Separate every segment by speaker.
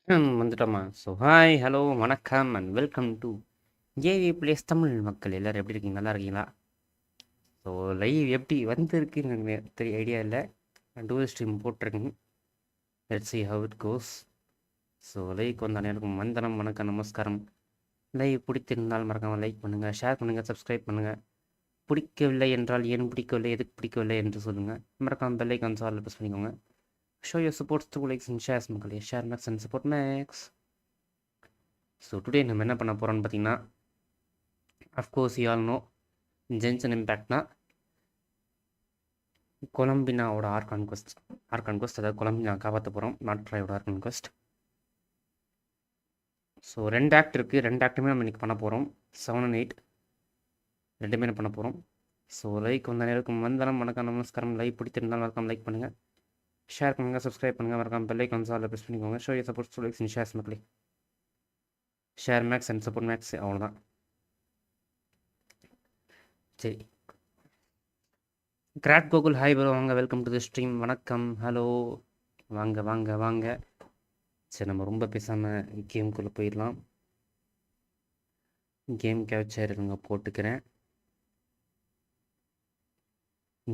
Speaker 1: வந்துட்டோமா? So hi, hello, வணக்கம் and welcome to AV place Tamil. மக்கள் எல்லோரும் எப்படி இருக்கீங்க? நல்லா இருக்கீங்களா? ஸோ லைவ் எப்படி வந்திருக்குன்னு எனக்கு தெரிய ஐடியா இல்லை. டூல் ஸ்ட்ரீம் போட்டிருக்கேன். Let's see how it goes. So like வந்த அனைவருக்கும் வந்தனம், வணக்கம், நமஸ்காரம். லைவ் பிடித்திருந்தால் மறக்காமல் லைக் பண்ணுங்கள், ஷேர் பண்ணுங்கள், சப்ஸ்கிரைப் பண்ணுங்கள். பிடிக்கவில்லை என்றால் ஏன் பிடிக்கவில்லை, எதுக்கு பிடிக்கவில்லை என்று சொல்லுங்கள். மறக்காமல் பெல் ஐக்கான் ஆல் ப்ரெஸ் பண்ணிக்கோங்க. Show your supports through likes and shares. மக்களே, share makes and support makes. So today நம்ம என்ன பண்ண போகிறோம்னு பார்த்தீங்கன்னா, of course you all know, Genshin இம்பேக்ட்னா கொலம்பினாவோட ஆர்க் கான்கொஸ்ட், அதாவது கொலம்பினா காப்பாற்ற போகிறோம், நாட் ட்ரையோட ஆர்க் கான்கொஸ்ட். ஸோ 2 ஆக்ட் இருக்குது, 2 ஆக்ட்டுமே நம்ம இன்றைக்கி பண்ண போகிறோம். 7 and 8 ரெண்டுமே பண்ண போகிறோம். ஸோ லைக் வந்த நேரம் வந்தனம், வணக்கம், நமஸ்காரம். லைக் பிடித்திருந்தால் மறக்காம லைக் பண்ணுங்கள், ஷேர் பண்ணுங்கள், சப்ஸ்கிரைப் பண்ணுங்கள், மறக்காம பெல் ஐக்கான் ஆல் ப்ரெஸ் பண்ணிக்கோங்க. Show your supports through likes and shares. மக்களே, share makes and support makes, அவ்வளோதான். சரி, கிராட் கோகுல் ஹாய் ப்ரோ, வாங்க, வெல்கம் டு தி ஸ்ட்ரீம். வணக்கம், ஹலோ, வாங்க வாங்க வாங்க. சரி, நம்ம ரொம்ப பேசாமல் கேமுக்குள்ளே போயிடலாம். கேம் கேப்சர் இருங்க போட்டுக்கிறேன்.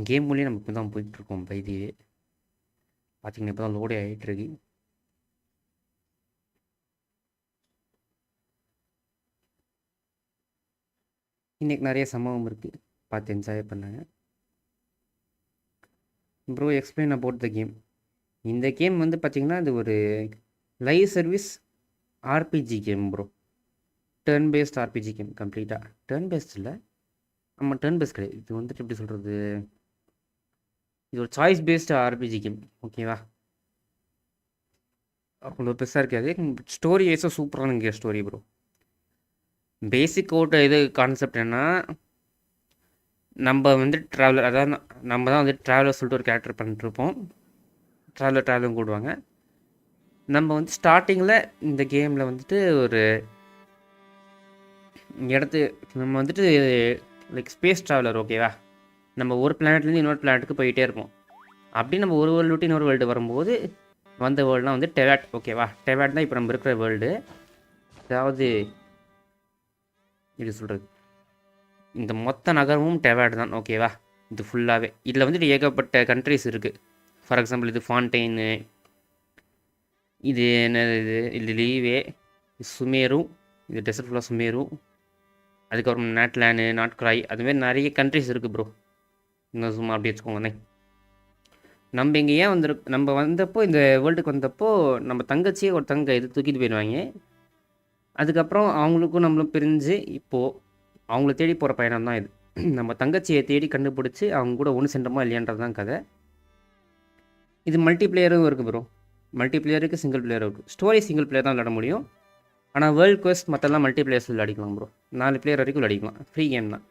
Speaker 1: கேம் மூலியம் நம்ம இப்போ தான் போயிட்டுருக்கோம். பைதி பார்த்தீங்கன்னா இப்போ தான் லோடே ஆகிட்டுருக்கு. இன்றைக்கி நிறைய சம்பவம் இருக்குது, பார்த்து என்ஜாய் பண்ணாங்க. Bro explain about the game. இந்த கேம் வந்து பார்த்திங்கன்னா இது ஒரு live service RPG game bro. Turn based RPG game கம்ப்ளீட்டாக. டர்ன் பேஸ்ட் இல்லை, நம்ம டர்ன் பேஸ்ட் கிடையாது. இது வந்துட்டு எப்படி சொல்கிறது, இது ஒரு சாய்ஸ் பேஸ்டு ஆர்பிஜி கேம், ஓகேவா? அவ்வளோ பெருசாக இருக்காது. ஸ்டோரி வைஸாக சூப்பரான இங்கே ஸ்டோரி ப்ரோ. பேசிக் ஓட்ட இது கான்செப்ட் என்னன்னா, நம்ம வந்து ட்ராவலர், அதாவது நம்ம தான் வந்து ட்ராவலர் சொல்லிட்டு ஒரு கேரக்டர் பண்ணிட்டுருப்போம். ட்ராவலரும் கூடுவாங்க. நம்ம வந்து ஸ்டார்டிங்கில் இந்த கேமில் வந்துட்டு ஒரு நம்ம வந்துட்டு லைக் ஸ்பேஸ் ட்ராவலர், ஓகேவா? நம்ம ஒரு பிளானட்லேருந்து இன்னொரு பிளானட்டுக்கு போயிட்டே இருப்போம். அப்படி நம்ம ஒரு வேர்ல்டு விட்டு இன்னொரு வேர்ல்டு வரும்போது வந்த வேர்ல்டுலாம் வந்து டெவாட், ஓகேவா? டெவாட் தான் இப்போ நம்ம இருக்கிற வேர்ல்டு. அதாவது இது சொல்கிறது, இந்த மொத்த நகரமும் டெவாட் தான், ஓகேவா? இது ஃபுல்லாகவே. இதில் வந்துட்டு ஏகப்பட்ட கண்ட்ரிஸ் இருக்குது. ஃபார் எக்ஸாம்பிள் இது ஃபான்டெயின், இது என்னது, இது லீவே, சுமேரும், இது டெசர்ட் ஃபுல்லாக சுமேரும், அதுக்கப்புறம் நாட்லேண்டு, நாட்கிராய், அதுமாரி நிறைய கண்ட்ரிஸ் இருக்குது ப்ரோ. இன்னும் சும்மா அப்படி வச்சுக்கோங்கண்ணே. நம்ம இங்கே ஏன் நம்ம வந்தப்போ, இந்த வேர்ல்டுக்கு வந்தப்போ நம்ம தங்கச்சியே ஒரு இது தூக்கிட்டு போயிடுவாங்க. அதுக்கப்புறம் அவங்களுக்கும் நம்மளும் பிரிஞ்சு இப்போது அவங்கள தேடி போகிற பயணம் தான் இது. நம்ம தங்கச்சியை தேடி கண்டுபிடிச்சி அவங்க கூட ஒன்று சென்றோமா இல்லையான்றது தான் கதை. இது மல்டி பிளேயரும் இருக்குது ப்ரோ. மல்டி பிளேயருக்கு, சிங்கிள் பிளேயரும் இருக்குது. ஸ்டோரி சிங்கிள் பிளேயர் தான் விளையாட முடியும். ஆனால் வேர்ல்டு குவெஸ்ட் மற்றெல்லாம் மல்டி பிளேயர்ஸ் விளையாடிக்கலாம் ப்ரோ. 4 பிளேயர் வரைக்கும் விளையாடிக்கலாம். ஃப்ரீ கேம் தான்,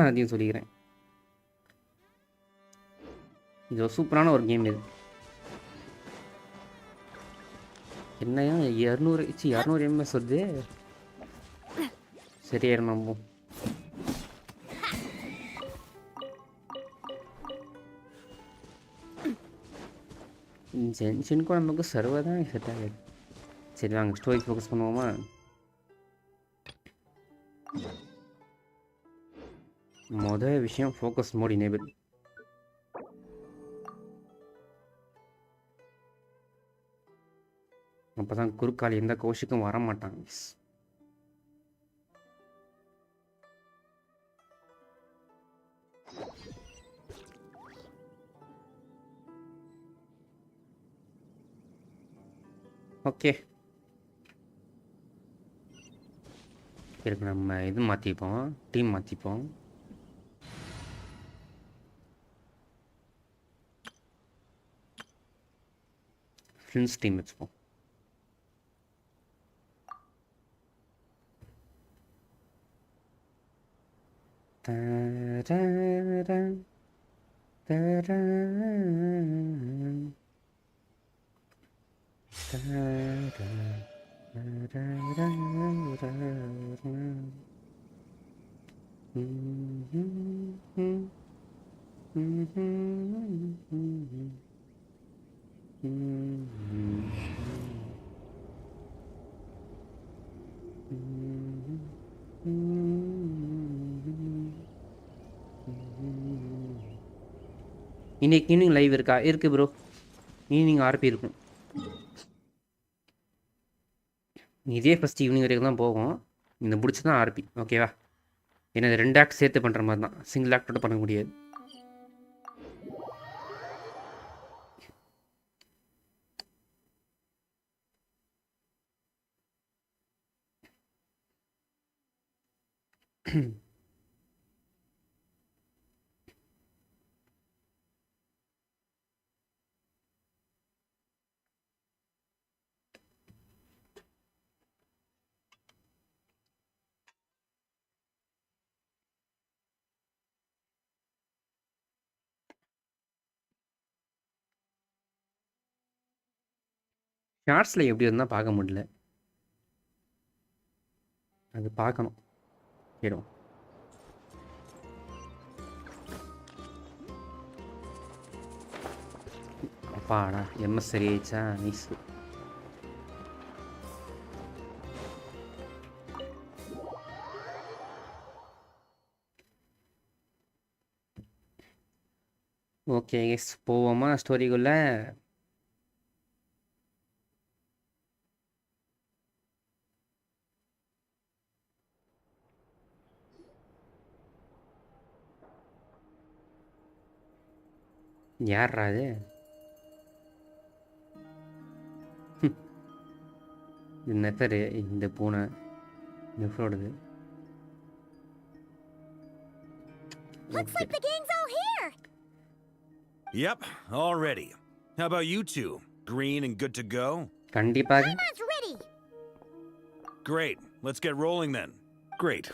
Speaker 1: அதையும் சொல்லிக்கிறேன். இது ஒரு சூப்பரான ஒரு கேம். இது என்னையா 200 எம்எஸ் வருது. சரியா நம்பும். ஜென்ஷனுக்கும் நமக்கு சர்வர் தான் செட் ஆகுது. சரி வாங்க ஸ்டோரி ஃபோக்கஸ் பண்ணுவோமா? மொதல் விஷயம் ஃபோக்கஸ் மோட் எனேபிள். அப்போ தான் குறுக்கால் எந்த கோஷுக்கும் வர மாட்டாங்க. ஓகே, இருக்கு. நம்ம இது மாற்றிப்போம், டீம் மாற்றிப்போம். ஃப்ரெண்ட்ஸ் டீம் வச்சுப்போம். இன்னைக்கு ஈவினிங் லைவ் இருக்கா? இருக்குது ப்ரோ. ஈவினிங் ஆர்பி இருக்கும். இதே ஃபஸ்ட் ஈவினிங் வரைக்கும் தான் போகும். இந்த முடிச்சு தான் ஆர்பி. ஓகேவா? ஏன்னா இது 2 ஆக்ட் சேர்த்து பண்ணுற மாதிரி தான். சிங்கிள் ஆக்டோட பண்ண முடியாது. ஷார்ட்ஸில் எப்படி இருந்தால் பார்க்க முடியல. அது பார்க்கணும். கேடும். அப்பாடா எம்எஸ் சரி ஆயிடுச்சா? நைஸ். ஓகே எஸ் போவோமா ஸ்டோரிக்குள்ள? யார்ரா அது? இது நெத்தரு. இந்த பூனை நெஃப்ரோடது.
Speaker 2: Looks like the gang's all here.
Speaker 3: Yep, all ready. How about you two? Green and good to go?
Speaker 1: கண்டிப்பாக.
Speaker 2: Timer's ready.
Speaker 3: Great. Let's get rolling then. Great.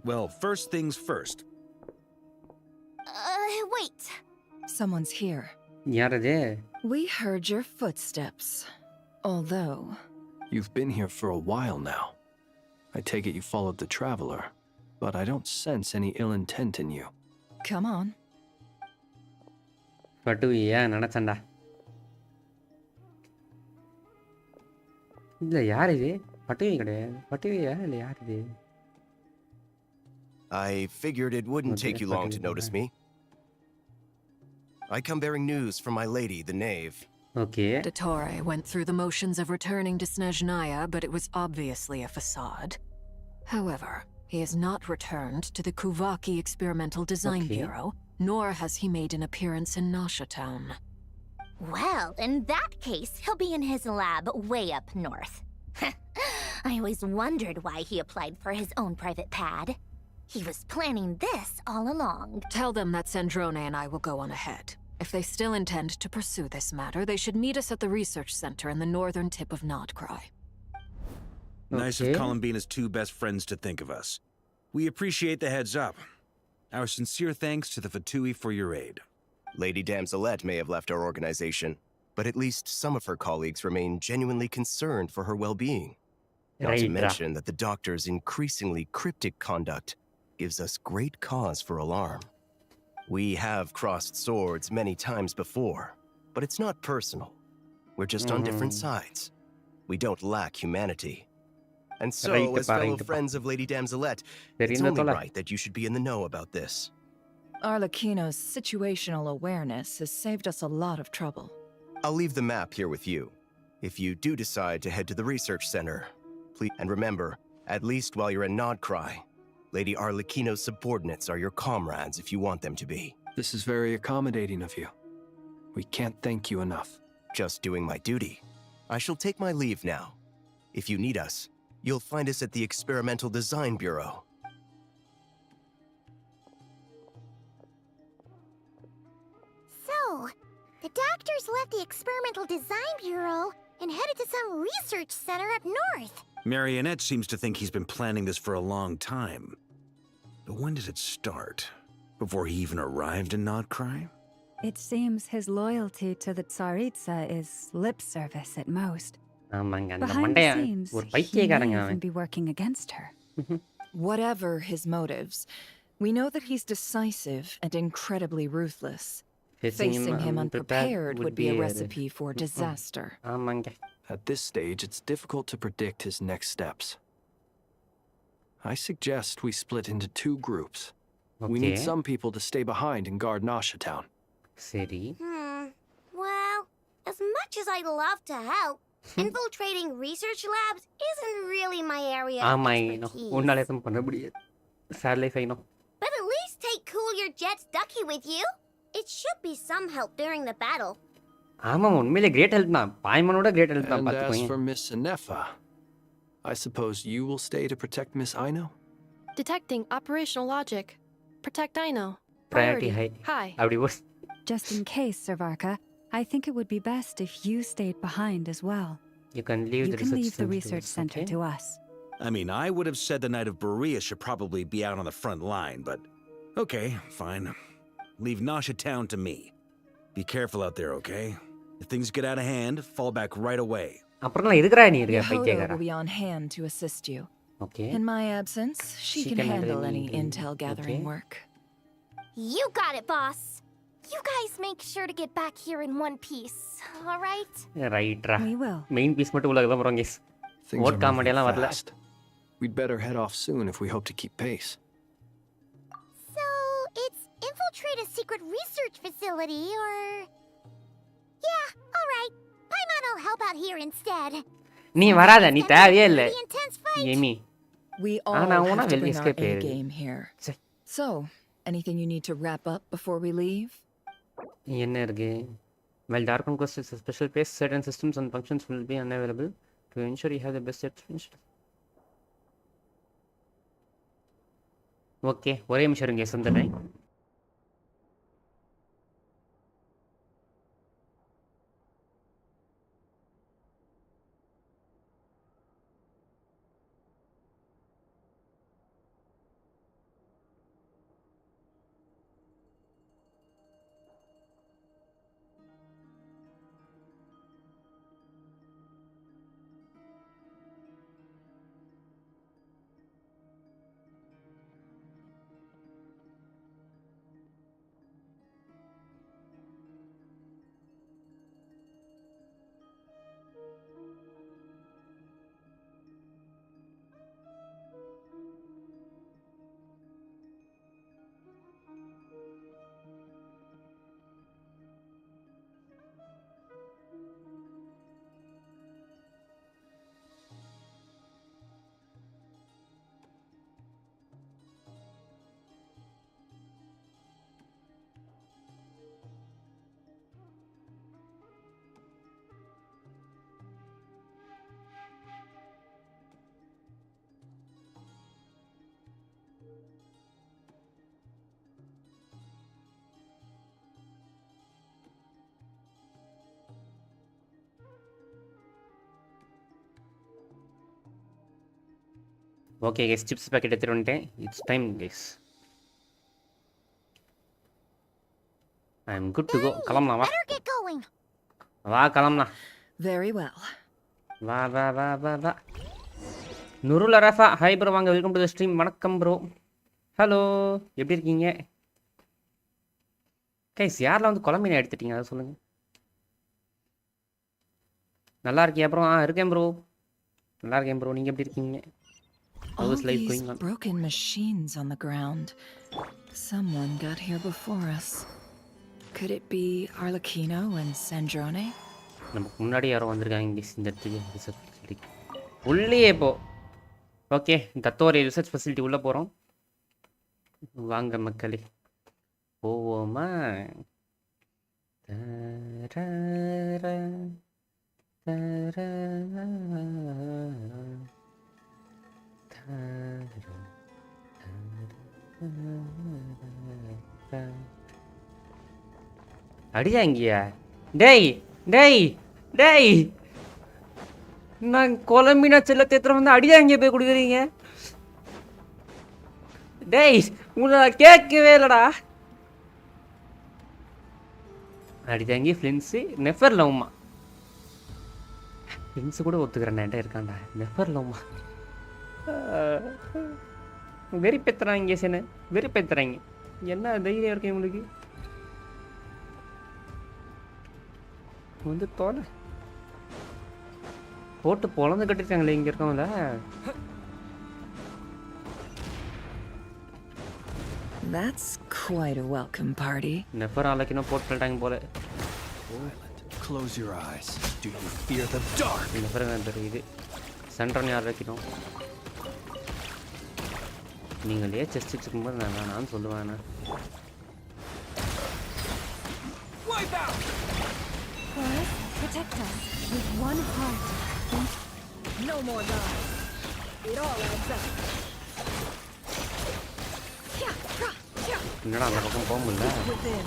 Speaker 3: Well, first things first.
Speaker 2: Wait.
Speaker 4: Someone's here.
Speaker 1: யார் அது?
Speaker 4: We heard your footsteps. Although...
Speaker 5: You've been here for a while now. I take it you followed the traveler, but I don't sense any ill intent in you.
Speaker 4: Come on.
Speaker 1: பட்டுவியா நினச்சண்டா. இல்லை யார் இது? பட்டுவி கிடையாது. பட்டுவியா இல்லை யார் இது?
Speaker 6: I figured it wouldn't take you long to notice me. I come bearing news from my lady, the knave.
Speaker 1: Okay.
Speaker 7: Dottore went through the motions of returning to Snezhnaya, but it was obviously a facade. However, he has not returned to the Kuvaki Experimental Design Bureau, nor has he made an appearance in Nasha Town.
Speaker 2: Well, in that case, he'll be in his lab way up north. I always wondered why he applied for his own private pad. He was planning this all along.
Speaker 7: Tell them that Sandrone and I will go on ahead. If they still intend to pursue this matter, they should meet us at the research center in the northern tip of Nodcry.
Speaker 3: Nice of Columbina's two best friends to think of us. We appreciate the heads up. Our sincere thanks to the Fatui for your aid.
Speaker 6: Lady Damselette may have left our organization, but at least some of her colleagues remain genuinely concerned for her well-being. Not to mention that the doctor's increasingly cryptic conduct gives us great cause for alarm. We have crossed swords many times before, but it's not personal. We're just on different sides. We don't lack humanity. And so, as fellow friends of Lady Damselette, it's only right that you should be in the know about this.
Speaker 4: Arlecchino's situational awareness has saved us a lot of trouble.
Speaker 6: I'll leave the map here with you. If you do decide to head to the research center, please, and remember, at least while you're in Nodcry, Lady Arlecchino's subordinates are your comrades if you want them to be.
Speaker 5: This is very accommodating of you. We can't thank you enough.
Speaker 6: Just doing my duty. I shall take my leave now. If you need us, you'll find us at the Experimental Design Bureau.
Speaker 2: So, the doctors left the Experimental Design Bureau and headed to some research center up north.
Speaker 3: Marionette seems to think he's been planning this for a long time. But when did it start? Before he even arrived in Nodcry?
Speaker 8: It seems his loyalty to the Tsaritsa is lip service at most. Behind the scenes, he may even be working against her.
Speaker 4: Whatever his motives, we know that he's decisive and incredibly ruthless. Facing him unprepared would be a recipe for disaster.
Speaker 5: At this stage, it's difficult to predict his next steps. I suggest we split into 2 groups. We need some people to stay behind and guard Nasha Town.
Speaker 1: சரி.
Speaker 2: much as I'd love to help, infiltrating research labs isn't really my area of
Speaker 1: ஆமா
Speaker 2: expertise.
Speaker 1: உன்னால எதுவும் பண்ண முடியாது. Sad life I know.
Speaker 2: But at least take Cool Your Jet's ducky with you. It should be some help during the battle.
Speaker 1: ஆமா உண்மையிலே great help தான். பாய்மனோட great help தான்
Speaker 5: And as
Speaker 1: பாத்துக்கோங்க.
Speaker 5: for Miss Anefa, I suppose you will stay to protect Miss Aino?
Speaker 9: Detecting operational logic. Protect Aino.
Speaker 1: Priority high.
Speaker 9: High.
Speaker 1: அப்படி ஓ
Speaker 8: Just in case, Servarka, I think it would be best if you stayed behind as well.
Speaker 1: You can leave
Speaker 8: You
Speaker 1: the
Speaker 8: can
Speaker 1: research
Speaker 8: leave the
Speaker 1: center
Speaker 8: research
Speaker 1: to us,
Speaker 8: center
Speaker 1: okay?
Speaker 8: to us.
Speaker 3: I mean, I would have said the Knight of Berea should probably be out on the front line, but okay, fine. Leave Nasha Town to me. Be careful out there, okay? If things get out of hand, fall back right away.
Speaker 1: அப்புறம் நான் எதுக்குடா நீ இருக்க
Speaker 4: Yehoda
Speaker 1: பைத்தியக்காரா?
Speaker 4: will be on hand to assist you.
Speaker 1: Okay.
Speaker 4: In my absence, she can handle any intel gathering
Speaker 1: okay.
Speaker 4: work.
Speaker 2: You got it, boss. You guys make sure to get back here in one piece, all right?
Speaker 1: ரைட்ரா.
Speaker 8: We will.
Speaker 1: Main piece மட்டும் உள்ள தான் வரோம் guys.
Speaker 5: Things
Speaker 1: What
Speaker 5: are
Speaker 1: comedy
Speaker 5: moving
Speaker 1: எல்லாம் வரல.
Speaker 5: fast. We'd better head off soon if we hope to keep pace.
Speaker 2: So, it's infiltrate a secret research facility, or... Yeah, all right. Paimon will help out here instead.
Speaker 1: நீ வராத நீ தேவையே இல்ல.
Speaker 2: Pretty intense fight.
Speaker 1: Amy.
Speaker 4: We all
Speaker 1: Ana, una
Speaker 4: have to
Speaker 1: will
Speaker 4: bring our
Speaker 1: escape
Speaker 4: A
Speaker 1: here.
Speaker 4: game here.
Speaker 1: Say.
Speaker 4: So, anything you need to wrap up before we leave?
Speaker 1: என்ன இருக்கு? While Dark Conquest is a special place, certain systems and functions will be unavailable to ensure you have the best experience. Okay ஒரே நிமிஷம் இருங்க சந்தனை. Okay guys chips packet எடுத்துட்டு வந்துட்டேன். It's time guys. I am good to go. கிளம்பலாம் வா.
Speaker 2: Better get going.
Speaker 1: வா கிளம்பலாம்.
Speaker 4: Very well.
Speaker 1: வா வா வா வா வா. நுருல் அரஃபா ஹாய் ப்ரோ வாங்க வெல்கம் டு தி ஸ்ட்ரீம். வணக்கம் ப்ரோ. ஹலோ எப்படி இருக்கீங்க கைஸ்? யாரெல்லாம் வந்து கொலம்பினா எடுத்துட்டீங்க அதை சொல்லுங்கள். நல்லா இருக்கியா ப்ரோ? இருக்கேன் ப்ரோ. நல்லா இருக்கேன் ப்ரோ. நீங்கள் எப்படி இருக்கீங்க?
Speaker 4: All these broken machines on the ground. Someone got here before us. Could it be Arlecchino and Sandrone?
Speaker 1: நமக்கு முன்னாடி யாரோ வந்திருக்காங்க இந்த இடத்துக்கு ரிசர்ச் ஃபெசிலிட்டி உள்ளே போ. ஓகே தத்தோரி ரிசர்ச் ஃபெசிலிட்டி உள்ளே போகிறோம். வாங்க மக்களே போவோமா? அடியா இங்கேயா? டேய் டேய் டேய் நான் கொலம்பினா செல்ல தேத்திரம் வந்து அடியா இங்கே போய் கொடுக்குறீங்க? டேய் உங்களை நான் கேட்கவே இல்லைடா. அடிதாங்கி ஃப்ளின்ஸு நெஃபர் லவ்மா. ஃப்ளின்ஸு கூட ஒத்துக்கிறேன் என்கிட்ட இருக்காண்டா. நெஃபர் லவ்மா வெறிப்பேத்துறாங்க சேன வெறிப்பேத்துறாங்க. என்ன தைரியம் இருக்கு உங்களுக்கு? வந்து தோலை போட்டு பொழந்து கட்டிருக்காங்களே இங்கே இருக்கவங்கள.
Speaker 4: That's quite a welcome party.
Speaker 1: நெஃபர் ஆலக்கினா போட்டு சொல்லிட்டாங்க போல.
Speaker 5: close your eyes. Do you fear the dark?
Speaker 1: இந்த பாருங்க இந்த இது சென்டர் யார் வைக்கணும் நீங்களே செஸ்ட் வச்சுக்கும்போது நான் சொல்லுவேன்
Speaker 4: Wipe out!
Speaker 8: Chorus, protect us with one heart.
Speaker 4: No more lies. It all adds up.
Speaker 1: என்னடா அந்த பக்கம் போக முடியல
Speaker 4: Within.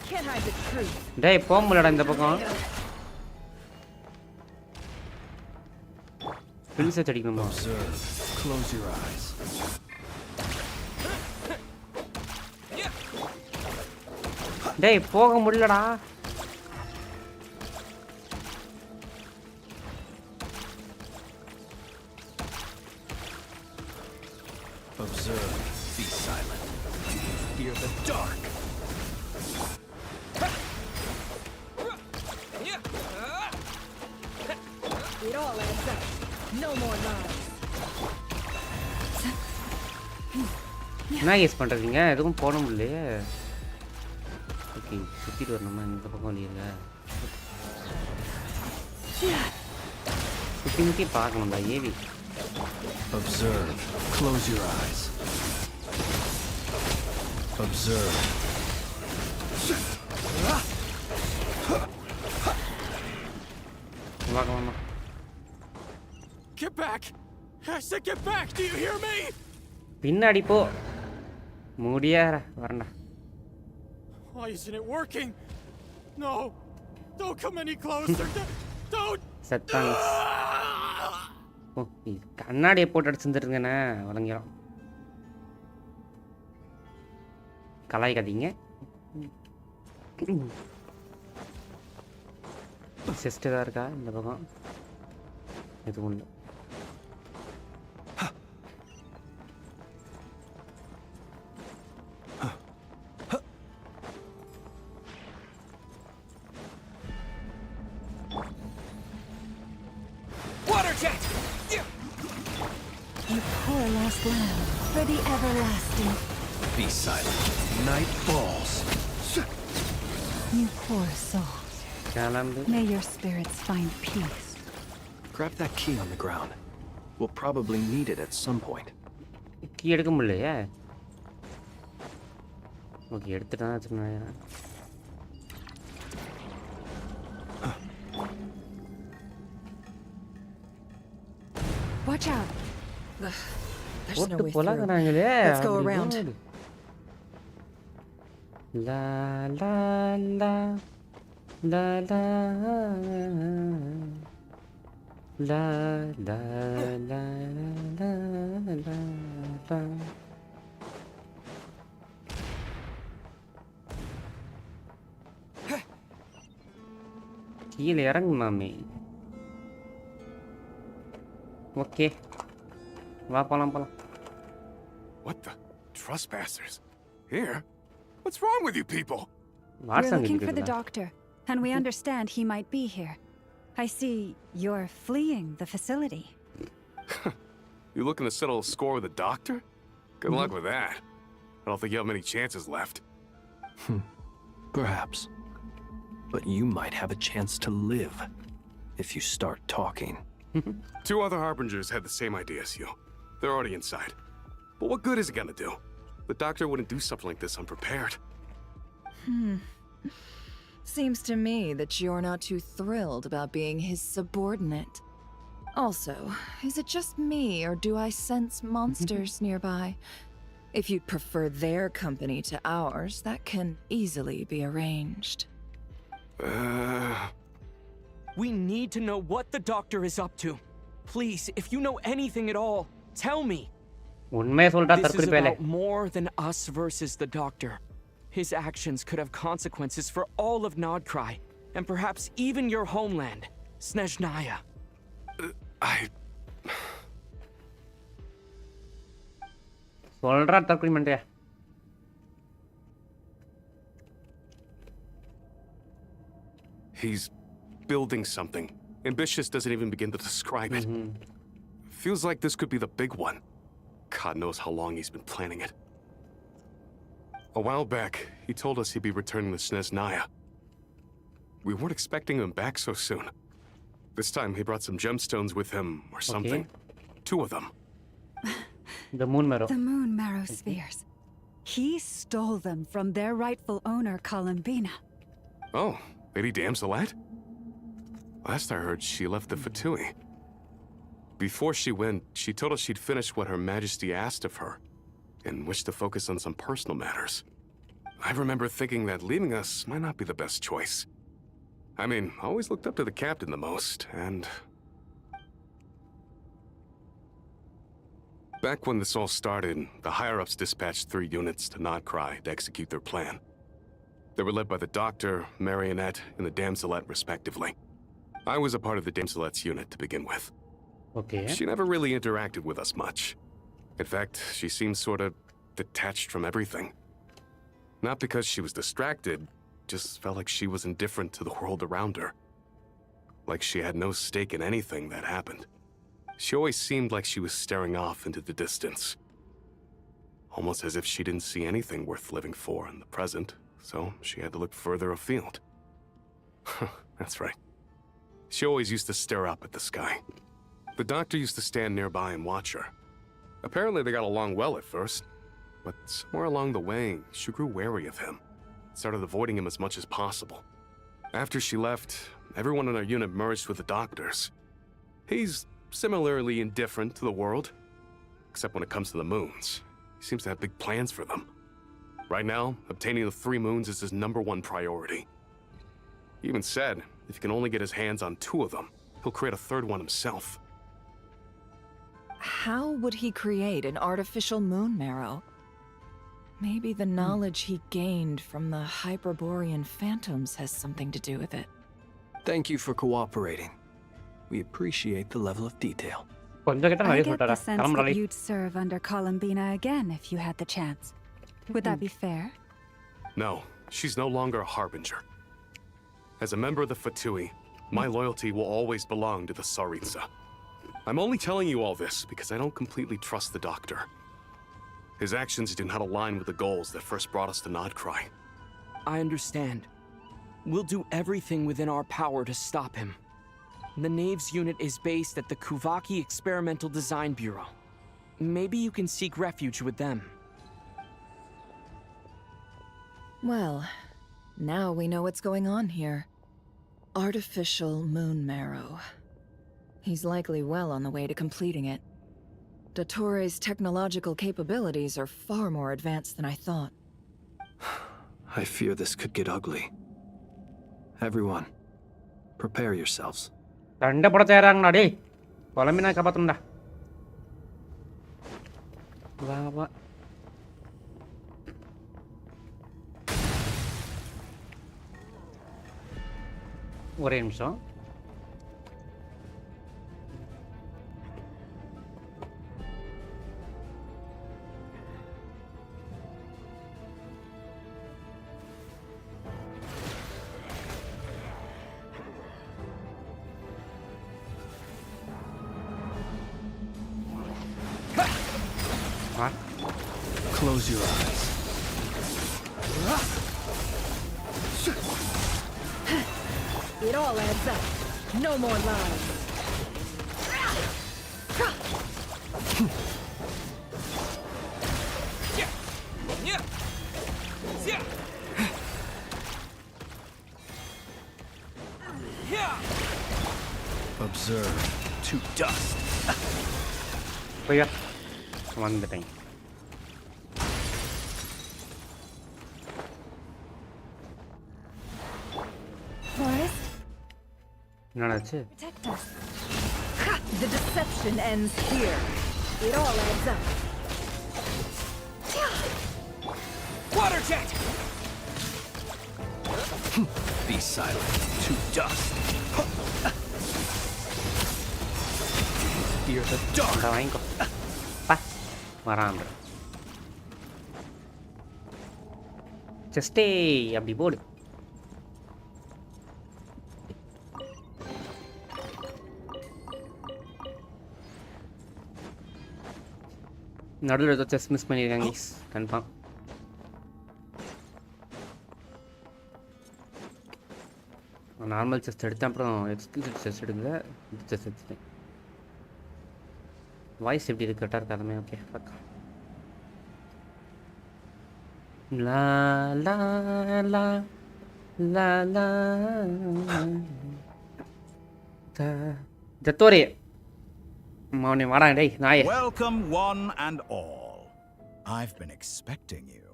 Speaker 4: Can't hide the truth.
Speaker 1: டேய் போக முடியலடா இந்த பக்கம் fils அடிக்கணுமா
Speaker 5: Observe. Close your eyes.
Speaker 1: டேய் போக முடியலடா
Speaker 5: Observe. Be silent. Do you fear the dark?
Speaker 4: It all adds up. No more lies.
Speaker 1: என்ன யூஸ் பண்ணுறீங்க எதுவும் போட முடியலையே ஓகே சுற்றிட்டு வரணுமா இந்த பக்கம் இல்லையா சுற்றி முற்றி பார்க்கணும்டா AV
Speaker 5: Observe. Close your eyes. Observe.
Speaker 1: வாங்க
Speaker 5: Get back! I said get back! Do you hear me?
Speaker 1: பின்னாடி போ முடியாத வரண்டா
Speaker 5: Why isn't it working? No! Don't come any closer! Don't!
Speaker 1: செத்தாங்க ஓ இது கண்ணாடியை போட்டு அடிச்சுருந்துருங்கண்ணே வழங்கிறோம் கலாய்க்காதீங்க செஸ்ட் தான் இருக்கா இந்த பக்கம் எதுவும் இல்லை
Speaker 8: You poor lost lamb, for the everlasting.
Speaker 5: Be silent. Night falls.
Speaker 8: You poor soul.
Speaker 1: கிளம்பு
Speaker 8: May your spirits find peace.
Speaker 5: Grab that key on the ground. We'll probably need it at some point.
Speaker 1: Key எடுக்க முடியலையே okay எடுத்துட்டான் சொன்னேன்
Speaker 4: Watch out. There's no
Speaker 1: போட்டு
Speaker 4: way through.
Speaker 1: போலாங்கிறாங்களே
Speaker 4: Let's go around.
Speaker 1: லா லா லா லா லா லா லா லா லா லா லா கீழே இறங்கு மாமி okay வா போலாம்
Speaker 10: What the? Trespassers? Here? What's wrong with you people?
Speaker 8: We're looking for the doctor, and we understand he might be here. I see you're fleeing the facility.
Speaker 10: You looking to settle a score with the doctor? Good luck with that. I don't think you have many chances left.
Speaker 5: Perhaps. But you might have a chance to live if you start talking.
Speaker 10: 2 other Harbingers had the same idea as you. They're already inside. But what good is it gonna do? The doctor wouldn't do something like this unprepared.
Speaker 4: Seems to me that you're not too thrilled about being his subordinate. Also, is it just me, or do I sense monsters nearby? If you'd prefer their company to ours, that can easily be arranged.
Speaker 11: We need to know what the doctor is up to. Please, if you know anything at all, tell me.
Speaker 1: உண்மையை சொல்றா
Speaker 11: This is
Speaker 1: தற்கொலை பேலே
Speaker 11: about more than us versus the doctor. His actions could have consequences for all of Nodcry, and perhaps even your homeland, Snezhnaya.
Speaker 1: சொல்றா தற்கொலை பண்றியா
Speaker 10: He's building something. Ambitious doesn't even begin to describe it. Feels like this could be the big one. God knows how long he's been planning it. A while back, he told us he'd be returning to Snezhnaya. We weren't expecting him back so soon. This time he brought some gemstones with him or something.
Speaker 1: Okay.
Speaker 10: 2 of them.
Speaker 1: The moon marrow.
Speaker 8: The moon marrow spheres. He stole them from their rightful owner, Columbina.
Speaker 10: Oh, Lady Damselette? Last I heard, she left the Fatui. Before she went, she told us she'd finished what Her Majesty asked of her, and wished to focus on some personal matters. I remember thinking that leaving us might not be the best choice. I mean, I always looked up to the captain the most, and... Back when this all started, the higher-ups dispatched 3 units to Nodcry to execute their plan. They were led by the Doctor, Marionette, and the Damselette, respectively. I was a part of the Damselette's unit to begin with.
Speaker 1: Okay.
Speaker 10: She never really interacted with us much. In fact, she seemed sort of detached from everything. Not because she was distracted, just felt like she was indifferent to the world around her. Like she had no stake in anything that happened. She always seemed like she was staring off into the distance. Almost as if she didn't see anything worth living for in the present, so she had to look further afield. That's right. She always used to stare up at the sky. The Doctor used to stand nearby and watch her. Apparently they got along well at first, but somewhere along the way, she grew wary of him. Started avoiding him as much as possible. After she left, everyone in our unit merged with the Doctor's. He's similarly indifferent to the world, except when it comes to the moons. He seems to have big plans for them. Right now, obtaining the 3 moons is his #1 priority. He even said, if he can only get his hands on 2 of them, he'll create a 3rd one himself.
Speaker 4: How would he create an artificial moon marrow? Maybe the knowledge he gained from the Hyperborean phantoms has something to do with it.
Speaker 5: Thank you for cooperating. We appreciate the level of detail.
Speaker 8: I get the sense that you'd serve under Columbina again if you had the chance. Would that be fair?
Speaker 10: No, she's no longer a Harbinger. As a member of the Fatui, my loyalty will always belong to the Tsaritsa. I'm only telling you all this because I don't completely trust the Doctor. His actions do not align with the goals that first brought us to Nodcry.
Speaker 11: I understand. We'll do everything within our power to stop him. The Knaves unit is based at the Kuvaki Experimental Design Bureau. Maybe you can seek refuge with them.
Speaker 4: Well, now we know what's going on here. Artificial moon marrow. He's likely well on the way to completing it. Dottore's technological capabilities are far more advanced than I thought.
Speaker 5: I fear this could get ugly. Everyone, prepare yourselves.
Speaker 1: Tanda pada terang nadi. Columbina kabatunda. Wah. ஒரே நிமிஷம்.
Speaker 5: Close your eyes.
Speaker 4: It all adds up. No more lies.
Speaker 5: Observe to dust.
Speaker 1: Oh yeah, one the time.
Speaker 8: Forrest?
Speaker 1: Protect
Speaker 4: us. The deception ends here. It all adds up.
Speaker 11: Water jet!
Speaker 5: Be silent. To dust. Fear the dark.
Speaker 1: Just stay up the board. நடுவில் ஏதோ chess miss பண்ணியிருக்காங்க confirm. Normal chess எடுத்தேன், அப்புறம் exclusive chess எடுக்கல, chess எடுத்துட்டேன். Voice எப்படி இருக்கு? கரெக்டாக இருக்காதுமே. ஓகே பக்கம். லா லா லா லா லா ஜத்தோரே மௌனே வாடா டேய் நாயே.
Speaker 12: Welcome one and all. I've been expecting you.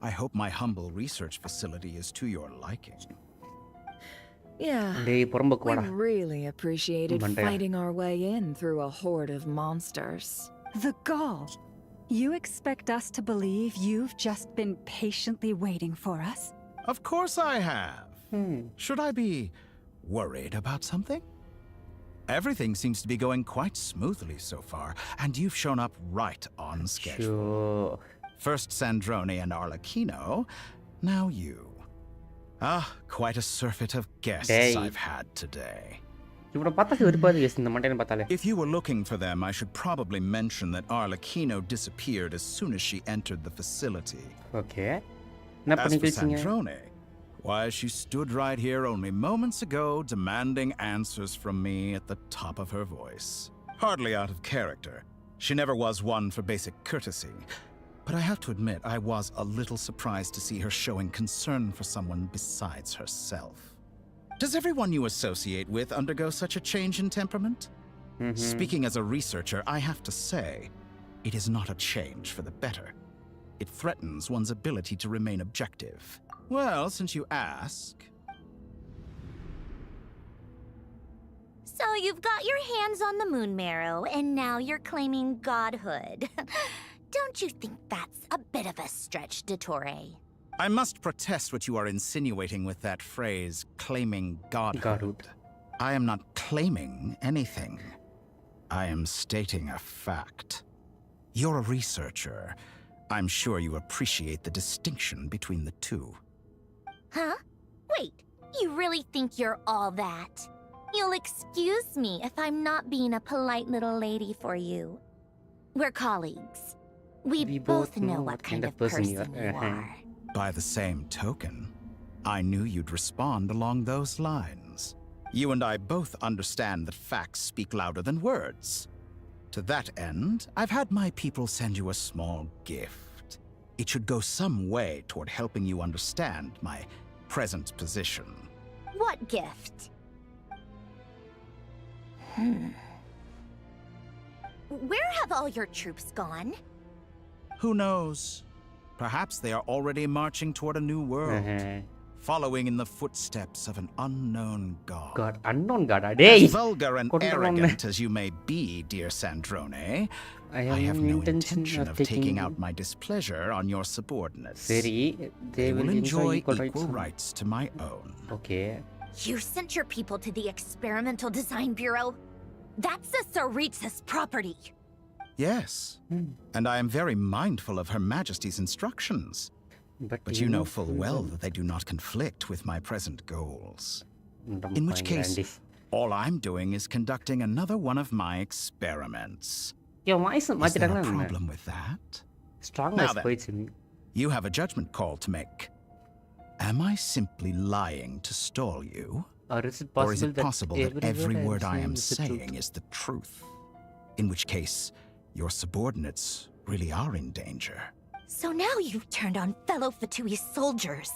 Speaker 12: I hope my humble research facility is to your liking.
Speaker 4: Yeah,
Speaker 1: டேய் பொறம்பக்கு
Speaker 4: we
Speaker 1: வாடா.
Speaker 4: really appreciated
Speaker 1: மண்டையா.
Speaker 4: fighting our way in through a horde of monsters.
Speaker 8: The gall. You expect us to believe you've just been patiently waiting for us?
Speaker 12: Of course I have. Should I be worried about something? Everything seems to be going quite smoothly so far, and you've shown up right on schedule.
Speaker 1: Sure.
Speaker 12: First Sandrone and Arlecchino, now you. Ah, quite a surfeit of guests
Speaker 1: Hey.
Speaker 12: I've had today.
Speaker 1: இவனை பார்த்தாலே வெறுப்பாது case இந்த மண்டையனை பார்த்தாலே.
Speaker 12: If you were looking for them, I should probably mention that Arlecchino disappeared as soon as she entered the facility.
Speaker 1: Okay என்ன
Speaker 12: As
Speaker 1: பண்ணி
Speaker 12: for
Speaker 1: பேசிங்க?
Speaker 12: Sandrone, why, she stood right here only moments ago demanding answers from me at the top of her voice. Hardly out of character. She never was one for basic courtesy. But I have to admit, I was a little surprised to see her showing concern for someone besides herself. Does everyone you associate with undergo such a change in temperament? Speaking as a researcher, I have to say, it is not a change for the better. It threatens one's ability to remain objective. Well, since you ask...
Speaker 2: So you've got your hands on the moon marrow, and now you're claiming godhood. Don't you think that's a bit of a stretch, Dottore?
Speaker 12: I must protest what you are insinuating with that phrase, claiming godhood. I am not claiming anything. I am stating a fact. You're a researcher. I'm sure you appreciate the distinction between the two.
Speaker 2: Huh? Wait, you really think you're all that? You'll excuse me if I'm not being a polite little lady for you. We're colleagues. We both know what kind of person you are.
Speaker 12: By the same token, I knew you'd respond along those lines. You and I both understand that facts speak louder than words. To that end, I've had my people send you a small gift. It should go some way toward helping you understand my present position.
Speaker 2: What gift? Where have all your troops gone?
Speaker 12: Who knows? Perhaps they are already marching toward a new world, following in the footsteps of an unknown god.
Speaker 1: God, unknown god. Hey!
Speaker 12: As vulgar and arrogant as you may be, dear Sandrone, I have no intention of taking out my displeasure on your subordinates. They will enjoy equal rights to my own.
Speaker 1: Okay.
Speaker 2: You sent your people to the Experimental Design Bureau? That's a Tsaritsa's property.
Speaker 12: Yes, and I am very mindful of Her Majesty's instructions. But you know full well that they do not conflict with my present goals. In which case, all I'm doing is conducting another one of my experiments. Is there a problem with that? Now then, you have a judgment call to make. Am I simply lying to stall you? Or is it possible that every word I am saying is the truth? In which case, your subordinates really are in danger.
Speaker 2: So now you've turned on fellow Fatui soldiers.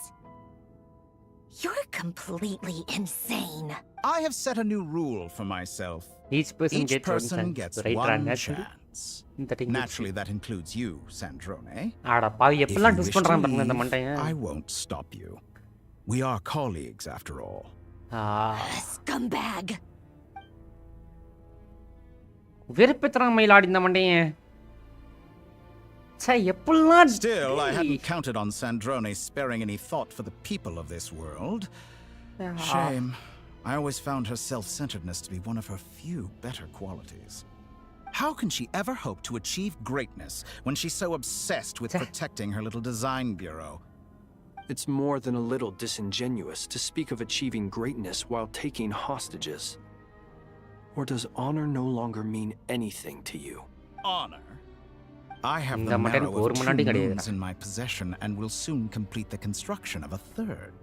Speaker 2: You're completely insane.
Speaker 12: I have set a new rule for myself.
Speaker 1: Each person
Speaker 12: gets one chance. Naturally, that includes you, Sandrone. If you wish to leave, I won't stop you. We are colleagues, after all.
Speaker 2: Scumbag.
Speaker 1: வெறுப்பேத்துறான் மயிலாடி இந்த மண்டையன்.
Speaker 12: Still, I hadn't counted on Sandrone sparing any thought for the people of this world. Shame. I always found her self-centeredness to be one of her few better qualities. How can she ever hope to achieve greatness when she's so obsessed with protecting her little design bureau?
Speaker 5: It's more than a little disingenuous to speak of achieving greatness while taking hostages. Or does honor no longer mean anything to you?
Speaker 12: Honor? I have
Speaker 1: இந்த
Speaker 12: the
Speaker 1: mutton
Speaker 12: marrow
Speaker 1: ஒரு
Speaker 12: of
Speaker 1: மணி
Speaker 12: 2
Speaker 1: நேரம்
Speaker 12: moons
Speaker 1: கிடையாது.
Speaker 12: in my possession and will soon complete the construction of a third.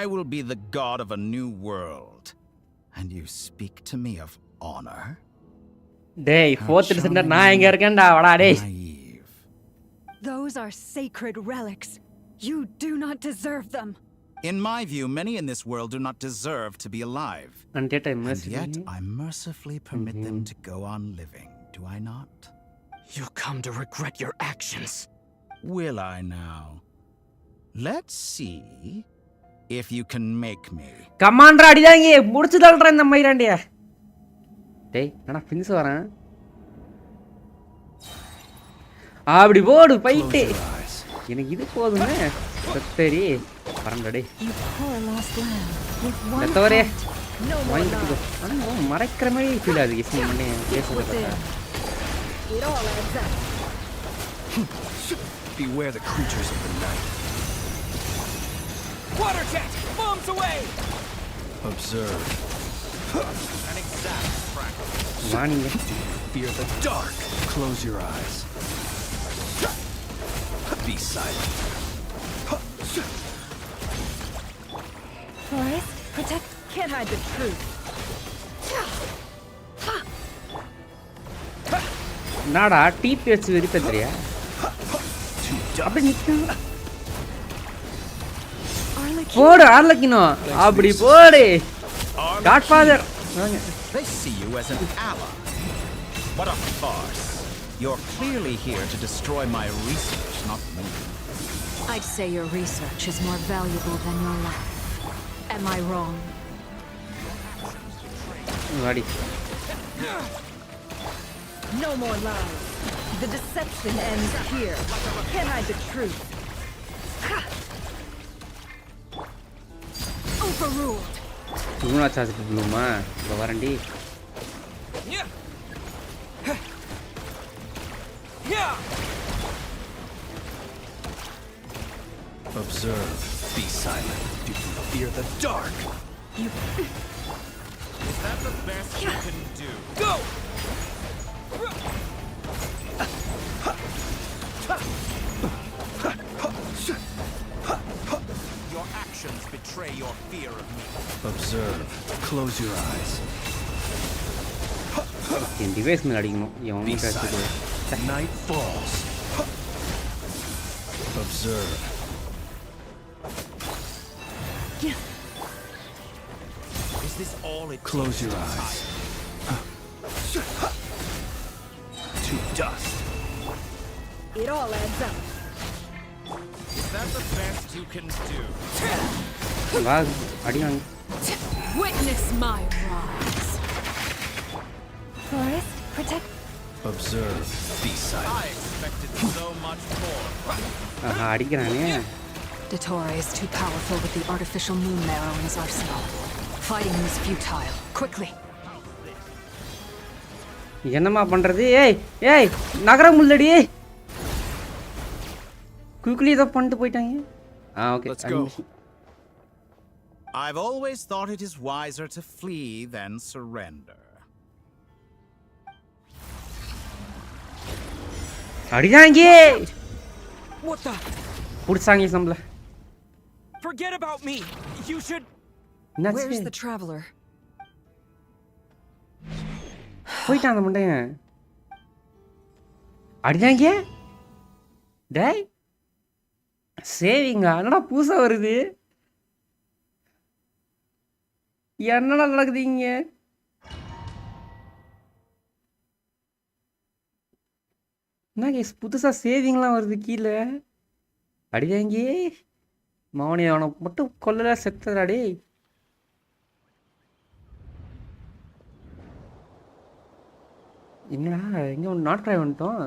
Speaker 12: I will be the god of a new world. And you speak to me of honor?
Speaker 1: டேய் fourth center நான் எங்க இருக்கேன்டா வாடா டேய்.
Speaker 12: Naive.
Speaker 8: Those are sacred relics. You do not deserve them.
Speaker 12: In my view, many in this world do not deserve to be alive.
Speaker 1: And
Speaker 12: yet I mercifully permit them to go on living, do I not?
Speaker 11: You'll come to regret your actions.
Speaker 12: Will I now? Let's see if you can make me.
Speaker 1: கமாண்டா அடிதாங்க முடிச்சு தள்ளுறேன் இந்த மயிராண்டியா. டேய் நான் finish வரேன். அப்படி போடு fight. எனக்கு இது போதுமே. சரி பரங்கடே.
Speaker 8: You poor lost lamb. With one
Speaker 1: நத்தவரே.
Speaker 8: No more lies.
Speaker 1: ஆனா மறைக்கிற மாதிரி ஃபீல் ஆகுது கிஸ் பண்ணி பேசுறது.
Speaker 8: It all adds up.
Speaker 5: Beware the creatures of the night.
Speaker 11: Water jet! Bombs away!
Speaker 5: Observe.
Speaker 12: An exact practice.
Speaker 1: வாணிங்க.
Speaker 5: Fear the dark. Close your eyes. Be silent.
Speaker 8: Forest, protect. Can't hide the truth.
Speaker 1: நாடா DP வச்சு வெறிப்பேத்துறியா? அப்படி நிக்கும். போடு ஆர்லக்கினோ. அப்படி போடு. Godfather.
Speaker 12: They see you as an ally. What a farce. You're clearly here to destroy my research, not me.
Speaker 7: I'd say your research is more valuable than your life. Am I wrong?
Speaker 1: வாடி.
Speaker 8: No more lies. The deception ends here. Can't hide the truth. Overruled.
Speaker 1: Luna charge பண்ணுமா? இப்போ வரேன்டி.
Speaker 5: Observe. Be silent. Do you fear the dark?
Speaker 12: Is that the best you can do?
Speaker 11: Go!
Speaker 12: Your actions betray your fear of me.
Speaker 5: Observe. Close your eyes.
Speaker 1: N device மேல அடிக்கணும்.
Speaker 5: Be
Speaker 1: எவனும் பேசுது.
Speaker 5: silent. Night falls. Observe.
Speaker 12: Is this all it
Speaker 5: Close
Speaker 12: takes
Speaker 5: your
Speaker 12: to
Speaker 5: eyes.
Speaker 12: hide?
Speaker 5: To dust.
Speaker 8: It all adds up.
Speaker 12: Is that the best you can do?
Speaker 1: வா அடியாங்க.
Speaker 7: Witness my rise.
Speaker 8: Forest, protect.
Speaker 5: Observe. Be silent.
Speaker 12: I expected so much more.
Speaker 1: Aha அடிக்கிறானே.
Speaker 7: Dottore is too powerful with the artificial moon marrow in his arsenal. Fighting him is futile. Quickly.
Speaker 1: என்னம்மா பண்றது? ஏய் நகர முள்ளடி. Quickly இத பண்ணிட்டு போயிட்டாங்க. Okay.
Speaker 5: Let's go.
Speaker 12: I've always thought it is wiser to flee than surrender.
Speaker 1: அடியாங்க.
Speaker 11: What the?
Speaker 1: புடிச்சாங்க சம்பள.
Speaker 11: Forget about me! You should...
Speaker 4: Where's the traveler?
Speaker 1: போயிட்டான் அந்த முண்டையன். அடியாங்க. டேய் சேவிங்கா என்னடா புதுசா வருது? என்னடா நடக்குதுங்க? என்ன கேஸ் புதுசா சேவிங்லாம் வருது கீழே. அடிதாங்க மௌனி அவனை மட்டும் கொல்லல செத்தடா டேய். என்னடா எங்க நாட்களாய் வந்துட்டோம்.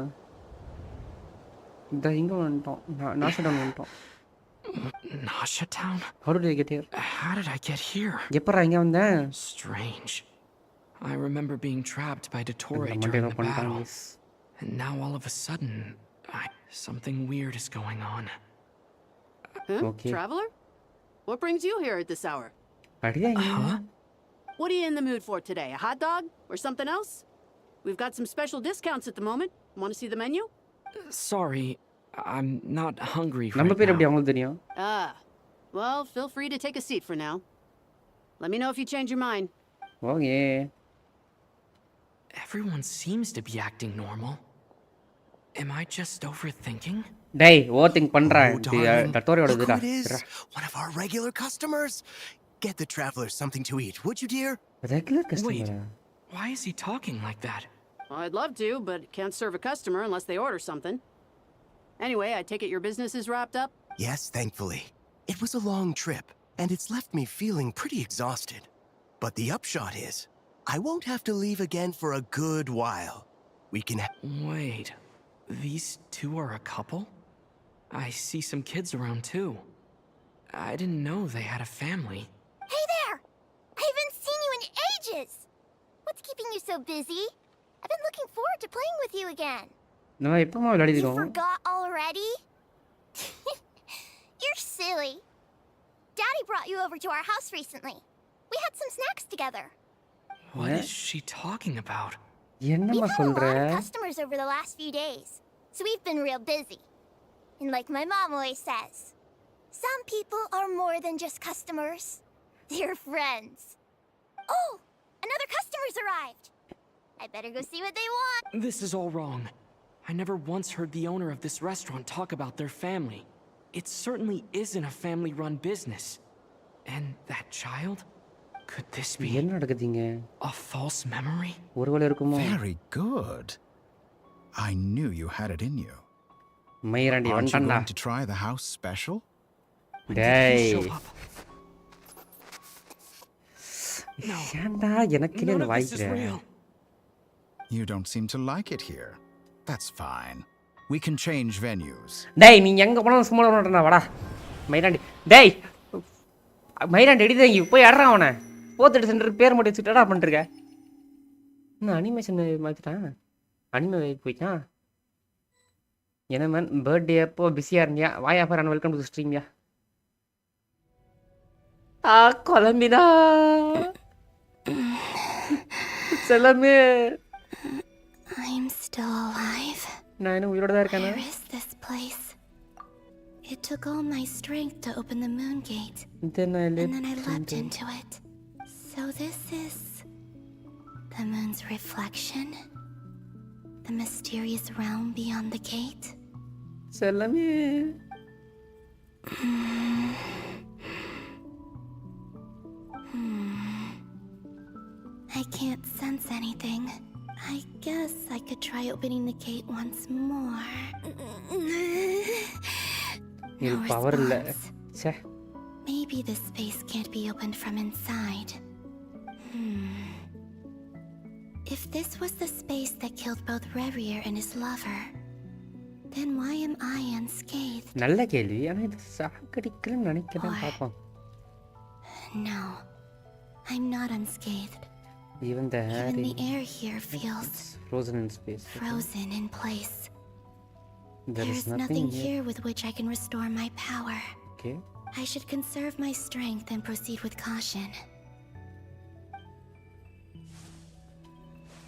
Speaker 1: இந்த இங்க வந்துட்டோம். நாசடம் வந்துட்டோம்.
Speaker 11: Nasha Town?
Speaker 1: How did I get here?
Speaker 11: How did I get here?
Speaker 1: எப்பறா இங்க வந்தேன்?
Speaker 11: Strange. I remember being trapped by Dottore
Speaker 1: நம்ம
Speaker 11: during the
Speaker 1: மண்டையில
Speaker 11: battle.
Speaker 1: பண்ணிட்டாங்க.
Speaker 11: And now all of a sudden, something weird is going on.
Speaker 1: Okay.
Speaker 13: Traveler? What brings you here at this hour?
Speaker 1: அடிதாங்க.
Speaker 13: What are you in the mood for today? A hot dog? Or something else? We've got some special discounts at the moment. Want to see the menu?
Speaker 11: Sorry, I'm not hungry
Speaker 1: நம்ம
Speaker 11: right
Speaker 1: பேர்
Speaker 11: now.
Speaker 1: எப்படி அவங்களுக்கு தெரியும்?
Speaker 13: Well, feel free to take a seat for now. Let me know if you change your mind.
Speaker 1: Okay.
Speaker 11: Everyone seems to be acting normal. Am I just overthinking?
Speaker 1: டேய் over think பண்றா.
Speaker 6: Oh, darling,
Speaker 1: டட்டோரியோட
Speaker 6: look
Speaker 1: இதுடா.
Speaker 6: who it is. One of our regular customers. Get the travelers something to eat, would you, dear?
Speaker 1: Regular
Speaker 11: Wait,
Speaker 1: கஸ்டமரா?
Speaker 11: why is he talking like that?
Speaker 13: Well, I'd love to, but can't serve a customer unless they order something. Anyway, I take it your business is wrapped up?
Speaker 6: Yes, thankfully. It was a long trip, and it's left me feeling pretty exhausted. But the upshot is, I won't have to leave again for a good while. We can
Speaker 11: Wait, these two are a couple? I see some kids around too. I didn't know they had a family.
Speaker 2: Hey there! I haven't seen you in ages! What's keeping you so busy? I've been looking forward to playing with you again.
Speaker 1: நம்ம எப்பமா விளையாடி
Speaker 2: You
Speaker 1: இருக்கோம்?
Speaker 2: forgot already? You're silly. Daddy brought you over to our house recently. We had some snacks together.
Speaker 11: What is she talking about?
Speaker 1: என்னமா
Speaker 2: We've had a
Speaker 1: சொல்ற?
Speaker 2: lot of customers over the last few days, so we've been real busy. And like my mom always says, some people are more than just customers. They're friends. Oh, another customer's arrived. I better go see what they want.
Speaker 11: This is all wrong. I never once heard the owner of this restaurant talk about their family. It certainly isn't a family-run business. And that child? Could this be
Speaker 1: என்ன நடக்குதுங்க?
Speaker 11: a false memory?
Speaker 1: ஒருவேளை இருக்குமோ?
Speaker 12: Very good. I knew you had it in you.
Speaker 1: மயிராண்டி
Speaker 12: Aren't you
Speaker 1: வந்துட்டான்டா.
Speaker 12: going to try the house special?
Speaker 1: டேய்.
Speaker 11: Show up. No.
Speaker 1: ஏன்டா எனக்கு
Speaker 11: None
Speaker 1: என்ன
Speaker 11: of this is
Speaker 1: வாய்க்கிற?
Speaker 11: real.
Speaker 12: You don't seem to like it here. That's fine. We can change venues.
Speaker 1: டேய் நீ எங்க போனாலும் சும்மா விட மாட்டேன்டா வாடா. மயிராண்டி. டேய். மயிராண்டி அடிதேங்கி போய் அடறா அவனை. போத்துட்டு சென்டர் பேர் மட்டும் வச்சுட்டடா பண்ணிருக்க. என்ன அனிமேஷன் மாத்திட்டான்? அனிமே போயிட்டான். என்ன மேன் பர்த்டே அப்போ பிஸியா இருந்தியா? வாயா ஃபார் அண்ட் வெல்கம் டு ஸ்ட்ரீம்யா. Columbina. செல்லமே.
Speaker 2: I'm still alive.
Speaker 1: நான் இன்னும் உயிரோட தான் இருக்கேனா?
Speaker 2: Where is this place? It took all my strength to open the moon gate.
Speaker 1: Then I
Speaker 2: leapt into it. So this is the moon's reflection? The mysterious realm beyond the gate?
Speaker 1: Chellamae.
Speaker 2: I can't sense anything. I guess I could try opening the gate once more. No
Speaker 1: power இல்ல.
Speaker 2: response.
Speaker 1: ச்சே.
Speaker 2: Maybe this space can't be opened from inside. If this was the space that killed both Revier and his lover, then why am I unscathed?
Speaker 1: நல்ல கேள்வி. ஆனா இது சாக்கடிக்கலன்னு நினைக்கிறேன் பாப்போம்.
Speaker 2: No, I'm not unscathed.
Speaker 1: Even the
Speaker 2: air here feels
Speaker 1: frozen in space.
Speaker 2: Frozen in place.
Speaker 1: There is
Speaker 2: nothing here with which I can restore my power.
Speaker 1: Okay.
Speaker 2: I should conserve my strength and proceed with caution.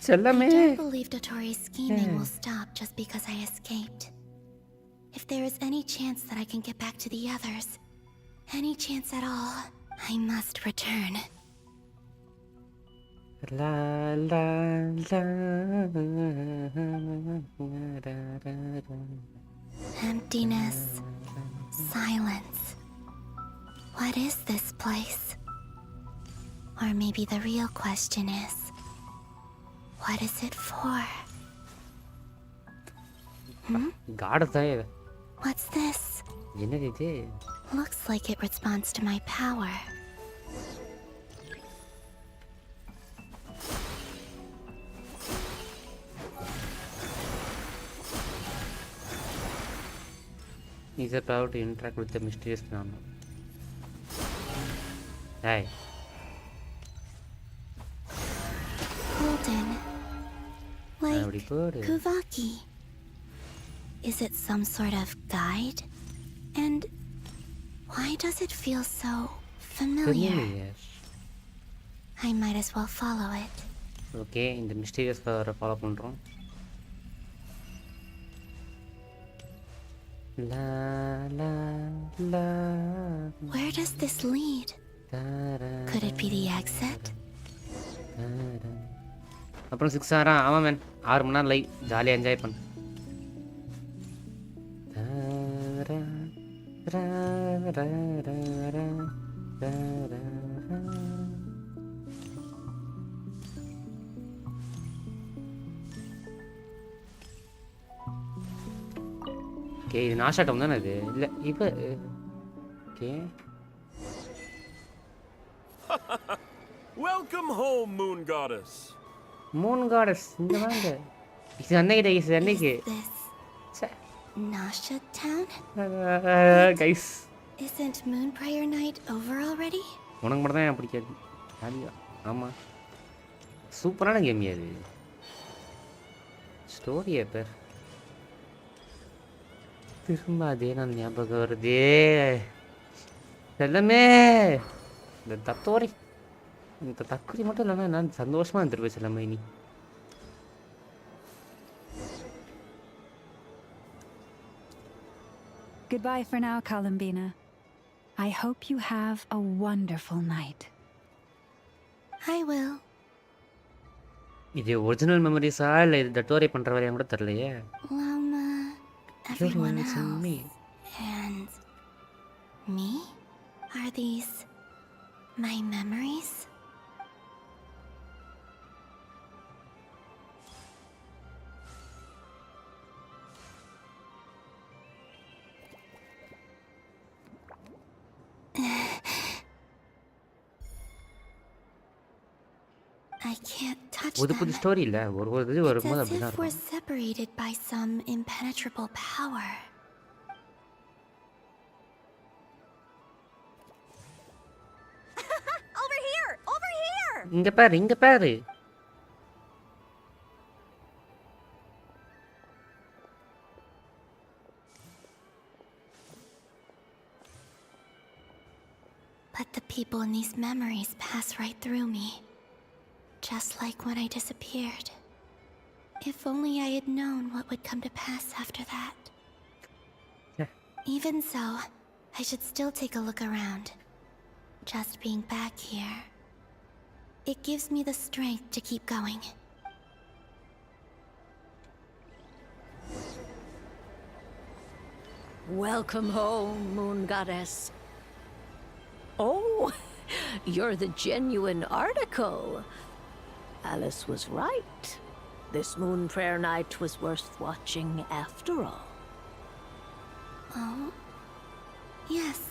Speaker 1: Chellamae.
Speaker 2: I don't believe Dotori's scheming will stop just because I escaped. If there is any chance that I can get back to the others, any chance at all, I must return.
Speaker 1: La la la.
Speaker 2: Emptiness, silence. What is this place? Or maybe the real question is, what is it for?
Speaker 1: God தான்.
Speaker 2: What's this?
Speaker 1: என்னது இது?
Speaker 2: Looks like it responds to my power.
Speaker 1: Is it proud to interact with the mysterious phenomenon? Hey.
Speaker 2: Golden. Like Kuvaki. Is it some sort of guide? And why does it feel so familiar? I might as well follow it.
Speaker 1: Okay, இந்த mysterious power follow பண்றோம். La la la.
Speaker 2: Where does this lead? Could it be the exit?
Speaker 1: அப்புறம் 6 ஆறா ஆமாம் man 6 மணி நேரம் live ஜாலியாக enjoy பண்ணு. Okay இது நாஷாட்டம் தானே இது இல்லை இப்போ okay.
Speaker 14: Welcome home, Moon Goddess.
Speaker 1: Moon Goddess, இங்க வாங்க. இது அன்னைக்கு இது அன்னைக்கு.
Speaker 2: Nasha Town?
Speaker 1: Guys.
Speaker 2: Isn't Moon Prayer Night over already?
Speaker 1: உனக்கு மட்டும் தான் எனக்கு பிடிக்காது. ஜாலியா. ஆமா. சூப்பரான கேம் இது. ஸ்டோரி பேர். திரும்ப அதே நான் ஞாபகம் வருதே. செல்லமே. இந்த தத்தோரி இந்த தக்குரி மட்டும் இல்லைன்னா நான் சந்தோஷமாக இருந்துருவேன் செல்லம்மா இனி.
Speaker 8: Goodbye for now, Columbina. I hope you have a wonderful night.
Speaker 2: I will.
Speaker 1: இது ஒரிஜினல் மெமரிஸா இல்லை இது டட்டோரி பண்ணுற வரையும் கூட தெரியலையே.
Speaker 2: Everyone else and me? Are these my memories? I can't touch them.
Speaker 1: புது ஸ்டோரி இல்ல ஒரு இது வரும்போது
Speaker 2: It's as
Speaker 1: அப்படிதான்
Speaker 2: if we're
Speaker 1: இருக்கும்.
Speaker 2: separated by some impenetrable power. Over here! Over here!
Speaker 1: இங்க பாரு இங்க பாரு.
Speaker 2: But the people in these memories pass right through me. Just like when I disappeared. If only I had known what would come to pass after that. Even so, I should still take a look around. Just being back here, it gives me the strength to keep going.
Speaker 15: Welcome home, Moon Goddess. Oh, you're the genuine article. Alice was right. This Moon Prayer Night was worth watching after all.
Speaker 2: Oh? Yes.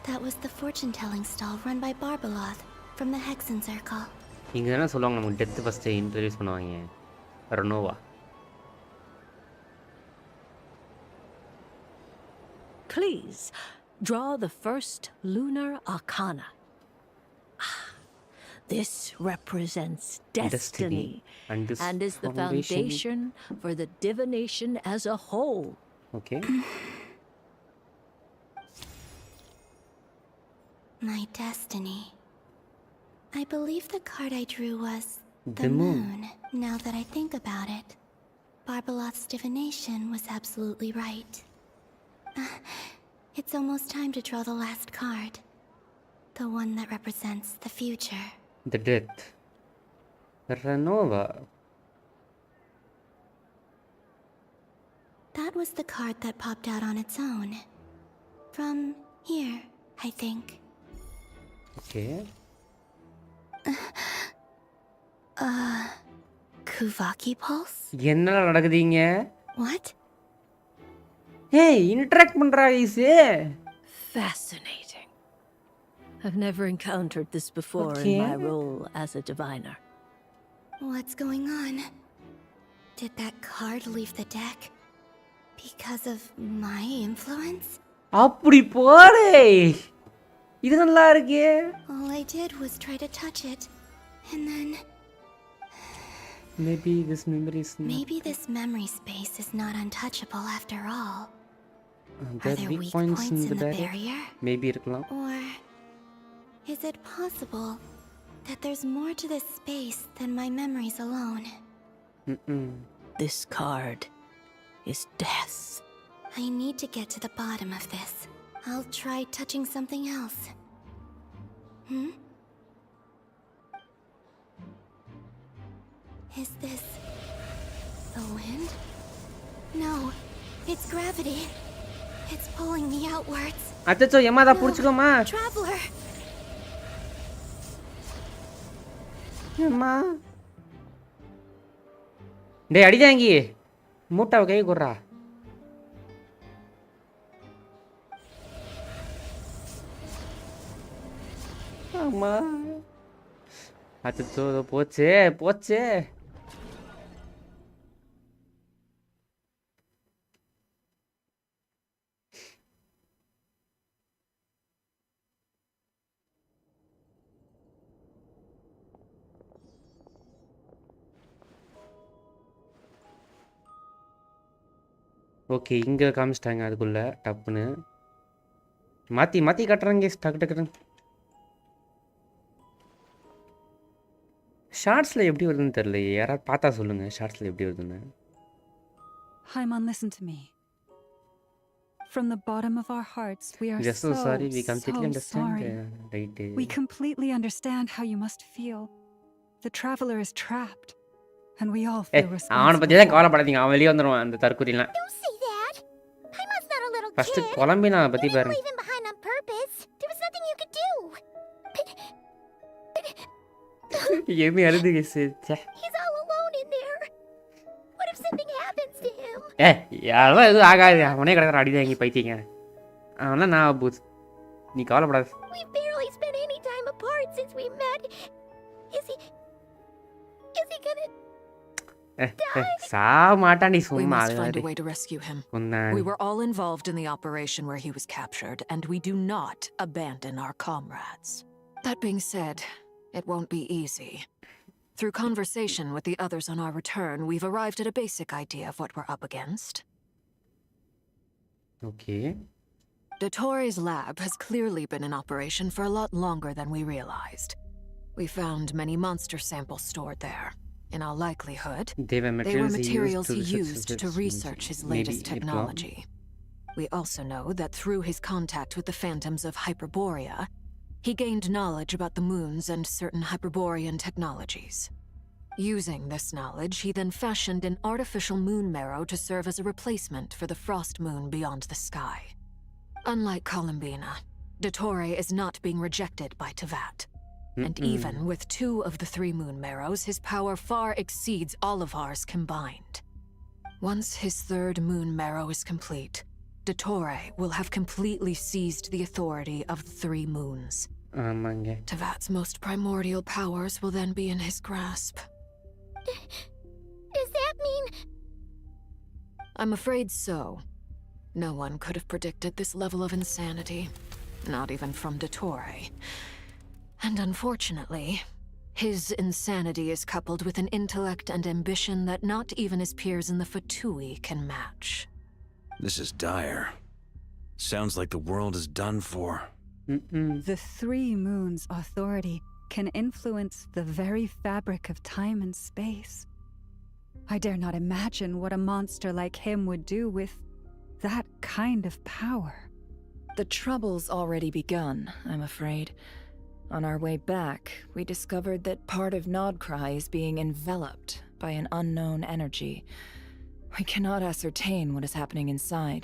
Speaker 2: That was the fortune-telling stall run by Barbeloth from the Hexen Circle.
Speaker 1: இங்க என்ன சொல்லுவாங்க நமக்கு death first introduce பண்ணுவாங்க. ரெனோவா.
Speaker 15: Please, draw the first lunar arcana. This represents destiny and is the foundation for the divination as a whole.
Speaker 1: Okay.
Speaker 2: My destiny. I believe the card I drew was
Speaker 1: the moon.
Speaker 2: Now that I think about it, Barbeloth's divination was absolutely right. It's almost time to draw the last card. The one that represents the future.
Speaker 1: The death. Renova.
Speaker 2: That was the card that popped out on its own. From here, I think.
Speaker 1: Okay.
Speaker 2: Kuvaki pulse?
Speaker 1: என்னடா நடக்குதுங்க?
Speaker 2: What?
Speaker 1: Hey, interact பண்றா easy.
Speaker 15: Fascinating. I've never encountered this before in my role as a diviner.
Speaker 2: What's going on? Did that card leave the deck because of my influence?
Speaker 1: அப்படி போறே. இது நல்லா இருக்கே.
Speaker 2: All I did was try to touch it, and then
Speaker 1: maybe this memory is not...
Speaker 2: Maybe this memory space is not untouchable after all.
Speaker 1: Are there weak points in the barrier? Maybe இருக்கலாம்.
Speaker 2: Or is it possible that there's more to this space than my memories alone?
Speaker 15: This card is death.
Speaker 2: I need to get to the bottom of this. I'll try touching something else. Is this the wind? No, it's gravity. It's pulling me outwards.
Speaker 1: அச்சச்சோ ஏமாதா புடிச்சுக்கோமா.
Speaker 2: Traveler.
Speaker 1: அம்மா. டேய் அடிதாங்கி. மூட்டாவை கை குடுறா. அம்மா. அச்சச்சோ போச்சே போச்சே. Okay இங்கே காமிச்சிட்டாங்க அதுக்குள்ளே டப்புன்னு மாற்றி மாற்றி கட்டுறாங்க டக்கு டக்குன்னு. ஷார்ட்ஸில் எப்படி வருதுன்னு தெரியல, யாராவது பார்த்தா சொல்லுங்கள் ஷார்ட்ஸில் எப்படி வருதுன்னு.
Speaker 8: Haimon, listen to me. From the bottom of our hearts, we are
Speaker 1: Just so sorry, we completely understand.
Speaker 8: sorry.
Speaker 1: Right.
Speaker 8: We completely understand how you must feel. The traveler is trapped, and we all feel responsible.
Speaker 1: அவனை பற்றி தான் கவலைப்படாதீங்க, அவன் வெளியே வந்துடுவான் அந்த தற்கொலைலாம். First கொலம்பினா பற்றி பாருங்க. ஏமி அழுது யாரும் எதுவும் ஆகாது, அவனே கிடக்குற அடிதாங்கி பைத்தியங்க. அவனா நான் பூத், நீ கவலைப்படாது.
Speaker 7: We must find a way to rescue him. We were all involved in the operation where he was captured, and we do not abandon our comrades. That being said, it won't be easy. Through conversation with the others on our return, we've arrived at a basic idea of what we're up against.
Speaker 1: Okay.
Speaker 7: Dottore's lab has clearly been in operation for a lot longer than we realized. We found many monster samples stored there. In all likelihood, they were materials he used to research his latest technology. We also know that through his contact with the phantoms of Hyperborea, he gained knowledge about the moons and certain Hyperborean technologies. Using this knowledge, he then fashioned an artificial moon marrow to serve as a replacement for the frost moon beyond the sky. Unlike Columbina, Dottore is not being rejected by Tevat. And even with 2 of the 3 moon marrows, his power far exceeds all of ours combined. Once his 3rd moon marrow is complete, Dottore will have completely seized the authority of the 3 moons. Tevat's most primordial powers will then be in his grasp.
Speaker 2: Does that mean...
Speaker 7: I'm afraid so. No one could have predicted this level of insanity. Not even from Dottore. And unfortunately, his insanity is coupled with an intellect and ambition that not even his peers in the Fatui can match.
Speaker 3: This is dire. Sounds like the world is done for.
Speaker 8: The 3 moons' authority can influence the very fabric of time and space. I dare not imagine what a monster like him would do with that kind of power.
Speaker 4: The trouble's already begun, I'm afraid. On our way back, we discovered that part of Nodcry is being enveloped by an unknown energy. We cannot ascertain what is happening inside.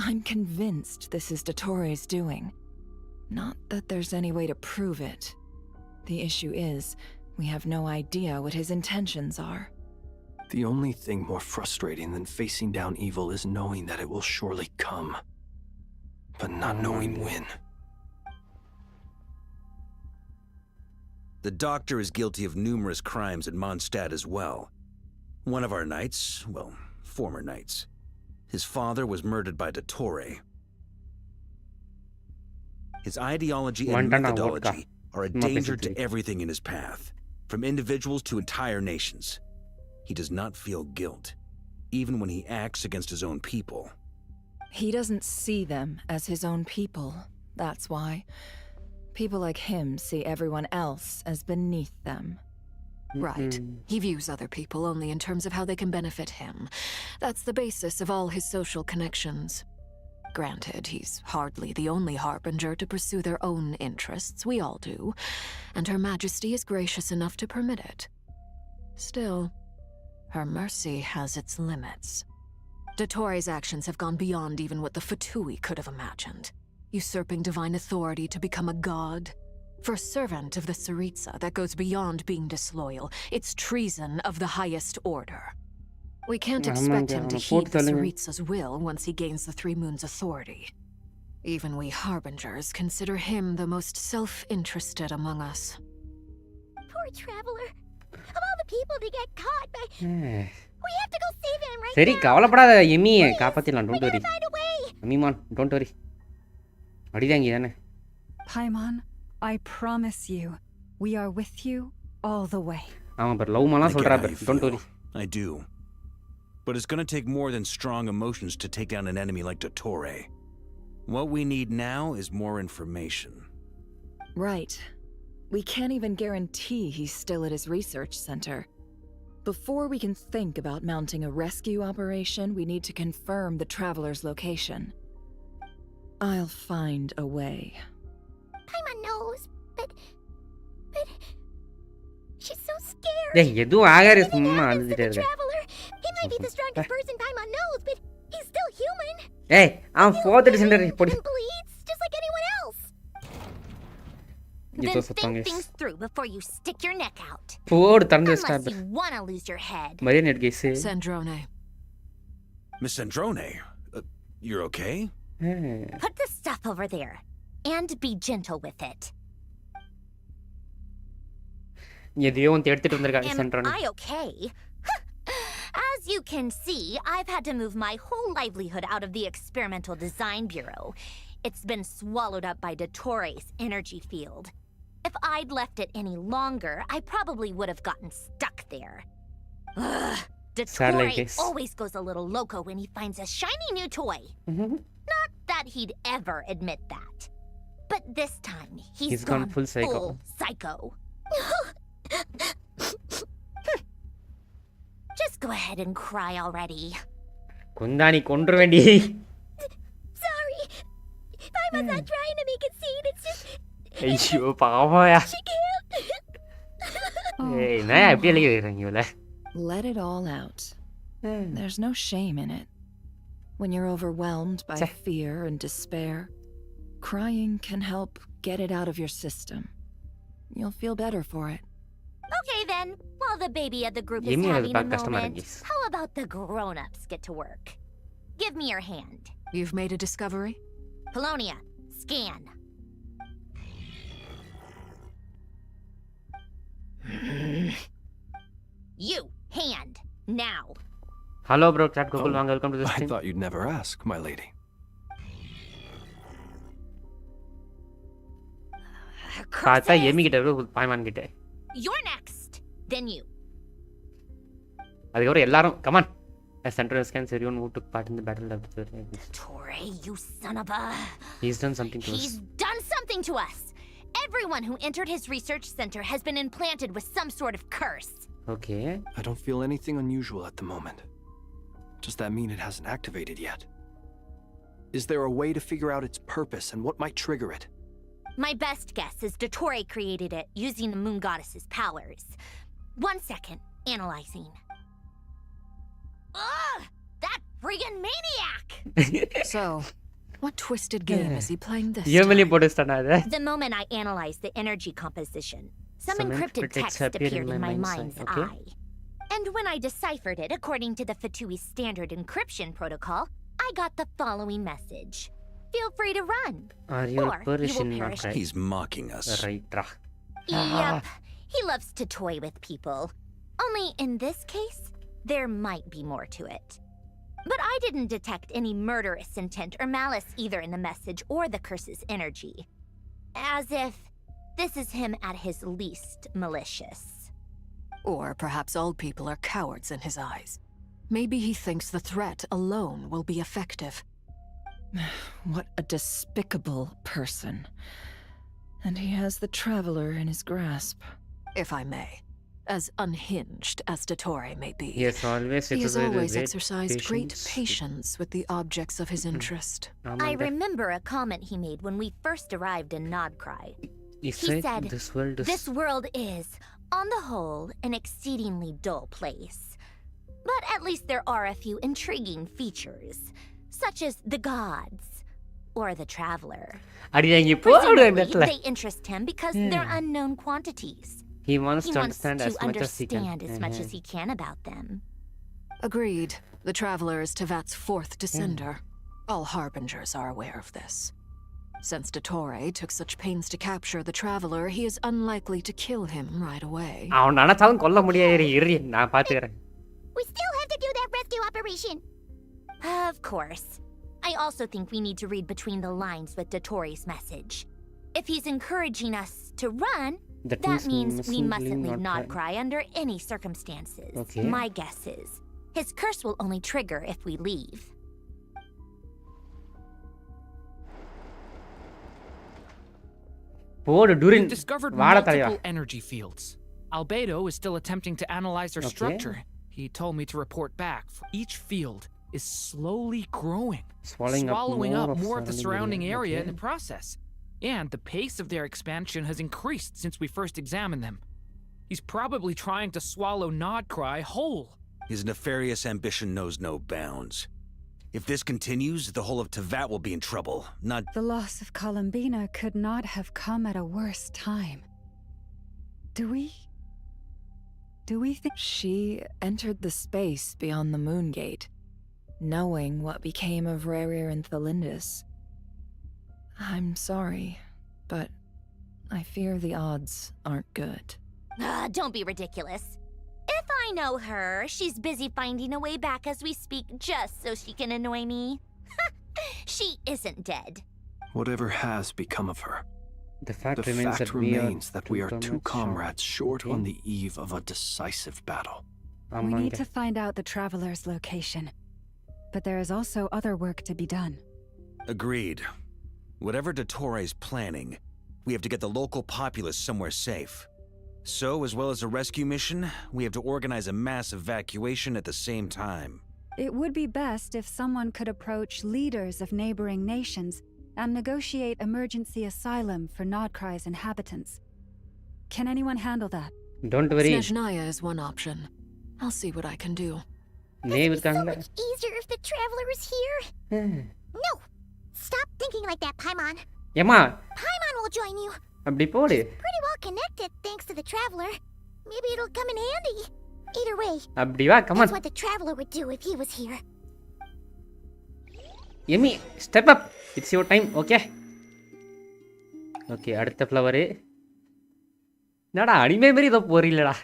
Speaker 4: I'm convinced this is Dottore's doing. Not that there's any way to prove it. The issue is, we have no idea what his intentions are.
Speaker 5: The only thing more frustrating than facing down evil is knowing that it will surely come, but not knowing when.
Speaker 3: The doctor is guilty of numerous crimes at Mondstadt as well. One of our knights, well, former knights, his father was murdered by Dottore. His ideology and methodology are a danger to everything in his path, from individuals to entire nations. He does not feel guilt, even when he acts against his own people.
Speaker 4: He doesn't see them as his own people, that's why. People like him see everyone else as beneath them.
Speaker 7: Right. He views other people only in terms of how they can benefit him. That's the basis of all his social connections. Granted, he's hardly the only Harbinger to pursue their own interests. We all do. And Her Majesty is gracious enough to permit it. Still, her mercy has its limits. Dottoro's actions have gone beyond even what the Fatui could have imagined. Usurping divine authority to become a god. For a servant of the Tsaritsa, that goes beyond being disloyal. It's treason of the highest order. We can't expect him to heed the Tsaritsa's will once he gains the Three Moons' authority. Even we Harbingers consider him the most self-interested among us.
Speaker 2: Poor traveler. Of all the people to get caught by... We have to go save him right
Speaker 1: சரி
Speaker 2: now.
Speaker 1: கவலைப்படாத எம்மி காப்பாத்திடலாம்
Speaker 2: We
Speaker 1: don't worry
Speaker 2: gotta find a way.
Speaker 1: எம்மிமான் don't worry அடிதாங்கி தானே
Speaker 8: Paimon, I promise you, we are with you all the way.
Speaker 1: அவன் பார் love மாலாம் சொல்றா பார் don't worry
Speaker 3: I do. But it's gonna take more than strong emotions to take down an enemy like Dottore. What we need now is more information.
Speaker 4: Right. We can't even guarantee he's still at his research center. Before we can think about mounting a rescue operation, we need to confirm the traveler's location. I'll find a way.
Speaker 2: Paimon knows, but... She's so scared.
Speaker 1: டேய் எதுவும் ஆகாது
Speaker 2: Anything
Speaker 1: சும்மா
Speaker 2: happens to
Speaker 1: அழுதுட்டே
Speaker 2: the
Speaker 1: இருக்க
Speaker 2: traveler. He might be the strongest person Paimon knows, but he's still human.
Speaker 1: ஏய் அவன் 4th centre Bodi
Speaker 2: And bleeds just like anyone else.
Speaker 1: இது
Speaker 2: Then
Speaker 1: சுத்தங்க
Speaker 2: think things through before you stick your neck out.
Speaker 1: போடு தரந்து
Speaker 2: Unless
Speaker 1: stop
Speaker 2: you want to lose your head.
Speaker 1: Maria net guys
Speaker 7: Sandrone.
Speaker 3: Miss Sandrone, you're okay?
Speaker 2: Put the stuff over there. And be gentle with it.
Speaker 1: எதையோ வந்து எடுத்துட்டு வந்திருக்கா
Speaker 2: Am
Speaker 1: சென்ட்ரான்
Speaker 2: I okay? As you can see, I've had to move my whole livelihood out of the Experimental Design Bureau. It's been swallowed up by Dottore's energy field. If I'd left it any longer, I probably would have gotten stuck there. Ugh, Dottore always goes a little loco when he finds a shiny new toy. Not that he'd ever admit that. But this time, he's
Speaker 1: gone full psycho.
Speaker 2: psycho. Just go ahead and cry already.
Speaker 1: குந்தானி கொன்று வேண்டி
Speaker 2: Sorry. Paimon's not trying to make it seem. It's just...
Speaker 1: ஐயோ பாவாயா
Speaker 2: She can't.
Speaker 1: ஏய் நான் அப்படியே எழுதிறேன் இவள
Speaker 4: Let it all out. There's no shame in it. When you're overwhelmed by fear and despair, crying can help get it out of your system. You'll feel better for it.
Speaker 2: Okay then, while the baby of the group is
Speaker 1: Yemi
Speaker 2: having a
Speaker 1: has customer
Speaker 2: moment,
Speaker 1: service.
Speaker 2: how about the grown-ups get to work? Give me your hand.
Speaker 7: You've made a discovery?
Speaker 2: Polonia, scan. You, hand, now.
Speaker 1: Hello bro, chat Google வாங்க welcome to the
Speaker 5: I
Speaker 1: stream.
Speaker 5: thought you'd never ask, my lady.
Speaker 1: பார்த்தா எமி கிட்ட Paimon கிட்ட
Speaker 2: You're next. Then you.
Speaker 1: அதுக்கப்புறம் எல்லாரும் come on central scan சரியோன் who took part in the battle of the
Speaker 2: Dottore, you son of a...
Speaker 1: He's done something to us.
Speaker 2: He's done something to us. Everyone who entered his research center has been implanted with some sort of curse.
Speaker 1: Okay.
Speaker 5: I don't feel anything unusual at the moment. Does that mean it hasn't activated yet? Is there a way to figure out its purpose and what might trigger it?
Speaker 2: My best guess is Dottore created it using the Moon Goddess's powers. 1 second, analyzing. Ugh! That friggin' maniac!
Speaker 7: So, what twisted game is he playing this
Speaker 1: Yemali
Speaker 7: time?
Speaker 1: போடுஸ்டானா அது
Speaker 2: The moment I analyzed the energy composition, some
Speaker 1: Some
Speaker 2: encrypted
Speaker 1: encrypted
Speaker 2: text
Speaker 1: text
Speaker 2: appeared in my mind's
Speaker 1: okay.
Speaker 2: eye. And when I deciphered it according to the Fatui standard encryption protocol, I got the following message. Feel free to run.
Speaker 1: Are you
Speaker 2: or
Speaker 1: a Persian?
Speaker 2: you will perish.
Speaker 3: He's mocking us.
Speaker 1: Right.
Speaker 2: Yep. He loves to toy with people. Only in this case, there might be more to it. But I didn't detect any murderous intent or malice either in the message or the curse's energy. As if this is him at his least malicious.
Speaker 7: Or perhaps all people are cowards in his eyes. Maybe he thinks the threat alone will be effective.
Speaker 4: What a despicable person. And he has the Traveler in his grasp.
Speaker 7: If I may, as unhinged as Dottore may be.
Speaker 1: He has always
Speaker 7: He has always
Speaker 1: great
Speaker 7: exercised great
Speaker 1: patience.
Speaker 7: patience with the objects of his interest.
Speaker 2: I remember a comment he made when we first arrived in Nodcry.
Speaker 1: He
Speaker 2: He said,
Speaker 1: this world is...
Speaker 2: "This world is, on the whole, an exceedingly dull place. But at least there are a few intriguing features, such as the gods or the traveler. Presumably, they interest him because they're unknown quantities.
Speaker 1: He wants
Speaker 2: He
Speaker 1: to
Speaker 2: wants
Speaker 1: understand
Speaker 2: to
Speaker 1: as much as he can.
Speaker 2: understand as much as he can about them."
Speaker 7: Agreed. The Traveler is Tevat's fourth descender. All Harbingers are aware of this. Since Dottore took such pains to capture the Traveler, he is unlikely to kill him right away.
Speaker 1: அவன் நினைச்சாலும் கொல்ல முடியாது. இரு, நான் பாத்துக்கிறேன்.
Speaker 2: We still have to do that rescue operation. Of course. I also think we need to read between the lines with Dottore's message. If he's encouraging us to run, that means we mustn't leave Nodcry under any circumstances.
Speaker 1: Okay.
Speaker 2: My guess is his curse will only trigger if we leave.
Speaker 16: We've discovered multiple energy fields. Albedo is still attempting to analyze their structure. He told me to report back. Each field is slowly growing, swallowing up more of the surrounding area in the process. And the pace of their expansion has increased since we first examined them. He's probably trying to swallow Nodcry whole.
Speaker 3: His nefarious ambition knows no bounds. If this continues, the whole of Tevat will be in trouble, not...
Speaker 8: The loss of Columbina could not have come at a worse time. Do we think...
Speaker 4: She entered the space beyond the Moon Gate, knowing what became of Rerir and Thalindus. I'm sorry, but I fear the odds aren't good.
Speaker 2: Don't be ridiculous. If I know her, she's busy finding a way back as we speak just so she can annoy me. She isn't dead.
Speaker 5: Whatever has become of her,
Speaker 1: the fact
Speaker 5: remains that we are two comrades short on the eve of a decisive battle.
Speaker 8: We need to find out the Traveler's location. But there is also other work to be done.
Speaker 3: Agreed. Whatever Dottore's planning, we have to get the local populace somewhere safe. So, as well as a rescue mission, we have to organize a mass evacuation at the same time.
Speaker 8: It would be best if someone could approach leaders of neighboring nations and negotiate emergency asylum for Nodcry's inhabitants. Can anyone handle that?
Speaker 1: Don't worry.
Speaker 7: Snezhnaya is one option. I'll see what I can do.
Speaker 2: It's so much easier if the Traveler is here. No! Stop thinking like that, Paimon.
Speaker 1: Emma!
Speaker 2: Paimon will join you.
Speaker 1: அப்படி போடு.
Speaker 2: Pretty well connected, thanks to the Traveler. Maybe it'll come in handy. Either way,
Speaker 1: அப்படி வா, come on.
Speaker 2: that's what the Traveler would do if he was here.
Speaker 1: Yemi, step up. It's your time, okay? Okay, அடுத்த flower. என்னடா anime மாதிரி இதோ போறீங்களடா.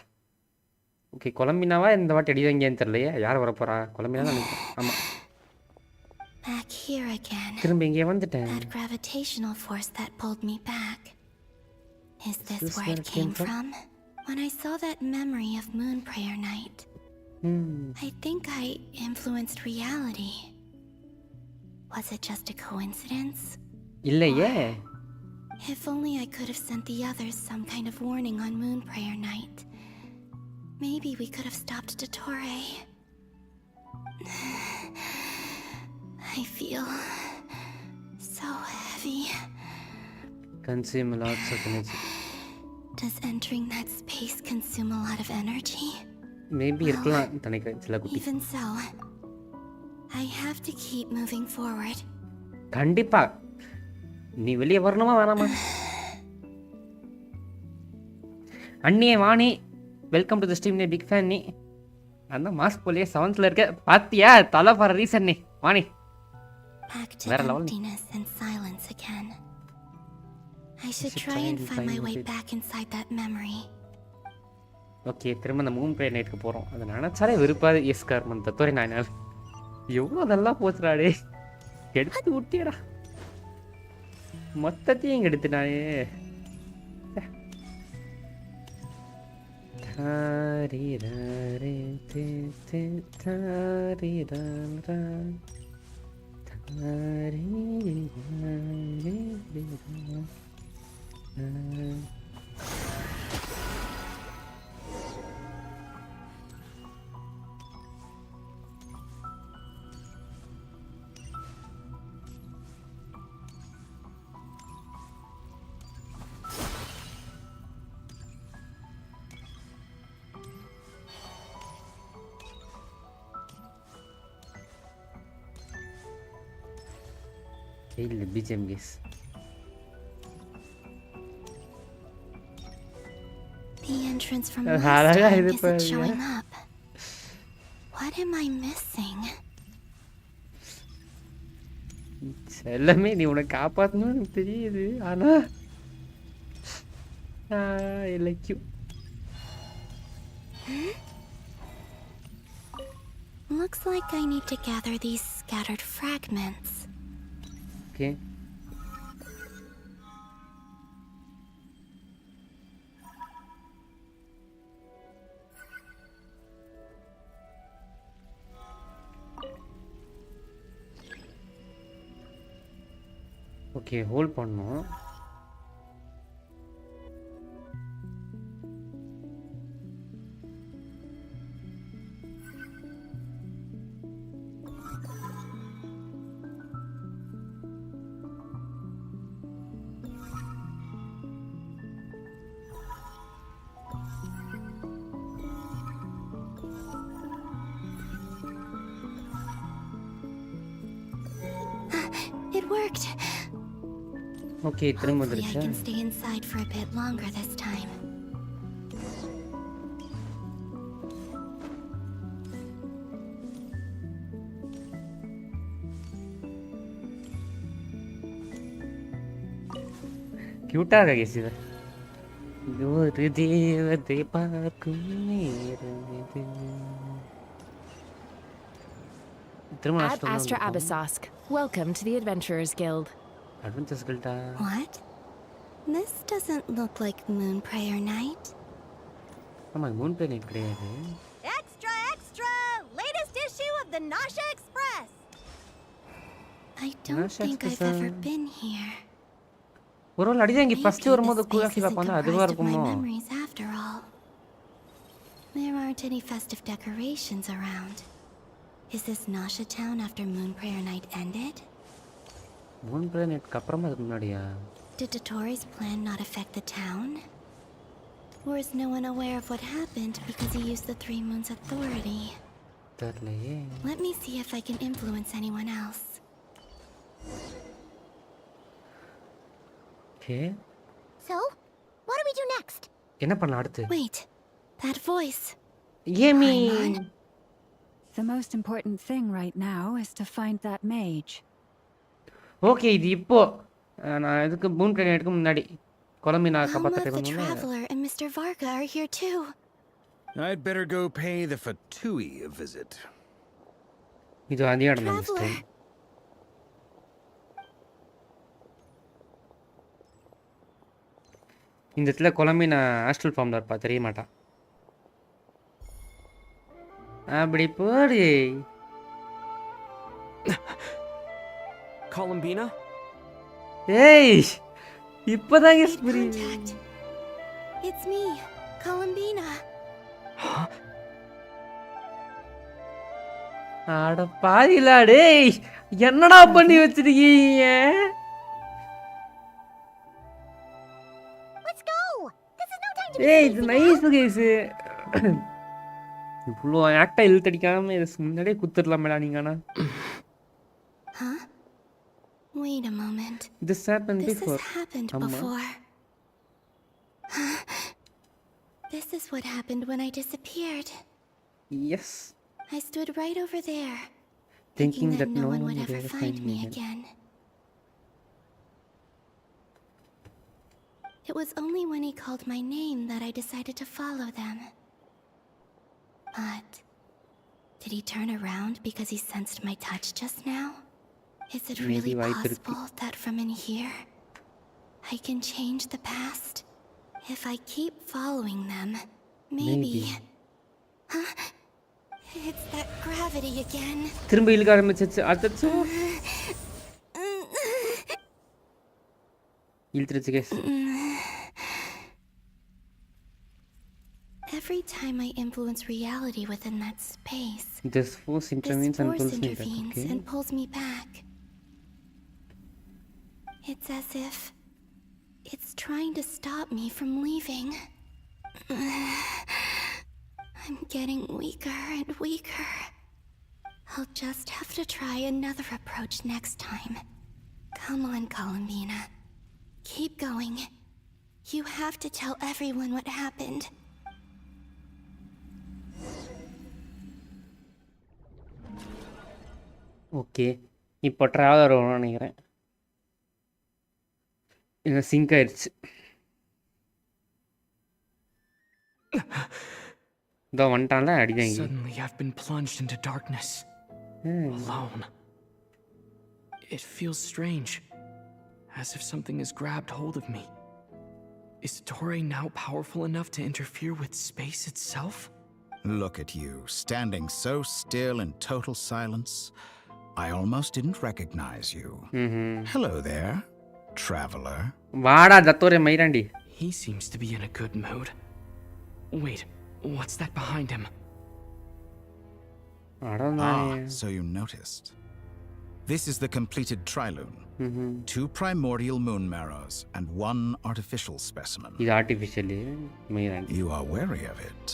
Speaker 1: Okay, கொலம்பினாவா இந்த வாட்டி அடிவாங்கன்னு தெரியலையே. யார் வர போறா? கொலம்பினா தான் நினைக்கிறேன். ஆமா.
Speaker 17: Back here again.
Speaker 1: திரும்ப இங்கே வந்துட்டேன்.
Speaker 17: That gravitational force that pulled me back. Is this where it came from? When I saw that memory of Moon Prayer Night, I think I influenced reality. Was it just a coincidence?
Speaker 1: இல்லையே.
Speaker 17: If only I could have sent the others some kind of warning on Moon Prayer Night. Maybe we could have stopped Dottore. I feel so heavy.
Speaker 1: Consume lots of energy.
Speaker 17: Does entering that space consume a lot of energy?
Speaker 1: Maybe இருக்கலாம் நினைக்கிறேன் சில குட்டி.
Speaker 17: Even so, I have to keep moving forward.
Speaker 1: கண்டிப்பா. நீ வெளியே வரணுமா வேணாமா? அண்ணியே Vani, welcome to the stream. நீ பிக் ஃபேன் நீ. அந்த மாஸ் போலியே 7th இருக்க. பாத்தியா தலை ஃபார் ரீசன் நீ. Vani.
Speaker 17: Back to emptiness and silence again. I should try and find my way back inside that memory.
Speaker 1: Okay, திரும்ப அந்த மூன் பிரேயர் நைட்டுக்கு போகிறோம். அதை நினச்சாலே வெறுப்பாது. எஸ் கார்மன் தத்துவரை நான் எவ்வளோ நல்லா போச்சுடாடே. எடுத்து விட்டியடா, மொத்தத்தையும் இங்கே எடுத்துட்டானே. இல்ல BGM guys.
Speaker 17: The entrance from last time isn't showing up. What am I missing?
Speaker 1: எல்லாமே நீ உன்னை காப்பாத்தணும்னு எனக்கு தெரியுது ஆனா I like you.
Speaker 17: Looks like I need to gather these scattered fragments.
Speaker 1: Okay. Okay, hold பண்ணனும்.
Speaker 17: It worked.
Speaker 1: Okay, திரும்ப
Speaker 17: Hopefully I
Speaker 1: வந்துருச்சா?
Speaker 17: can stay inside for a bit longer this time.
Speaker 1: கியூட்டா இருக்கா கேஸ் இது. ஒரு தேவதை பார்க்கும் நேரம் இது.
Speaker 18: Ad Astra Abyssosk. Welcome to the Adventurers Guild.
Speaker 1: Adventurers Guild.
Speaker 17: What? This doesn't look like Moon Prayer Night.
Speaker 1: ஆமா மூன் பிரேயர் நைட் கிடையாது.
Speaker 19: Extra, extra! Latest issue of the Nasha Express.
Speaker 17: I don't think I've ever been here.
Speaker 1: ஒருவேளை அடிதான் இங்க first வரும்போது கூலாக்கி பாப்பாங்க அதுவா இருக்குமோ?
Speaker 17: Memories after all. There aren't any festive decorations around. Is this Nasha town after Moon Prayer Night ended?
Speaker 1: Moon Prayer நைட்க்கு அப்புறமா அதுக்கு முன்னாடியா?
Speaker 17: Did Dotori's plan not affect the town? Or is no one aware of what happened because he used the Three Moons' authority?
Speaker 1: தெரியலையே.
Speaker 17: Let me see if I can influence anyone else.
Speaker 1: Okay.
Speaker 2: So, what do we do next?
Speaker 1: என்ன பண்ணலாம் அடுத்து?
Speaker 17: Wait, that voice.
Speaker 1: Yemi.
Speaker 8: The most important thing right now is to find that mage.
Speaker 1: Okay, இது இப்போ நான் இதுக்கு Moon Prayer நைட்க்கு முன்னாடி கொலம்பினா காப்பாத்திட்டு
Speaker 17: The Traveler and Mr. Varga are here too.
Speaker 3: I'd better go pay the Fatui a visit.
Speaker 1: இது அதே இடம் தான் மிஸ்டர். இந்த இடத்துல கொலம்பினா ஆஸ்ட்ரல் ஃபார்ம்ல இருப்பா தெரிய மாட்டா. அப்படி போடு.
Speaker 11: Columbina?
Speaker 1: ஏய் இப்போதான் கெஸ் புரியுது.
Speaker 17: It's me, Columbina.
Speaker 1: அட பாதிலா டேய் என்னடா பண்ணி வச்சிருக்கீங்க?
Speaker 2: Let's go. This is no time to
Speaker 1: ஏய் இது நைஸ் கேஸ். இவ்ளோ ஆக்டா இழுத்தடிக்காம இது முன்னாடியே குத்துறலாமேடா நீங்கனா.
Speaker 17: Huh? Wait a moment.
Speaker 1: This happened before.
Speaker 17: This has happened before. This is what happened when I disappeared.
Speaker 1: Yes.
Speaker 17: I stood right over there,
Speaker 1: Thinking that
Speaker 17: no one would ever find me again. It was only when he called my name that I decided to follow them. But did he turn around because he sensed my touch just now? Is it really possible that from in here, I can change the past? If I keep following them, maybe. Huh? It's that gravity again.
Speaker 1: திரும்ப இழுக்க ஆரம்பிச்சிச்சு. அச்சச்சோ. இழுத்துருச்சு case.
Speaker 17: Every time I influence reality within that space,
Speaker 1: This force intervenes and pulls me back.
Speaker 17: intervenes
Speaker 1: Okay.
Speaker 17: and pulls me back. It's as if it's trying to stop me from leaving. I'm getting weaker and weaker. I'll just have to try another approach next time. Come on, Columbina. Keep going. You have to tell everyone what happened.
Speaker 1: Okay, இப்போ traveller வரும்னு நினைக்கிறேன். இல்லை sink ஆயிடுச்சு. இதோ வந்துட்டான்ல அடிதாங்க.
Speaker 11: Suddenly I've been plunged into darkness. Alone. It feels strange. As if something has grabbed hold of me. Is Torre now powerful enough to interfere with space itself?
Speaker 12: Look at you, standing so still in total silence. I almost didn't recognize you. Hello there, traveler.
Speaker 1: Vada Dattore Mairandi.
Speaker 11: He seems to be in a good mood. Wait, what's that behind him?
Speaker 1: I don't know.
Speaker 12: So you noticed. This is the completed Trilune. 2 primordial moon marrows and 1 artificial specimen.
Speaker 1: Is artificially Mairandi.
Speaker 12: You are wary of it.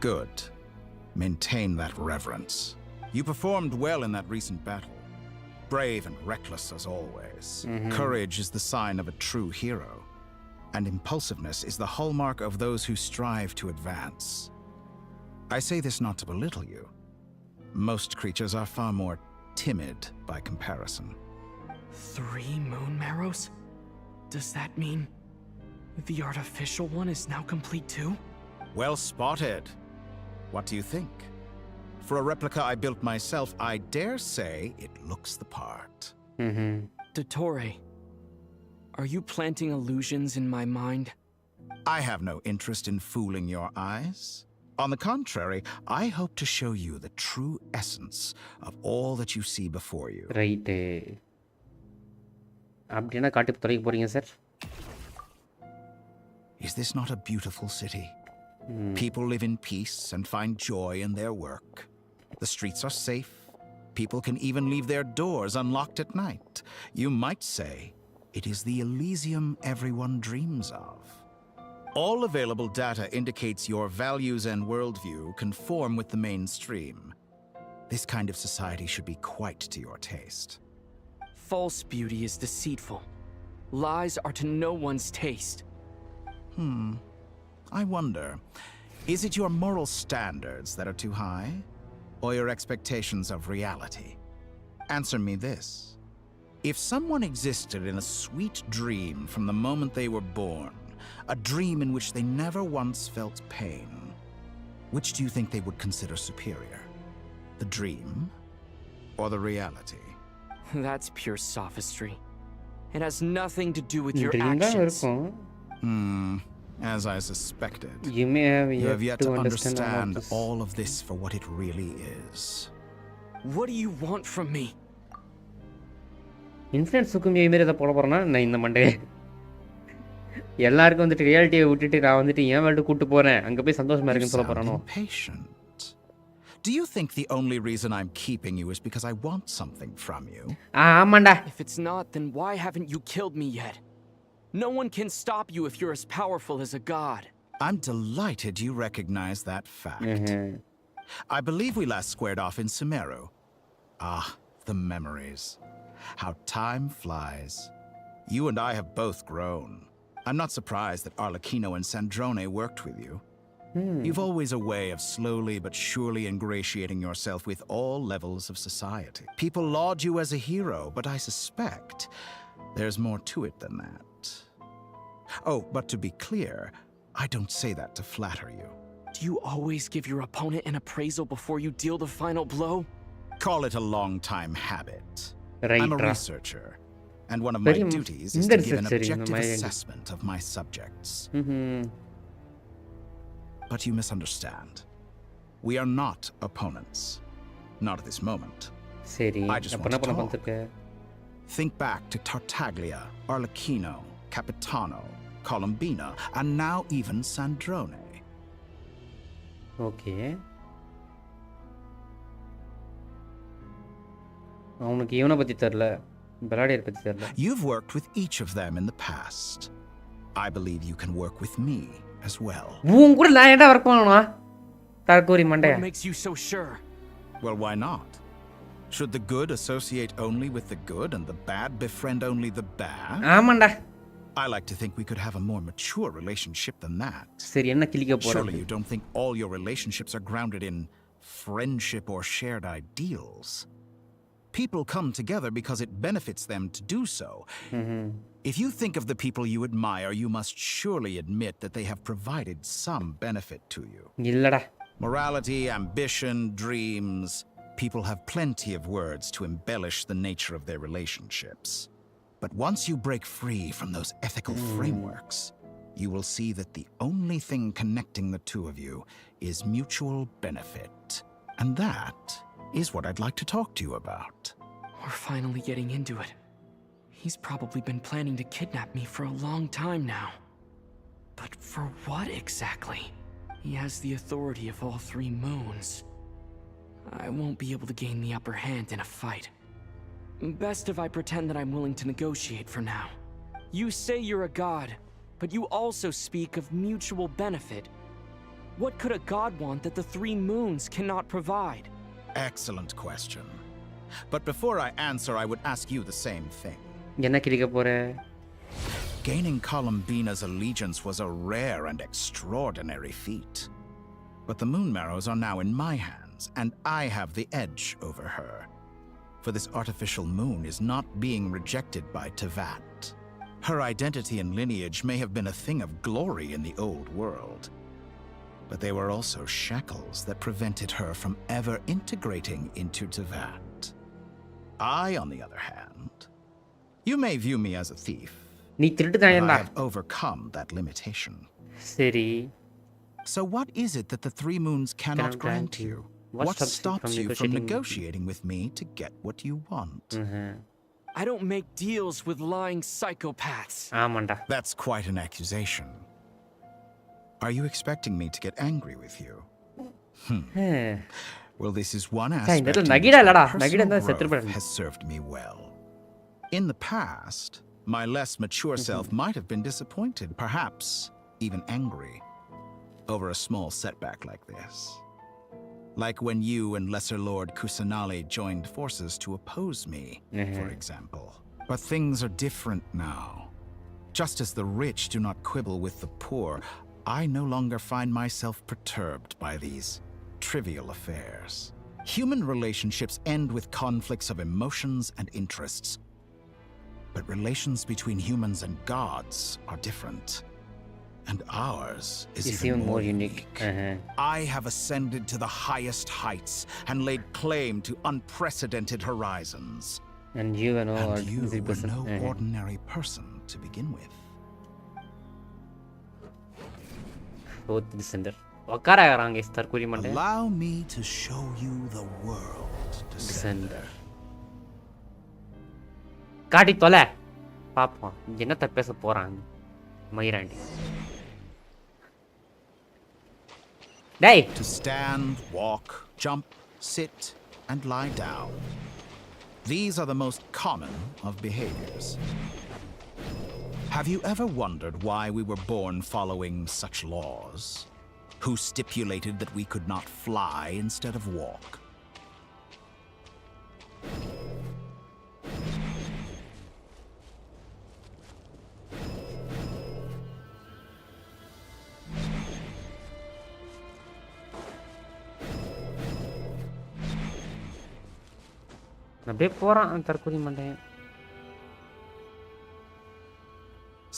Speaker 12: Good. Maintain that reverence. You performed well in that recent battle. Brave and reckless as always. Courage is the sign of a true hero. And impulsiveness is the hallmark of those who strive to advance. I say this not to belittle you. Most creatures are far more timid by comparison.
Speaker 11: 3 moon marrows? Does that mean the artificial one is now complete too?
Speaker 12: Well spotted. What do you think? For a replica I built myself, I dare say it looks the part.
Speaker 11: Dottore, are you planting illusions in my mind?
Speaker 12: I have no interest in fooling your eyes. On the contrary, I hope to show you the true essence of all that you see before you.
Speaker 1: Right. அப்படினா காட்டுக்கு துறைக்கு போறீங்க sir?
Speaker 12: Is this not a beautiful city? People live in peace and find joy in their work. The streets are safe. People can even leave their doors unlocked at night. You might say it is the Elysium everyone dreams of. All available data indicates your values and worldview conform with the mainstream. This kind of society should be quite to your taste.
Speaker 11: False beauty is deceitful. Lies are to no one's taste.
Speaker 12: I wonder, is it your moral standards that are too high? Or your expectations of reality? Answer me this. If someone existed in a sweet dream from the moment they were born, a dream in which they never once felt pain, which do you think they would consider superior? The dream or the reality?
Speaker 11: That's pure sophistry. It has nothing to do with your actions.
Speaker 12: As I suspected.
Speaker 1: You
Speaker 12: have yet to understand all of this for what it really is.
Speaker 11: What do you want from me?
Speaker 1: Influence சுக்குமியை மாரி எதை போட போகிறேன்னா நான் இந்த Monday எல்லாருக்கும் வந்துட்டு ரியாலிட்டியை விட்டுட்டு நான் வந்துட்டு என் வேல்டு கூப்பிட்டு போகிறேன் அங்கே போய் சந்தோஷமாக இருக்குன்னு சொல்ல போகிறானோ.
Speaker 12: Do you think the only reason I'm keeping you is because I want something from you?
Speaker 1: ஆமாண்டா.
Speaker 11: If it's not, then why haven't you killed me yet? No one can stop you if you're as powerful as a god.
Speaker 12: I'm delighted you recognize that fact. I believe we last squared off in Sumeru. Ah, the memories. How time flies. You and I have both grown. I'm not surprised that Arlecchino and Sandrone worked with you. You've always a way of slowly but surely ingratiating yourself with all levels of society. People laud you as a hero, but I suspect there's more to it than that. Oh, but to be clear, I don't say that to flatter you.
Speaker 11: Do you always give your opponent an appraisal before you deal the final blow?
Speaker 12: Call it a long-time habit.
Speaker 1: Right,
Speaker 12: I'm a researcher, and one of my duties is to give an objective assessment of my subjects. But you misunderstand. We are not opponents. Not at this moment. I just want to talk. Think back to Tartaglia, Arlecchino, Capitano, Columbina, and now even Sandrone.
Speaker 1: Okay. அவனுக்கு இவனை பற்றி தெரில, பெலாடியர் பற்றி தெரில.
Speaker 12: You've worked with each of them in the past. I believe you can work with me as well.
Speaker 1: உன் கூட நான் ஏன்டா வர்க் பண்ணனும்? தரகோரி மண்டைய.
Speaker 11: What makes you so sure?
Speaker 12: Well, why not? Should the good associate only with the good and the bad befriend only the bad?
Speaker 1: ஆமாண்டா.
Speaker 12: I like to think we could have a more mature relationship than that.
Speaker 1: சரி என்ன கிளிக்க போற?
Speaker 12: Surely you don't think all your relationships are grounded in friendship or shared ideals. People come together because it benefits them to do so. If you think of the people you admire, you must surely admit that they have provided some benefit to you.
Speaker 1: இல்லடா.
Speaker 12: Morality, ambition, dreams. People have plenty of words to embellish the nature of their relationships. But once you break free from those ethical frameworks, you will see that the only thing connecting the two of you is mutual benefit. And that is what I'd like to talk to you about.
Speaker 11: We're finally getting into it. He's probably been planning to kidnap me for a long time now. But for what exactly? He has the authority of all three moons. I won't be able to gain the upper hand in a fight. Best if I pretend that I'm willing to negotiate for now. You say you're a god, but you also speak of mutual benefit. What could a god want that the three moons cannot provide?
Speaker 12: Excellent question. But before I answer, I would ask you the same thing.
Speaker 1: என்ன கிளிக்க போற?
Speaker 12: Gaining Columbina's allegiance was a rare and extraordinary feat. But the Moon Marrows are now in my hands, and I have the edge over her. For this artificial moon is not being rejected by Teyvat. Her identity and lineage may have been a thing of glory in the old world, but they were also shackles that prevented her from ever integrating into Teyvat. I, on the other hand, you may view me as a thief, but I have overcome that limitation.
Speaker 1: சரி.
Speaker 12: So what is it that the three moons cannot grant you? What stops you from negotiating with me to get what you want?
Speaker 11: I don't make deals with lying psychopaths.
Speaker 1: ஆமாண்டா.
Speaker 12: That's quite an accusation. Are you expecting me to get angry with you? Well, this is one aspect in which my personal growth has served me well. In the past, my less mature self might have been disappointed, perhaps even angry, over a small setback like this. Like when you and Lesser Lord Kusanali joined forces to oppose me, for example. But things are different now. Just as the rich do not quibble with the poor, I no longer find myself perturbed by these trivial affairs. Human relationships end with conflicts of emotions and interests. But relations between humans and gods are different. And ours is even more unique. I have ascended to the highest heights and laid claim to unprecedented horizons.
Speaker 1: And you were
Speaker 12: no ordinary person to begin with. Allow me to show you the world, Descender.
Speaker 1: காட்டி தொலை பாப்போம் என்னத்த பேச போறான் மயிராண்டி. டேய்.
Speaker 12: To stand, walk, jump, sit, and lie down. These are the most common of behaviors. Have you ever wondered why we were born following such laws? Who stipulated that we could not fly instead of walk?
Speaker 1: அப்படியே போறான் தற்கொலை மண்டையன்.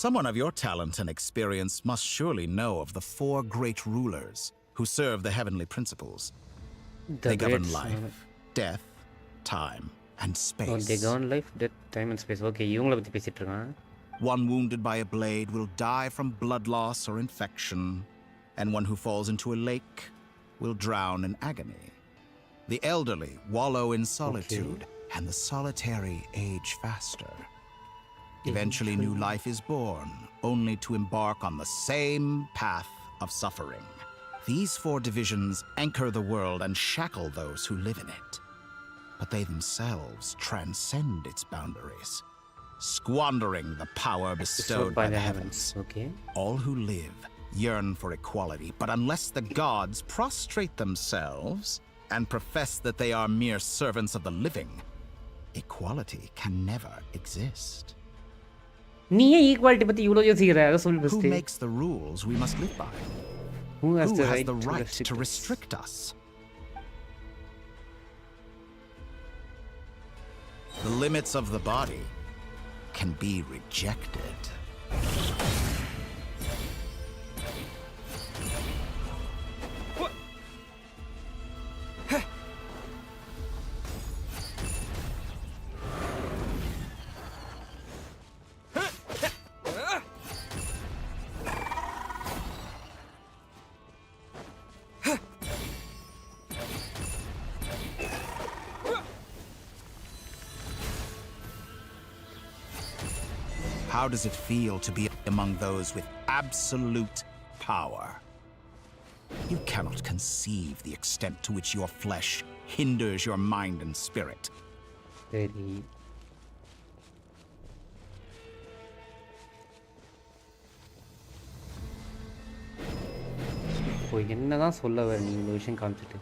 Speaker 12: Someone of your talent and experience must surely know of the four great rulers who serve the heavenly principles. They govern life, death, time, and space.
Speaker 1: Oh, they govern life, death, time, and space. Okay, இவங்கள பத்தி பேசிட்டு இருக்கான்.
Speaker 12: One wounded by a blade will die from blood loss or infection, and one who falls into a lake will drown in agony. The elderly wallow in solitude, and the solitary age faster. Eventually, new life is born, only to embark on the same path of suffering. These four divisions anchor the world and shackle those who live in it. But they themselves transcend its boundaries, squandering the power bestowed by the heavens. All who live yearn for equality, but unless the gods prostrate themselves, and profess that they are mere servants of the living, equality can never exist.
Speaker 1: நீ ஏன் equality பத்தி இவ்ளோ யோசிக்கிற? அத சொல்லு
Speaker 12: Who
Speaker 1: first.
Speaker 12: makes the rules we must live by?
Speaker 1: Who has the
Speaker 12: right to restrict us? The limits of the body can be rejected. How does it feel to be among those with absolute power? You cannot conceive the extent to which your flesh hinders your mind and spirit.
Speaker 1: சரி. இப்போ என்னதான் சொல்ல வர நீ இந்த விஷயம் காமிச்சிட்டு?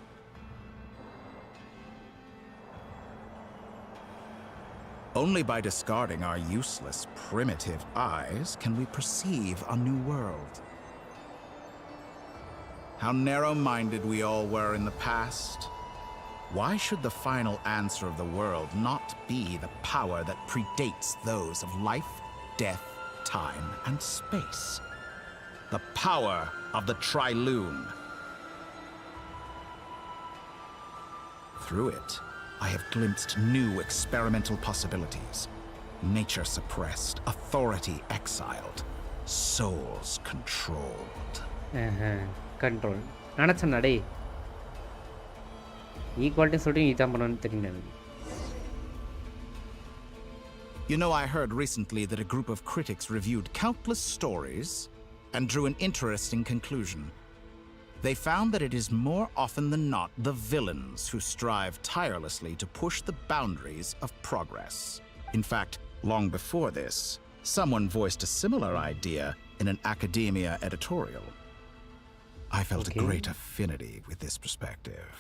Speaker 12: Only by discarding our useless, primitive eyes can we perceive a new world. How narrow-minded we all were in the past. Why should the final answer of the world not be the power that predates those of life, death, time, and space? The power of the Trilune. Through it, I have glimpsed new experimental possibilities. Nature suppressed, authority exiled, souls controlled.
Speaker 1: Control. நினச்சேன்டா டேய். Equality சொல்லிட்டு நீ தான் பண்ணணும்னு தெரியல எனக்கு.
Speaker 12: You know, I heard recently that a group of critics reviewed countless stories and drew an interesting conclusion. They found that it is more often than not the villains who strive tirelessly to push the boundaries of progress. In fact, long before this, someone voiced a similar idea in an academia editorial. I felt a great affinity with this perspective.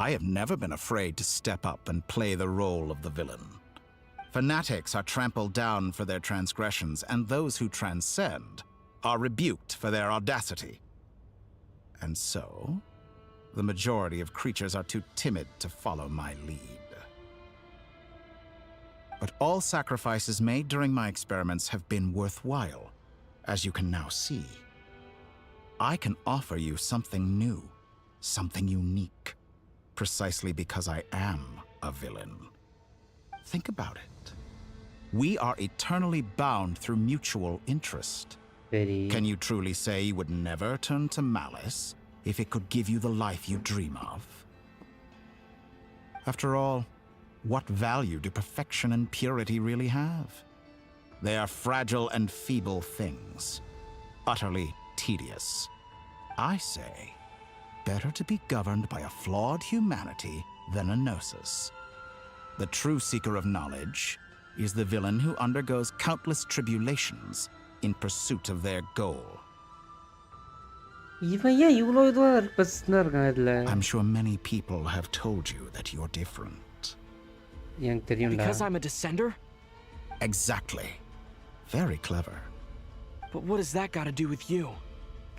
Speaker 12: I have never been afraid to step up and play the role of the villain. Fanatics are trampled down for their transgressions, and those who transcend are rebuked for their audacity. And so, the majority of creatures are too timid to follow my lead. But all sacrifices made during my experiments have been worthwhile, as you can now see. I can offer you something new, something unique, precisely because I am a villain. Think about it. We are eternally bound through mutual interest. Can you truly say you would never turn to malice if it could give you the life you dream of? After all, what value do perfection and purity really have? They are fragile and feeble things, utterly tedious. I say, better to be governed by a flawed humanity than a gnosis. The true seeker of knowledge is the villain who undergoes countless tribulations in pursuit of their goal. I'm sure many people have told you that you're different.
Speaker 11: Because I'm a descender?
Speaker 12: Exactly. Very clever.
Speaker 11: But what has that got to do with you?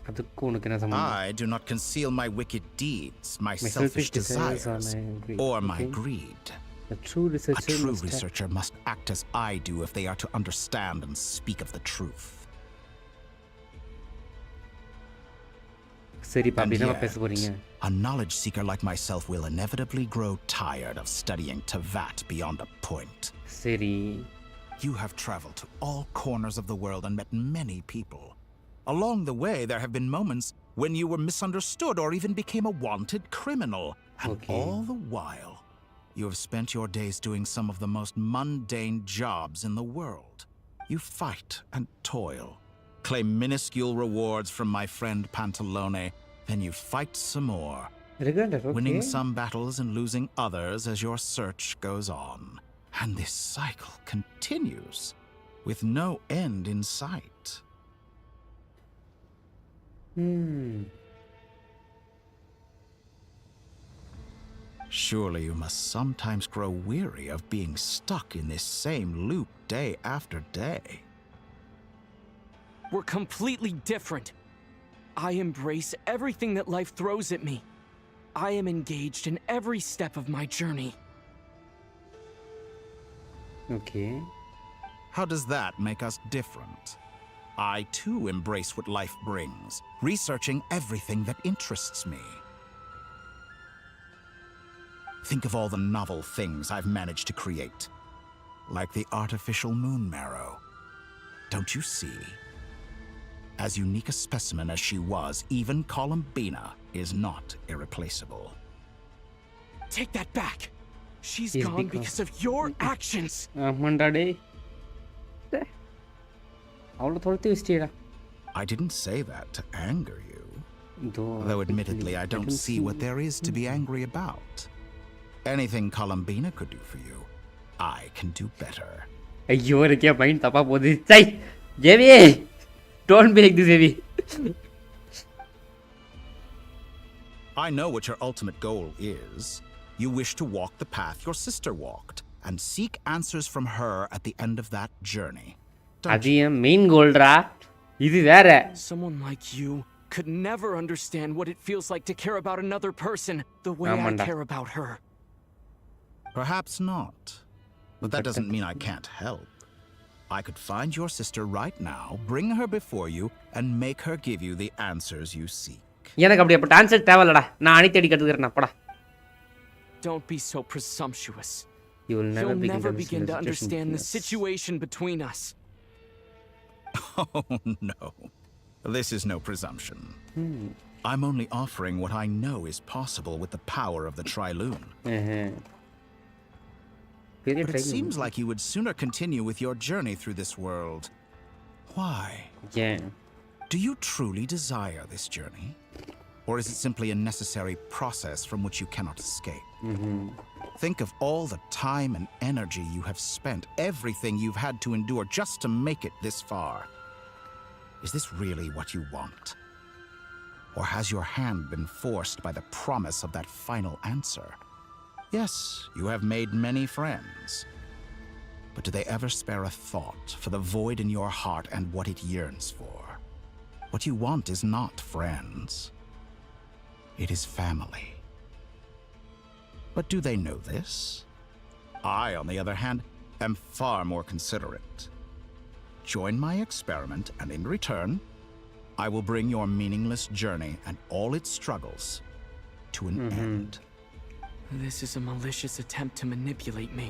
Speaker 12: I do not conceal my wicked deeds, my selfish desires, or my greed.
Speaker 1: A true
Speaker 12: researcher must act as I do if they are to understand and speak of the truth. And yet, a knowledge seeker like myself will inevitably grow tired of studying Tevat beyond a point. You have traveled to all corners of the world and met many people. Along the way, there have been moments when you were misunderstood or even became a wanted criminal. And all the while, you have spent your days doing some of the most mundane jobs in the world. You fight and toil, claim minuscule rewards from my friend Pantalone, then you fight some more, winning some battles and losing others as your search goes on. And this cycle continues, with no end in sight. Surely you must sometimes grow weary of being stuck in this same loop day after day.
Speaker 11: We're completely different. I embrace everything that life throws at me. I am engaged in every step of my journey.
Speaker 1: Okay.
Speaker 12: How does that make us different? I too embrace what life brings, researching everything that interests me. Think of all the novel things I've managed to create, like the artificial moon marrow. Don't you see? As unique a specimen as she was, even Columbina is not irreplaceable.
Speaker 11: Take that back. She's gone because of your actions.
Speaker 12: I didn't say that to anger you. Though admittedly, I don't see what there is to be angry about. Anything Columbina could do for you, I can do better.
Speaker 1: ஐயோ எனக்கே mind தப்பா போகுது. சை JV don't be like this, Jv.
Speaker 12: I know what your ultimate goal is. You wish to walk the path your sister walked and seek answers from her at the end of that journey.
Speaker 1: அது என் main கோல்ரா. இது வேற.
Speaker 11: Someone like you could never understand what it feels like to care about another person the way I care about her.
Speaker 12: Perhaps not. But that doesn't mean I can't help. I could find your sister right now, bring her before you, and make her give you the answers you seek.
Speaker 1: எனக்கு அப்படிப்பட்ட answer தேவையில்லடா. நான் அனி தேடி கத்துக்கிறேன் போடா.
Speaker 11: Don't be so presumptuous.
Speaker 1: You'll never
Speaker 11: begin to understand the situation between us.
Speaker 12: Oh no. This is no presumption. I'm only offering what I know is possible with the power of the Triloon. But it seems like you would sooner continue with your journey through this world. Why?
Speaker 1: Yeah.
Speaker 12: Do you truly desire this journey? Or is it simply a necessary process from which you cannot escape? Think of all the time and energy you have spent, everything you've had to endure just to make it this far. Is this really what you want? Or has your hand been forced by the promise of that final answer? Yes, you have made many friends. But do they ever spare a thought for the void in your heart and what it yearns for? What you want is not friends. It is family. But do they know this? I, on the other hand, am far more considerate. Join my experiment, and in return, I will bring your meaningless journey and all its struggles to an end.
Speaker 11: This is a malicious attempt to manipulate me.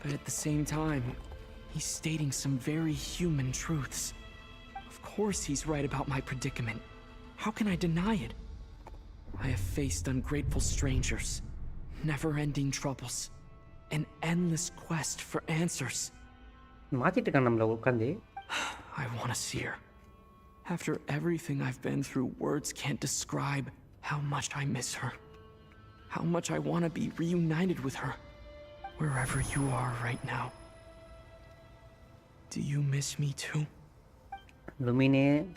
Speaker 11: But at the same time, he's stating some very human truths. Of course he's right about my predicament. How can I deny it? I have faced ungrateful strangers, never-ending troubles, an endless quest for answers. I want to see her. After everything I've been through, words can't describe how much I miss her. How much I want to be reunited with her. Wherever you are right now. Do you miss me too?
Speaker 1: Lumine.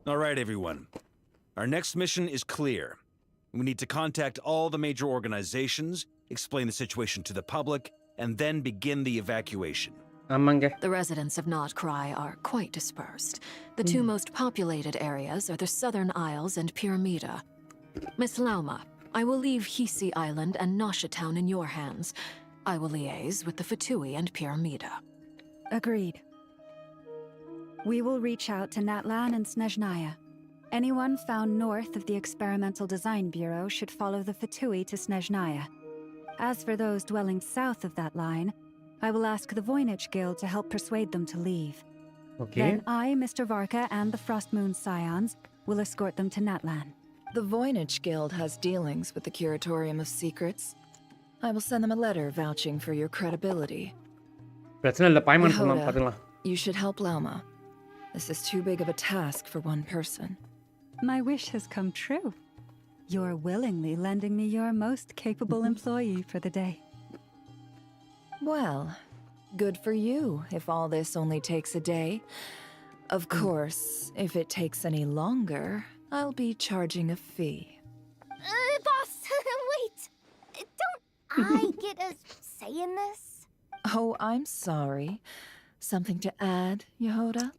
Speaker 3: All right, everyone. Our next mission is clear. We need to contact all the major organizations, explain the situation to the public, and then begin the evacuation.
Speaker 7: The residents of Not Cry are quite dispersed. The two most populated areas are the Southern Isles and Pyramida. Miss Lauma, I will leave Hisi Island and Nasha Town in your hands. I will liaise with the Fatui and Pyramida.
Speaker 8: Agreed. We will reach out to Natlan and Snezhnaya. Anyone found north of the Experimental Design Bureau should follow the Fatui to Snezhnaya. As for those dwelling south of that line, I will ask the Voynich Guild to help persuade them to leave.
Speaker 1: Okay.
Speaker 8: Then I, Mr. Varka, and the Frostmoon Scions will escort them to Natlan.
Speaker 4: The Voynich Guild has dealings with the Curatorium of Secrets. I will send them a letter vouching for your credibility. Yehoda, you should help Lauma. This is too big of a task for one person.
Speaker 8: My wish has come true. You're willingly lending me your most capable employee for the day.
Speaker 4: Well, Good for you, if all this only takes a day. Of course, if it takes any longer, I'll be charging a fee.
Speaker 19: Boss, wait. Don't I get a say in this?
Speaker 4: Oh, I'm sorry. Something to add, Yehoda?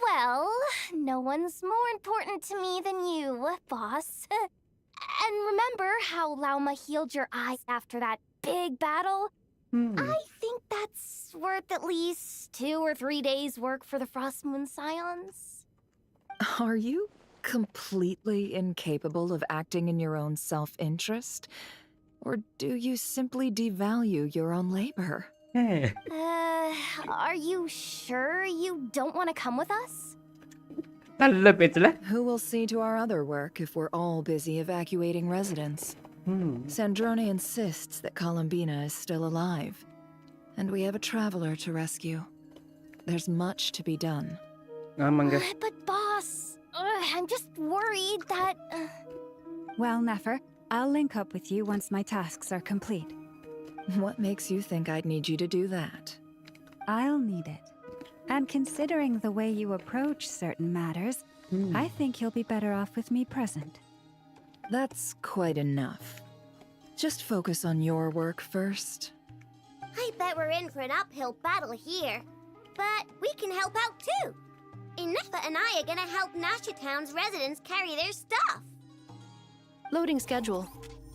Speaker 2: Well, no one's more important to me than you, boss. And remember how Lauma healed your eyes after that big battle? I think that's worth at least 2 or 3 days' work for the Frost Moon Scions.
Speaker 4: Are you completely incapable of acting in your own self-interest? Or do you simply devalue your own labor?
Speaker 2: Are you sure you don't want to come with us?
Speaker 4: Who will see to our other work if we're all busy evacuating residents? Sandrone insists that Columbina is still alive, and we have a traveler to rescue. There's much to be done.
Speaker 2: But boss, I'm just worried that...
Speaker 8: Well, Nefer, I'll link up with you once my tasks are complete.
Speaker 4: What makes you think I'd need you to do that?
Speaker 8: I'll need it. And considering the way you approach certain matters, I think you'll be better off with me present.
Speaker 4: That's quite enough. Just focus on your work first.
Speaker 19: I bet we're in for an uphill battle here. But we can help out too. Inefa and I are gonna help Nasha Town's residents carry their stuff.
Speaker 9: Loading schedule.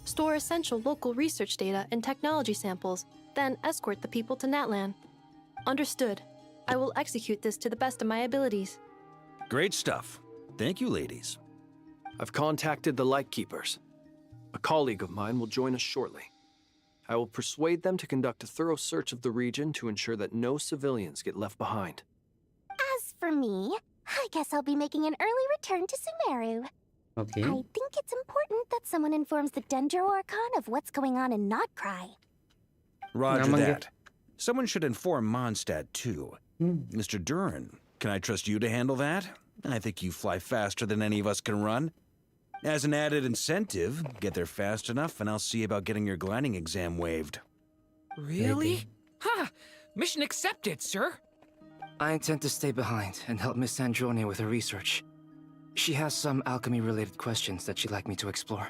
Speaker 9: Store essential local research data and technology samples, then escort the people to Natlan. Understood. I will execute this to the best of my abilities.
Speaker 3: Great stuff. Thank you, ladies.
Speaker 5: I've contacted the Lightkeepers. A colleague of mine will join us shortly. I will persuade them to conduct a thorough search of the region to ensure that no civilians get left behind.
Speaker 2: As for me, I guess I'll be making an early return to Sumeru.
Speaker 1: Okay.
Speaker 2: I think it's important that someone informs the Dendro Archon of what's going on in Notcry.
Speaker 3: Roger that. Someone should inform Mondstadt, too. Mr. Duran, can I trust you to handle that? I think you fly faster than any of us can run. As an added incentive, get there fast enough and I'll see about getting your gliding exam waived.
Speaker 16: Really? Ha! Mission accepted, sir.
Speaker 20: I intend to stay behind and help Miss Sandrone with her research. She has some alchemy-related questions that she'd like me to explore.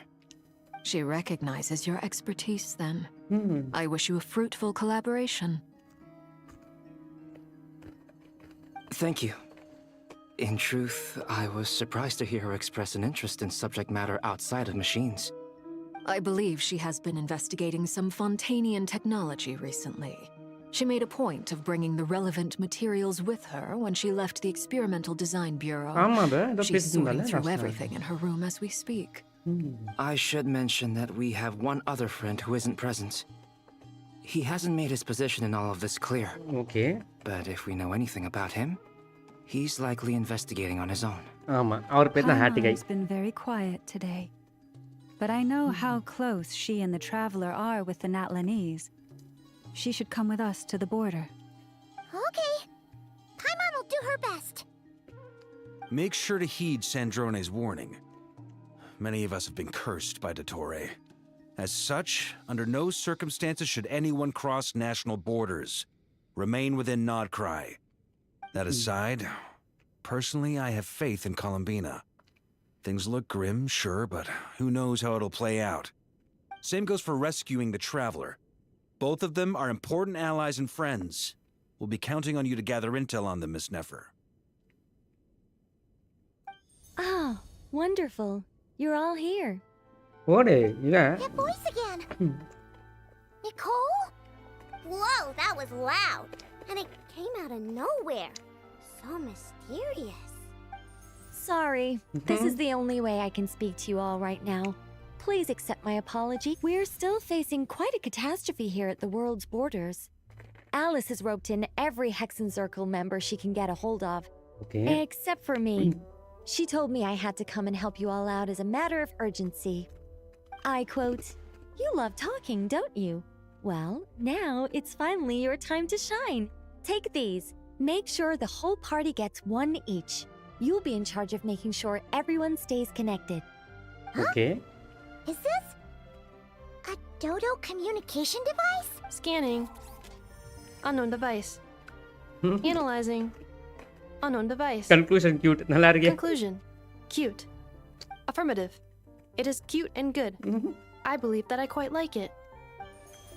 Speaker 7: She recognizes your expertise, then. I wish you a fruitful collaboration.
Speaker 20: Thank you. In truth, I was surprised to hear her express an interest in subject matter outside of machines.
Speaker 7: I believe she has been investigating some Fontanian technology recently. She made a point of bringing the relevant materials with her when she left the Experimental Design Bureau. She's sorting through everything in her room as we speak.
Speaker 20: I should mention that we have one other friend who isn't present. He hasn't made his position in all of this clear.
Speaker 1: Okay.
Speaker 20: But if we know anything about him, he's likely investigating on his own.
Speaker 8: Paimon has been very quiet today. But I know how close she and the Traveler are with the Natlanese. She should come with us to the border.
Speaker 19: Okay. Paimon will do her best.
Speaker 3: Make sure to heed Sandrone's warning. Many of us have been cursed by Dottore. As such, under no circumstances should anyone cross national borders. Remain within Notcry. That aside, personally, I have faith in Columbina. Things look grim, sure, but who knows how it'll play out. Same goes for rescuing the Traveler. Both of them are important allies and friends. We'll be counting on you to gather intel on them, Miss Nefer.
Speaker 21: Oh, wonderful. You're all here.
Speaker 19: Your voice again. Nicole? Whoa, that was loud. And it came out of nowhere. So mysterious.
Speaker 21: Sorry. This is the only way I can speak to you all right now. Please accept my apology. We're still facing quite a catastrophe here at the world's borders. Alice has roped in every Hexen Circle member she can get a hold of.
Speaker 1: Okay.
Speaker 21: Except for me. She told me I had to come and help you all out as a matter of urgency. I quote, "You love talking, don't you? Well, now it's finally your time to shine. Take these. Make sure the whole party gets one each. You'll be in charge of making sure everyone stays connected."
Speaker 1: Okay.
Speaker 19: Is this a Dodo communication device?
Speaker 9: Scanning. Unknown device. Analyzing. Unknown device.
Speaker 1: Conclusion cute. நல்லா இருக்கே.
Speaker 9: Conclusion. Cute. Affirmative. It is cute and good. I believe that I quite like it.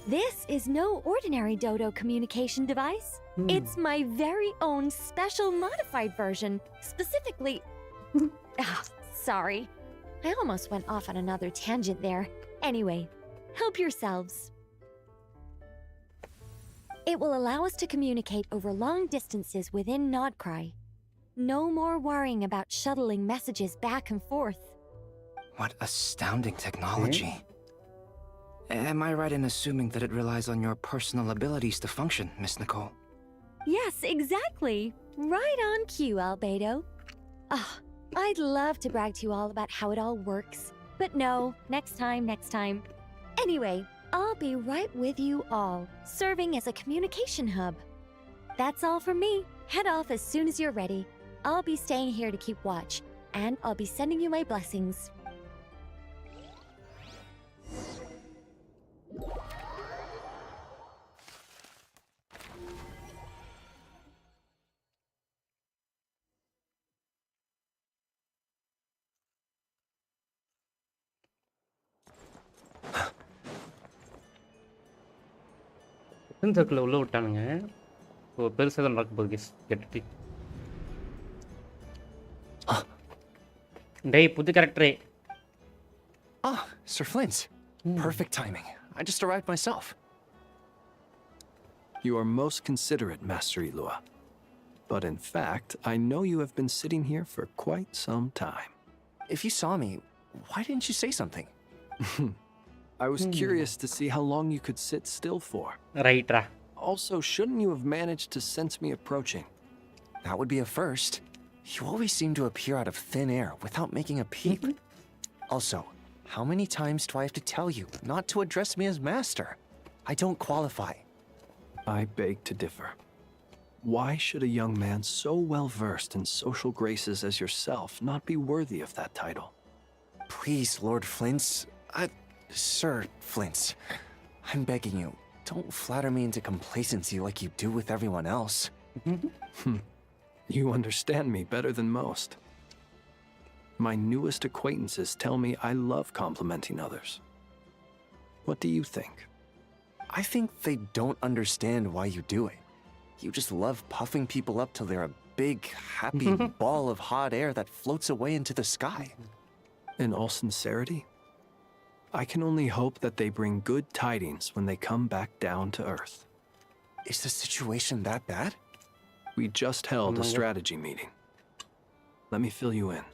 Speaker 21: This is no ordinary Dodo communication device. It's my very own special modified version. Specifically... sorry. I almost went off on another tangent there. Anyway, help yourselves. It will allow us to communicate over long distances within Nodcry. No more worrying about shuttling messages back and forth.
Speaker 20: What astounding technology. Am I right in assuming that it relies on your personal abilities to function, Miss Nicole?
Speaker 21: Yes, exactly. Right on cue, Albedo. I'd love to brag to you all about how it all works. But no, next time. Anyway, I'll be right with you all, serving as a communication hub. That's all from me. Head off as soon as you're ready. I'll be staying here to keep watch, and I'll be sending you my blessings.
Speaker 1: Circle உள்ள விட்டானுங்க. பெருசாக தான் நடக்க போகுது. கெட்டு டேய் புது கேரக்டரே.
Speaker 5: Sir Flint. Perfect timing. I just arrived myself. You are most considerate, Master Ilua. But in fact, I know you have been sitting here for quite some time.
Speaker 20: If you saw me, why didn't you say something?
Speaker 5: I was curious to see how long you could sit still for.
Speaker 1: Right.
Speaker 5: Also, shouldn't you have managed to sense me approaching?
Speaker 20: That would be a first. You always seem to appear out of thin air without making a peep. Also, how many times do I have to tell you not to address me as master? I don't qualify.
Speaker 5: I beg to differ. Why should a young man so well versed in social graces as yourself not be worthy of that title?
Speaker 20: Please, Lord Flint's... Sir Flint's... I'm begging you, don't flatter me into complacency like you do with everyone else.
Speaker 5: You understand me better than most. My newest acquaintances tell me I love complimenting others. What do you think?
Speaker 20: I think they don't understand why you do it. You just love puffing people up till they're a big, happy ball of hot air that floats away into the sky.
Speaker 5: In all sincerity, I can only hope that they bring good tidings when they come back down to Earth.
Speaker 20: Is the situation that bad?
Speaker 5: We just held a strategy meeting. Let me fill you in.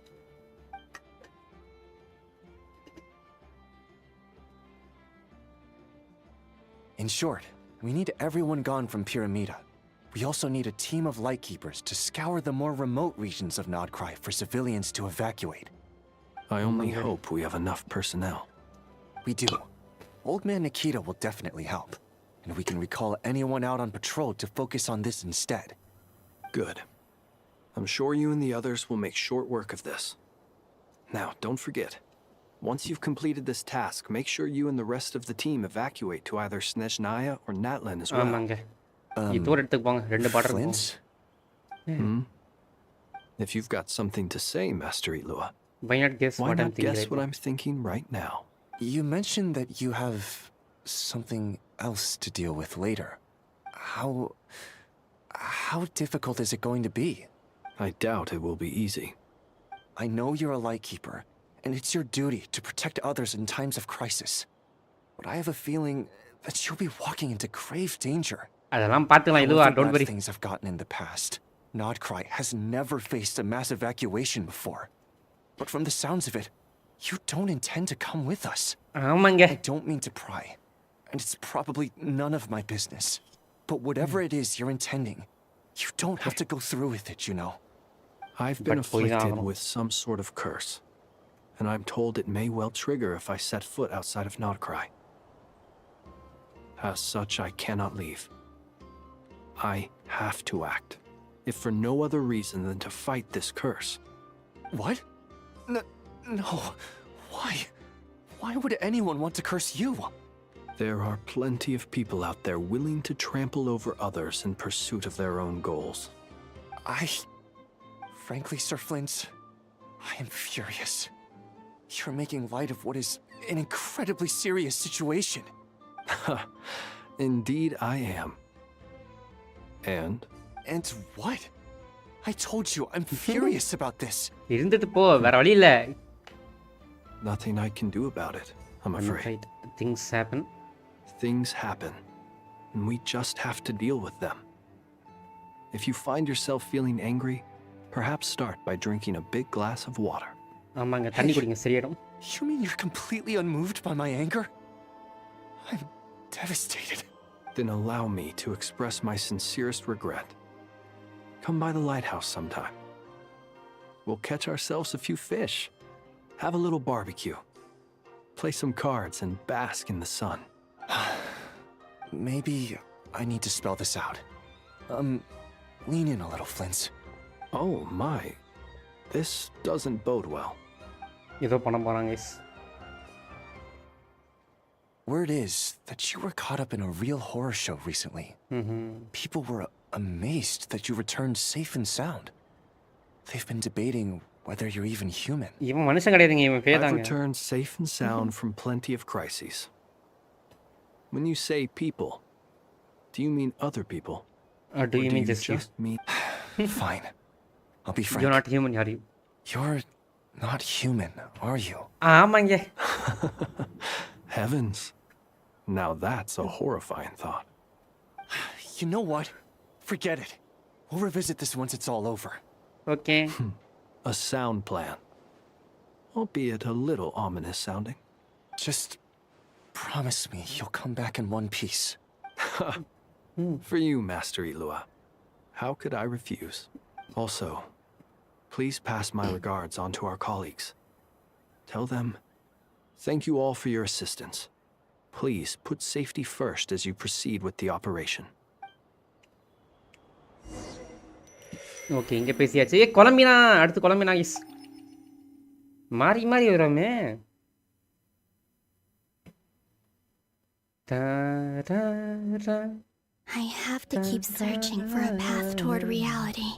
Speaker 20: In short, we need everyone gone from Pyramida. We also need a team of Lightkeepers to scour the more remote regions of Nodcry for civilians to evacuate.
Speaker 5: I only hope we have enough personnel.
Speaker 20: We do. Old Man Nikita will definitely help. And we can recall anyone out on patrol to focus on this instead.
Speaker 5: Good. I'm sure you and the others will make short work of this. Now, don't forget. Once you've completed this task, make sure you and the rest of the team evacuate to either Snezhnaya or Natlan as well.
Speaker 20: Flint?
Speaker 5: If you've got something to say, Master Ilua,
Speaker 1: why not guess
Speaker 5: what I'm thinking right now?
Speaker 20: You mentioned that you have something else to deal with later. How difficult is it going to be?
Speaker 5: I doubt it will be easy.
Speaker 20: I know you're a Lightkeeper, and it's your duty to protect others in times of crisis. But I have a feeling that you'll be walking into grave danger.
Speaker 1: Don't worry.
Speaker 20: Things have gotten in the past. Nodcry has never faced a mass evacuation before. But from the sounds of it, you don't intend to come with us. I don't mean to pry, and it's probably none of my business. But whatever it is you're intending, you don't have to go through with it, you know.
Speaker 5: I've been afflicted with some sort of curse, and I'm told it may well trigger if I set foot outside of Nodcry. As such, I cannot leave. I have to act, if for no other reason than to fight this curse.
Speaker 20: What? No. Why? Why would anyone want to curse you?
Speaker 5: There are plenty of people out there willing to trample over others in pursuit of their own goals.
Speaker 20: Frankly, Sir Flint, I am furious. You're making light of what is an incredibly serious situation.
Speaker 5: Indeed, I am. And?
Speaker 20: And what? I told you, I'm furious about this.
Speaker 1: இருந்துட்டு போ, வேற வழி இல்ல.
Speaker 5: Nothing I can do about it, I'm afraid.
Speaker 1: Things happen.
Speaker 5: Things happen, and we just have to deal with them. If you find yourself feeling angry, perhaps start by drinking a big glass of water.
Speaker 1: ஆமாங்க, தண்ணி குடிங்க சரியாயிடும்.
Speaker 20: You mean you're completely unmoved by my anger? I'm devastated.
Speaker 5: Then allow me to express my sincerest regret. Come by the lighthouse sometime. We'll catch ourselves a few fish, have a little barbecue, play some cards, and bask in the sun.
Speaker 20: Maybe I need to spell this out. Lean in a little, Flint.
Speaker 5: Oh my. This doesn't bode well.
Speaker 1: ஏதோ பண்ண போறாங்க guys.
Speaker 20: Word is that you were caught up in a real horror show recently. People were amazed that you returned safe and sound. They've been debating whether you're even human.
Speaker 1: இவன் மனுஷன் கிடையாதுங்க, இவன்
Speaker 5: I've
Speaker 1: பேதாங்க.
Speaker 5: returned safe and sound from plenty of crises. When you say people, do you mean other people?
Speaker 1: Or do you mean just
Speaker 5: mean?
Speaker 20: Fine. I'll be frank.
Speaker 1: You're not human, are you?
Speaker 20: You're not human, are you?
Speaker 1: ஆமாங்க.
Speaker 5: Heavens. Now that's a horrifying thought.
Speaker 20: You know what? Forget it. We'll revisit this once it's all over.
Speaker 1: Okay.
Speaker 5: A sound plan. Albeit a little ominous sounding.
Speaker 20: Just promise me you'll come back in one piece.
Speaker 5: For you, Master Ilua. How could I refuse? Also, please pass my regards on to our colleagues. Tell them, thank you all for your assistance. Please put safety first as you proceed with the operation.
Speaker 1: Okay, இங்கே பேசியாச்சு. கொலம்பினா, அடுத்து கொலம்பினா guys. மாறி மாறி வரோமே.
Speaker 17: I have to keep searching for a path toward reality.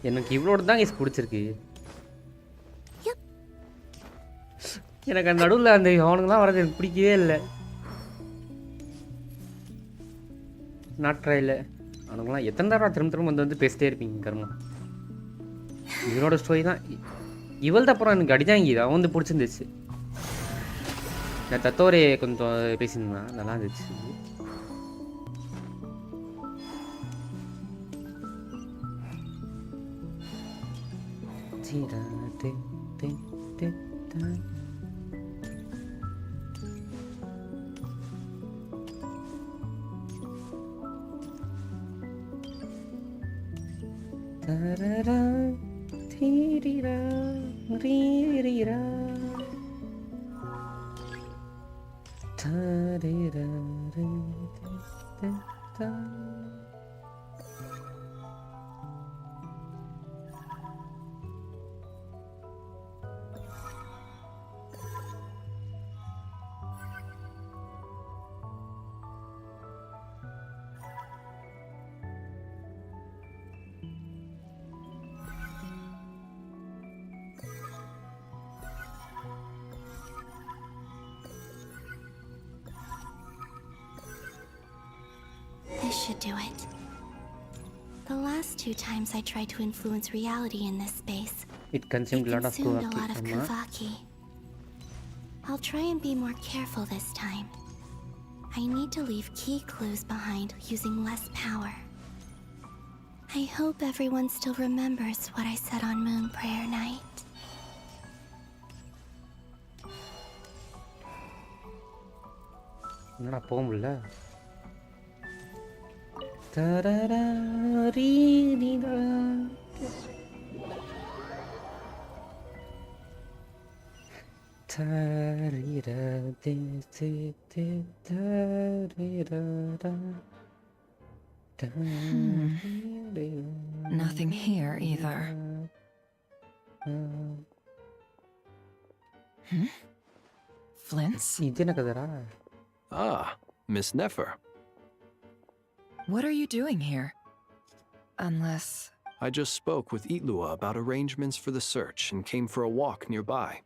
Speaker 1: எனக்கு இவ்வளோட தான் guys பிடிச்சிருக்கு. எனக்கு அந்த நடுவில் அந்த அவனுங்களாம் வர்றது எனக்கு பிடிக்கவே இல்லை. நாட்ராயில் அவனுங்களாம் எத்தனை தடவை திரும்ப வந்து பேசிட்டே இருப்பீங்க கர்மம். இவனோட ஸ்டோரி தான் இவள் தான். அப்புறம் எனக்கு அடிதாங்கி அவன் வந்து பிடிச்சிருந்துச்சு. நான் தத்தோரே கொஞ்சம் பேசியிருந்தான், நல்லா இருந்துச்சு.
Speaker 17: This should do it. The last 2 times I tried to influence reality in this space,
Speaker 1: it consumed a lot of
Speaker 17: Kuvaki. I'll try and be more careful this time. I need to leave key clues behind using less power. I hope everyone still remembers what I said on Moon Prayer Night.
Speaker 1: என்னடா போக முடியல.
Speaker 4: Nothing here either. Flints?
Speaker 5: Ah, Miss Nefer.
Speaker 4: What are you doing here? Unless...
Speaker 5: I just spoke with Itlua about arrangements for the search and came for a walk nearby.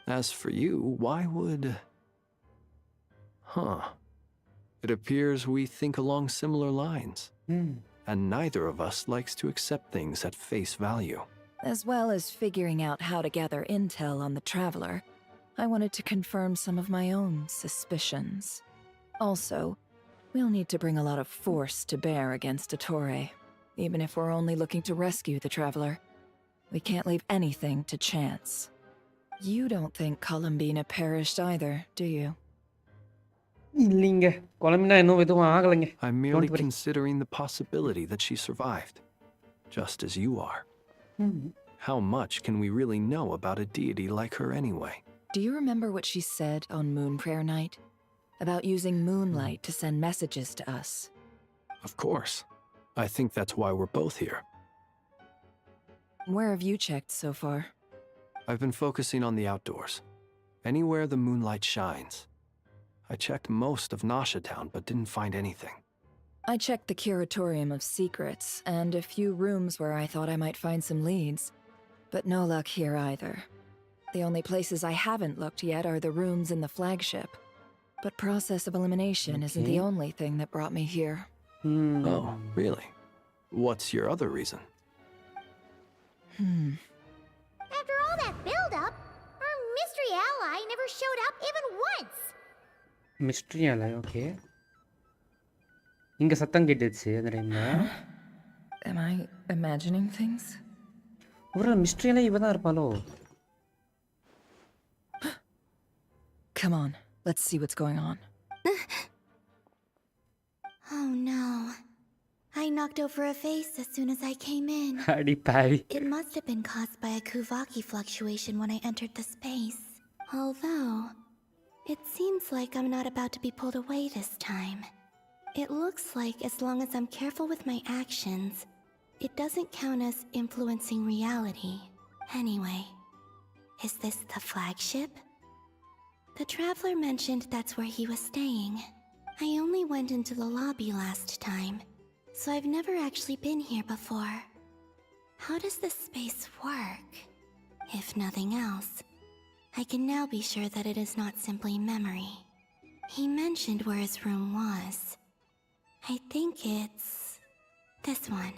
Speaker 5: As for you, why would... Huh. It appears we think along similar lines. And neither of us likes to accept things at face value.
Speaker 4: As well as figuring out how to gather intel on the Traveler, I wanted to confirm some of my own suspicions. Also, we'll need to bring a lot of force to bear against Ettore. Even if we're only looking to rescue the Traveler, we can't leave anything to chance. You don't think Columbina perished either, do you?
Speaker 5: I'm merely considering the possibility that she survived, just as you are. How much can we really know about a deity like her anyway?
Speaker 4: Do you remember what she said on Moon Prayer Night? About using moonlight to send messages to us?
Speaker 5: Of course. I think that's why we're both here.
Speaker 4: Where have you checked so far?
Speaker 5: I've been focusing on the outdoors. Anywhere the moonlight shines. I checked most of Nasha Town, but didn't find anything.
Speaker 4: I checked the Curatorium of Secrets, and a few rooms where I thought I might find some leads. But no luck here either. The only places I haven't looked yet are the rooms in the flagship. But process of elimination isn't the only thing that brought me here.
Speaker 5: Oh, really? What's your other reason?
Speaker 19: After all that build-up, our mystery ally never showed up even once.
Speaker 1: Mystery ally, okay. இங்க சத்தம் கேட்டுச்சு அந்த டைம்ல.
Speaker 4: Am I imagining things?
Speaker 1: ஒரு mystery ally இவ தான் இருப்பாளோ?
Speaker 4: Come on, let's see what's going on.
Speaker 17: Oh no. I knocked over a vase as soon as I came in.
Speaker 1: Hadi Patty.
Speaker 17: It must have been caused by a Kuvaki fluctuation when I entered the space. Although, it seems like I'm not about to be pulled away this time. It looks like as long as I'm careful with my actions, it doesn't count as influencing reality. Anyway, is this the flagship? The Traveler mentioned that's where he was staying. I only went into the lobby last time, so I've never actually been here before. How does this space work? If nothing else, I can now be sure that it is not simply memory. He mentioned where his room was. I think it's this one.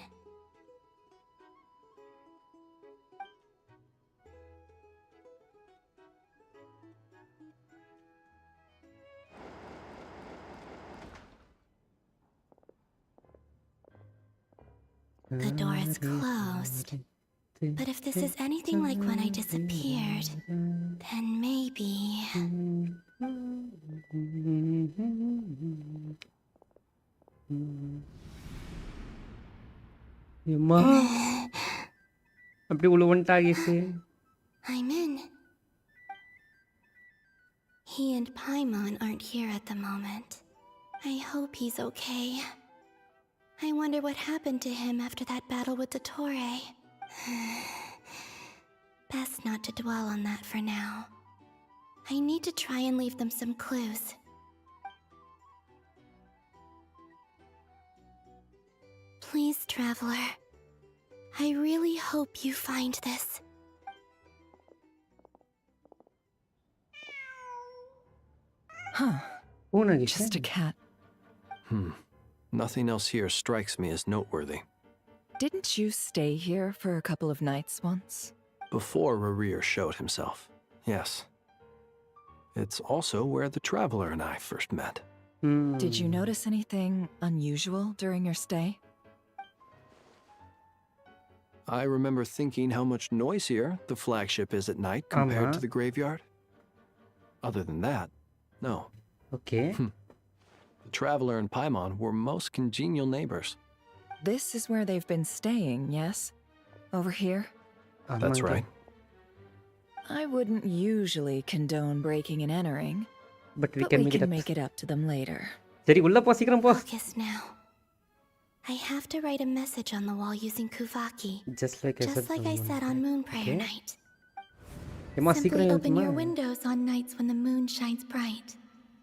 Speaker 17: The door is closed. But if this is anything like when I disappeared, then maybe...
Speaker 1: Yamma. அப்படி உள்ள வந்துட்டாகிச்சு.
Speaker 17: I'm in. He and Paimon aren't here at the moment. I hope he's okay. I wonder what happened to him after that battle with Ettore. Best not to dwell on that for now. I need to try and leave them some clues. Please, Traveler. I really hope you find this.
Speaker 4: Huh. Just a cat.
Speaker 5: Nothing else here strikes me as noteworthy.
Speaker 4: Didn't you stay here for a couple of nights once?
Speaker 5: Before Rarir showed himself, yes. It's also where the Traveler and I first met.
Speaker 4: Did you notice anything unusual during your stay?
Speaker 5: I remember thinking how much noisier the flagship is at night compared to the graveyard. Other than that, no.
Speaker 1: Okay.
Speaker 5: The Traveler and Paimon were most congenial neighbors.
Speaker 4: This is where they've been staying, yes? Over here?
Speaker 5: That's right.
Speaker 4: I wouldn't usually condone breaking and entering,
Speaker 1: but we
Speaker 4: can make it up to them later.
Speaker 17: Focus now. I have to write a message on the wall using Kuvaki.
Speaker 1: Just like I said
Speaker 17: on Moon Prayer Night. Simply open your windows on nights when the moon shines bright,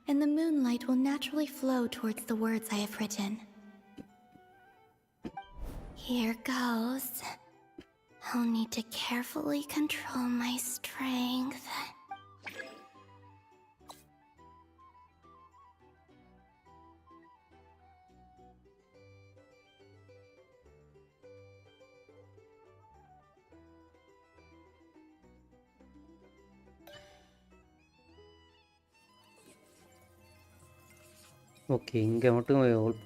Speaker 17: and the moonlight will naturally flow towards the words I have written. Here goes. I'll need to carefully control my strength.
Speaker 1: Okay, இங்கே மட்டும் hold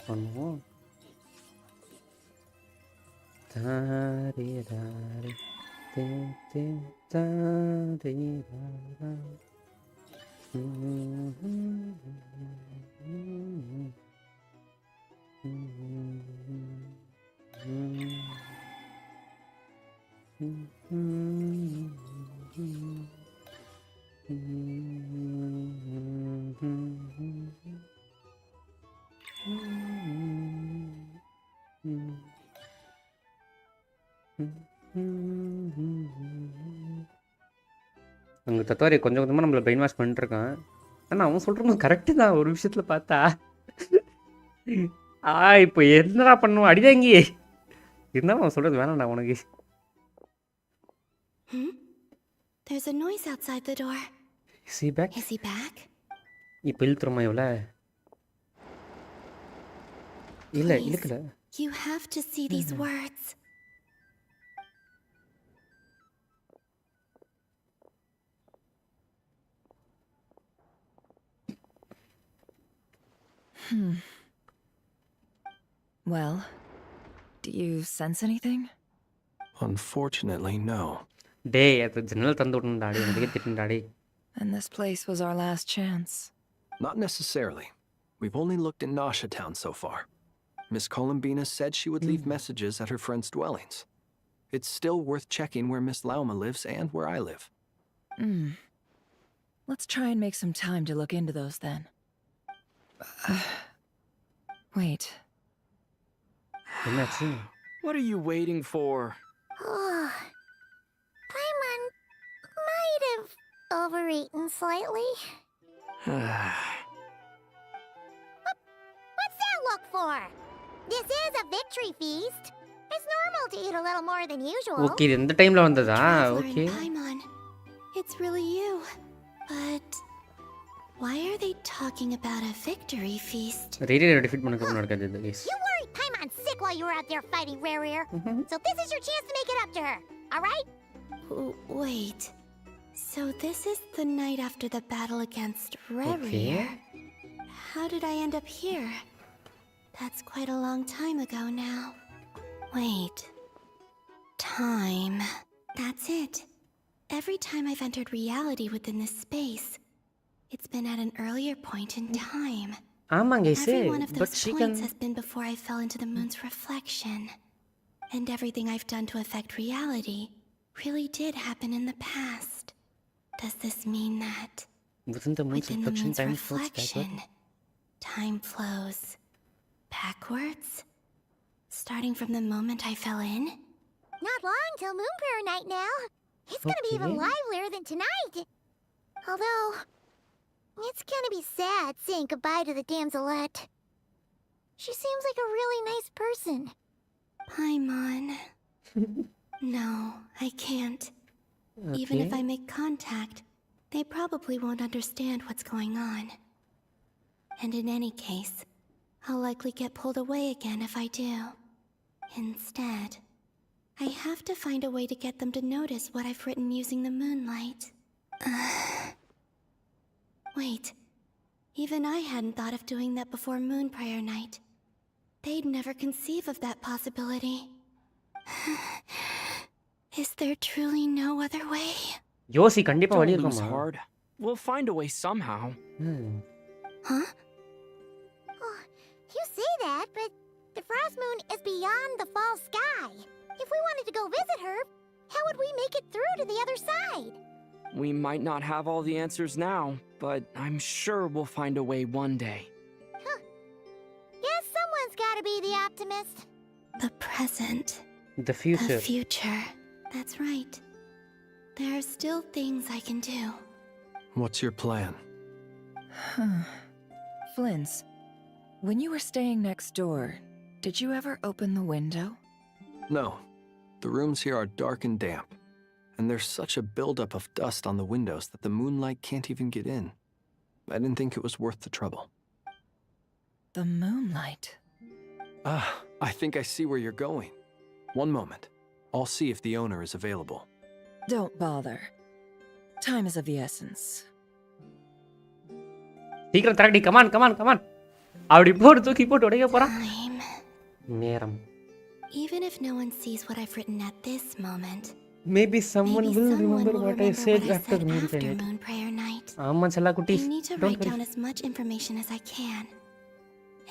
Speaker 1: பண்ணுவோம். தாரே தாரே தே தே தாரே தாரா. அங்கே தத்துவாரி கொஞ்சம் கொஞ்சமாக நம்மளை brain wash பண்ணிட்டுருக்கான். ஆனால் அவன் சொல்கிறது கரெக்டு தான் ஒரு விஷயத்தில் பார்த்தா. இப்போ என்னடா பண்ணுவோம் அடிதாங்கி இருந்தாலும் அவன் சொல்கிறது வேணாம்டா உனக்கு.
Speaker 17: There's a noise outside the door.
Speaker 1: Is he back?
Speaker 17: Is he back?
Speaker 1: இப்போ இழுத்துறோமா இவ்வளோ? இல்லை இழுக்கல.
Speaker 17: You have to see these words.
Speaker 4: Well, do you sense anything?
Speaker 5: Unfortunately, no.
Speaker 1: டேய் அது ஜன்னல் தந்து விட்டுண்டாடி எனக்கு திட்டுண்டாடி.
Speaker 4: And this place was our last chance.
Speaker 5: Not necessarily. We've only looked in Nasha Town so far. Miss Columbina said she would leave messages at her friends' dwellings. It's still worth checking where Miss Lauma lives and where I live.
Speaker 4: Let's try and make some time to look into those then. Wait.
Speaker 11: What are you waiting for?
Speaker 19: Paimon might have overeaten slightly. What's that look for? This is a victory feast. It's normal to eat a little more than usual.
Speaker 1: Okay, இது இந்த டைம்ல வந்ததா? Okay.
Speaker 17: Paimon, it's really you. But why are they talking about a victory feast?
Speaker 1: Radio defeat பண்ணனும் நடக்குது இது guys.
Speaker 19: You worried Paimon sick while you were out there fighting Rare. So this is your chance to make it up to her. All right?
Speaker 17: Wait. So this is the night after the battle against Rare.
Speaker 1: Okay.
Speaker 17: How did I end up here? That's quite a long time ago now. Wait. Time. That's it. Every time I've entered reality within this space, it's been at an earlier point in time.
Speaker 1: ஆமாங்க
Speaker 17: Every one of those points has been before I fell into the moon's reflection. And everything I've done to affect reality really did happen in the past. Does this mean that
Speaker 1: within the moon's
Speaker 17: reflection, time flows backwards? Starting from the moment I fell in?
Speaker 19: Not long till Moon Prayer Night now. It's gonna be even livelier than tonight. Although, it's gonna be sad saying goodbye to the damselette. She seems like a really nice person.
Speaker 17: Paimon. No, I can't. Okay. Even if I make contact, they probably won't understand what's going on. And in any case, I'll likely get pulled away again if I do. Instead, I have to find a way to get them to notice what I've written using the moonlight. Wait, even I hadn't thought of doing that before Moon Prayer Night. They'd never conceive of that possibility. Is there truly no other way?
Speaker 1: யோசி கண்டிப்பா வழி
Speaker 11: Don't lose
Speaker 1: இருக்குமா?
Speaker 11: heart. We'll find a way somehow.
Speaker 17: Huh?
Speaker 19: Oh, you say that, but the Frost Moon is beyond the fall sky. If we wanted to go visit her, how would we make it through to the other side?
Speaker 11: We might not have all the answers now, but I'm sure we'll find a way one day.
Speaker 19: Guess someone's gotta be the optimist.
Speaker 17: The present.
Speaker 1: The future.
Speaker 17: The future. That's right. There are still things I can do.
Speaker 5: What's your plan?
Speaker 4: Flint's, when you were staying next door, did you ever open the window?
Speaker 5: No. The rooms here are dark and damp, and there's such a buildup of dust on the windows that the moonlight can't even get in. I didn't think it was worth the trouble.
Speaker 4: The moonlight?
Speaker 5: I think I see where you're going. One moment. I'll see if the owner is available.
Speaker 4: Don't bother. Time is of the essence.
Speaker 1: சீக்கிரம் தரடி, come on come on come on. அப்படி போட்டு தூக்கி போட்டு உடைக்க போறான். நேரம்.
Speaker 17: Even if no one sees what I've written at this moment,
Speaker 1: maybe someone will remember what I said after Moon
Speaker 17: Prayer Night.
Speaker 1: ஆமா செல்ல குட்டி.
Speaker 17: I need to write down as much information as I can.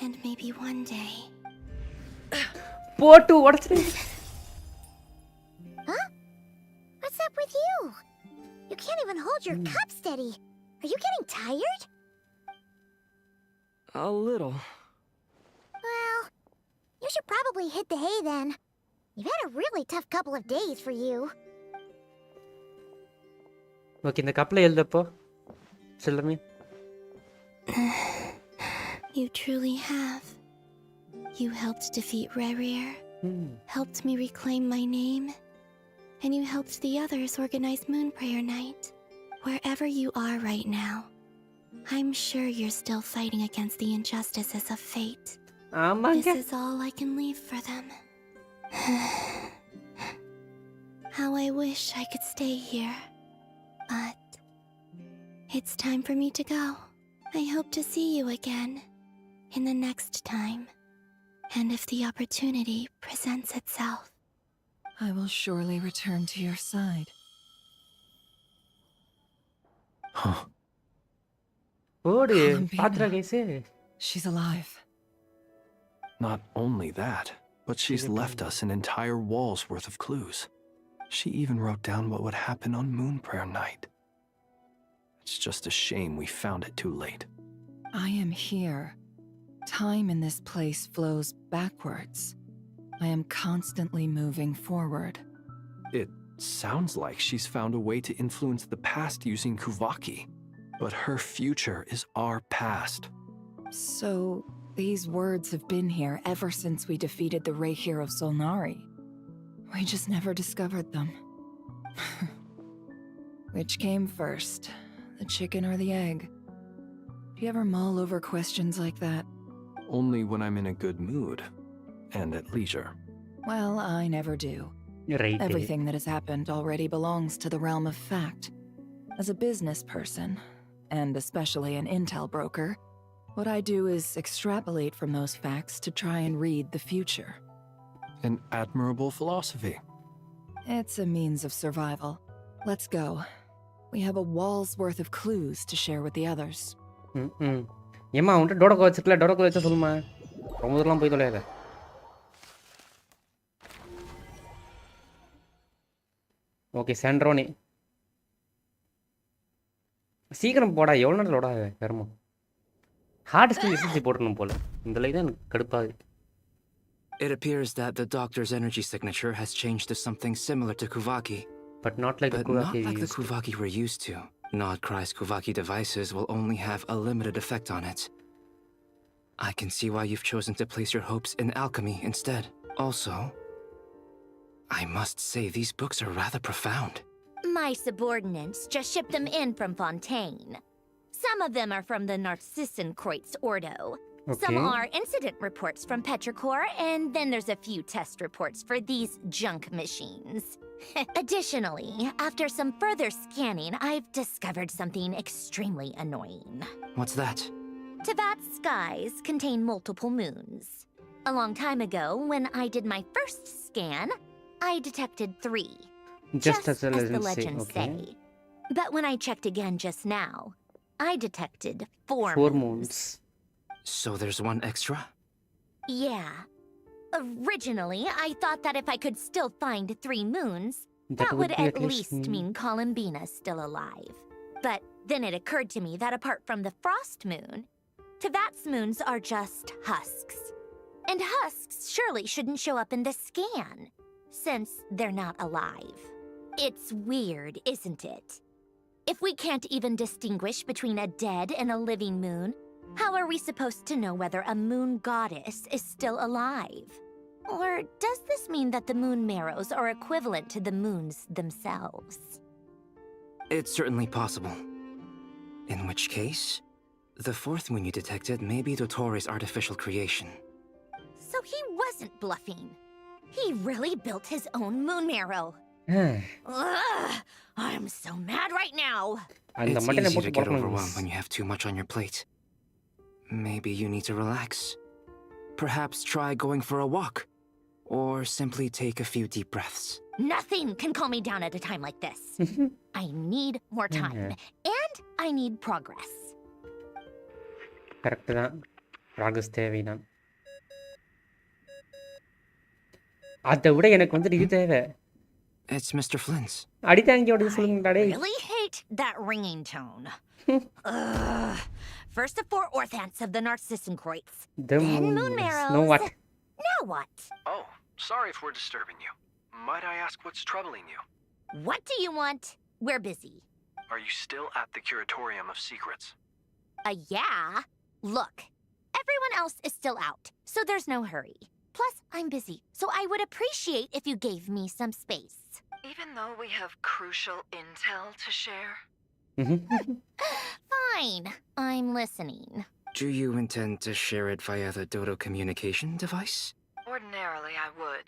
Speaker 17: And maybe one day.
Speaker 1: போட்டு உடைச்சிரு.
Speaker 19: Huh? What's up with you? You can't even hold your cup steady. Are you getting tired?
Speaker 11: A little.
Speaker 19: Well, you should probably hit the hay then. You've had a really tough couple of days for you.
Speaker 1: Okay, இந்த கப்ல எழுதப்போ செல்லமே.
Speaker 17: You truly have. You helped defeat Rerir, helped me reclaim my name, and you helped the others organize Moon Prayer Night. Wherever you are right now, I'm sure you're still fighting against the injustices of fate. This is all I can leave for them. How I wish I could stay here. But it's time for me to go. I hope to see you again in the next time. And if the opportunity presents itself,
Speaker 4: I will surely return to your side.
Speaker 5: Huh.
Speaker 4: Columbina. She's alive.
Speaker 5: Not only that, but she's left us an entire wall's worth of clues. She even wrote down what would happen on Moon Prayer Night. It's just a shame we found it too late.
Speaker 4: I am here. Time in this place flows backwards. I am constantly moving forward.
Speaker 5: It sounds like she's found a way to influence the past using Kuvaki. But her future is our past.
Speaker 4: So, these words have been here ever since we defeated the Reihir of Solnari. We just never discovered them. Which came first, the chicken or the egg? Do you ever mull over questions like that?
Speaker 5: Only when I'm in a good mood. And at leisure.
Speaker 4: Well, I never do. Everything that has happened already belongs to the realm of fact. As a business person, and especially an intel broker, what I do is extrapolate from those facts to try and read the future.
Speaker 5: An admirable philosophy.
Speaker 4: It's a means of survival. Let's go. We have a wall's worth of clues to share with the others.
Speaker 1: ஏமா உன்கிட்ட டோடோக்கு வச்சிருக்கல, டோடோக்கு வச்ச சொல்லுமா. ரொம்ப தூரம்லாம் போய் தொலையாத. Okay சாண்ட்ரோனி. சீக்கிரம் போடா, எவ்வளோ நேரம் லோடா கர்மம். ஹார்ட் டிஸ்க் எஸ்எஸ்டி போடணும் போல. இந்த லைன் தான் எனக்கு கடுப்பாகுது.
Speaker 10: It appears that the doctor's energy signature has changed to something similar to Kuvaki.
Speaker 1: But not like the
Speaker 10: Kuvaki we're used to. Nodcry's Kuvaki devices will only have a limited effect on it. I can see why you've chosen to place your hopes in alchemy instead. Also, I must say these books are rather profound.
Speaker 2: My subordinates just shipped them in from Fontaine. Some of them are from the Narcissenkreuz Ordo. Some are incident reports from Petrichor, and then there's a few test reports for these junk machines. Additionally, after some further scanning, I've discovered something extremely annoying.
Speaker 10: What's that?
Speaker 2: Tevat's skies contain multiple moons. A long time ago, when I did my first scan, I detected 3. Just as the legends say. But when I checked again just now, I detected 4 moons.
Speaker 10: So there's one extra?
Speaker 2: Yeah. Originally, I thought that if I could still find 3 moons, that would at least mean Columbina's still alive. But then it occurred to me that apart from the frost moon, Tevat's moons are just husks. And husks surely shouldn't show up in the scan, since they're not alive. It's weird, isn't it? If we can't even distinguish between a dead and a living moon, how are we supposed to know whether a moon goddess is still alive? Or does this mean that the moon marrows are equivalent to the moons themselves?
Speaker 10: It's certainly possible. In which case, the fourth moon you detected may be Dottore artificial creation.
Speaker 2: So he wasn't bluffing. He really built his own moon marrow. Ugh, I'm so mad right now.
Speaker 10: It's easy to get overwhelmed when you have too much on your plate. Maybe you need to relax. Perhaps try going for a walk. Or simply take a few deep breaths.
Speaker 2: Nothing can calm me down at a time like this. I need more time. And I need progress.
Speaker 1: Correct தான். Progress தேவைதான். அதை விட எனக்கு வந்து இது தேவை.
Speaker 10: It's Mr. Flynn's.
Speaker 1: அடிதாங்கியோட சொல்லுங்கடா டேய்.
Speaker 2: I really hate that ringing tone. First the four orthants of the Narcissenkreuz. Then moon marrows.
Speaker 1: Know what?
Speaker 2: Now what?
Speaker 5: Oh, sorry if we're disturbing you. Might I ask what's troubling you?
Speaker 2: What do you want? We're busy.
Speaker 5: Are you still at the Curatorium of Secrets?
Speaker 2: Yeah. Look, everyone else is still out, so there's no hurry. Plus, I'm busy, so I would appreciate if you gave me some space.
Speaker 4: Even though we have crucial intel to share?
Speaker 2: Fine, I'm listening.
Speaker 10: Do you intend to share it via the Dodo communication device?
Speaker 4: Ordinarily, I would,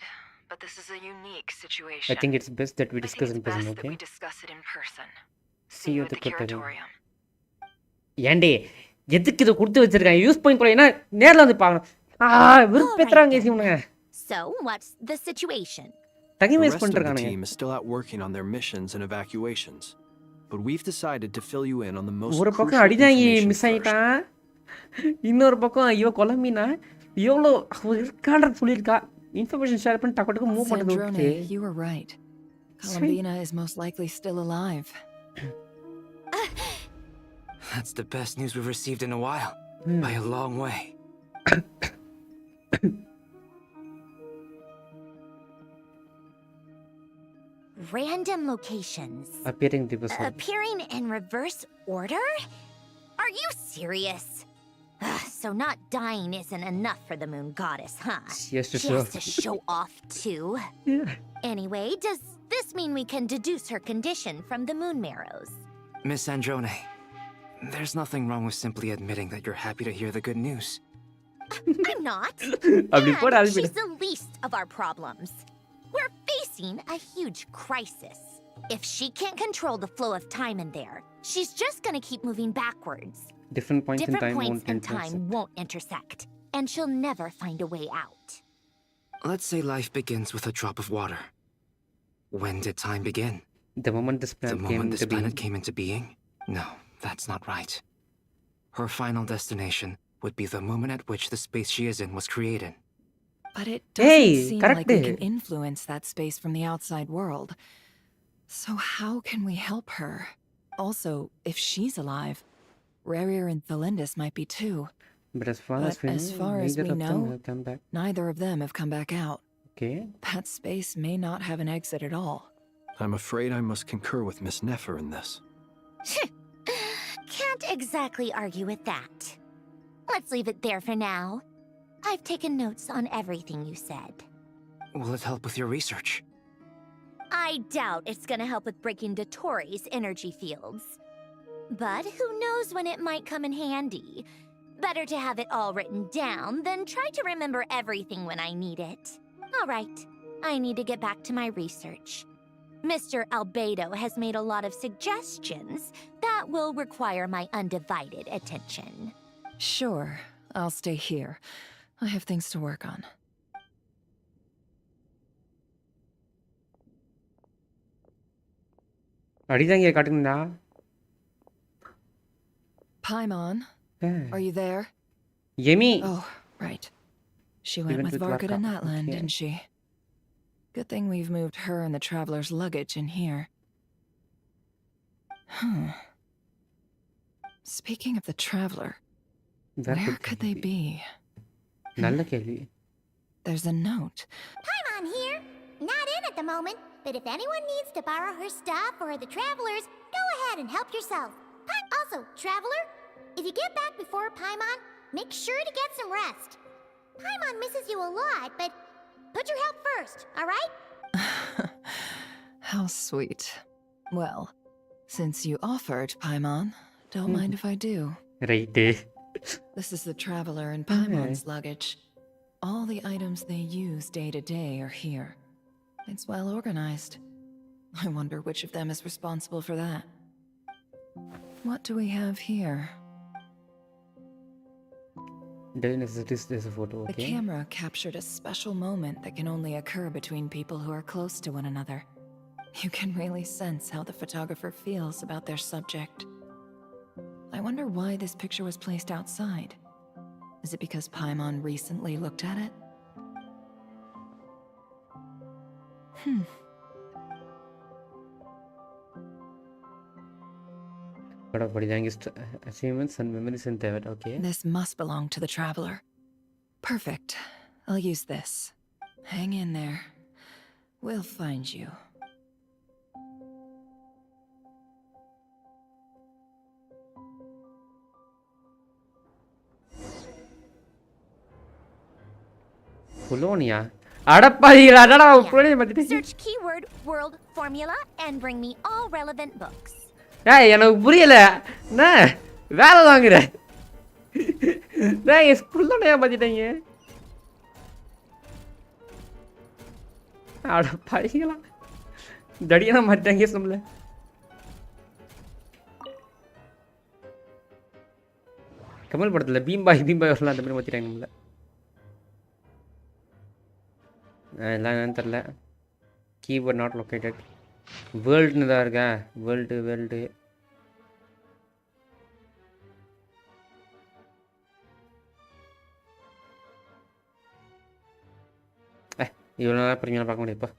Speaker 4: but this is a unique situation.
Speaker 1: I think it's best that we discuss in person, okay?
Speaker 4: We discuss it in person.
Speaker 1: See you at the Curatorium. ஏண்டே எதுக்கு இதை கொடுத்து வச்சிருக்காங்க use பண்ணி போறேன்னா நேர்ல வந்து பார்க்கணும். விருப்பேத்துறாங்க இவனுங்க.
Speaker 2: So, what's the situation?
Speaker 5: The rest of the team is still out working on their missions and evacuations, but we've decided to fill you in on the most
Speaker 1: ஒரு பக்கம் அடிதாங்கி மிஸ் ஆயிட்டான். இன்னொரு பக்கம் ஐயோ கொலம்பினா எவ்வளோ இருக்கான்ற சொல்லியிருக்கா. இன்ஃபர்மேஷன் ஷேர் பண்ணி டக்கு மூவ் பண்ணுறது.
Speaker 4: Sandrone, you were right. Columbina is most likely still alive.
Speaker 10: That's the best news we've received in a while. By a long way.
Speaker 2: Random locations.
Speaker 1: Appearing
Speaker 2: in reverse order? Are you serious? So not dying isn't enough for the moon goddess, huh?
Speaker 1: She has
Speaker 2: to show off too. Anyway, does this mean we can deduce her condition from the moon marrows?
Speaker 10: Miss Sandrone, there's nothing wrong with simply admitting that you're happy to hear the good news.
Speaker 2: I'm not.
Speaker 1: And
Speaker 2: she's the least of our problems. We're facing a huge crisis. If she can't control the flow of time in there, she's just gonna keep moving backwards.
Speaker 1: Different points
Speaker 2: in time won't intersect, and she'll never find a way out.
Speaker 10: Let's say life begins with a drop of water. When did time begin?
Speaker 1: The moment this planet
Speaker 10: came into being? No, that's not right. Her final destination would be the moment at which the space she is in was created.
Speaker 4: But it doesn't seem like we can influence that space from the outside world. So how can we help her? Also, if she's alive, Rerir and Thalindis might be too.
Speaker 1: But as far as we know,
Speaker 4: neither of them have come back out.
Speaker 1: Okay.
Speaker 4: That space may not have an exit at all.
Speaker 5: I'm afraid I must concur with Miss Nefer in this.
Speaker 2: Can't exactly argue with that. Let's leave it there for now. I've taken notes on everything you said.
Speaker 10: Will it help with your research?
Speaker 2: I doubt it's gonna help with breaking Dottore's energy fields. But who knows when it might come in handy. Better to have it all written down than try to remember everything when I need it. All right, I need to get back to my research. Mr. Albedo has made a lot of suggestions that will require my undivided attention.
Speaker 4: Sure, I'll stay here. I have things to work on.
Speaker 1: அடிதாங்க காட்டுங்கடா.
Speaker 4: Paimon, are you there?
Speaker 1: Yemi.
Speaker 4: Oh, right. She went with Varga to Natland, didn't she? Good thing we've moved her and the traveler's luggage in here. Speaking of the traveler, where could they be?
Speaker 1: நல்ல கேள்வி.
Speaker 4: There's a note.
Speaker 19: Paimon here. Not in a at the moment, but if anyone needs to borrow her stuff or the travelers, go ahead and help yourself. Also, traveler, if you get back before Paimon, make sure to get some rest. Paimon misses you a lot, but put your health first, alright?
Speaker 4: How sweet. Well, since you offered, Paimon, don't mind if I do.
Speaker 1: Right.
Speaker 4: This is the traveler and Paimon's luggage. All the items they use day to day are here. It's well organized. I wonder which of them is responsible for that. What do we have here?
Speaker 1: There's a photo, okay.
Speaker 4: The camera captured a special moment that can only occur between people who are close to one another. You can really sense how the photographer feels about their subject. I wonder why this picture was placed outside. Is it because Paimon recently looked at it?
Speaker 1: Achievements and memories in Tibet, okay.
Speaker 4: This must belong to the traveler. Perfect. I'll use this. Hang in there. We'll find you.
Speaker 1: Columbina.
Speaker 2: Search keyword world formula and bring me all relevant books.
Speaker 1: Hey, எனக்கு புரியல. என்ன வேலை வாங்குற? நான் ஸ்கூல்ல மாத்திட்டீங்க. அட பையங்களா. தடியனா மாத்திட்டாங்க நம்மள. கமல் படத்துல பீம்பாய் வரலாம் அந்த மாதிரி மாத்திட்டாங்க நம்மள. எல்லாம் என்னன்னு தெரியல. Keyboard not located. வேர்ல்டுன்னு தான் இருக்கா. வேர்ல்டு இவ்வளோ நேரம் பொறுமையாக பார்க்க முடியுப்பா.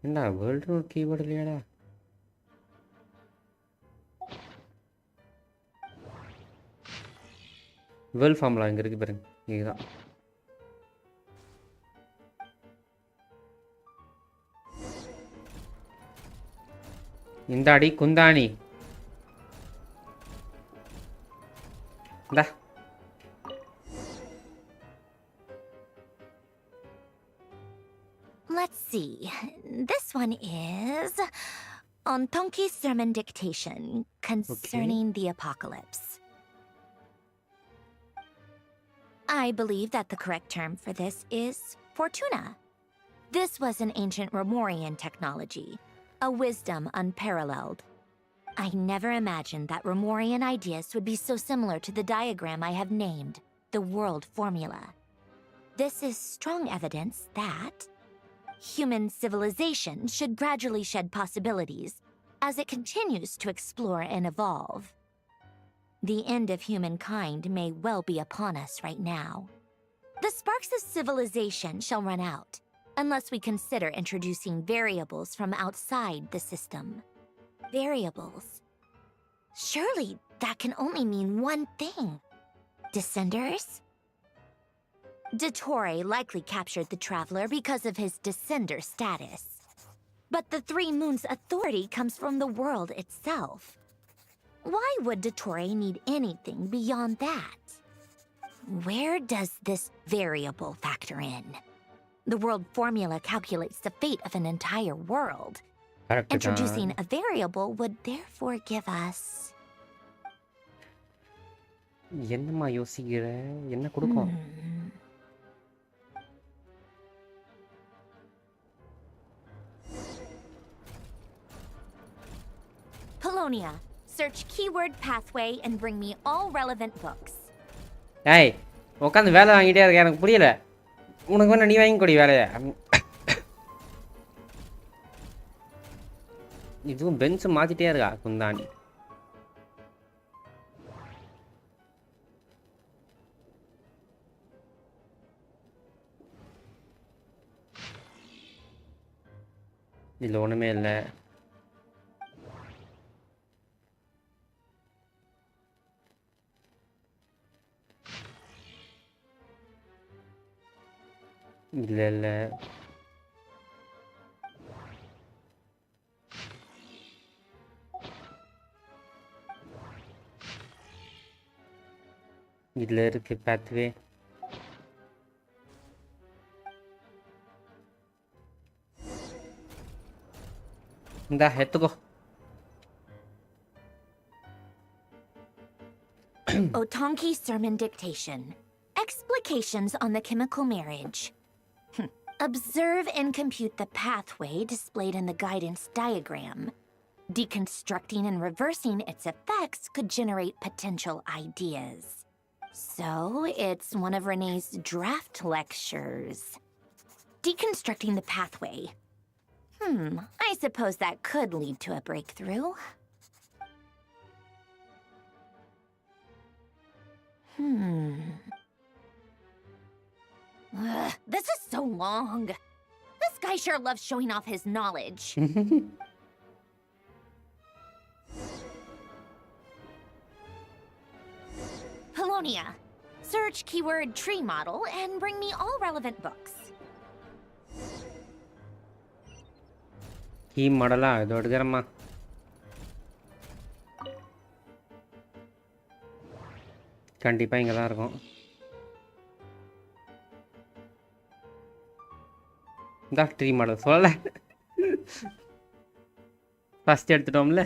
Speaker 1: என்ன வேர்ல்டு ஒரு கீபோர்டு இல்லையாடா? வேர்ல்ட் ஃபார்முலா இங்கே இருக்குது பாருங்க. இதுதான். இந்தாடி குந்தாணி. இந்தா.
Speaker 2: Let's see. This one is on Tonki's sermon dictation concerning the apocalypse. I believe that the correct term for this is Fortuna. This was an ancient Romorian technology, a wisdom unparalleled. I never imagined that Romorian ideas would be so similar to the diagram I have named, the world formula. This is strong evidence that human civilization should gradually shed possibilities as it continues to explore and evolve. The end of humankind may well be upon us right now. The sparks of civilization shall run out, unless we consider introducing variables from outside the system. Variables? Surely that can only mean one thing. Descenders? Dottore likely captured the traveler because of his descender status. But the Three Moons' authority comes from the world itself. Why would Dottore need anything beyond that? Where does this variable factor in? The world formula calculates the fate of an entire world. Introducing a variable would therefore give us...
Speaker 1: என்னம்மா யோசிக்கிற? என்ன கொடுக்கும்?
Speaker 2: Polonia. Search keyword pathway and bring me all relevant books.
Speaker 1: ஏய், உட்காந்து வேலை வாங்கிட்டே இருக்க. எனக்கு புரியல. உனக்கு வேணா நீ வாங்கி கொடி வேலையை. இதுவும் பெஞ்ச் மாத்திட்டே இருக்கா குந்தாண்டி. இதில் ஒன்றுமே இல்லை. இல்ல இதுல இருக்கு pathway. இந்தா எடுத்துக்கோ.
Speaker 2: Otonki Sermon Dictation. Explications on the chemical marriage. Observe and compute the pathway displayed in the guidance diagram. Deconstructing and reversing its effects could generate potential ideas. So, it's one of Renee's draft lectures. Deconstructing the pathway. I suppose that could lead to a breakthrough. This is so long. This guy sure loves showing off his knowledge. Polonia. Search keyword tree model and bring me all relevant books.
Speaker 1: Key model idu edukaramma. கண்டிப்பா இங்க தான் இருக்கும். இந்த tree model சொல்லல. First எடுத்துட்டோம்ல.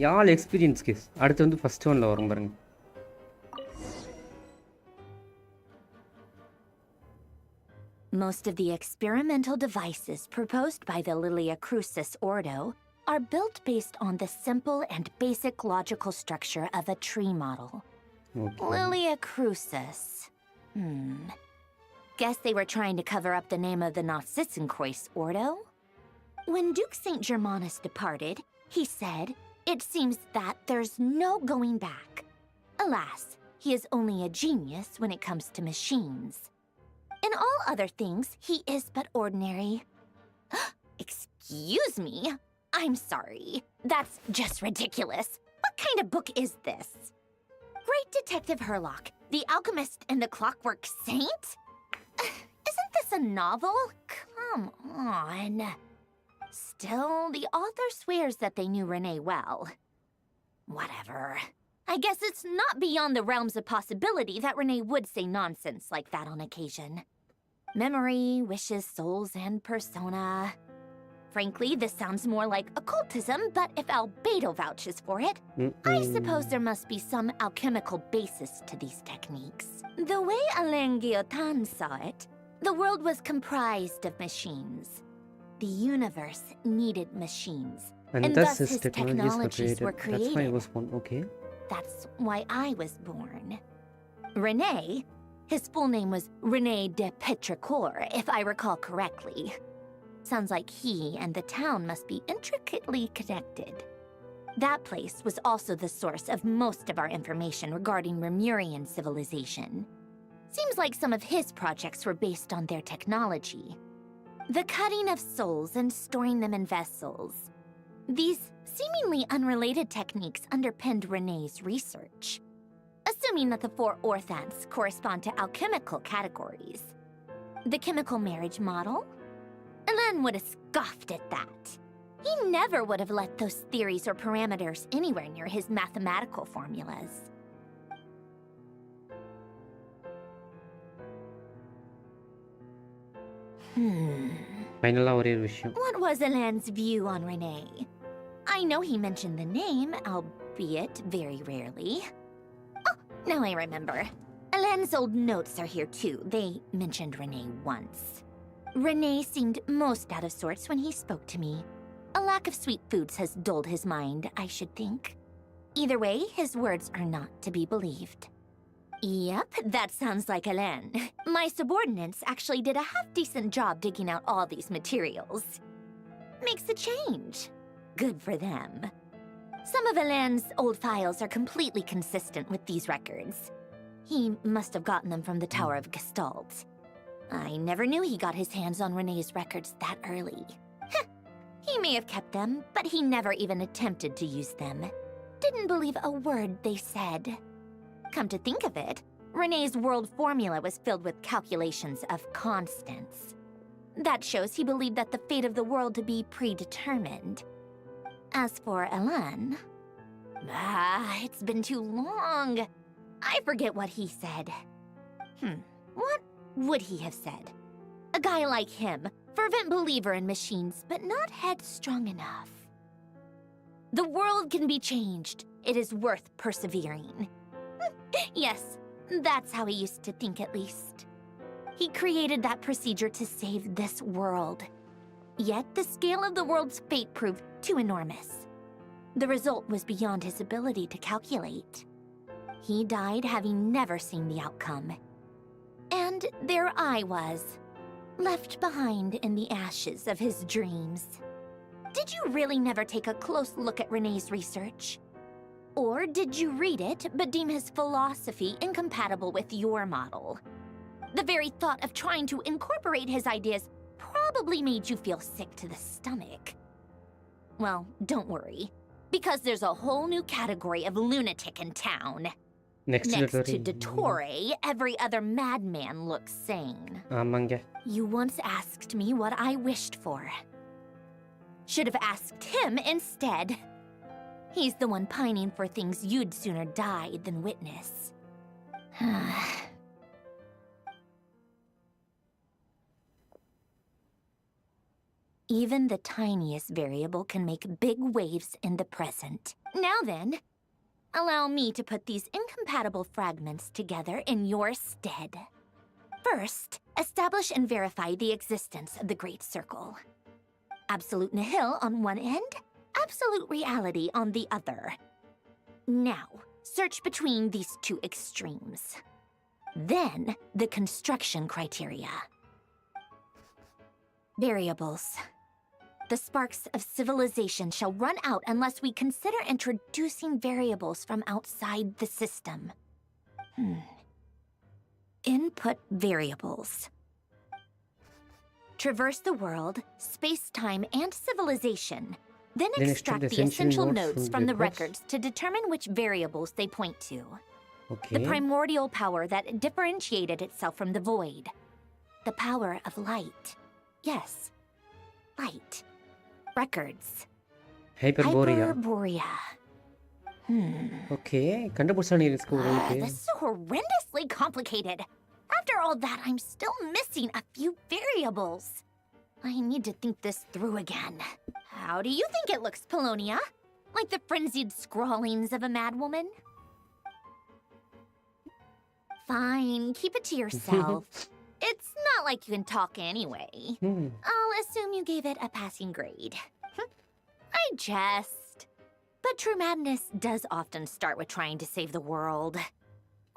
Speaker 1: யால் experience case. அடுத்து வந்து first ஒன்ல வரும் பாருங்க.
Speaker 2: Most of the experimental devices proposed by the Lilia Crucis Ordo are built based on the simple and basic logical structure of a tree model.
Speaker 1: Okay.
Speaker 2: Lilia Crucis. Guess they were trying to cover up the name of the Nautitzenkreuz Ordo? When Duke St. Germanus departed, he said, "It seems that there's no going back." Alas, he is only a genius when it comes to machines. In all other things, he is but ordinary. Excuse me? I'm sorry. That's just ridiculous. What kind of book is this? Great Detective Herlock, the Alchemist and the Clockwork Saint? Isn't this a novel? Come on. Still, the author swears that they knew Renee well. Whatever. I guess it's not beyond the realms of possibility that Renee would say nonsense like that on occasion. Memory, wishes, souls, and persona. Frankly, this sounds more like occultism, but if Albedo vouches for it, I suppose there must be some alchemical basis to these techniques. The way Alain Guillotin saw it, the world was comprised of machines. The universe needed machines. And thus his technologies were created.
Speaker 1: That's why I was born. Okay.
Speaker 2: That's why I was born. Renee, his full name was René de Petrichor, if I recall correctly. Sounds like he and the town must be intricately connected. That place was also the source of most of our information regarding Remurian civilization. Seems like some of his projects were based on their technology. The cutting of souls and storing them in vessels. These seemingly unrelated techniques underpinned Renee's research. Assuming that the 4 orthants correspond to alchemical categories. The chemical marriage model? Alain would have scoffed at that. He never would have let those theories or parameters anywhere near his mathematical formulas. What was Alain's view on Renee? I know he mentioned the name, albeit very rarely. Oh, now I remember. Alain's old notes are here too. They mentioned Renee once. Renee seemed most out of sorts when he spoke to me. A lack of sweet foods has dulled his mind, I should think. Either way, his words are not to be believed. Yep, that sounds like Alain. My subordinates actually did a half-decent job digging out all these materials. Makes a change. Good for them. Some of Alain's old files are completely consistent with these records. He must have gotten them from the Tower of Gestalt. I never knew he got his hands on Renee's records that early. He may have kept them, but he never even attempted to use them. Didn't believe a word they said. Come to think of it, Renee's world formula was filled with calculations of constants. That shows he believed that the fate of the world to be predetermined. As for Elan, it's been too long. I forget what he said. What would he have said? A guy like him, fervent believer in machines, but not headstrong enough. The world can be changed. It is worth persevering. Yes, that's how he used to think at least. He created that procedure to save this world. Yet the scale of the world's fate proved too enormous. The result was beyond his ability to calculate. He died having never seen the outcome. And there I was, left behind in the ashes of his dreams. Did you really never take a close look at Renee's research? Or did you read it but deem his philosophy incompatible with your model? The very thought of trying to incorporate his ideas probably made you feel sick to the stomach. Well, don't worry, because there's a whole new category of lunatic in town. Next to Dottore, every other madman looks sane. You once asked me what I wished for. Should have asked him instead. He's the one pining for things you'd sooner die than witness. Even the tiniest variable can make big waves in the present. Now then, allow me to put these incompatible fragments together in your stead. First, establish and verify the existence of the Great Circle. Absolute nihil on one end, absolute reality on the other. Now, search between these two extremes. Then, the construction criteria. Variables. The sparks of civilization shall run out unless we consider introducing variables from outside the system. Input variables. Traverse the world, space-time, and civilization. Then extract the essential nodes from the records to determine which variables they point to. The primordial power that differentiated itself from the void. The power of light. Yes, light. Records. Hyperborea.
Speaker 1: Okay,
Speaker 2: this is horrendously complicated. After all that, I'm still missing a few variables. I need to think this through again. How do you think it looks, Polonia? Like the frenzied scrawlings of a madwoman? Fine, keep it to yourself. It's not like you can talk anyway. I'll assume you gave it a passing grade. I jest. But true madness does often start with trying to save the world.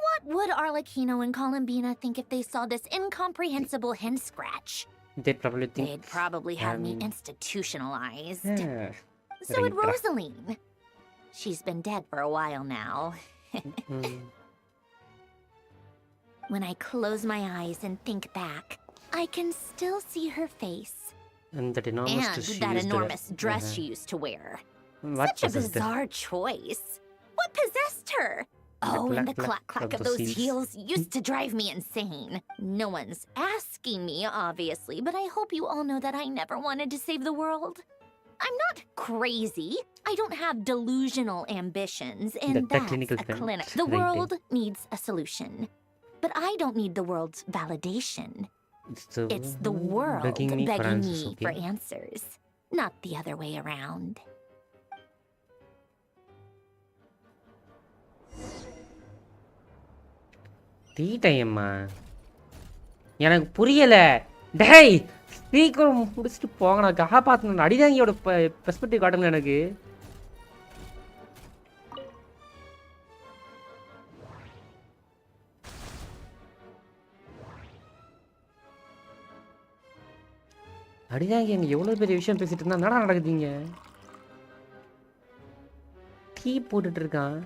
Speaker 2: What would Arlecchino and Columbina think if they saw this incomprehensible hen scratch?
Speaker 1: They'd probably think...
Speaker 2: They'd probably have me institutionalized. So would Rosaline. She's been dead for a while now. When I close my eyes and think back, I can still see her face.
Speaker 1: And that enormous
Speaker 2: dress she used to wear. Such a bizarre choice. What possessed her? And the clack-clack of those heels used to drive me insane. No one's asking me, obviously, but I hope you all know that I never wanted to save the world. I'm not crazy. I don't have delusional ambitions, and that's a clinic. The world needs a solution. But I don't need the world's validation. It's the world begging me for answers, not the other way around.
Speaker 1: தீட்டையம்மா எனக்கு புரியல. டேய் சீக்கிரம் முடிச்சுட்டு போங்க, நான் காப்பாற்றணும். அடிதாங்கியோட perspective காட்டுங்க எனக்கு. அடிதாங்க எங்க எவ்வளோ பெரிய விஷயம் பேசிட்டு இருந்தா என்னடா நடக்குதுங்க? டீ போட்டுட்டு இருக்கான்.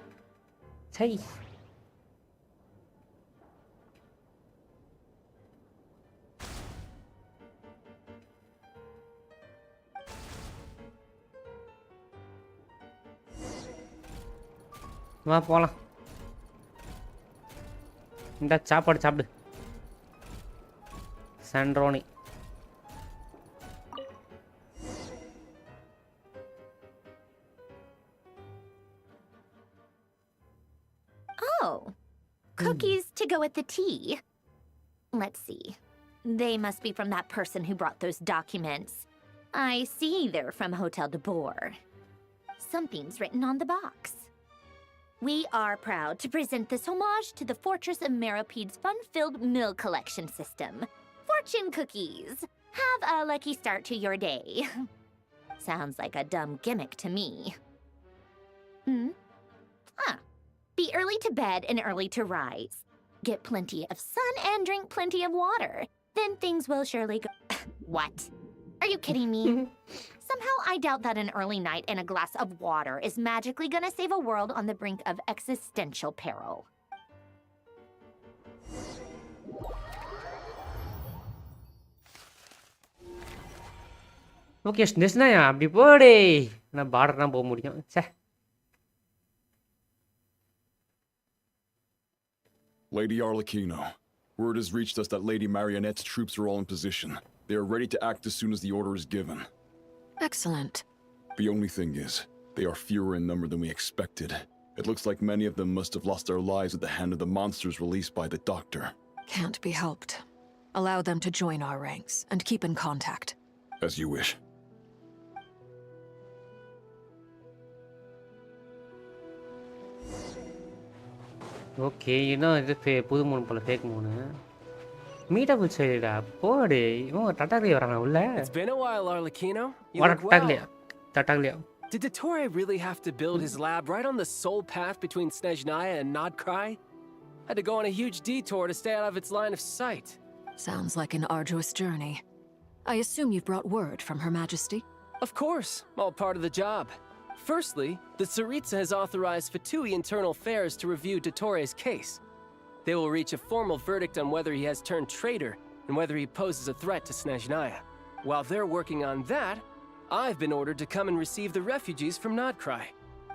Speaker 1: சை வா போலாம். இந்த சாப்பாடு சாப்பிடு. சாண்ட்ரோனி.
Speaker 2: Oh, cookies to go with the tea. Let's see. They must be from that person who brought those documents. I see they're from Hotel de Boer. Something's written on the box. We are proud to present this homage to the Fortress of Meropede's fun-filled mill collection system. Fortune cookies. Have a lucky start to your day. Sounds like a dumb gimmick to me. Be early to bed and early to rise. Get plenty of sun and drink plenty of water. Then things will surely go... What? Are you kidding me? Somehow I doubt that an early night and a glass of water is magically gonna save a world on the brink of existential peril.
Speaker 1: Okay ஸ்னேஷ்னாயா அப்படி போடே. நான் border தான் போக முடியும். சே.
Speaker 14: Lady Arlecchino, word has reached us that Lady Marionette's troops are all in position. They are ready to act as soon as the order is given.
Speaker 7: Excellent.
Speaker 14: The only thing is, they are fewer in number than we expected. It looks like many of them must have lost their lives at the hand of the monsters released by the Doctor.
Speaker 7: Can't be helped. Allow them to join our ranks, and keep in contact.
Speaker 14: As you wish.
Speaker 1: Okay இன்னும் இது புது மூணு போல fake மூணு. மீட்டபிள் சைடா போடு. இவன் டட்டாக்லியா வரானா உள்ள.
Speaker 5: It's been a while, Arlecchino. You
Speaker 1: வர
Speaker 5: look well.
Speaker 1: டட்டாக்லியா.
Speaker 5: Did Dottore really have to build his lab right on the sole path between Snezhnaya and Nodcry? Had to go on a huge detour to stay out of its line of sight.
Speaker 7: Sounds like an arduous journey. I assume you've brought word from Her Majesty?
Speaker 5: Of course, all part of the job. Firstly, the Tsaritsa has authorized Fatui Internal Affairs to review Dottore's case. They will reach a formal verdict on whether he has turned traitor and whether he poses a threat to Snezhnaya. While they're working on that, I've been ordered to come and receive the refugees from Nodcry.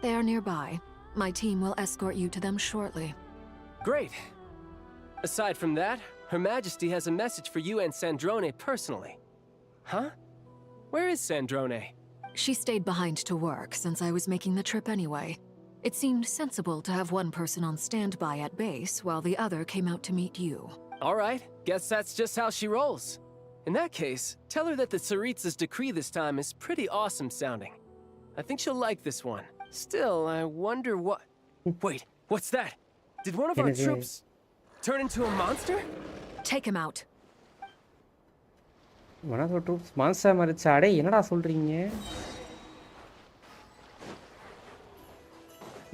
Speaker 7: They are nearby. My team will escort you to them shortly.
Speaker 5: Great. Aside from that, Her Majesty has a message for you and Sandrone personally. Huh? Where is Sandrone?
Speaker 7: She stayed behind to work since I was making the trip anyway. It seemed sensible to have one person on standby at base while the other came out to meet you.
Speaker 5: All right, guess that's just how she rolls. In that case, tell her that the Tsaritsa's decree this time is pretty awesome sounding. I think she'll like this one. Still, I wonder what... Wait, what's that? Did one of our troops turn into a monster?
Speaker 7: Take him out.
Speaker 1: One of our troops monster marichade. என்னடா சொல்றீங்க?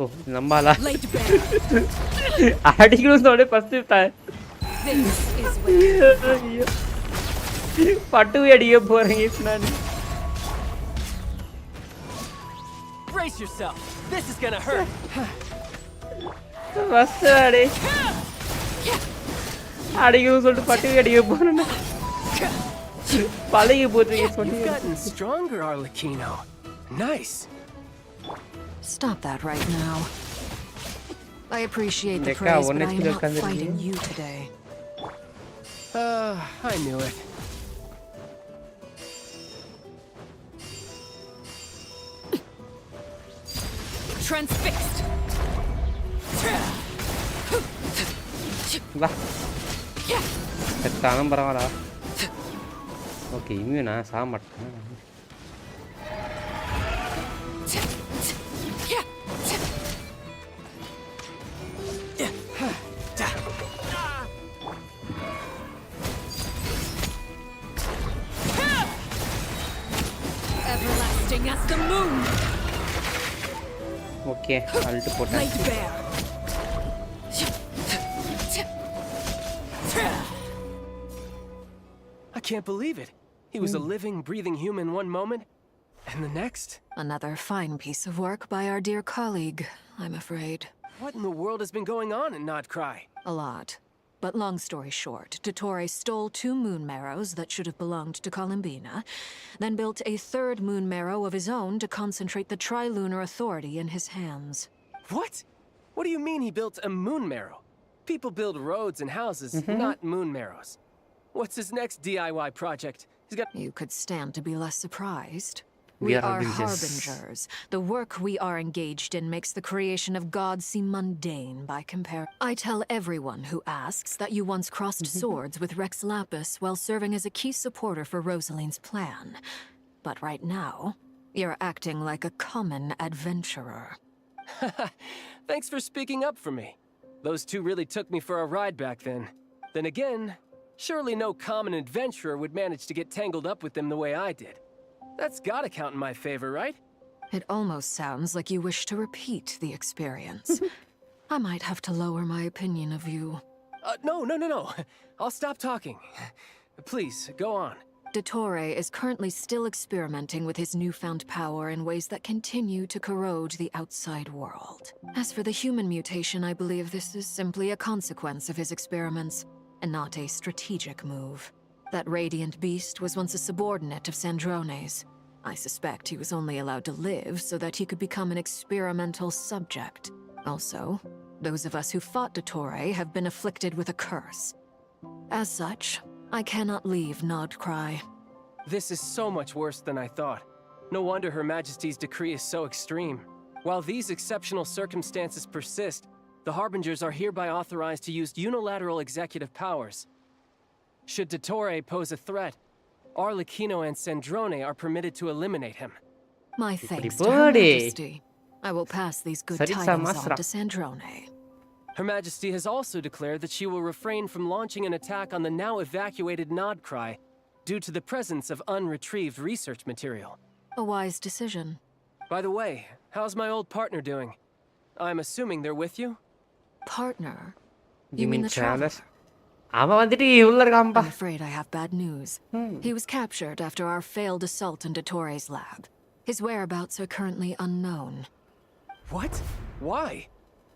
Speaker 1: ஓ நம்பாலா. அடிக்கணும் சொல்லே first time. பட்டு அடிக்க போறீங்க நான்.
Speaker 5: Brace yourself. This is gonna hurt.
Speaker 1: First அடி. அடிக்கணும் சொல்லிட்டு பட்டு அடிக்க போறேன். பழகி போறீங்க சொல்லி.
Speaker 5: You've gotten stronger, Arlecchino. Nice.
Speaker 7: Stop that right now. I appreciate the praise, but I am not fighting you today.
Speaker 5: I knew it.
Speaker 7: Transfixed.
Speaker 1: வா. செத்தாலும் பரவாயில்ல. ஓகே இம்யூனா சாக மாட்டேன்.
Speaker 7: Everlasting as the moon.
Speaker 1: Okay Alt போட்டேன்.
Speaker 5: I can't believe it. He was a living, breathing human one moment, and the next...
Speaker 7: Another fine piece of work by our dear colleague, I'm afraid.
Speaker 5: What in the world has been going on in Nodcry?
Speaker 7: A lot. But long story short, Dottore stole 2 moon marrows that should have belonged to Columbina, then built a 3rd moon marrow of his own to concentrate the Trilunar Authority in his hands.
Speaker 5: What? What do you mean he built a moon marrow?
Speaker 13: People build roads and houses, not moon marrows. What's his next DIY project? He's got.
Speaker 7: You could stand to be less surprised.
Speaker 1: We
Speaker 7: We
Speaker 1: are
Speaker 7: are
Speaker 1: Harbingers.
Speaker 7: Harbingers. The work we are engaged in makes the creation of gods seem mundane by comparison. I tell everyone who asks that you once crossed swords with Rex Lapis while serving as a key supporter for Rosaline's plan. But right now, you're acting like a common adventurer.
Speaker 13: Thanks for speaking up for me. Those two really took me for a ride back then. Then again, surely no common adventurer would manage to get tangled up with them the way I did. That's gotta count in my favor, right?
Speaker 7: It almost sounds like you wish to repeat the experience. I might have to lower my opinion of you.
Speaker 13: No. I'll stop talking. Please, go on.
Speaker 7: Dottore is currently still experimenting with his newfound power in ways that continue to corrode the outside world. As for the human mutation, I believe this is simply a consequence of his experiments, and not a strategic move. That radiant beast was once a subordinate of Sandrone's. I suspect he was only allowed to live so that he could become an experimental subject. Also, those of us who fought Dottore have been afflicted with a curse. As such, I cannot leave Nodcry.
Speaker 13: This is so much worse than I thought. No wonder Her Majesty's decree is so extreme. While these exceptional circumstances persist, the Harbingers are hereby authorized to use unilateral executive powers. Should Dottore pose a threat, Arlecchino and Sandrone are permitted to eliminate him.
Speaker 7: My thanks to Her Majesty. I will pass these good tidings on to Sandrone.
Speaker 13: Her Majesty has also declared that she will refrain from launching an attack on the now evacuated Nodcry due to the presence of unretrieved research material.
Speaker 7: A wise decision.
Speaker 13: By the way, how's my old partner doing? I'm assuming they're with you?
Speaker 7: Partner?
Speaker 1: You mean
Speaker 7: the traveler?
Speaker 1: I'm
Speaker 7: afraid I have bad news. He was captured after our failed assault in Dottore's lab. His whereabouts are currently unknown.
Speaker 13: What? Why?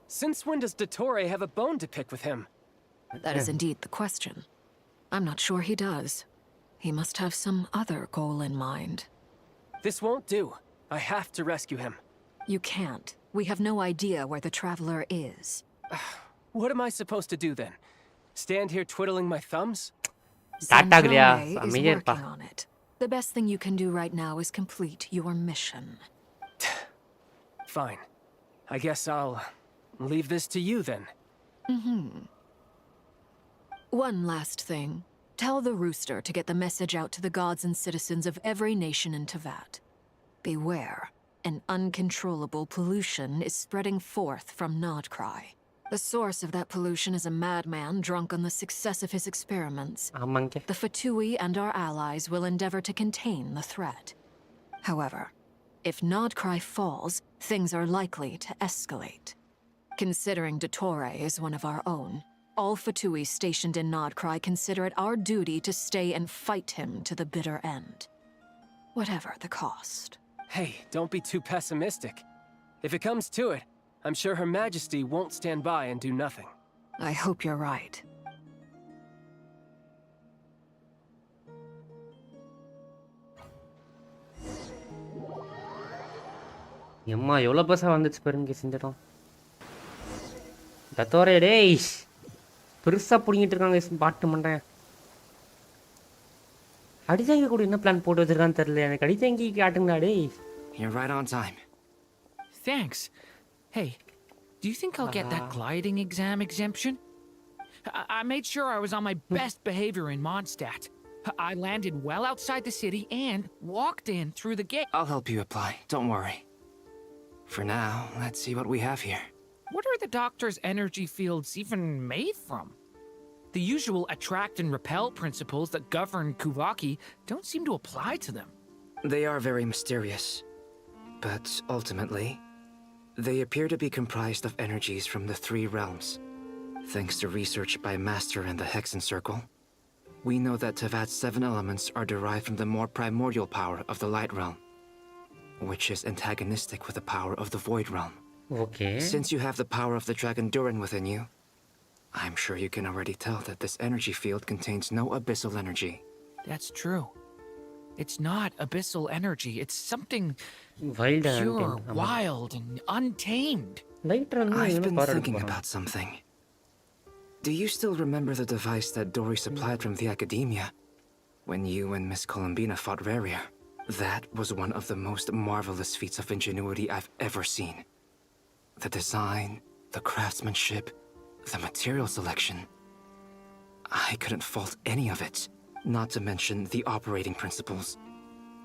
Speaker 13: Since when does Dottore have a bone to pick with him?
Speaker 7: That is indeed the question. I'm not sure he does. He must have some other goal in mind.
Speaker 13: This won't do. I have to rescue him.
Speaker 7: You can't. We have no idea where the traveler is.
Speaker 13: What am I supposed to do then? Stand here twiddling my thumbs?
Speaker 7: Sandrone is working on it. The best thing you can do right now is complete your mission.
Speaker 13: Fine. I guess I'll leave this to you then.
Speaker 7: One last thing. Tell the rooster to get the message out to the gods and citizens of every nation in Teyvat. Beware. An uncontrollable pollution is spreading forth from Nodcry. The source of that pollution is a madman drunk on the success of his experiments. The Fatui and our allies will endeavor to contain the threat. However, if Nodcry falls, things are likely to escalate. Considering Dottore is one of our own, all Fatui stationed in Nodcry consider it our duty to stay and fight him to the bitter end. Whatever the cost.
Speaker 13: Hey, don't be too pessimistic. If it comes to it, I'm sure Her Majesty won't stand by and do nothing.
Speaker 7: I hope you're right.
Speaker 1: எம்மா எவ்வளோ பசங்க வந்துச்சு பாருங்க இந்த இடம். தத்தோரே டேய் பெருசாக பிடிங்கிட்டு இருக்காங்க பாட்டு மண்டேன். அடித்தங்கி கூட என்ன பிளான் போட்டு வச்சிருக்கான்னு தெரியல. எனக்கு அடித்தங்கி காட்டுங்களா டேய்.
Speaker 10: You're right on time.
Speaker 16: Thanks. Hey, do you think I'll get that gliding exam exemption? I made sure I was on my best behavior in Mondstadt. I landed well outside the city and walked in through the gate.
Speaker 10: I'll help you apply. Don't worry. For now, let's see what we have here.
Speaker 16: What are the doctor's energy fields even made from? The usual attract and repel principles that govern Kuvaki don't seem to apply to them.
Speaker 10: They are very mysterious. But ultimately, they appear to be comprised of energies from the three realms. Thanks to research by Master in the Hexen Circle, we know that Teyvat's 7 elements are derived from the more primordial power of the Light Realm, which is antagonistic with the power of the Void Realm.
Speaker 1: Okay.
Speaker 10: Since you have the power of the Dragon Durin within you, I'm sure you can already tell that this energy field contains no abyssal energy.
Speaker 16: That's true. It's not abyssal energy. It's something
Speaker 1: wild,
Speaker 16: pure, wild, and untamed.
Speaker 10: I've been thinking about something. Do you still remember the device that Dory supplied from the academia when you and Miss Columbina fought Raria? That was one of the most marvelous feats of ingenuity I've ever seen. The design, the craftsmanship, the material selection. I couldn't fault any of it, not to mention the operating principles.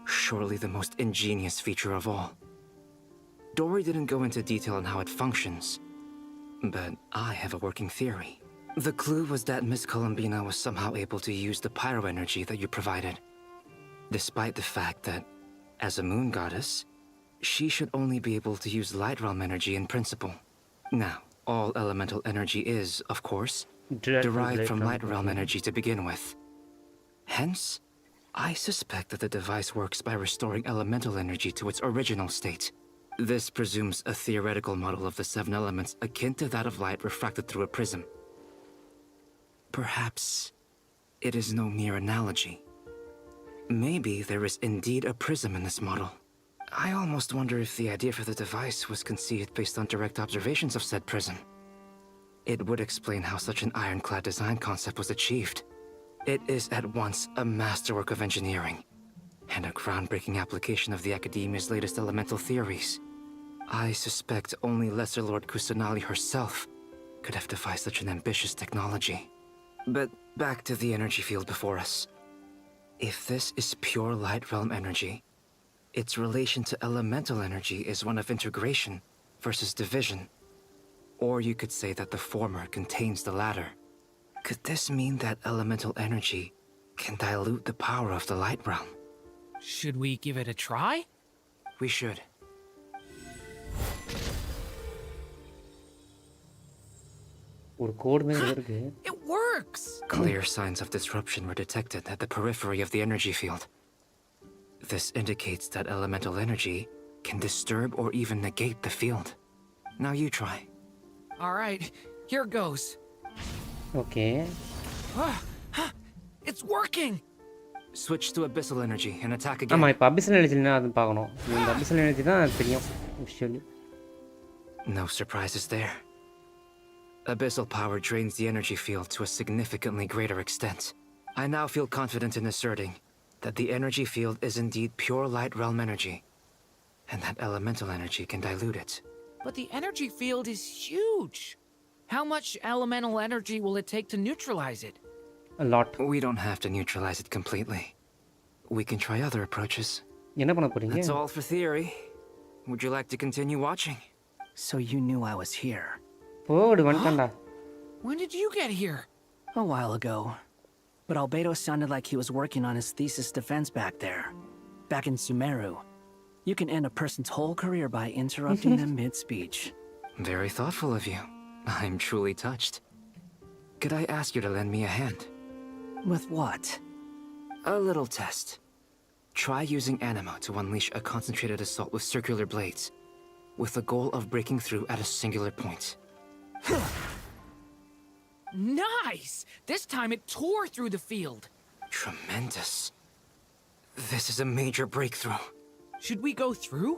Speaker 10: Surely the most ingenious feature of all. Dory didn't go into detail on how it functions, but I have a working theory. The clue was that Miss Columbina was somehow able to use the pyro energy that you provided, despite the fact that, as a moon goddess, she should only be able to use light realm energy in principle. Now, all elemental energy is, of course, derived from light realm energy to begin with. Hence, I suspect that the device works by restoring elemental energy to its original state. This presumes a theoretical model of the 7 elements akin to that of light refracted through a prism. Perhaps it is no mere analogy. Maybe there is indeed a prism in this model. I almost wonder if the idea for the device was conceived based on direct observations of said prism. It would explain how such an ironclad design concept was achieved. It is at once a masterwork of engineering and a groundbreaking application of the Academia's latest elemental theories. I suspect only Lesser Lord Kusanali herself could have devised such an ambitious technology. But back to the energy field before us. If this is pure light realm energy, its relation to elemental energy is one of integration versus division. Or you could say that the former contains the latter. Could this mean that elemental energy can dilute the power of the light realm?
Speaker 16: Should we give it a try?
Speaker 10: We should.
Speaker 16: It works!
Speaker 10: Clear signs of disruption were detected at the periphery of the energy field. This indicates that elemental energy can disturb or even negate the field. Now you try.
Speaker 16: Alright, here goes.
Speaker 1: Okay.
Speaker 16: It's working!
Speaker 10: Switch to abyssal energy and attack again.
Speaker 1: ஆமா இப்ப abyssal energy னா அது பார்க்கணும். இந்த abyssal energy தான் தெரியும் actually.
Speaker 10: No surprises there. Abyssal power drains the energy field to a significantly greater extent. I now feel confident in asserting that the energy field is indeed pure light realm energy, and that elemental energy can dilute it.
Speaker 16: But the energy field is huge! How much elemental energy will it take to neutralize it?
Speaker 1: A lot.
Speaker 10: We don't have to neutralize it completely. We can try other approaches. That's all for theory. Would you like to continue watching?
Speaker 6: So you knew I was here.
Speaker 16: When did you get here?
Speaker 6: A while ago. But Albedo sounded like he was working on his thesis defense back there. Back in Sumeru. You can end a person's whole career by interrupting them mid-speech.
Speaker 10: Very thoughtful of you. I'm truly touched. Could I ask you to lend me a hand?
Speaker 6: With what?
Speaker 10: A little test. Try using Anima to unleash a concentrated assault with circular blades, with the goal of breaking through at a singular point.
Speaker 16: Nice! This time it tore through the field.
Speaker 10: Tremendous. This is a major breakthrough.
Speaker 16: Should we go through?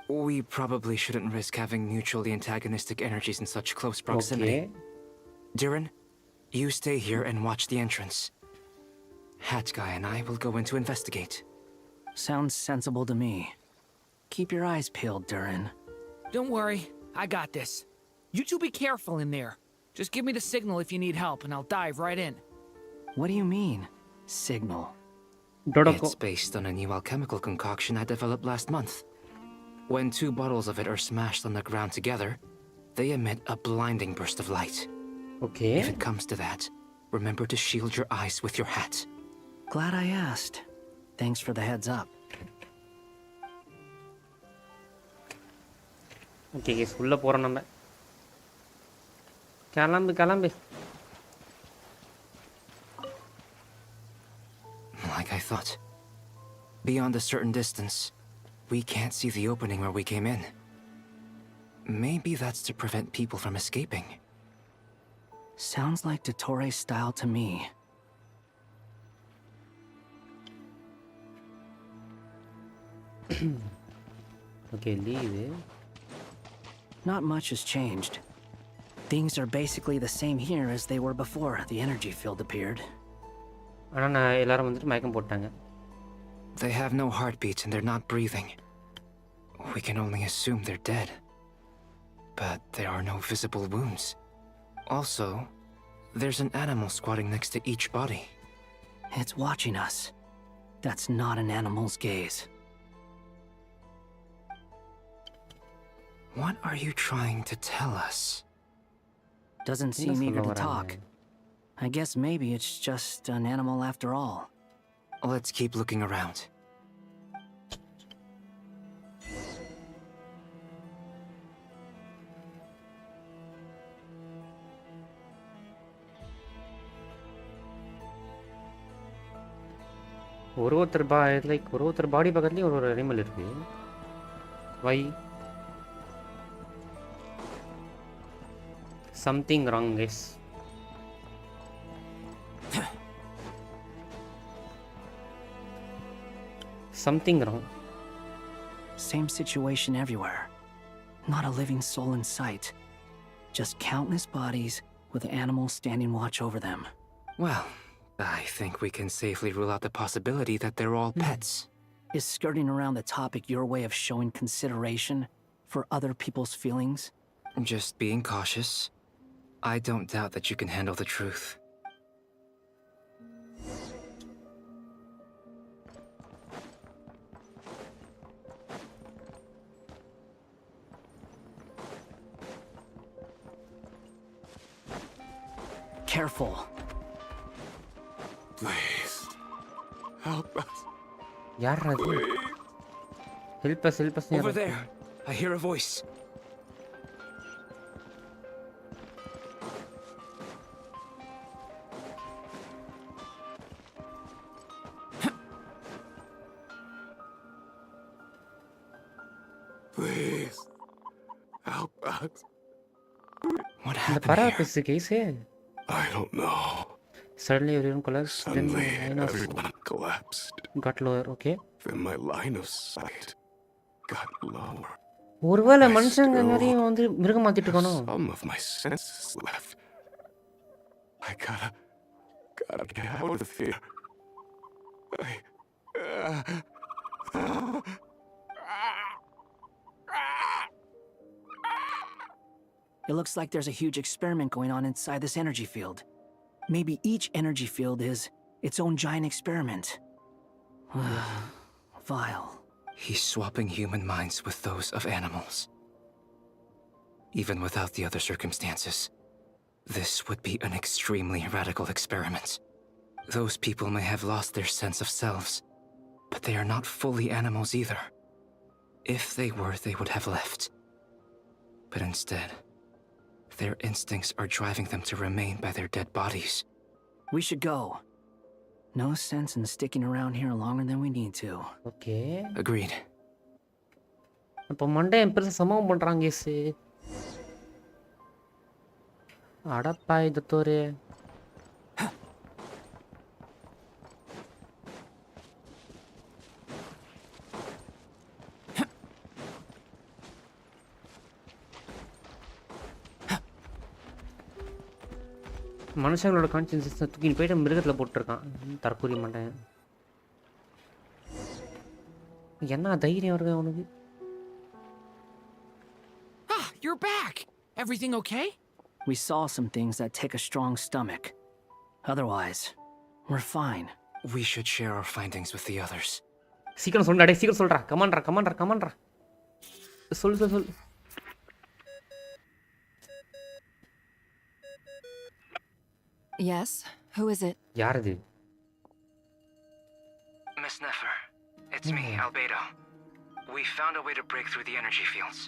Speaker 10: We probably shouldn't risk having mutually antagonistic energies in such close proximity.
Speaker 1: Okay.
Speaker 10: Durin, you stay here and watch the entrance. Hat Guy and I will go in to investigate.
Speaker 6: Sounds sensible to me. Keep your eyes peeled, Durin.
Speaker 16: Don't worry, I got this. You two be careful in there. Just give me the signal if you need help and I'll dive right in.
Speaker 6: What do you mean, signal?
Speaker 10: It's based on a new alchemical concoction I developed last month. When 2 bottles of it are smashed on the ground together, they emit a blinding burst of light.
Speaker 1: Okay.
Speaker 10: If it comes to that, remember to shield your eyes with your hat.
Speaker 6: Glad I asked. Thanks for the heads up.
Speaker 1: Okay, guys, உள்ள போறோம் நம்ம. கிளம்பு.
Speaker 10: Like I thought. Beyond a certain distance, we can't see the opening where we came in. Maybe that's to prevent people from escaping.
Speaker 6: Sounds like Dottore's style to me.
Speaker 1: Okay, leave.
Speaker 6: Not much has changed. Things are basically the same here as they were before the energy field appeared.
Speaker 10: They have no heartbeats and they're not breathing. We can only assume they're dead. But there are no visible wounds. Also, there's an animal squatting next to each body.
Speaker 6: It's watching us. That's not an animal's gaze.
Speaker 10: What are you trying to tell us?
Speaker 6: Doesn't seem eager to talk. I guess maybe it's just an animal after all.
Speaker 10: Let's keep looking around.
Speaker 1: ஒருத்தர் பாடி பக்கத்துலயே ஒரு animal இருக்கு. Why? Something wrong, guys. Something wrong.
Speaker 6: Same situation everywhere. Not a living soul in sight. Just countless bodies with animals standing watch over them.
Speaker 10: Well, I think we can safely rule out the possibility that they're all pets.
Speaker 6: Is skirting around the topic your way of showing consideration for other people's feelings?
Speaker 10: Just being cautious. I don't doubt that you can handle the truth.
Speaker 6: Careful.
Speaker 14: Please. Help us.
Speaker 1: Help us.
Speaker 10: Over there. I hear a voice.
Speaker 14: Please. Help us.
Speaker 10: What happened
Speaker 14: here? I don't know.
Speaker 1: Suddenly everyone collapsed.
Speaker 14: Suddenly everyone collapsed.
Speaker 1: Got lower, okay?
Speaker 14: Then my line of sight got lower.
Speaker 1: ஒருவேளை மனுஷங்க நிறைய வந்து மிருகம் மாத்திட்டு இருக்கணும்.
Speaker 14: Some of my senses left. I gotta get out of here.
Speaker 6: It looks like there's a huge experiment going on inside this energy field. Maybe each energy field is its own giant experiment. Vile.
Speaker 10: He's swapping human minds with those of animals. Even without the other circumstances, this would be an extremely radical experiment. Those people may have lost their sense of selves, but they are not fully animals either. If they were, they would have left. But instead, their instincts are driving them to remain by their dead bodies.
Speaker 6: We should go. No sense in sticking around here longer than we need to.
Speaker 1: Okay.
Speaker 10: Agreed.
Speaker 1: அப்போ Monday பெருசா சம்பவம் பண்றாங்க case. அடப்பா இது தோரே. மனுஷங்களோட conscious தூக்கிட்டு போயிட்டு மிருகத்தில் போட்டுருக்கான். தற்கூரி மாட்டேன். என்ன தைரியம் இருக்கு அவனுக்கு?
Speaker 16: You're back. Everything okay?
Speaker 6: We saw some things that take a strong stomach. Otherwise, we're fine.
Speaker 10: We should share our findings with the others.
Speaker 1: சீக்கிரம் சொல்லுடா, டேய் சீக்கிரம் சொல்றா. கமான்டா. சொல்.
Speaker 4: Yes, who is it?
Speaker 1: யார் இது?
Speaker 10: Miss Nefer, it's me, Albedo. We found a way to break through the energy fields.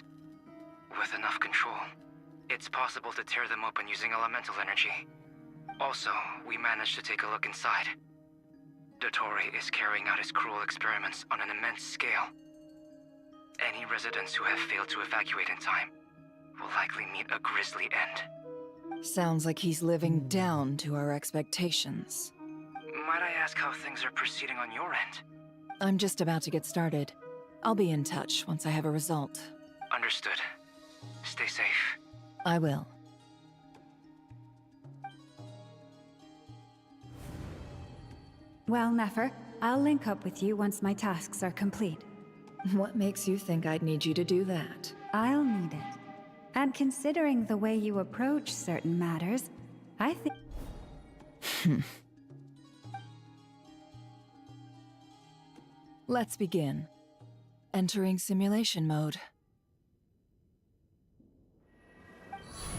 Speaker 10: With enough control, it's possible to tear them open using elemental energy. Also, we managed to take a look inside. Dottore is carrying out his cruel experiments on an immense scale. Any residents who have failed to evacuate in time will likely meet a grisly end.
Speaker 4: Sounds like he's living down to our expectations.
Speaker 10: Might I ask how things are proceeding on your end?
Speaker 4: I'm just about to get started. I'll be in touch once I have a result.
Speaker 10: Understood. Stay safe.
Speaker 4: I will.
Speaker 8: Well, Nefer, I'll link up with you once my tasks are complete.
Speaker 4: What makes you think I'd need you to do that?
Speaker 8: I'll need it. And considering the way you approach certain matters, I think...
Speaker 4: Let's begin. Entering simulation mode.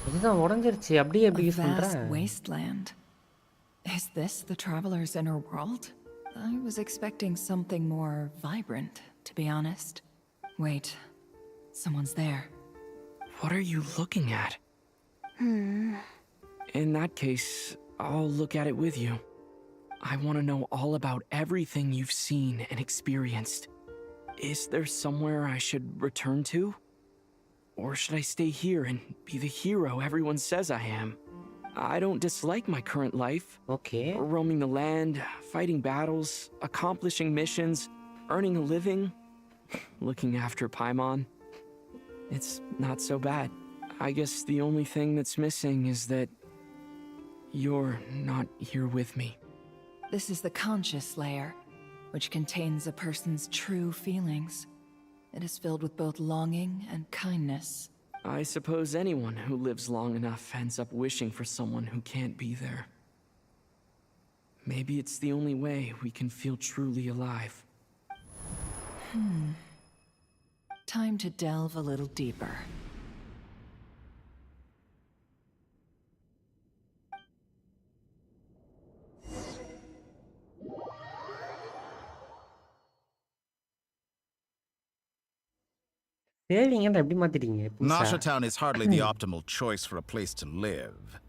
Speaker 1: இதுதான் உடைஞ்சிருச்சு அப்படியே எப்படி use
Speaker 4: Vast
Speaker 1: பண்ற
Speaker 4: wasteland. Is this the traveler's inner world? I was expecting something more vibrant, to be honest. Wait, someone's there.
Speaker 11: What are you looking at? In that case, I'll look at it with you. I want to know all about everything you've seen and experienced. Is there somewhere I should return to? Or should I stay here and be the hero everyone says I am? I don't dislike my current life.
Speaker 1: Okay.
Speaker 11: Roaming the land, fighting battles, accomplishing missions, earning a living, looking after Paimon. It's not so bad. I guess the only thing that's missing is that you're not here with me.
Speaker 4: This is the conscious layer, which contains a person's true feelings. It is filled with both longing and kindness.
Speaker 11: I suppose anyone who lives long enough ends up wishing for someone who can't be there. Maybe it's the only way we can feel truly alive.
Speaker 4: Time to delve a little deeper.
Speaker 12: Nasha Town is hardly the optimal choice for a place to live,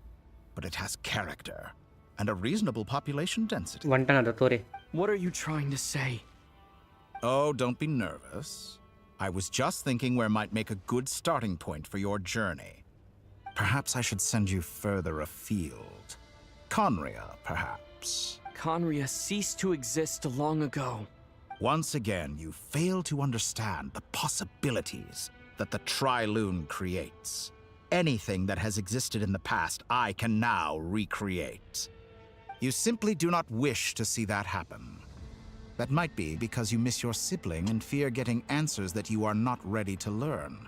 Speaker 12: but it has character and a reasonable population density.
Speaker 11: What are you trying to say?
Speaker 12: Oh, don't be nervous. I was just thinking where might make a good starting point for your journey. Perhaps I should send you further afield. Conria, perhaps.
Speaker 11: Conria ceased to exist long ago.
Speaker 12: Once again, you fail to understand the possibilities that the Tri-Lune creates. Anything that has existed in the past, I can now recreate. You simply do not wish to see that happen. That might be because you miss your sibling and fear getting answers that you are not ready to learn.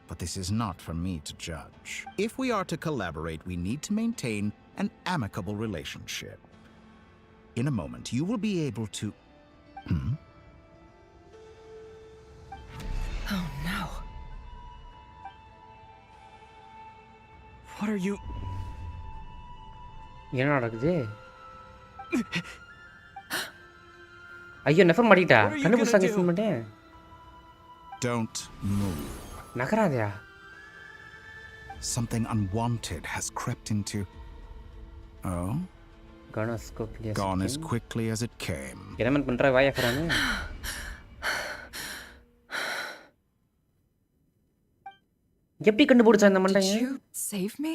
Speaker 12: But this is not for me to judge. If we are to collaborate, we need to maintain an amicable relationship. In a moment, you will be able to...
Speaker 4: Oh no.
Speaker 11: What are you...
Speaker 1: என்ன நடக்குது ஐயோ நெஃபர் மாட்டிட்டா கண்டுபிடிச்சாங்க feel பண்ணிட்டேன்
Speaker 12: Don't move.
Speaker 1: நகராதயா
Speaker 12: Something unwanted has crept into... Oh? Gone as quickly as it came.
Speaker 1: என்ன பண்ற வாயா ஃபரானே எப்படி கண்டுபிடிச்சா இந்த மண்டைங்க
Speaker 4: Did you save me?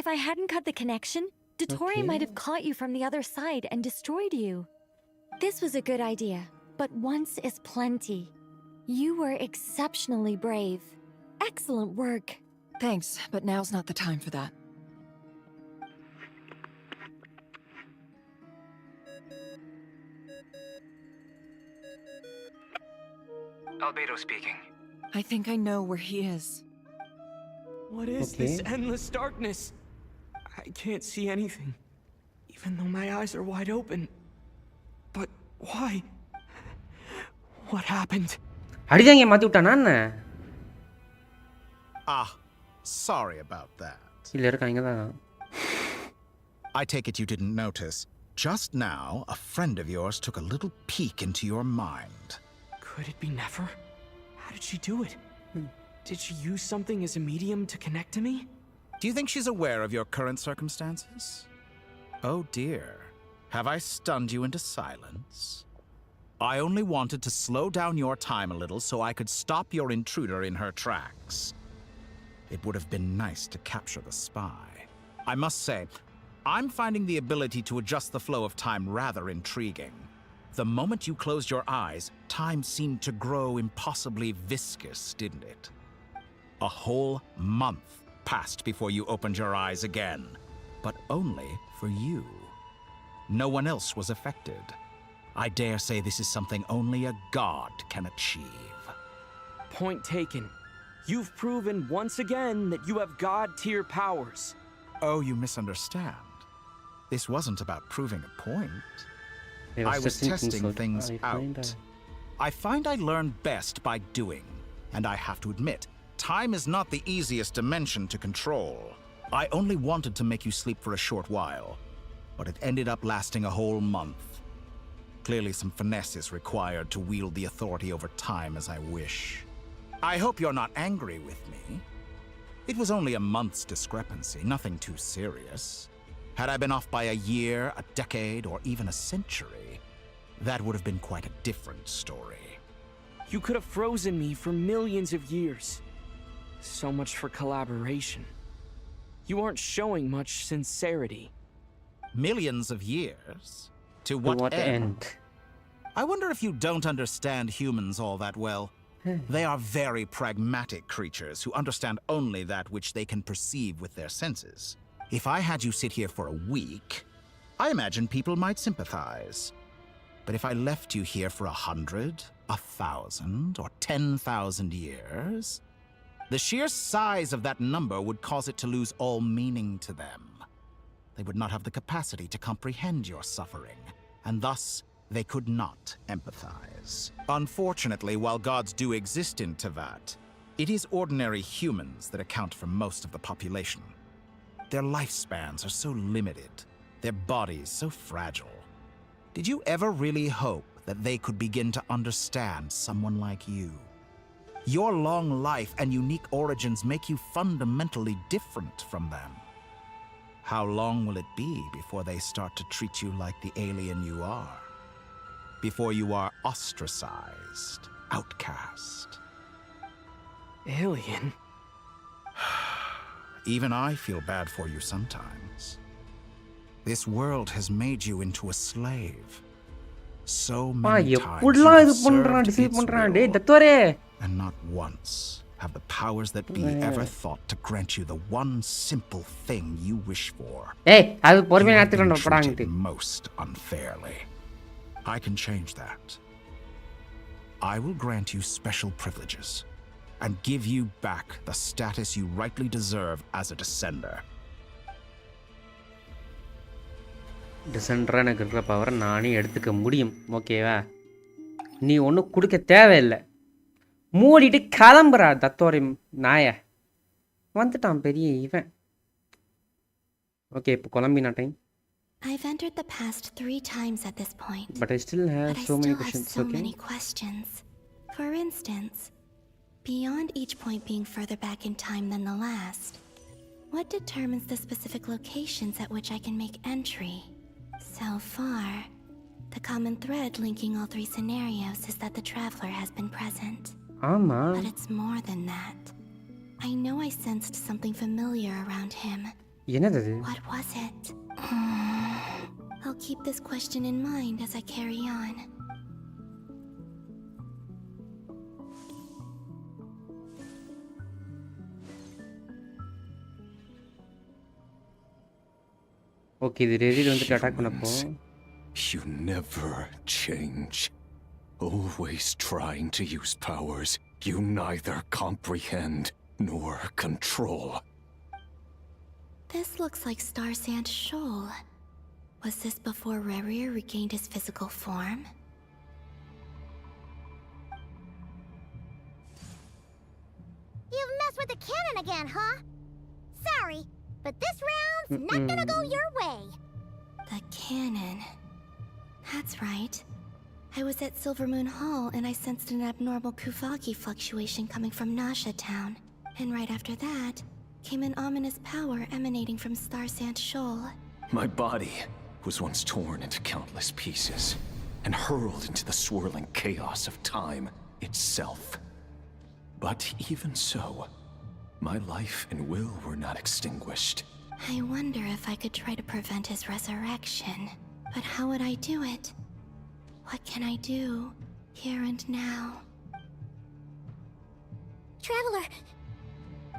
Speaker 21: If I hadn't cut the connection, Dotori might have caught you from the other side and destroyed you. This was a good idea, but once is plenty. You were exceptionally brave. Excellent work.
Speaker 4: Thanks, but now's not the time for that.
Speaker 10: Albedo speaking.
Speaker 4: I think I know where he is.
Speaker 11: What is this endless darkness? I can't see anything, even though my eyes are wide open. But why? What happened?
Speaker 1: அடிதாங்க மாத்தி விட்டானா என்ன
Speaker 12: Sorry about that.
Speaker 1: இல்ல இருக்காங்க தான்
Speaker 12: I take it you didn't notice. Just now, a friend of yours took a little peek into your mind.
Speaker 11: Could it be Nefer? How did she do it? Did she use something as a medium to connect to me?
Speaker 12: Do you think she's aware of your current circumstances? Oh dear. Have I stunned you into silence? I only wanted to slow down your time a little so I could stop your intruder in her tracks. It would have been nice to capture the spy. I must say, I'm finding the ability to adjust the flow of time rather intriguing. The moment you closed your eyes, time seemed to grow impossibly viscous, didn't it? A whole month passed before you opened your eyes again, but only for you. No one else was affected. I dare say this is something only a god can achieve.
Speaker 11: Point taken. You've proven once again that you have god-tier powers.
Speaker 12: Oh, you misunderstand. This wasn't about proving a point. I was testing things out. I find I learn best by doing. And I have to admit, time is not the easiest dimension to control. I only wanted to make you sleep for a short while, but it ended up lasting a whole month. Clearly some finesse is required to wield the authority over time as I wish. I hope you're not angry with me. It was only a month's discrepancy, nothing too serious. Had I been off by a year, a decade, or even a century, that would have been quite a different story.
Speaker 11: You could have frozen me for millions of years. So much for collaboration. You aren't showing much sincerity.
Speaker 12: Millions of years? To what end? I wonder if you don't understand humans all that well. They are very pragmatic creatures who understand only that which they can perceive with their senses. If I had you sit here for a week, I imagine people might sympathize. But if I left you here for 100, 1,000, or 10,000 years, the sheer size of that number would cause it to lose all meaning to them. They would not have the capacity to comprehend your suffering, and thus they could not empathize. Unfortunately, while gods do exist in Teyvat, it is ordinary humans that account for most of the population. Their lifespans are so limited, their bodies so fragile. Did you ever really hope that they could begin to understand someone like you? Your long life and unique origins make you fundamentally different from them. How long will it be before they start to treat you like the alien you are? Before you are ostracized, outcast?
Speaker 11: Alien?
Speaker 12: Even I feel bad for you sometimes. This world has made you into a slave. So many times you have served its will, and not once have the powers that be ever thought to grant you the one simple thing you wish for. You have been treated most unfairly. I can change that. I will grant you special privileges and give you back the status you rightly deserve as a descender.
Speaker 1: டிசெண்டராக எனக்கு இருக்கிற பவரை நானே எடுத்துக்க முடியும், ஓகேவா? நீ ஒன்றும் கொடுக்க தேவையில்லை. மூடிட்டு கிளம்புறா தத்தோரி நாய. வந்துட்டான் பெரிய இவன். ஓகே, இப்போ கொலம்பினா time.
Speaker 17: I've entered the past 3 times at this point.
Speaker 1: But I still have so many questions.
Speaker 17: So many questions. For instance, beyond each point being further back in time than the last, what determines the specific locations at which I can make entry? So far, the common thread linking all 3 scenarios is that the traveler has been present. But it's more than that. I know I sensed something familiar around him. What was it? I'll keep this question in mind as I carry on.
Speaker 1: Okay, the ready to attack பண்ணப்போ.
Speaker 15: You never change. Always trying to use powers you neither comprehend nor control.
Speaker 17: This looks like Star Sand Shoal. Was this before Rerir regained his physical form?
Speaker 19: You've messed with the cannon again, huh? Sorry, but this round's not gonna go your way.
Speaker 17: The cannon. That's right. I was at Silvermoon Hall and I sensed an abnormal Kuvaki fluctuation coming from Nasha Town. And right after that, came an ominous power emanating from Star Sand Shoal.
Speaker 15: My body was once torn into countless pieces and hurled into the swirling chaos of time itself. But even so, my life and will were not extinguished.
Speaker 17: I wonder if I could try to prevent his resurrection. But how would I do it? What can I do, here and now?
Speaker 19: Traveler!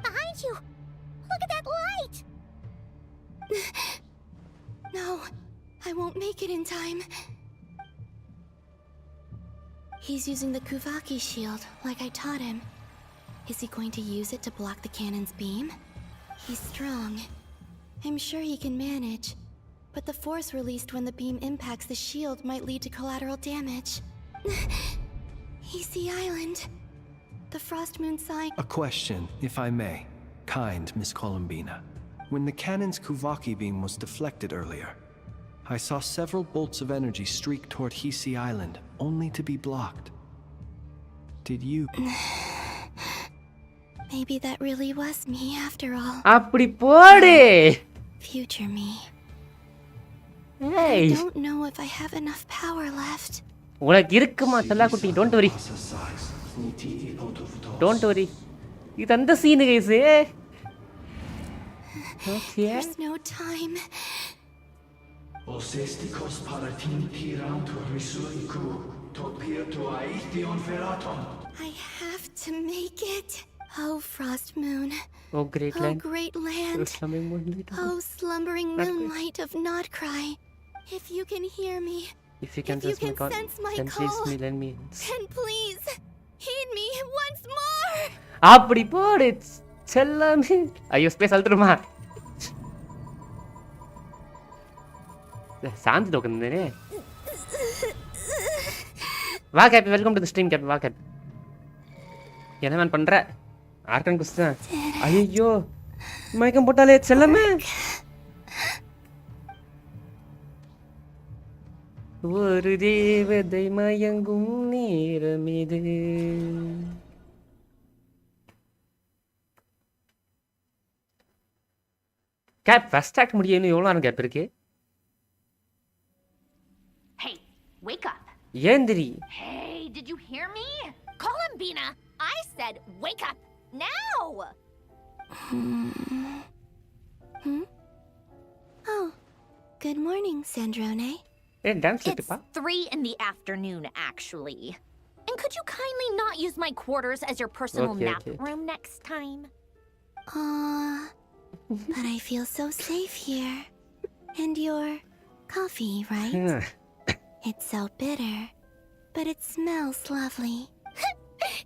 Speaker 19: Behind you! Look at that light!
Speaker 17: No, I won't make it in time. He's using the Kuvaki shield, like I taught him. Is he going to use it to block the cannon's beam? He's strong. I'm sure he can manage. But the force released when the beam impacts the shield might lead to collateral damage. Easy Island. The Frost Moon sign.
Speaker 5: A question, if I may. Kind Miss Columbina. When the cannon's Kuvaki beam was deflected earlier, I saw several bolts of energy streak toward Hisi Island, only to be blocked. Did you...
Speaker 17: Maybe that really was me after all.
Speaker 1: அப்படி போடு.
Speaker 17: Future me.
Speaker 1: Hey.
Speaker 17: I don't know if I have enough power left.
Speaker 1: உனக்கு இருக்குமா செல்லாக்குட்டி? Don't worry. Don't worry. இது அந்த scene guys. Okay.
Speaker 17: There's no time. I have to make it. Oh, Frost Moon.
Speaker 1: Oh, great land.
Speaker 17: Oh, great land. Oh, slumbering moonlight of Nodcry. If you can hear me,
Speaker 1: if you can
Speaker 17: sense my
Speaker 1: call,
Speaker 17: call,
Speaker 1: then me.
Speaker 17: then please heed me once more.
Speaker 1: அப்படி போடு செல்லமே. ஐயோ space அழுத்துருமா? Shanti உட்காந்துனே. வா cap, welcome to the stream cap. வா cap. என்ன man பண்ற? ஆர்கன் குஸ்தா. ஐயோ மயக்கம் போட்டாலே செல்லமே. ஒரு தேவதை மயங்கும் நேரம் இது. கேப் ஃபர்ஸ்ட் ஆக்ட் முடியணும். எவ்வளோ நேரம் கேப் இருக்கு?
Speaker 2: Hey, wake up.
Speaker 1: ஏந்திரி.
Speaker 2: Hey, did you hear me? Columbina, I said wake up now.
Speaker 17: Oh, good morning, Sandrone.
Speaker 1: Hey, dance
Speaker 2: It's 3 in the afternoon, actually. And could you kindly not use my quarters as your personal nap room next time?
Speaker 17: But I feel so safe here. And your coffee, right? It's so bitter, but it smells lovely.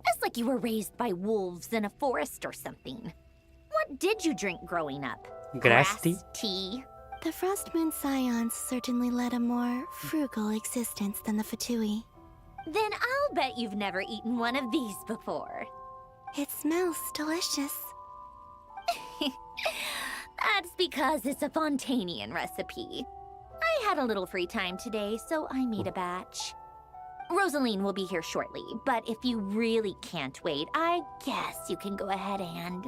Speaker 2: It's like you were raised by wolves in a forest or something. What did you drink growing up?
Speaker 1: Grass
Speaker 2: tea?
Speaker 17: The Frost Moon Scions certainly led a more frugal existence than the Fatui.
Speaker 2: Then I'll bet you've never eaten one of these before.
Speaker 17: It smells delicious.
Speaker 2: That's because it's a Fontanian recipe. I had a little free time today, so I made a batch. Rosaline will be here shortly, but if you really can't wait, I guess you can go ahead and...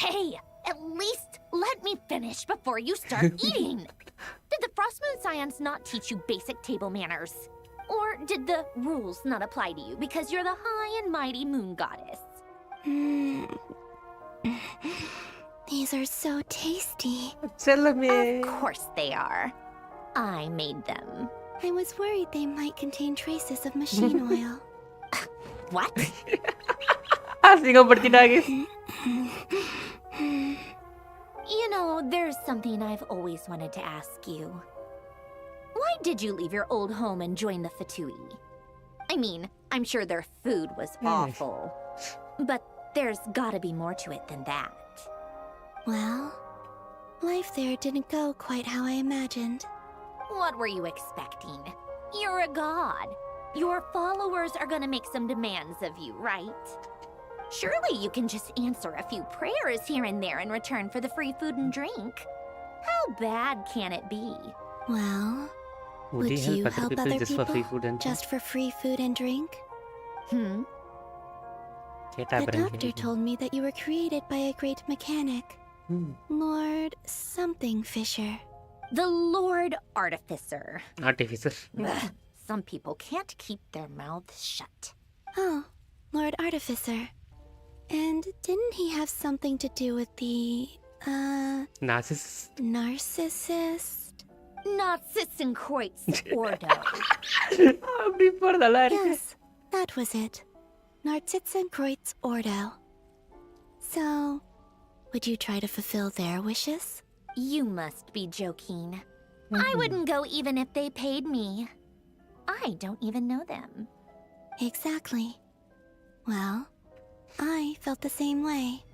Speaker 2: Hey, at least let me finish before you start eating! Did the Frost Moon Scions not teach you basic table manners? Or did the rules not apply to you because you're the high and mighty moon goddess?
Speaker 17: These are so tasty.
Speaker 2: Of course they are. I made them.
Speaker 17: I was worried they might contain traces of machine oil.
Speaker 2: What? You know, there's something I've always wanted to ask you. Why did you leave your old home and join the Fatui? I mean, I'm sure their food was awful. But there's gotta be more to it than that.
Speaker 17: Well, life there didn't go quite how I imagined.
Speaker 2: What were you expecting? You're a god. Your followers are gonna make some demands of you, right? Surely you can just answer a few prayers here and there in return for the free food and drink. How bad can it be?
Speaker 17: Well, would you help other people just for free food and drink? The doctor told me that you were created by a great mechanic. Lord something Fisher.
Speaker 2: The Lord Artificer.
Speaker 1: Artificer.
Speaker 2: Some people can't keep their mouths shut.
Speaker 17: Oh, Lord Artificer. And didn't he have something to do with the,
Speaker 1: Narcissist?
Speaker 17: Narcissist?
Speaker 2: Narcissenkreuz Ordo.
Speaker 17: Yes, that was it. Narcissenkreuz Ordo. So, would you try to fulfill their wishes?
Speaker 2: You must be joking. I wouldn't go even if they paid me. I don't even know them.
Speaker 17: Exactly. Well, I felt the same way.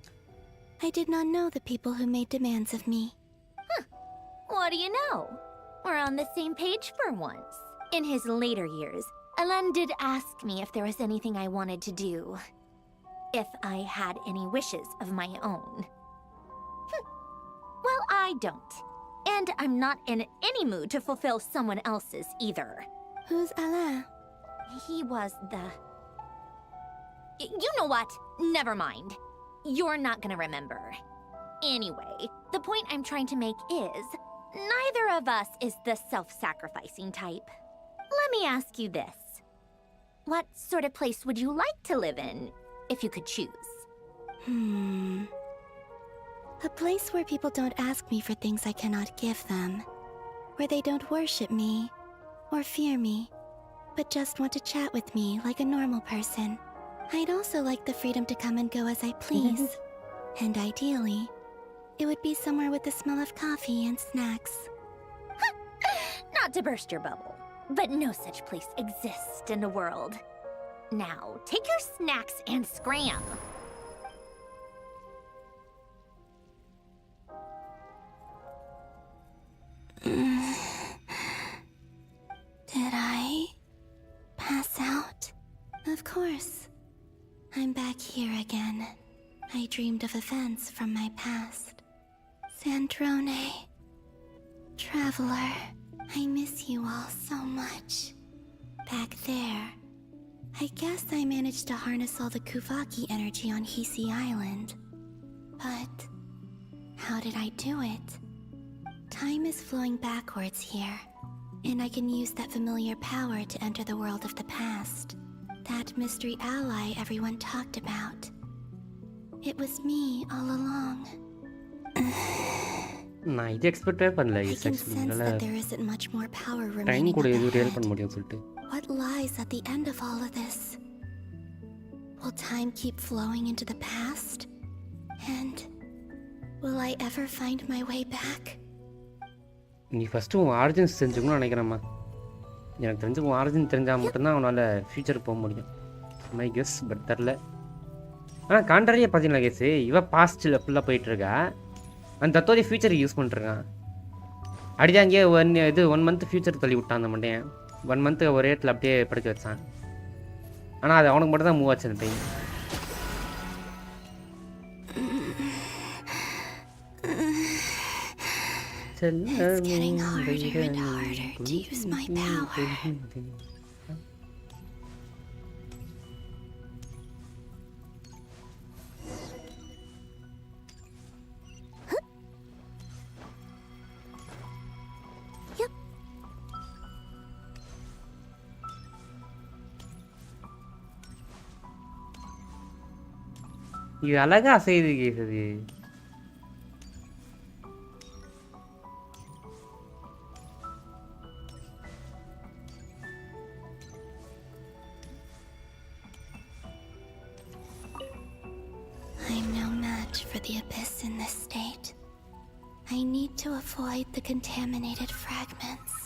Speaker 17: I did not know the people who made demands of me.
Speaker 2: What do you know? We're on the same page for once. In his later years, Alan did ask me if there was anything I wanted to do. If I had any wishes of my own. Well, I don't. And I'm not in any mood to fulfill someone else's either.
Speaker 17: Who's Alain?
Speaker 2: He was the... You know what? Never mind. You're not gonna remember. Anyway, the point I'm trying to make is, neither of us is the self-sacrificing type. Let me ask you this. What sort of place would you like to live in, if you could choose?
Speaker 17: A place where people don't ask me for things I cannot give them. Where they don't worship me, or fear me, but just want to chat with me like a normal person. I'd also like the freedom to come and go as I please. And ideally, it would be somewhere with the smell of coffee and snacks.
Speaker 2: Not to burst your bubble, but no such place exists in the world. Now, take your snacks and scram.
Speaker 17: Did I pass out? Of course. I'm back here again. I dreamed of events from my past. Sandrone. Traveler. I miss you all so much. Back there. I guess I managed to harness all the Kuvaki energy on Hisi Island. But how did I do it? Time is flowing backwards here, and I can use that familiar power to enter the world of the past. That mystery ally everyone talked about. It was me all along.
Speaker 1: நான் இது எக்ஸ்பெக்டே பண்ணல
Speaker 17: I
Speaker 1: இது
Speaker 17: can
Speaker 1: section
Speaker 17: sense
Speaker 1: நல்ல
Speaker 17: that there isn't much more power
Speaker 1: time
Speaker 17: remaining
Speaker 1: கூட
Speaker 17: up
Speaker 1: இது real
Speaker 17: ahead.
Speaker 1: பண்ண முடியும் சொல்லிட்டு
Speaker 17: What lies at the end of all of this? Will time keep flowing into the past? And will I ever find my way back?
Speaker 1: நீ first உன் origins தெரிஞ்சுக்கணும்னு நினைக்கிறேம்மா. எனக்கு தெரிஞ்சு உன் ஆரிஜின் தெரிஞ்சால் மட்டும்தான் அவனால் ஃப்யூச்சருக்கு போக முடியும். மை கெஸ் பட் தெரில. ஆனால் கான்ட்ராரியே பார்த்தீங்களா கேஸு இவன் பாஸ்ட்டில் ஃபுல்லாக போயிட்டுருக்கா. அந்த தத்தோடைய ஃப்யூச்சருக்கு யூஸ் பண்ணிட்டுருக்கான். அடிதான் அங்கேயே 1 மந்த் ஃப்யூச்சர் தள்ளி விட்டான் அந்த மண்டையன். 1 மந்த் ஒரே இடத்துல அப்படியே படுக்க வச்சான். ஆனால் அது அவனுக்கு மட்டும் தான் மூவ் ஆச்சு அந்த time.
Speaker 17: It's getting harder and harder to use my power.
Speaker 1: இது அழகா அசையுது கேஸ் அது.
Speaker 17: I'm no match for the abyss in this state. I need to avoid the contaminated fragments.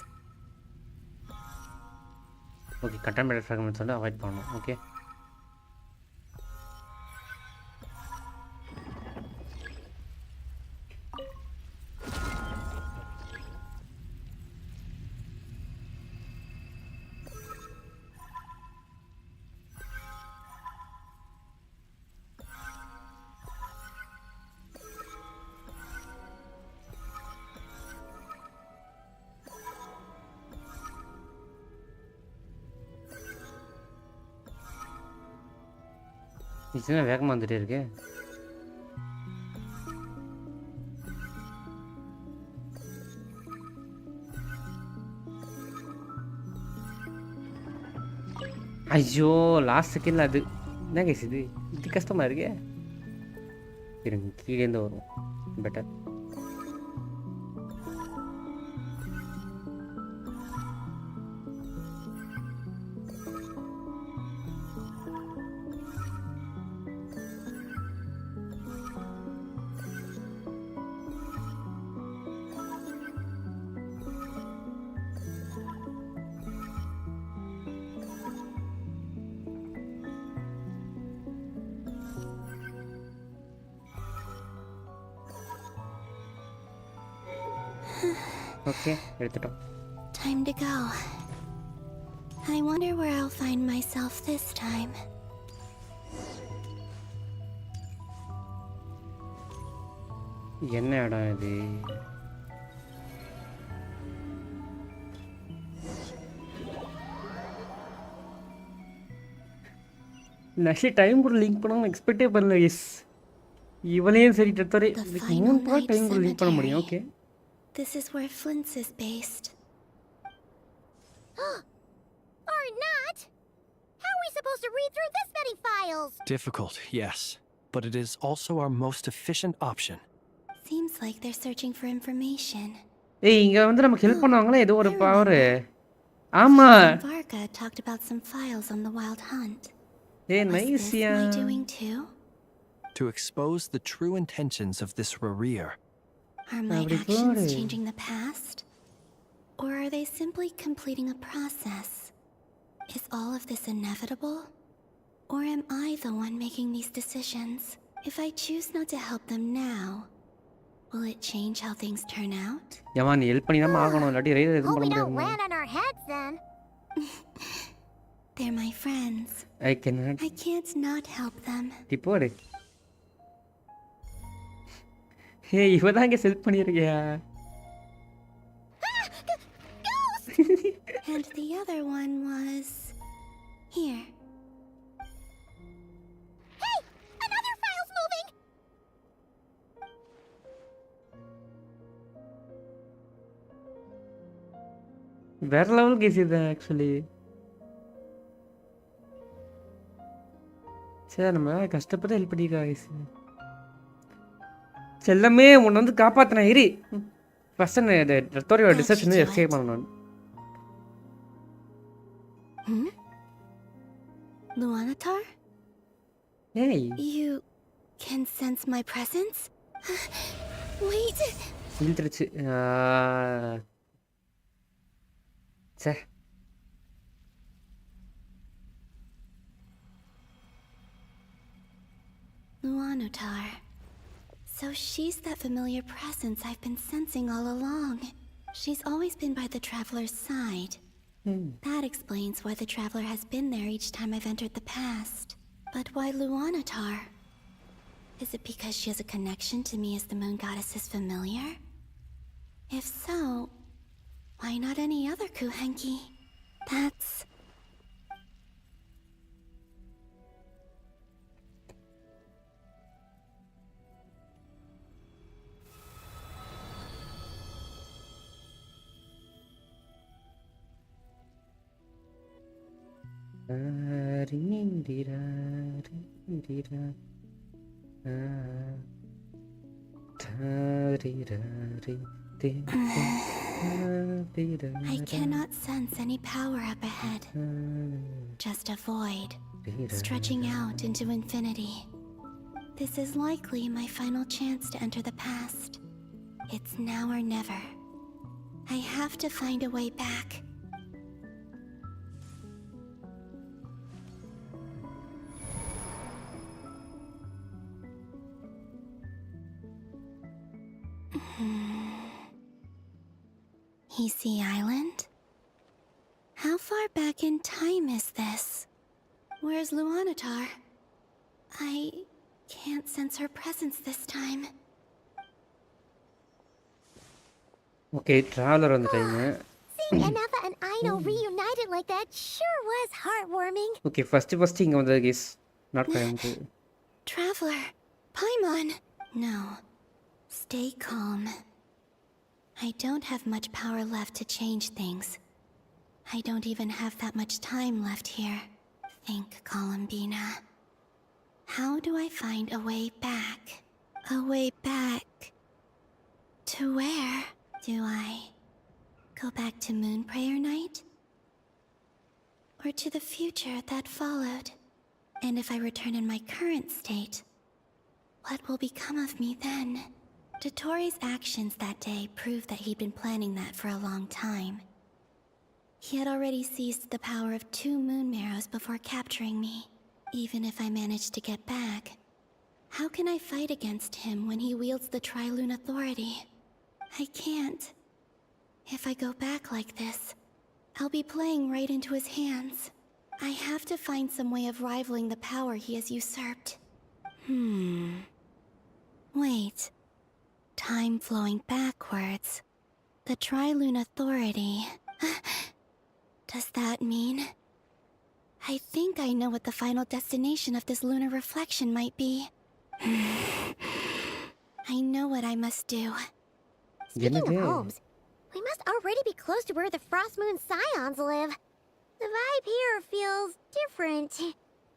Speaker 1: Okay contaminated fragments வந்து avoid பண்ணணும். Okay இது வேகமாக வந்துட்டே இருக்கு. ஐயோ லாஸ்ட் செகண்டில் அது என்ன கேஸ் இது இது கஷ்டமாக இருக்கே. இருங்க கீழேருந்து வரும் பெட்டர். Okay, எடுத்துட்டோம்.
Speaker 17: Time to go. I wonder where I'll find myself this time.
Speaker 1: என்ன இடம் இது? நெக்ஸ்ட் டைம் கூட லிங்க் பண்ணாம எக்ஸ்பெக்டே பண்ணல எஸ். இவளையும் சரி டெத்தரே இதுக்கு 3 பார்ட் டைம் கூட லிங்க் பண்ண முடியும். Okay.
Speaker 17: This is where Flint's is based.
Speaker 19: Or not? How are we supposed to read through this many files?
Speaker 5: Difficult, yes. But it is also our most efficient option.
Speaker 17: Seems like they're searching for information.
Speaker 1: ஏய் இங்க வந்து நமக்கு help பண்ணுவாங்களே ஏதோ ஒரு power. ஆமா.
Speaker 17: Varga talked about some files on the wild hunt.
Speaker 1: ஏய் nice yeah.
Speaker 17: Am I doing too?
Speaker 5: To expose the true intentions of this Rarir.
Speaker 17: Are my actions changing the past? Or are they simply completing a process? Is all of this inevitable? Or am I the one making these decisions? If I choose not to help them now, will it change how things turn out?
Speaker 1: யமா நீ help பண்ணி தான் ஆகணும் இல்லாட்டி rider எதுவும் பண்ண முடியாது.
Speaker 19: Hope we don't land on our heads then.
Speaker 17: They're my friends.
Speaker 1: I cannot.
Speaker 17: I can't not help them.
Speaker 1: டிப்போடு. ஏய் இவ தான் இங்க help பண்ணிருக்கியா?
Speaker 17: And the other one was here.
Speaker 19: Hey, another file's moving.
Speaker 1: வேற லெவல் கேஸ் இது actually. சரி நம்ம கஷ்டப்பட்டு help பண்ணிருக்கா கேஸ். செல்லமே உன்னை வந்து காப்பாத்தின இரு. ஃபர்ஸ்ட் இந்த டெத்தோரியோட டிசெப்ஷன் எஸ்கேப் பண்ணணும்.
Speaker 17: Luanatar?
Speaker 1: Hey.
Speaker 17: You can sense my presence? Wait.
Speaker 1: இழுத்துருச்சு. சே.
Speaker 17: Luanatar. So she's that familiar presence I've been sensing all along. She's always been by the Traveler's side. That explains why the Traveler has been there each time I've entered the past. But why Luanatar? Is it because she has a connection to me as the Moon Goddess's familiar? If so, why not any other Kuhenki? That's... I cannot sense any power up ahead. Just a void, stretching out into infinity. This is likely my final chance to enter the past. It's now or never. I have to find a way back. Easy Island? How far back in time is this? Where's Luanatar? I can't sense her presence this time.
Speaker 1: Okay, Traveler on the time.
Speaker 19: Seeing Anafa and Aino reunited like that sure was heartwarming.
Speaker 1: Okay, first inga vandha guys. Not time to.
Speaker 17: Traveler, Paimon. No. Stay calm. I don't have much power left to change things. I don't even have that much time left here. Think, Columbina. How do I find a way back? A way back... to where? Do I go back to Moon Prayer Night? Or to the future that followed? And if I return in my current state, what will become of me then? Dotori's actions that day proved that he'd been planning that for a long time. He had already seized the power of 2 moon marrows before capturing me. Even if I managed to get back, how can I fight against him when he wields the Tri-Lune authority? I can't. If I go back like this, I'll be playing right into his hands. I have to find some way of rivaling the power he has usurped. Wait. Time flowing backwards. The Tri-Lune Authority. Does that mean? I think I know what the final destination of this lunar reflection might be. I know what I must do.
Speaker 19: Speaking of homes, we must already be close to where the Frost Moon Scions live. The vibe here feels different.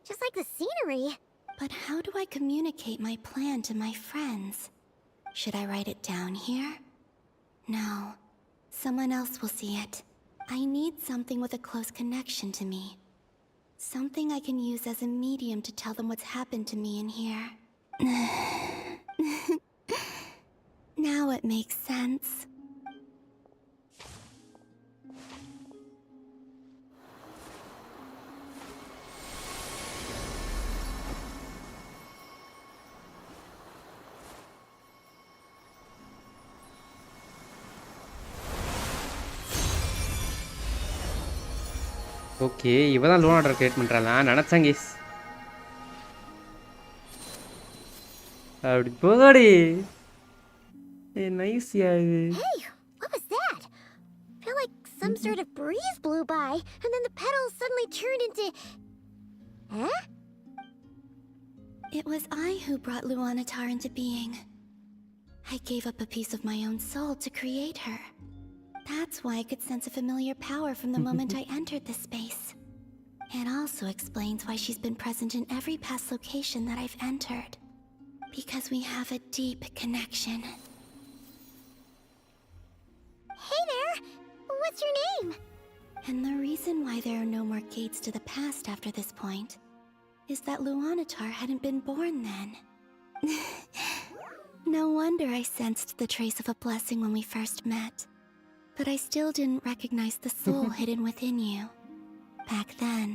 Speaker 19: Just like the scenery.
Speaker 17: But how do I communicate my plan to my friends? Should I write it down here? No. Someone else will see it. I need something with a close connection to me. Something I can use as a medium to tell them what's happened to me in here. Now it makes sense.
Speaker 1: Okay இவ தான் loan order create பண்ணுறாளா நினச்சேன் case அப்படி போதாடி nice இது
Speaker 19: Hey, what was that? I feel like some sort of breeze blew by, and then the petals suddenly turned into... Huh?
Speaker 17: It was I who brought Luanatar into being. I gave up a piece of my own soul to create her. That's why I could sense a familiar power from the moment I entered this space. It also explains why she's been present in every past location that I've entered. Because we have a deep connection.
Speaker 19: Hey there! What's your name?
Speaker 17: And the reason why there are no more gates to the past after this point is that Luanatar hadn't been born then. No wonder I sensed the trace of a blessing when we first met. But I still didn't recognize the soul hidden within you. Back then,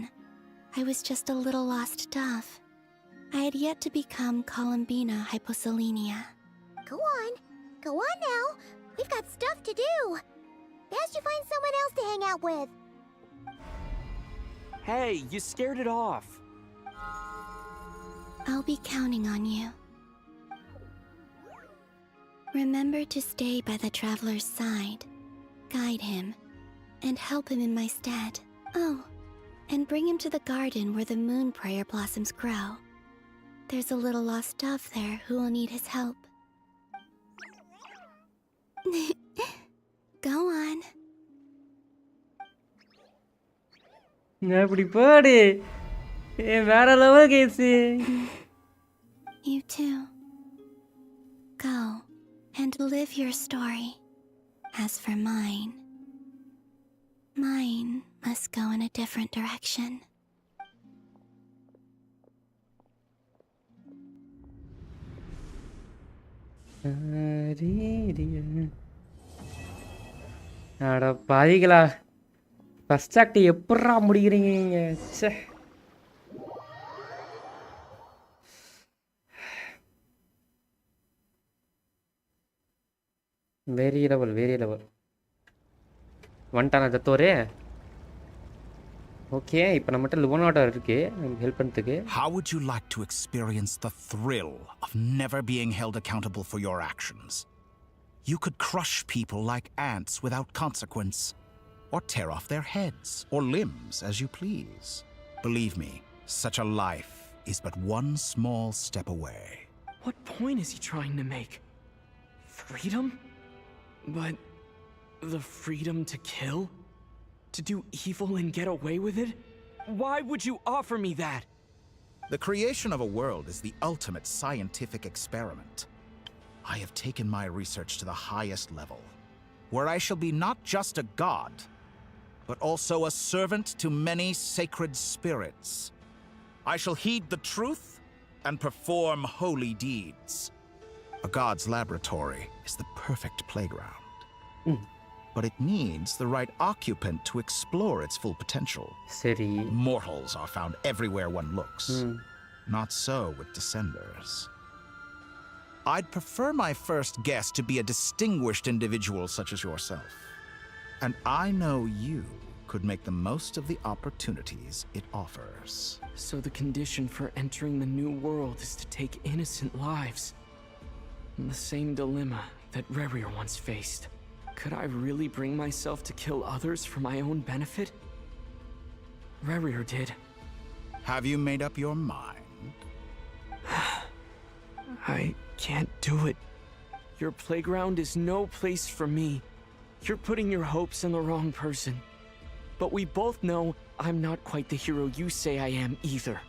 Speaker 17: I was just a little lost dove. I had yet to become Columbina hyposelenia.
Speaker 19: Go on now. We've got stuff to do. Best you find someone else to hang out with.
Speaker 11: Hey, you scared it off.
Speaker 17: I'll be counting on you. Remember to stay by the traveler's side. Guide him, and help him in my stead. Oh, and bring him to the garden where the moon prayer blossoms grow. There's a little lost dove there who will need his help. Go on.
Speaker 1: அப்படி போடு வேற level guys
Speaker 17: You too. Go and live your story. As for mine must go in a different direction.
Speaker 1: அட பாவிகளா first act எப்படா முடிக்கிறீங்க நீங்க ச்சே vary level வந்துட்டான தத்தோரே okay இப்போ நம்மகிட்ட லுவனாட்டர் இருக்கு நமக்கு ஹெல்ப் பண்ணுறதுக்கு
Speaker 12: How would you like to experience the thrill of never being held accountable for your actions? You could crush people like ants without consequence, or tear off their heads or limbs as you please. Believe me, such a life is but one small step away.
Speaker 11: What point is he trying to make? Freedom? But the freedom to kill? To do evil and get away with it? Why would you offer me that?
Speaker 12: The creation of a world is the ultimate scientific experiment. I have taken my research to the highest level, where I shall be not just a god, but also a servant to many sacred spirits. I shall heed the truth and perform holy deeds. A god's laboratory is the perfect playground. But it needs the right occupant to explore its full potential.
Speaker 1: City.
Speaker 12: Mortals are found everywhere one looks. Not so with Descenders. I'd prefer my first guest to be a distinguished individual such as yourself. And I know you could make the most of the opportunities it offers.
Speaker 11: So the condition for entering the new world is to take innocent lives. The same dilemma that Rerir once faced. Could I really bring myself to kill others for my own benefit? Rerir did.
Speaker 12: Have you made up your mind?
Speaker 11: I can't do it. Your playground is no place for me. You're putting your hopes in the wrong person. But we both know I'm not quite the hero you say I am either.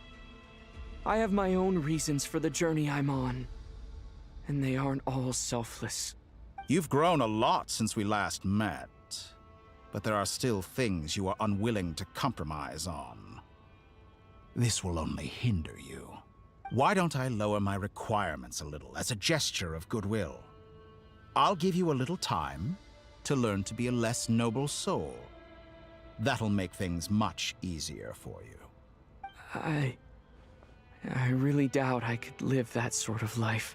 Speaker 11: I have my own reasons for the journey I'm on. And they aren't all selfless.
Speaker 12: You've grown a lot since we last met. But there are still things you are unwilling to compromise on. This will only hinder you. Why don't I lower my requirements a little as a gesture of goodwill? I'll give you a little time to learn to be a less noble soul. That'll make things much easier for you.
Speaker 11: I really doubt I could live that sort of life.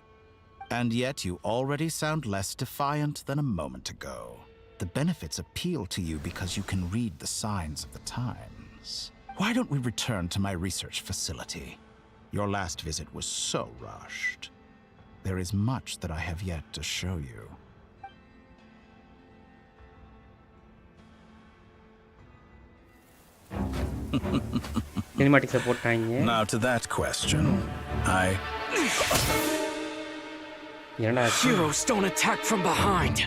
Speaker 12: And yet you already sound less defiant than a moment ago. The benefits appeal to you because you can read the signs of the times. Why don't we return to my research facility? Your last visit was so rushed. There is much that I have yet to show you.
Speaker 1: Cinematic support time.
Speaker 12: Now to that question,
Speaker 11: Heroes don't attack from behind.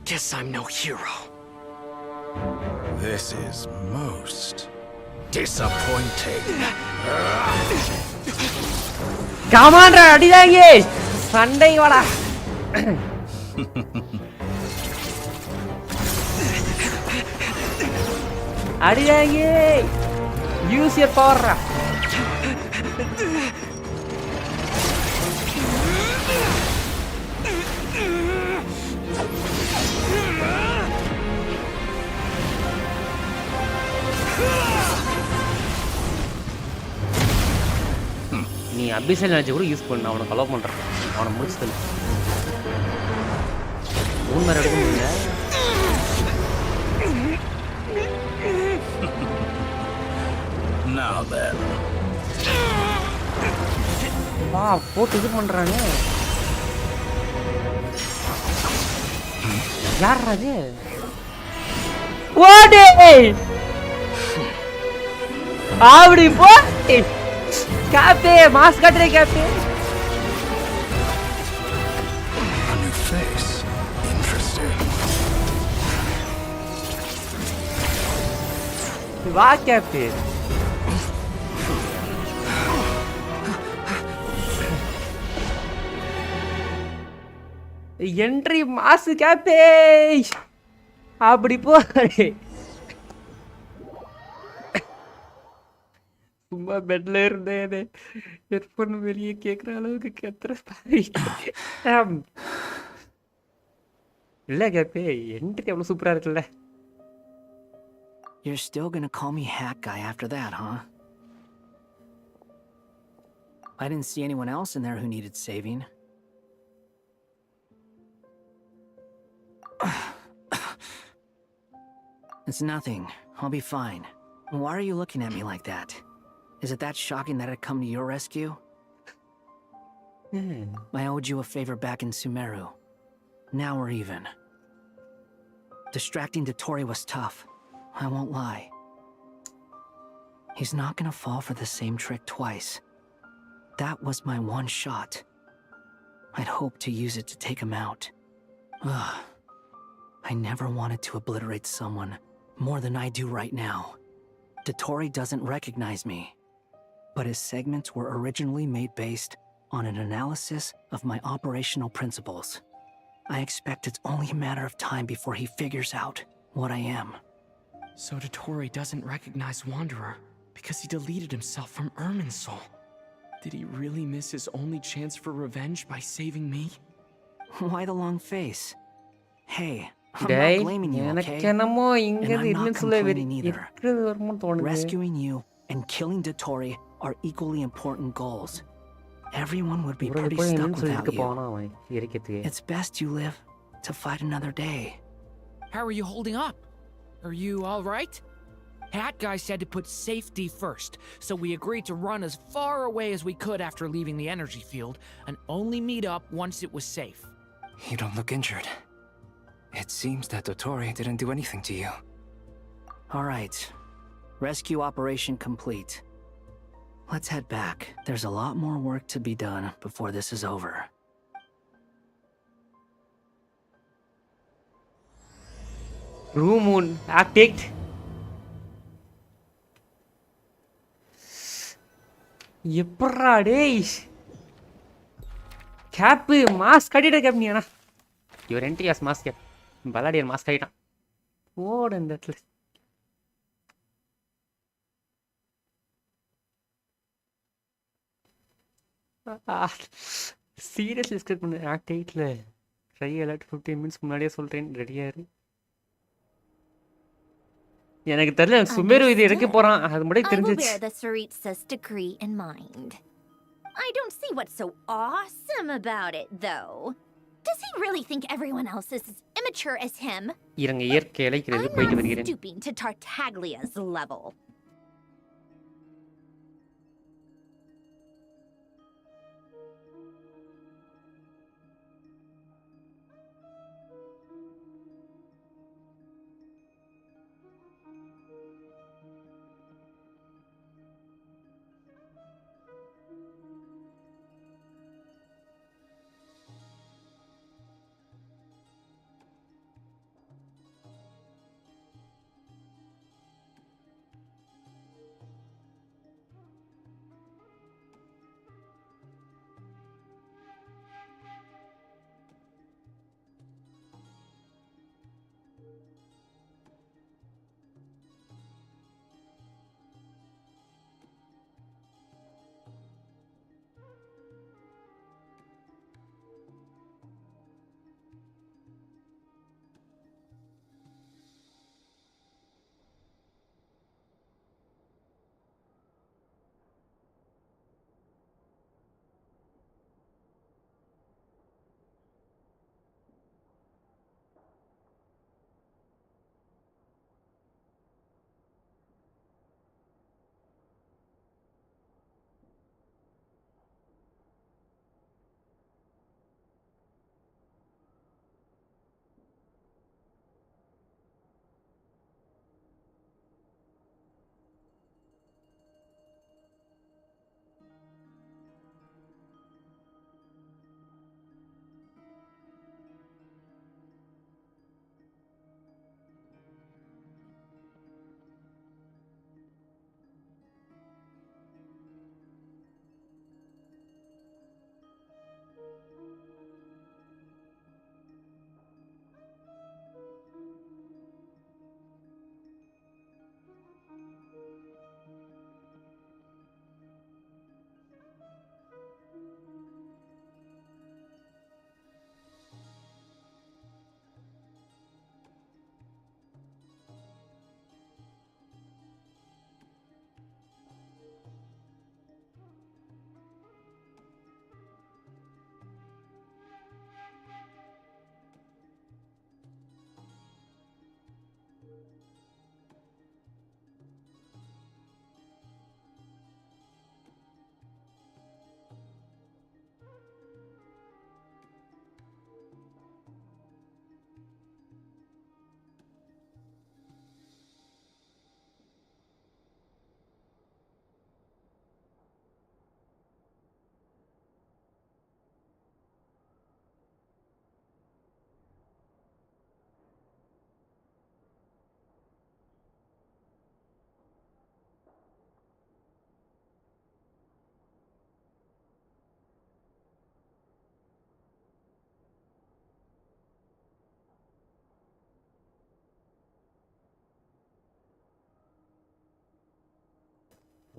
Speaker 11: Guess I'm no hero.
Speaker 12: This is most disappointing.
Speaker 1: Come on, அடிதாங்க சண்டை வாடா. அடிதாங்க. Use your power. நீ அபிஷேக் நினைச்சு கூட use பண்ண அவனை கலோ பண்றான் அவனை முடிச்சது மூணு நேரம் எடுக்க முடியல வா போட்டு இது பண்றானே யார் அது ஓடே அப்படி போ Cafe, mask cut re cafe.
Speaker 12: A new face. Interesting.
Speaker 1: Wah cafe. Entry mask cafe. Abdi po. சும்மா பெட்ல இருந்தே ஹெட்ஃபோன் வெளியே கேட்குற அளவுக்கு கத்துற இல்லை கேப்பே என்ட்ரி அவ்வளோ சூப்பராக இருக்குல்ல.
Speaker 6: You're still gonna call me Hack Guy after that, huh? I didn't see anyone else in there who needed saving. It's nothing. I'll be fine. Why are you looking at me like that? Is it that shocking that I'd come to your rescue? I owed you a favor back in Sumeru. Now we're even. Distracting Dotori was tough. I won't lie. He's not gonna fall for the same trick twice. That was my one shot. I'd hoped to use it to take him out. Ugh. I never wanted to obliterate someone more than I do right now. Dotori doesn't recognize me. But his segments were originally made based on an analysis of my operational principles. I expect it's only a matter of time before he figures out what I am.
Speaker 11: So Dotori doesn't recognize Wanderer because he deleted himself from Irminsul. Did he really miss his only chance for revenge by saving me?
Speaker 6: Why the long face? Hey, I'm not blaming you, okay? And I'm not complaining either. Rescuing you and killing Dotori are equally important goals. Everyone would be pretty stuck without you. It's best you live to fight another day.
Speaker 16: How are you holding up? Are you all right? Hat Guy said to put safety first, so we agreed to run as far away as we could after leaving the energy field and only meet up once it was safe.
Speaker 10: You don't look injured. It seems that Dottore didn't do anything to you.
Speaker 6: All right. Rescue operation complete. Let's head back. There's a lot more work to be done before this is over.
Speaker 1: Blue Moon, Act 8. எப்பறா டேய் gap mask கட்டிட்ட cap நீ அண்ணா your entry as mask cap பலாடியர் mask கட்டிட்டான் ஓடு இந்த இடத்துல serious discuss பண்ணு ஆக்ட் 8ல ட்ரை அலர்ட் 15 மினிட்ஸ் முன்னாடியே சொல்கிறேன் ரெடியாக இரு எனக்கு தெரியல சுமேரு இது எடுக்க போறான் அது மட்டும் தெரிஞ்சிச்சு.
Speaker 2: I will bear the Tsaritsa's decree in mind. I don't see what's so awesome about it though. Does he really think everyone else is as immature as him?
Speaker 1: இருங்க இயற்கை இலைக்கிறது போயிட்டு வருகிறேன்.
Speaker 2: Stooping to Tartaglia's level.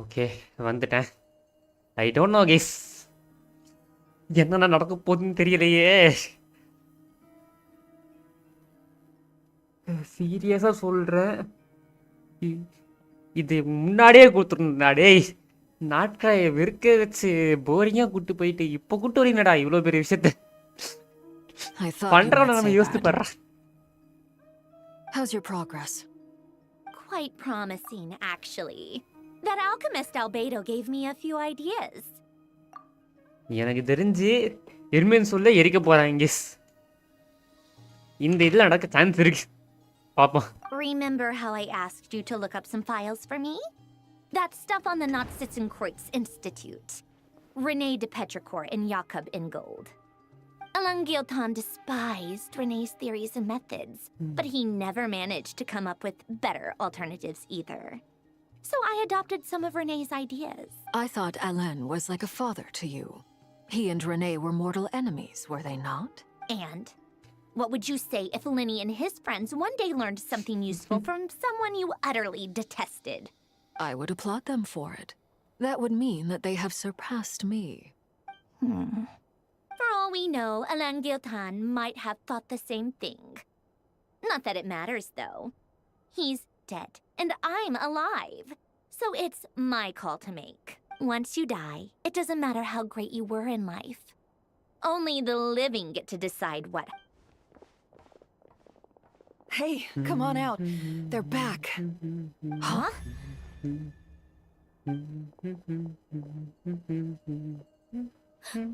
Speaker 1: Okay வந்துட்டேன். I don't know guys என்னென்ன நடக்க போகுதுன்னு தெரியலையே. சீரியஸாக சொல்கிறேன், இது முன்னாடியே கொடுத்துருந்தா டேய். நாட்காயை வெறுக்க வச்சு போரிங்காக கூப்பிட்டு போயிட்டு இப்போ கூப்பிட்டு வரீங்கடா இவ்வளோ பெரிய விஷயத்த பண்ணுறோம். நம்ம யோசித்து பாடுறா.
Speaker 7: How's your progress?
Speaker 2: quite promising, actually. That alchemist Albedo gave me a few ideas.
Speaker 1: எனக்கு தெரிஞ்சு எருமேன் சொல்ல எரிக்க போறாங்க. இந்த இதுல நடக்க சான்ஸ் இருக்கு. பாப்போம்.
Speaker 2: Remember how I asked you to look up some files for me? That stuff on the Nachtschützenkreuz Institute. Rene de Petrichor and Jakob Ingold. Elangilton despised Rene's theories and methods, but he never managed to come up with better alternatives either. So I adopted some of Rene's ideas.
Speaker 7: I thought Alain was like a father to you. He and Rene were mortal enemies, were they not?
Speaker 2: And what would you say if Linny and his friends one day learned something useful from someone you utterly detested?
Speaker 7: I would applaud them for it. That would mean that they have surpassed me.
Speaker 2: For all we know, Alain Giltan might have thought the same thing. Not that it matters, though. He's dead, and I'm alive. So it's my call to make. Once you die, it doesn't matter how great you were in life. Only the living get to decide what.
Speaker 7: Hey, come on out. They're back. Huh?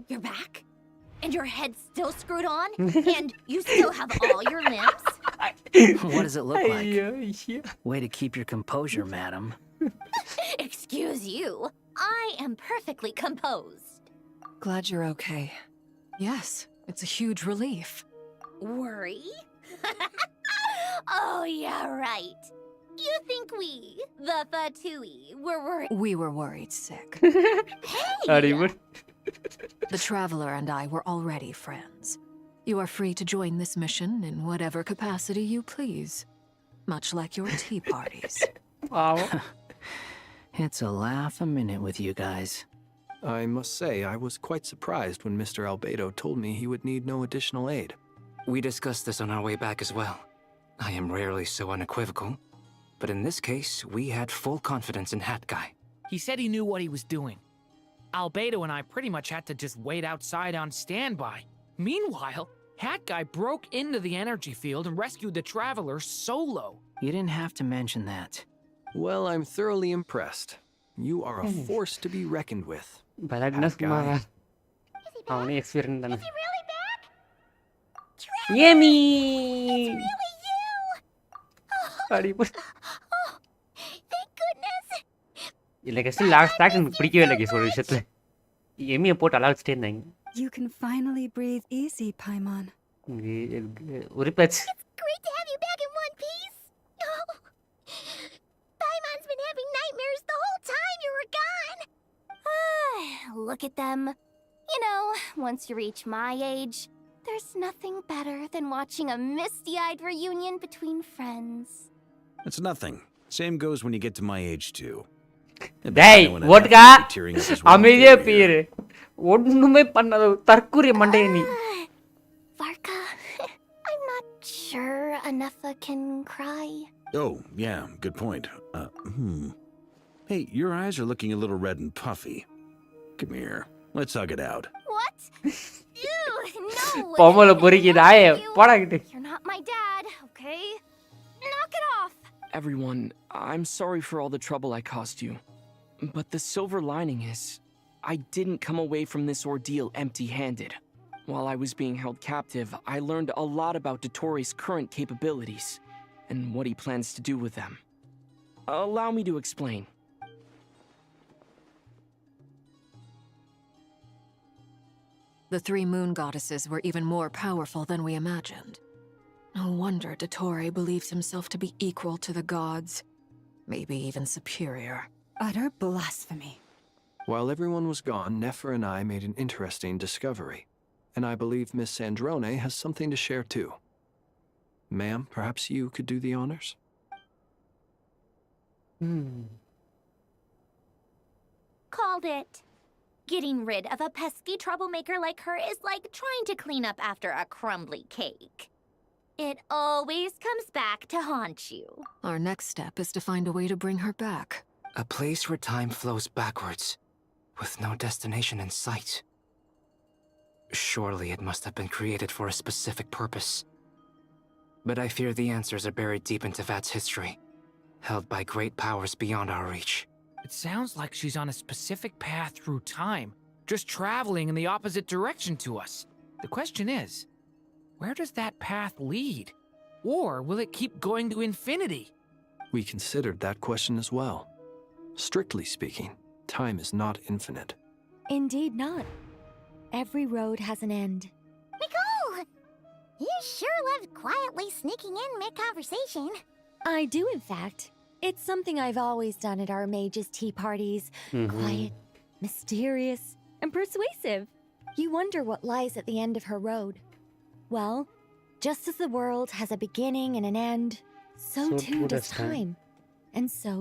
Speaker 2: You're back? And your head's still screwed on? And you still have all your limbs?
Speaker 6: What does it look like? Way to keep your composure, madam.
Speaker 2: Excuse you. I am perfectly composed.
Speaker 7: Glad you're okay. Yes, it's a huge relief.
Speaker 2: Worry? Oh, yeah, right. You think we, the Fatui, were worried?
Speaker 7: We were worried sick.
Speaker 2: Hey!
Speaker 7: The Traveler and I were already friends. You are free to join this mission in whatever capacity you please. Much like your tea parties.
Speaker 1: Wow.
Speaker 6: It's a laugh a minute with you guys.
Speaker 5: I must say, I was quite surprised when Mr. Albedo told me he would need no additional aid.
Speaker 10: We discussed this on our way back as well. I am rarely so unequivocal, but in this case, we had full confidence in Hat Guy.
Speaker 16: He said he knew what he was doing. Albedo and I pretty much had to just wait outside on standby. Meanwhile, Hat Guy broke into the energy field and rescued the Traveler solo.
Speaker 6: You didn't have to mention that.
Speaker 5: Well, I'm thoroughly impressed. You are a force to be reckoned with. Hat Guy.
Speaker 1: Is he really
Speaker 2: back?
Speaker 1: Yummy!
Speaker 2: Thank goodness.
Speaker 1: Like, I still last back and pretty well, like, so விஷயத்துல எம்மியை போட்டு அலாச்சிட்டே இருந்தாங்க.
Speaker 8: You can finally breathe easy, Paimon.
Speaker 1: ஒரு பேச்சு.
Speaker 19: It's great to have you back in one piece. Oh, Paimon's been having nightmares the whole time you were gone.
Speaker 2: Look at them. You know, once you reach my age, there's nothing better than watching a misty-eyed reunion between friends.
Speaker 3: It's nothing. Same goes when you get to my age, too.
Speaker 1: டேய் vodka அமைதியா பேரு ஒண்ணுமே பண்ணாத தற்குரிய மண்டைய நீ.
Speaker 2: Varka, I'm not sure Anefa can cry.
Speaker 3: Oh, yeah, good point. Hey, your eyes are looking a little red and puffy. Come here, let's hug it out.
Speaker 2: What? Ew, no.
Speaker 1: பொம்மல பொறுக்கிதாயே போடா கிட்ட.
Speaker 2: You're not my dad, okay? Knock it off.
Speaker 11: Everyone, I'm sorry for all the trouble I caused you. But the silver lining is, I didn't come away from this ordeal empty-handed. While I was being held captive, I learned a lot about Dottore current capabilities, and what he plans to do with them. Allow me to explain.
Speaker 7: The three moon goddesses were even more powerful than we imagined. No wonder Dottore believes himself to be equal to the gods, maybe even superior.
Speaker 8: Utter blasphemy.
Speaker 5: While everyone was gone, Nefer and I made an interesting discovery. And I believe Miss Sandrone has something to share too. Ma'am, perhaps you could do the honors?
Speaker 2: Called it. Getting rid of a pesky troublemaker like her is like trying to clean up after a crumbly cake. It always comes back to haunt you.
Speaker 7: Our next step is to find a way to bring her back.
Speaker 10: A place where time flows backwards, with no destination in sight. Surely it must have been created for a specific purpose. But I fear the answers are buried deep into Vat's history, held by great powers beyond our reach.
Speaker 16: It sounds like she's on a specific path through time, just traveling in the opposite direction to us. The question is, where does that path lead? Or will it keep going to infinity?
Speaker 5: We considered that question as well. Strictly speaking, time is not infinite.
Speaker 21: Indeed not. Every road has an end.
Speaker 19: Nicole! You sure love quietly sneaking in mid-conversation.
Speaker 21: I do, in fact. It's something I've always done at our mages' tea parties. Quiet, mysterious, and persuasive. You wonder what lies at the end of her road. Well, just as the world has a beginning and an end, so too does time. And so,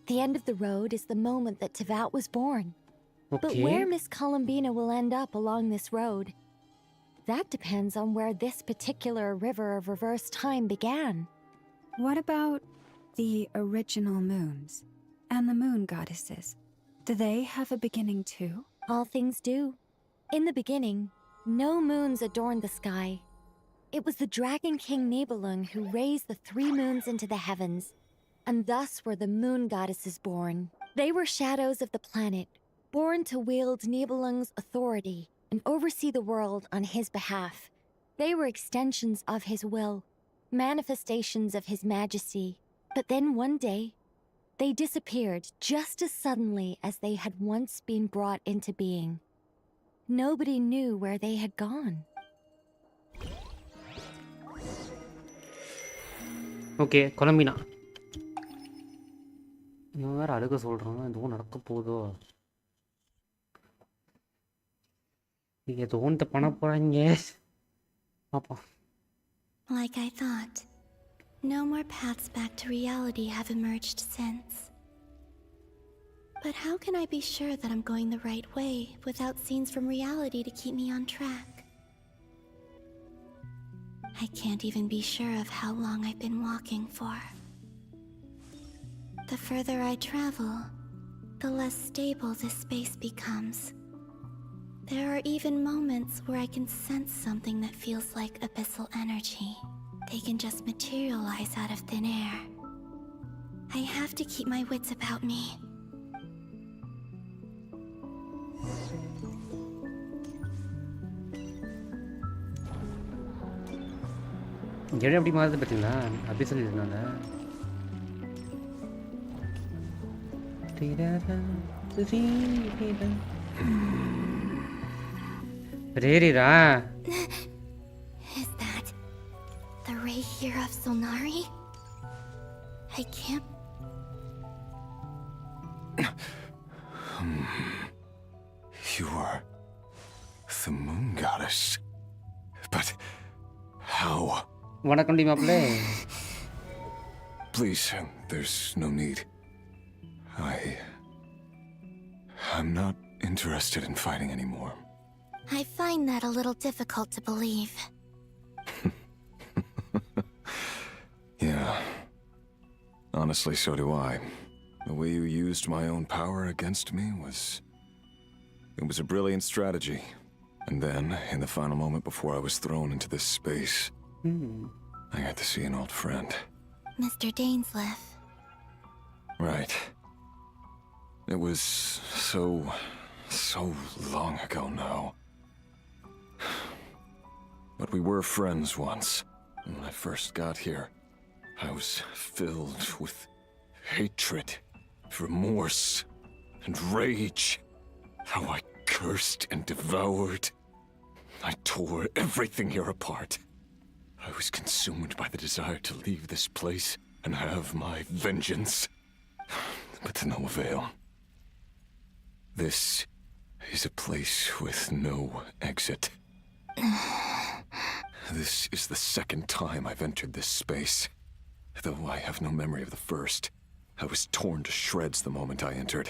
Speaker 21: the end of the road is the moment that Tevat was born. But where Miss Columbina will end up along this road, that depends on where this particular river of reverse time began.
Speaker 8: What about the original moons and the moon goddesses? Do they have a beginning too?
Speaker 21: All things do. In the beginning, no moons adorned the sky. It was the Dragon King Nibelung who raised the 3 moons into the heavens, and thus were the moon goddesses born. They were shadows of the planet, born to wield Nibelung's authority and oversee the world on his behalf. They were extensions of his will, manifestations of his majesty. But then one day, they disappeared just as suddenly as they had once been brought into being. Nobody knew where they had gone.
Speaker 1: Okay Columbina இவன் வேறு அழுக சொல்கிறான். எதுவும் நடக்க போதோ, ஏதோ ஒன்று பண்ண போகிறாங்க. பார்ப்போம்.
Speaker 17: Like I thought, no more paths back to reality have emerged since. But how can I be sure that I'm going the right way without scenes from reality to keep me on track? I can't even be sure of how long I've been walking for. The further I travel, the less stable this space becomes. There are even moments where I can sense something that feels like abyssal energy. They can just materialize out of thin air. I have to keep my wits about me.
Speaker 1: இடம் எப்படி மாறுது பார்த்தீங்களா? அப்படி சொல்லியிருந்தாங்க. ரேரிரா
Speaker 17: Is that the ray here of Solnari? I can't.
Speaker 15: You are the moon goddess. But how?
Speaker 1: வணக்கம் D மாப்ளே.
Speaker 15: Please, there's no need. I'm not interested in fighting anymore.
Speaker 17: I find that a little difficult to believe.
Speaker 15: Yeah. Honestly, so do I. The way you used my own power against me was... It was a brilliant strategy. And then, in the final moment before I was thrown into this space, I got to see an old friend.
Speaker 17: Mr. Dainsleif.
Speaker 15: Right. It was so long ago now. But we were friends once. When I first got here, I was filled with hatred, remorse, and rage. How I cursed and devoured. I tore everything here apart. I was consumed by the desire to leave this place and have my vengeance. But to no avail. This is a place with no exit. This is the second time I've entered this space. Though I have no memory of the first. I was torn to shreds the moment I entered.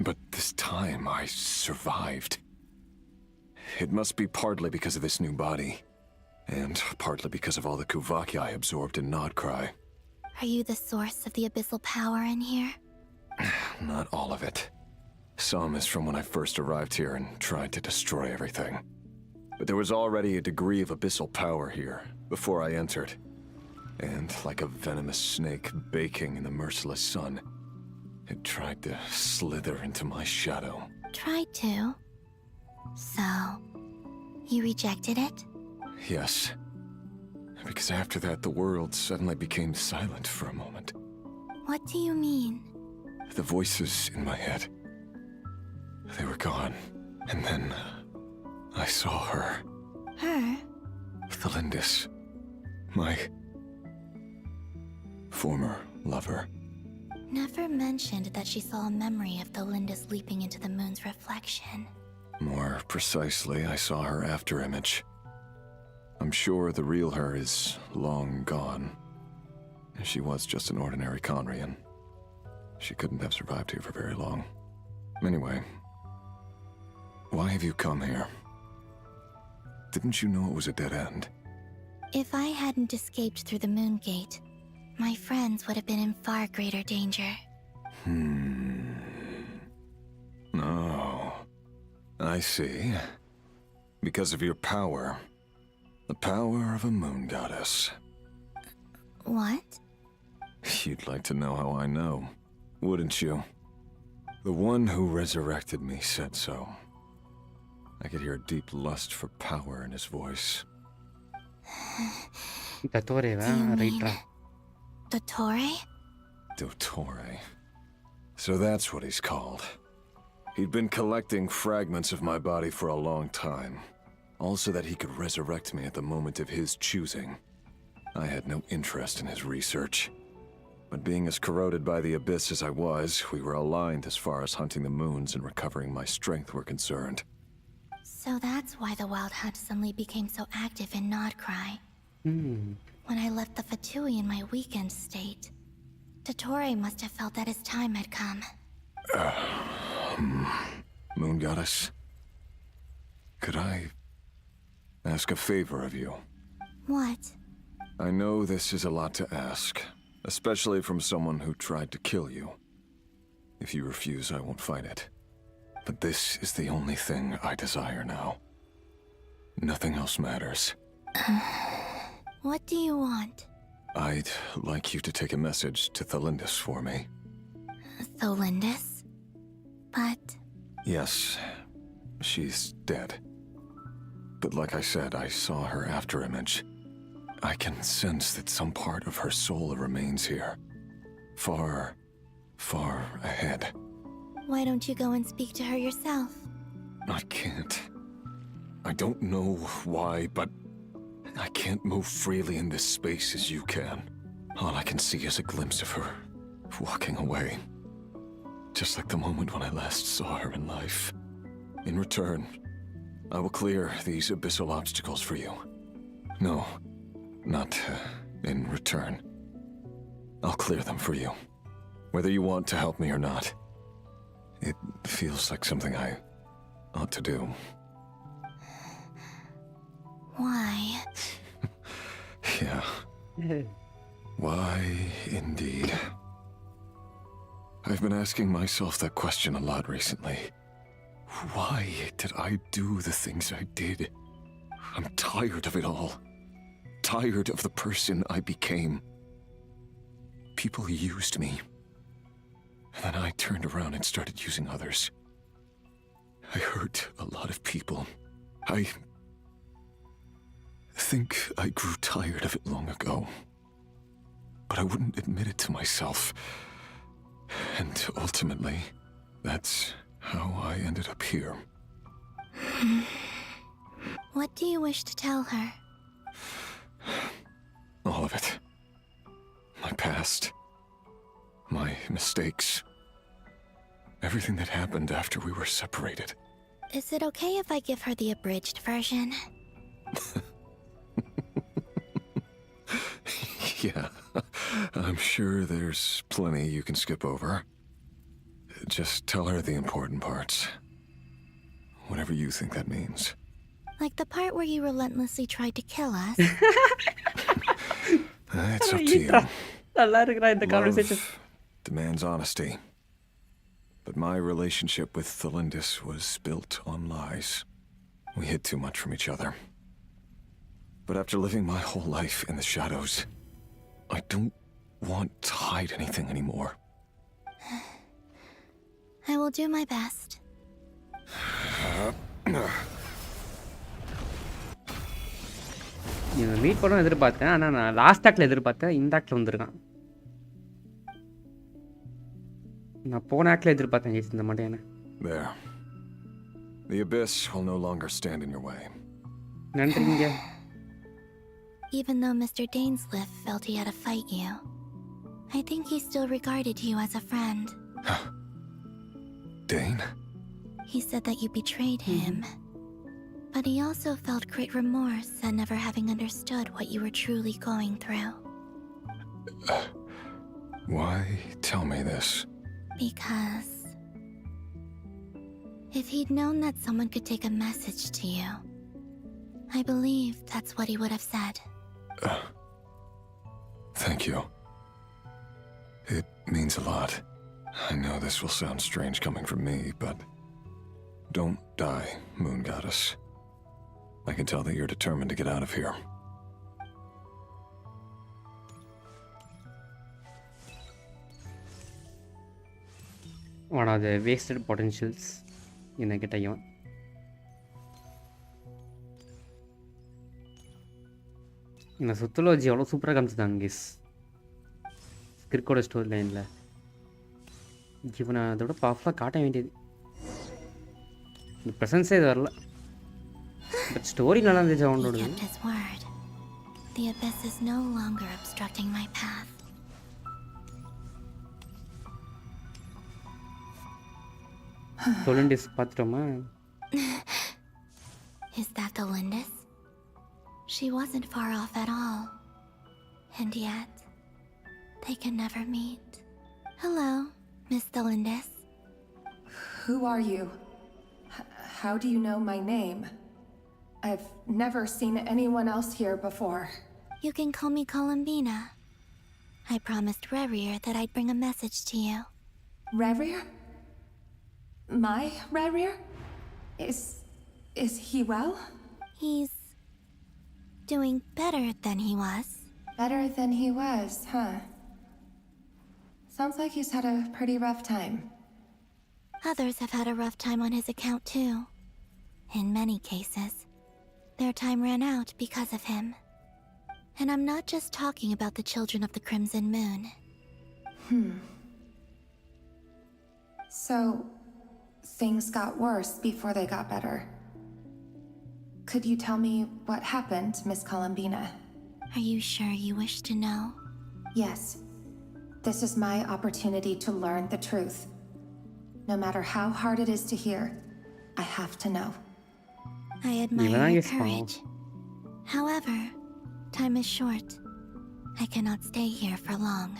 Speaker 15: But this time I survived. It must be partly because of this new body. And partly because of all the Kuvaki I absorbed in Nodcry.
Speaker 17: Are you the source of the abyssal power in here?
Speaker 15: Not all of it. Some is from when I first arrived here and tried to destroy everything. But there was already a degree of abyssal power here, before I entered. And like a venomous snake baking in the merciless sun, it tried to slither into my shadow.
Speaker 17: Tried to? So, you rejected it?
Speaker 15: Yes. Because after that, the world suddenly became silent for a moment.
Speaker 17: What do you mean?
Speaker 15: The voices in my head, they were gone. And then I saw her.
Speaker 17: Her?
Speaker 15: Thalindis. My former lover.
Speaker 17: Never mentioned that she saw a memory of Thalindis leaping into the moon's reflection.
Speaker 15: More precisely, I saw her afterimage. I'm sure the real her is long gone. She was just an ordinary Conrian. She couldn't have survived here for very long. Anyway, why have you come here? Didn't you know it was a dead end?
Speaker 17: If I hadn't escaped through the moon gate, my friends would have been in far greater danger.
Speaker 15: Oh, I see. Because of your power. The power of a moon goddess.
Speaker 17: What?
Speaker 15: You'd like to know how I know, wouldn't you? The one who resurrected me said so. I could hear a deep lust for power in his voice.
Speaker 1: Dottore,
Speaker 17: Dottore?
Speaker 15: Dottore. So that's what he's called. He'd been collecting fragments of my body for a long time. Also that he could resurrect me at the moment of his choosing. I had no interest in his research. But being as corroded by the abyss as I was, we were aligned as far as hunting the moons and recovering my strength were concerned.
Speaker 17: So that's why the Wild Hunt suddenly became so active in Nodcry. When I left the Fatui in my weakened state, Dottore must have felt that his time had come.
Speaker 15: Moon Goddess? Could I ask a favor of you?
Speaker 17: What?
Speaker 15: I know this is a lot to ask, especially from someone who tried to kill you. If you refuse, I won't fight it. But this is the only thing I desire now. Nothing else matters.
Speaker 17: What do you want?
Speaker 15: I'd like you to take a message to Thalindis for me.
Speaker 17: Thalindis? But...
Speaker 15: Yes, she's dead. But like I said, I saw her afterimage. I can sense that some part of her soul remains here. Far, far ahead.
Speaker 17: Why don't you go and speak to her yourself?
Speaker 15: I can't. I don't know why, but I can't move freely in this space as you can. All I can see is a glimpse of her, walking away. Just like the moment when I last saw her in life. In return, I will clear these abyssal obstacles for you. No, not in return. I'll clear them for you. Whether you want to help me or not. It feels like something I ought to do.
Speaker 17: Why?
Speaker 15: Yeah. Why, indeed. I've been asking myself that question a lot recently. Why did I do the things I did? I'm tired of it all. Tired of the person I became. People used me. And then I turned around and started using others. I hurt a lot of people. I think I grew tired of it long ago. But I wouldn't admit it to myself. And ultimately, that's how I ended up here.
Speaker 17: What do you wish to tell her?
Speaker 15: All of it. My past. My mistakes. Everything that happened after we were separated.
Speaker 17: Is it okay if I give her the abridged version?
Speaker 15: Yeah, I'm sure there's plenty you can skip over. Just tell her the important parts. Whatever you think that means.
Speaker 17: Like the part where you relentlessly tried to kill us?
Speaker 15: It's up to you.
Speaker 1: The conversation
Speaker 15: Demands honesty. But my relationship with Thalindis was built on lies. We hid too much from each other. But after living my whole life in the shadows, I don't want to hide anything anymore.
Speaker 17: I will do my best.
Speaker 1: இவன் meet பண்ண எதிர்பார்த்தேன், ஆனால் நான் last ஆக்டில் எதிர்பார்த்தேன், இந்த ஆக்டில் வந்திருக்கான். நான் போன ஆக்டில் எதிர்பார்த்தேன் கேஸ் இந்த மாட்டேன்.
Speaker 15: There. The abyss will no longer stand in your way.
Speaker 1: நன்றிங்க.
Speaker 17: Even though Mr. Dainsliff felt he had to fight you, I think he still regarded you as a friend.
Speaker 15: Dane?
Speaker 17: He said that you betrayed him, but he also felt great remorse at never having understood what you were truly going through.
Speaker 15: Why tell me this?
Speaker 17: Because if he'd known that someone could take a message to you, I believe that's what he would have said.
Speaker 15: Thank you. It means a lot. I know this will sound strange coming from me, but don't die, Moon Goddess. I can tell that you're determined to get out of here.
Speaker 1: One of the wasted potentials in a get a இந்த சுத்தலோஜி அவ்வளோ சூப்பராக காமிச்சுதாங்க case கிரிக்கோட story லைனில். இவனை அதோட பவர்ஃபுல்லாக காட்ட வேண்டியது. இந்த ப்ரெசன்ஸே இது வரல, பட் ஸ்டோரி நல்லா இருந்துச்சு அவனோட.
Speaker 17: The abyss is no longer obstructing my path.
Speaker 1: Lindis பார்த்துட்டோமா?
Speaker 17: Is that the Lindis? She wasn't far off at all. And yet, they can never meet. Hello, Miss Lindis.
Speaker 18: Who are you? How do you know my name? I've never seen anyone else here before.
Speaker 17: You can call me Columbina. I promised Rerir that I'd bring a message to you.
Speaker 18: Rerir? My Rerir? Is he well?
Speaker 17: He's doing better than he was.
Speaker 18: Better than he was, huh? Sounds like he's had a pretty rough time.
Speaker 17: Others have had a rough time on his account too. In many cases, their time ran out because of him. And I'm not just talking about the children of the Crimson Moon.
Speaker 18: So, things got worse before they got better. Could you tell me what happened, Miss Columbina?
Speaker 17: Are you sure you wish to know?
Speaker 18: Yes. This is my opportunity to learn the truth. No matter how hard it is to hear, I have to know.
Speaker 17: I admire your courage. However, time is short. I cannot stay here for long.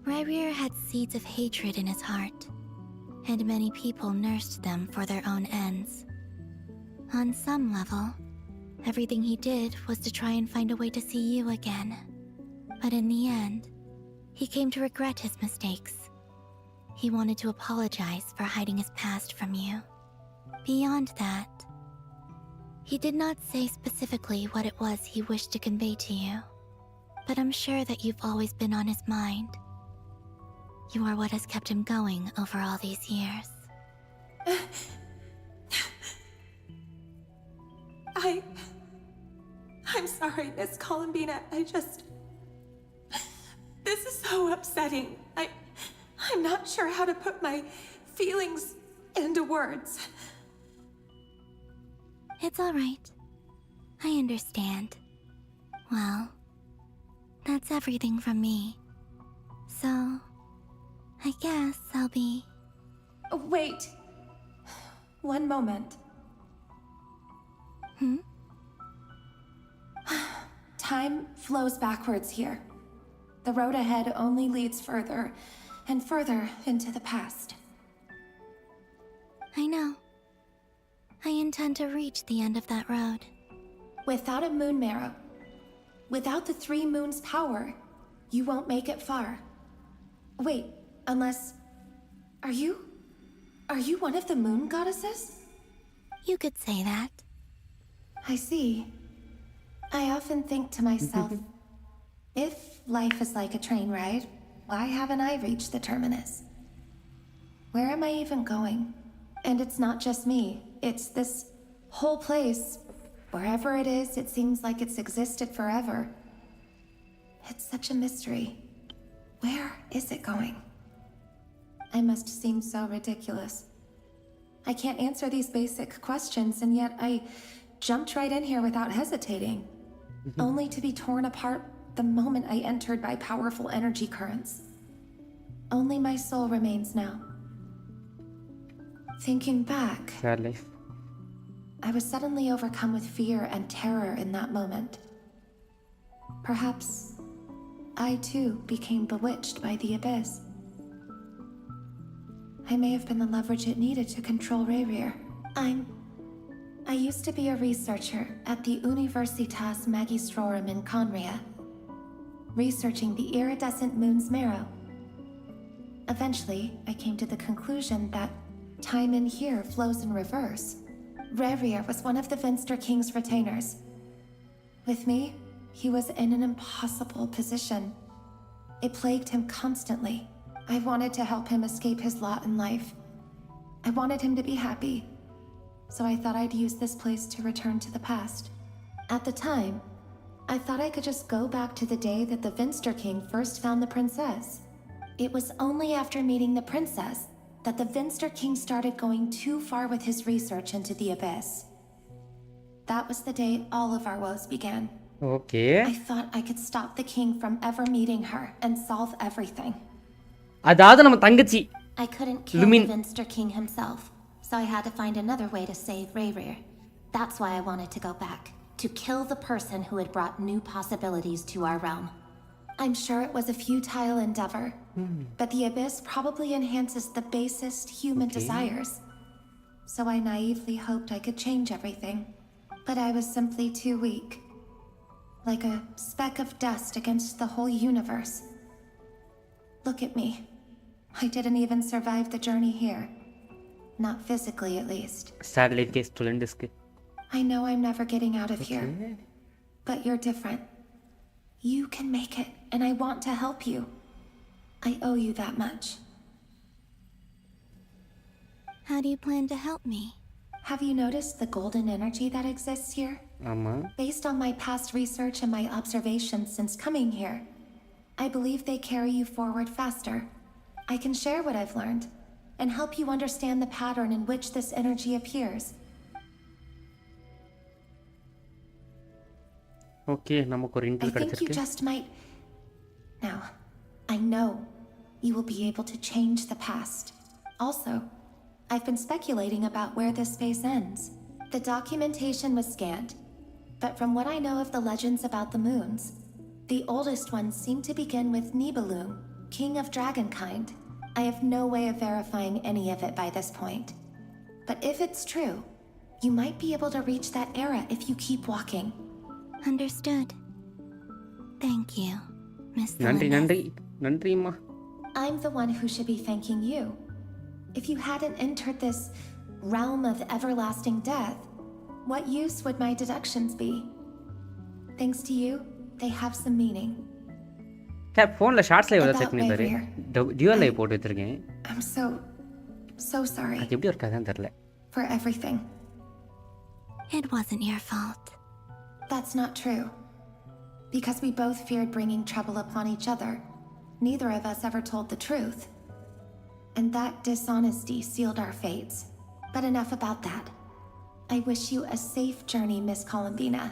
Speaker 17: Rerir had seeds of hatred in his heart, and many people nursed them for their own ends. On some level, everything he did was to try and find a way to see you again. But in the end, he came to regret his mistakes. He wanted to apologize for hiding his past from you. Beyond that, he did not say specifically what it was he wished to convey to you, but I'm sure that you've always been on his mind. You are what has kept him going over all these years.
Speaker 18: I'm sorry, Miss Columbina. This is so upsetting. I'm not sure how to put my feelings into words.
Speaker 17: It's all right. I understand. Well, that's everything from me. So, I guess I'll be...
Speaker 18: Wait. One moment. Time flows backwards here. The road ahead only leads further and further into the past.
Speaker 17: I know. I intend to reach the end of that road.
Speaker 18: Without a moon marrow, without the 3 moons' power, you won't make it far. Wait, unless... Are you one of the moon goddesses?
Speaker 17: You could say that.
Speaker 18: I see. I often think to myself, if life is like a train ride, why haven't I reached the terminus? Where am I even going? And it's not just me. It's this whole place. Wherever it is, it seems like it's existed forever. It's such a mystery. Where is it going? I must seem so ridiculous. I can't answer these basic questions, and yet I jumped right in here without hesitating, only to be torn apart the moment I entered by powerful energy currents. Only my soul remains now. Thinking back,
Speaker 1: Sadly.
Speaker 18: I was suddenly overcome with fear and terror in that moment. Perhaps I too became bewitched by the abyss. I may have been the leverage it needed to control Rayrir. I used to be a researcher at the Universitas Magistrorum in Conria, researching the iridescent moon's marrow. Eventually, I came to the conclusion that time in here flows in reverse. Rayrir was one of the Vinster King's retainers. With me, he was in an impossible position. It plagued him constantly. I wanted to help him escape his lot in life. I wanted him to be happy, so I thought I'd use this place to return to the past. At the time, I thought I could just go back to the day that the Vinster King first found the princess. It was only after meeting the princess that the Vinster King started going too far with his research into the abyss. That was the day all of our woes began.
Speaker 1: Okay.
Speaker 18: I thought I could stop the king from ever meeting her and solve everything.
Speaker 1: அதாவது நம்ம தங்கச்சி
Speaker 18: I couldn't kill the Vinster King himself, so I had to find another way to save Rayrir. That's why I wanted to go back, to kill the person who had brought new possibilities to our realm. I'm sure it was a futile endeavor, but the abyss probably enhances the basest human desires. So I naively hoped I could change everything, but I was simply too weak. Like a speck of dust against the whole universe. Look at me. I didn't even survive the journey here. Not physically, at least.
Speaker 1: Sadly, case to Lindisk.
Speaker 18: I know I'm never getting out of here. But you're different. You can make it, and I want to help you. I owe you that much.
Speaker 17: How do you plan to help me?
Speaker 18: Have you noticed the golden energy that exists here? Based on my past research and my observations since coming here, I believe they carry you forward faster. I can share what I've learned and help you understand the pattern in which this energy appears.
Speaker 1: Okay, நமக்கு ஒரு inter
Speaker 18: I think you
Speaker 1: கிடைச்சிருக்கு.
Speaker 18: just might. Now, I know you will be able to change the past. Also, I've been speculating about where this space ends. The documentation was scanned, but from what I know of the legends about the moons, the oldest ones seem to begin with Nibelung, king of dragonkind. I have no way of verifying any of it by this point. But if it's true, you might be able to reach that era if you keep walking.
Speaker 17: Understood. Thank you, Miss
Speaker 1: நன்றி அம்மா.
Speaker 18: I'm the one who should be thanking you. If you hadn't entered this realm of everlasting death, what use would my deductions be? Thanks to you, they have some meaning.
Speaker 1: Cap ஃபோன்ல ஷார்ட்ஸ்ல எவ்வளவு check பண்ணி பாரு. Dual live போட்டு வச்சிருக்கேன்.
Speaker 18: I'm so sorry.
Speaker 1: அது எப்படி இருக்காதுன்னு தெரியல.
Speaker 18: For everything.
Speaker 17: It wasn't your fault.
Speaker 18: That's not true. Because we both feared bringing trouble upon each other, neither of us ever told the truth. And that dishonesty sealed our fates. But enough about that. I wish you a safe journey, Miss Columbina.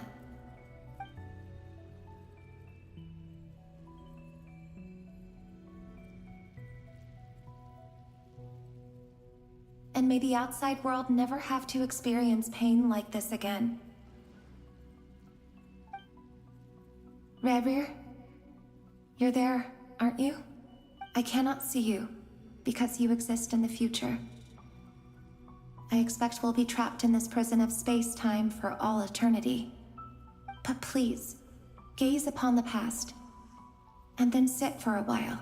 Speaker 18: And may the outside world never have to experience pain like this again. Rayrir, you're there, aren't you? I cannot see you, because you exist in the future. I expect we'll be trapped in this prison of space-time for all eternity. But please, gaze upon the past, and then sit for a while.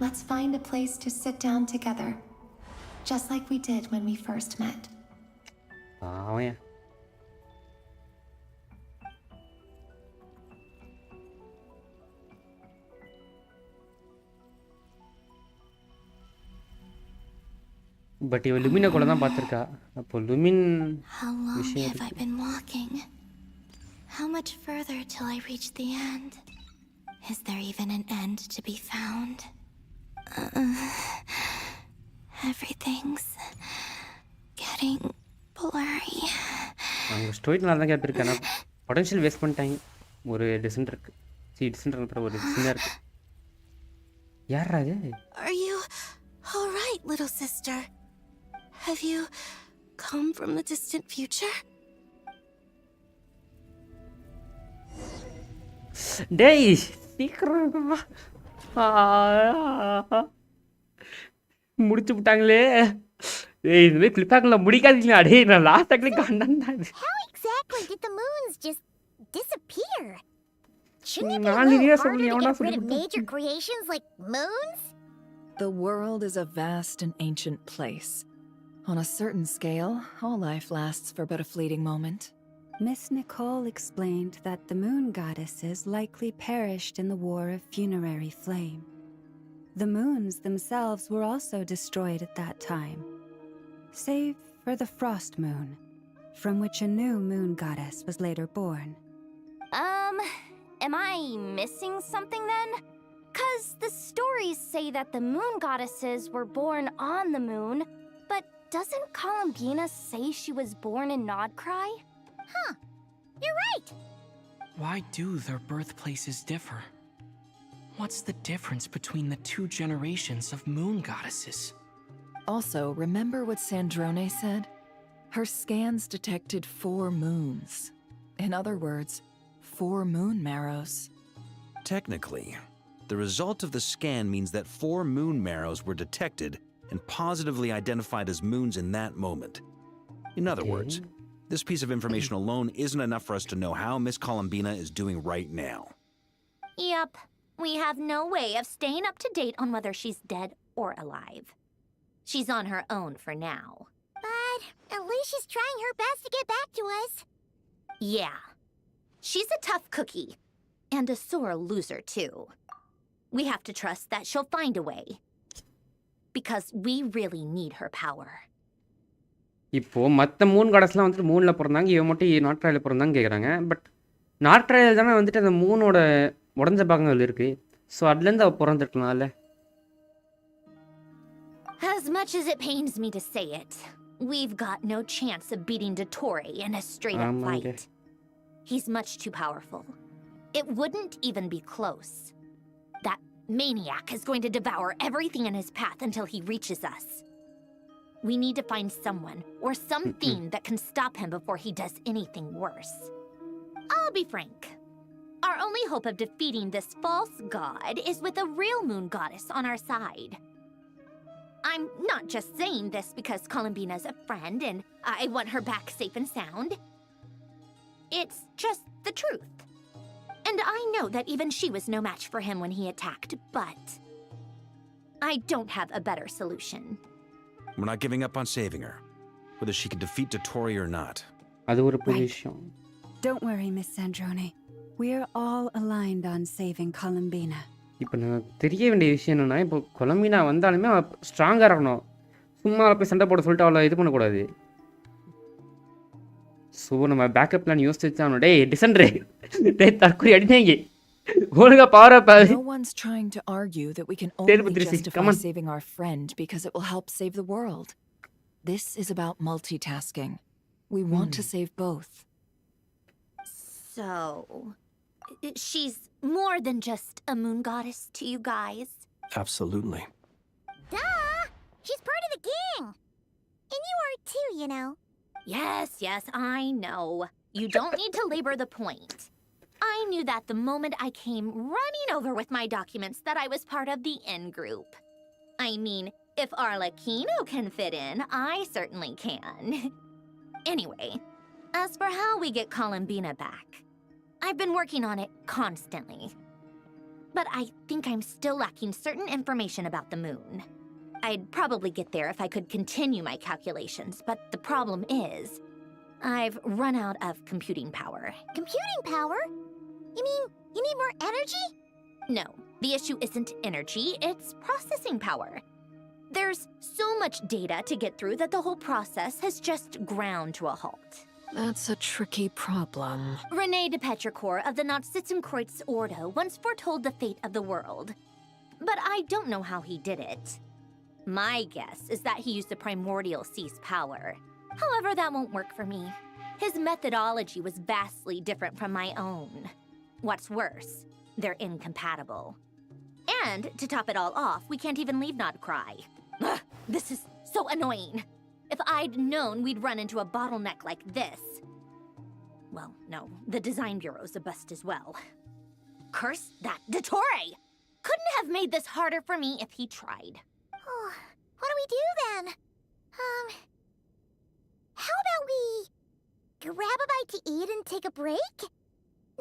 Speaker 18: Let's find a place to sit down together, just like we did when we first met.
Speaker 1: பாவம். But இவ லுமினை கூட தான் பார்த்துருக்கா. அப்போ லுமின்
Speaker 17: How long
Speaker 1: விஷயம்
Speaker 17: have I
Speaker 1: இருக்கு.
Speaker 17: been walking? How much further till I reach the end? Is there even an end to be found? Everything's getting blurry.
Speaker 1: அவங்க story நல்லா தான் கேட்டிருக்கேன். ஆனால் பொட்டன்ஷியல் வேஸ்ட் பண்ணிட்டாங்க. ஒரு டிசன் இருக்கு. டிசன் ஒரு சின்ன இருக்கு. யாரா அது?
Speaker 17: Are you all right, little sister? Have you come from the distant future?
Speaker 1: டேய் சீக்கிரம் முடிச்சு விட்டாங்களே. ஏய் இதுவே கிளிப்பாக்கல முடிக்காதீங்களா? டேய் நான் லாஸ்ட் ஆக்லி கண்டேன்.
Speaker 19: How exactly did the moons just disappear? Shouldn't it be a
Speaker 1: நாலு
Speaker 19: little
Speaker 1: years
Speaker 19: harder to
Speaker 1: எவனா
Speaker 19: get rid
Speaker 1: சொல்லி
Speaker 19: of
Speaker 1: கொடுத்தா?
Speaker 19: major creations like moons?
Speaker 4: The world is a vast and ancient place. On a certain scale, all life lasts for but a fleeting moment.
Speaker 8: Miss Nicole explained that the moon goddesses likely perished in the war of funerary flame. The moons themselves were also destroyed at that time, save for the frost moon, from which a new moon goddess was later born.
Speaker 2: Am I missing something then? 'Cause the stories say that the moon goddesses were born on the moon, but doesn't Columbina say she was born in Nodcry?
Speaker 19: Huh. You're right.
Speaker 11: Why do their birthplaces differ? What's the difference between the two generations of moon goddesses?
Speaker 4: Also, remember what Sandrone said? Her scans detected 4 moons. In other words, 4 moon marrows.
Speaker 3: Technically, the result of the scan means that 4 moon marrows were detected and positively identified as moons in that moment. In other words, this piece of information alone isn't enough for us to know how Miss Columbina is doing right now.
Speaker 2: Yep. We have no way of staying up to date on whether she's dead or alive. She's on her own for now.
Speaker 19: But at least she's trying her best to get back to us.
Speaker 2: Yeah. She's a tough cookie. And a sore loser, too. We have to trust that she'll find a way. Because we really need her power.
Speaker 1: இப்போ மற்ற Moon காடஸ்லாம் வந்துட்டு மூணில் பிறந்தாங்க, இவன் மட்டும் நாட்ராயில் பிறந்தாங்க கேட்குறாங்க. But நாட்ராயில் தானே வந்துட்டு அந்த மூனோட உடஞ்ச பாகங்கள் இருக்குது. ஸோ அதுலேருந்து அவள் பிறந்துருக்கலாம்ல.
Speaker 2: As much as it pains me to say it, we've got no chance of beating Dottore in a straight-up fight. He's much too powerful. It wouldn't even be close. That maniac is going to devour everything in his path until he reaches us. We need to find someone or something that can stop him before he does anything worse. I'll be frank. Our only hope of defeating this false god is with a real moon goddess on our side. I'm not just saying this because Columbina's a friend and I want her back safe and sound. It's just the truth. And I know that even she was no match for him when he attacked, but I don't have a better solution.
Speaker 3: We're not giving up on saving her, whether she can defeat Dottore or not.
Speaker 1: அது ஒரு position.
Speaker 8: Don't worry, Miss Sandrone. We're all aligned on saving Columbina.
Speaker 1: இப்போ நான் தெரிய வேண்டிய விஷயம் என்னென்னா, இப்போ கொலம்பினா வந்தாலுமே அவள் ஸ்ட்ராங்காக இருக்கணும். சும்மா போய் சண்டை போட சொல்லிட்டு அவளை இது பண்ணக்கூடாது. ஸோ நம்ம பேக்கப் பிளான் யோசிச்சு வச்சானோ. டேய் டிசன்ட்ரே டே தற்கொலை அடிச்சீங்க ஒழுங்கா power up.
Speaker 4: No one's trying to argue that we can only justify saving our friend because it will help save the world. This is about multitasking. We want to save both.
Speaker 2: So, she's more than just a moon goddess to you guys?
Speaker 5: Absolutely.
Speaker 19: Duh! She's part of the gang! And you are too, you know.
Speaker 2: Yes, I know. You don't need to labor the point. I knew that the moment I came running over with my documents that I was part of the in-group. I mean, if Arlecchino can fit in, I certainly can. Anyway, as for how we get Columbina back, I've been working on it constantly. But I think I'm still lacking certain information about the moon. I'd probably get there if I could continue my calculations, but the problem is, I've run out of computing power.
Speaker 19: Computing power? You mean you need more energy?
Speaker 2: No, the issue isn't energy, it's processing power. There's so much data to get through that the whole process has just ground to a halt.
Speaker 7: That's a tricky problem.
Speaker 2: René de Petrichor of the Nazissenkreuz Ordo once foretold the fate of the world. But I don't know how he did it. My guess is that he used the primordial sea's power. However, that won't work for me. His methodology was vastly different from my own. What's worse, they're incompatible. And to top it all off, we can't even leave Nodcry. Ugh, this is so annoying. If I'd known we'd run into a bottleneck like this... Well, no, the design bureau's a bust as well. Curse that Dottore! Couldn't have made this harder for me if he tried.
Speaker 19: Oh, what do we do then? How about we grab a bite to eat and take a break?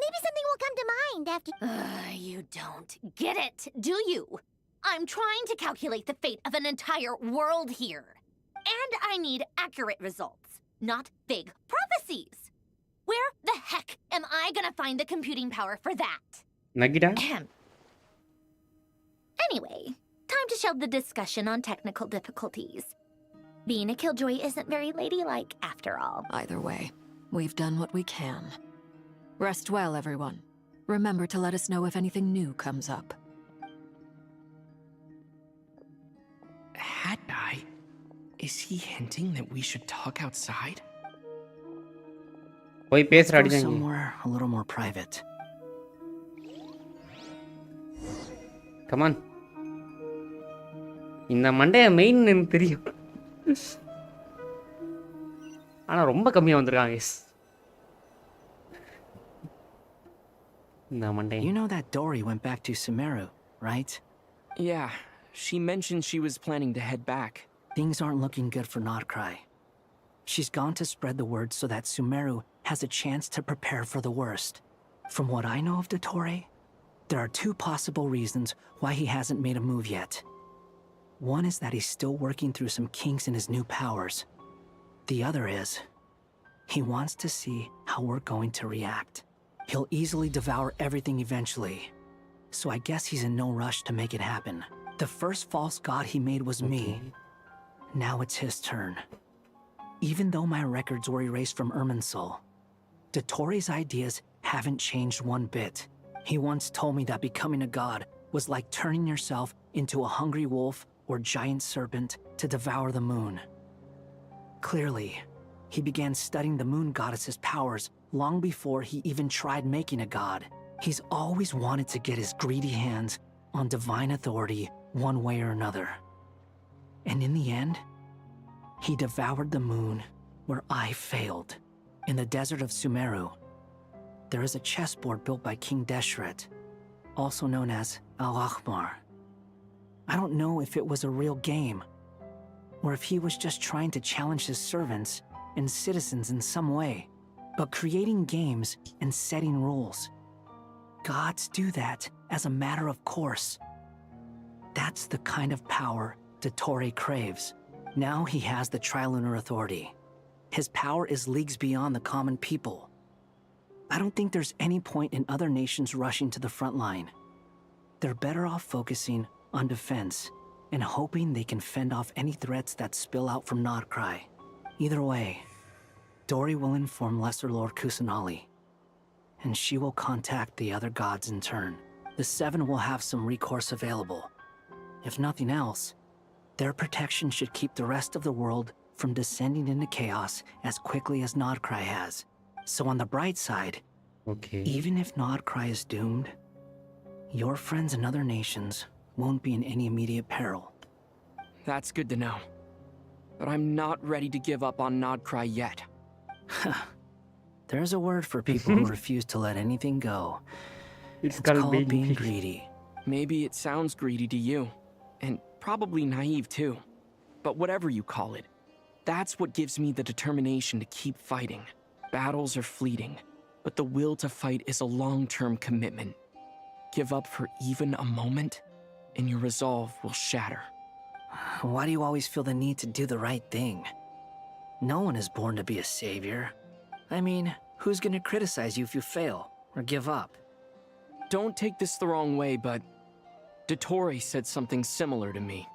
Speaker 19: Maybe something will come to mind after...
Speaker 2: You don't get it, do you? I'm trying to calculate the fate of an entire world here. And I need accurate results, not big prophecies. Where the heck am I gonna find the computing power for that?
Speaker 1: Nagida?
Speaker 2: Anyway, time to shelve the discussion on technical difficulties. Being a killjoy isn't very ladylike, after all.
Speaker 7: Either way, we've done what we can. Rest well, everyone. Remember to let us know if anything new comes up.
Speaker 11: Hat-Eye? Is he hinting that we should talk outside?
Speaker 1: Let's
Speaker 6: go somewhere a little more private.
Speaker 1: Come on. இந்த மண்டைய main எனக்கு தெரியும். ஆனா ரொம்ப கம்மியா வந்திருக்காங்க guys. இந்த மண்டை.
Speaker 6: You know that Dory went back to Sumeru, right?
Speaker 11: Yeah, she mentioned she was planning to head back.
Speaker 6: Things aren't looking good for Nodcry. She's gone to spread the word so that Sumeru has a chance to prepare for the worst. From what I know of Dottore, there are two possible reasons why he hasn't made a move yet. One is that he's still working through some kinks in his new powers. The other is, he wants to see how we're going to react. He'll easily devour everything eventually, so I guess he's in no rush to make it happen. The first false god he made was me. Now it's his turn. Even though my records were erased from Irminsul, Dottore's ideas haven't changed one bit. He once told me that becoming a god was like turning yourself into a hungry wolf or giant serpent to devour the moon. Clearly, he began studying the moon goddess's powers long before he even tried making a god. He's always wanted to get his greedy hands on divine authority one way or another. And in the end, he devoured the moon where I failed. In the desert of Sumeru, there is a chessboard built by King Deshret, also known as Al-Ahmar. I don't know if it was a real game, or if he was just trying to challenge his servants and citizens in some way. But creating games and setting rules, gods do that as a matter of course. That's the kind of power Dottore craves. Now he has the Trilunar Authority. His power is leagues beyond the common people. I don't think there's any point in other nations rushing to the front line. They're better off focusing on defense and hoping they can fend off any threats that spill out from Nodcry. Either way, Dory will inform Lesser Lord Kusanali, and she will contact the other gods in turn. The Seven will have some recourse available. If nothing else, their protection should keep the rest of the world from descending into chaos as quickly as Nodcry has. So on the bright side, even if Nodcry is doomed, your friends in other nations won't be in any immediate peril.
Speaker 11: That's good to know. But I'm not ready to give up on Nodcry yet.
Speaker 6: There's a word for people who refuse to let anything go. It's called being greedy.
Speaker 11: Maybe it sounds greedy to you, and probably naive too. But whatever you call it, that's what gives me the determination to keep fighting. Battles are fleeting, but the will to fight is a long-term commitment. Give up for even a moment, and your resolve will shatter.
Speaker 6: Why do you always feel the need to do the right thing? No one is born to be a savior. I mean, who's gonna criticize you if you fail or give up?
Speaker 11: Don't take this the wrong way, but Dottore said something similar to me.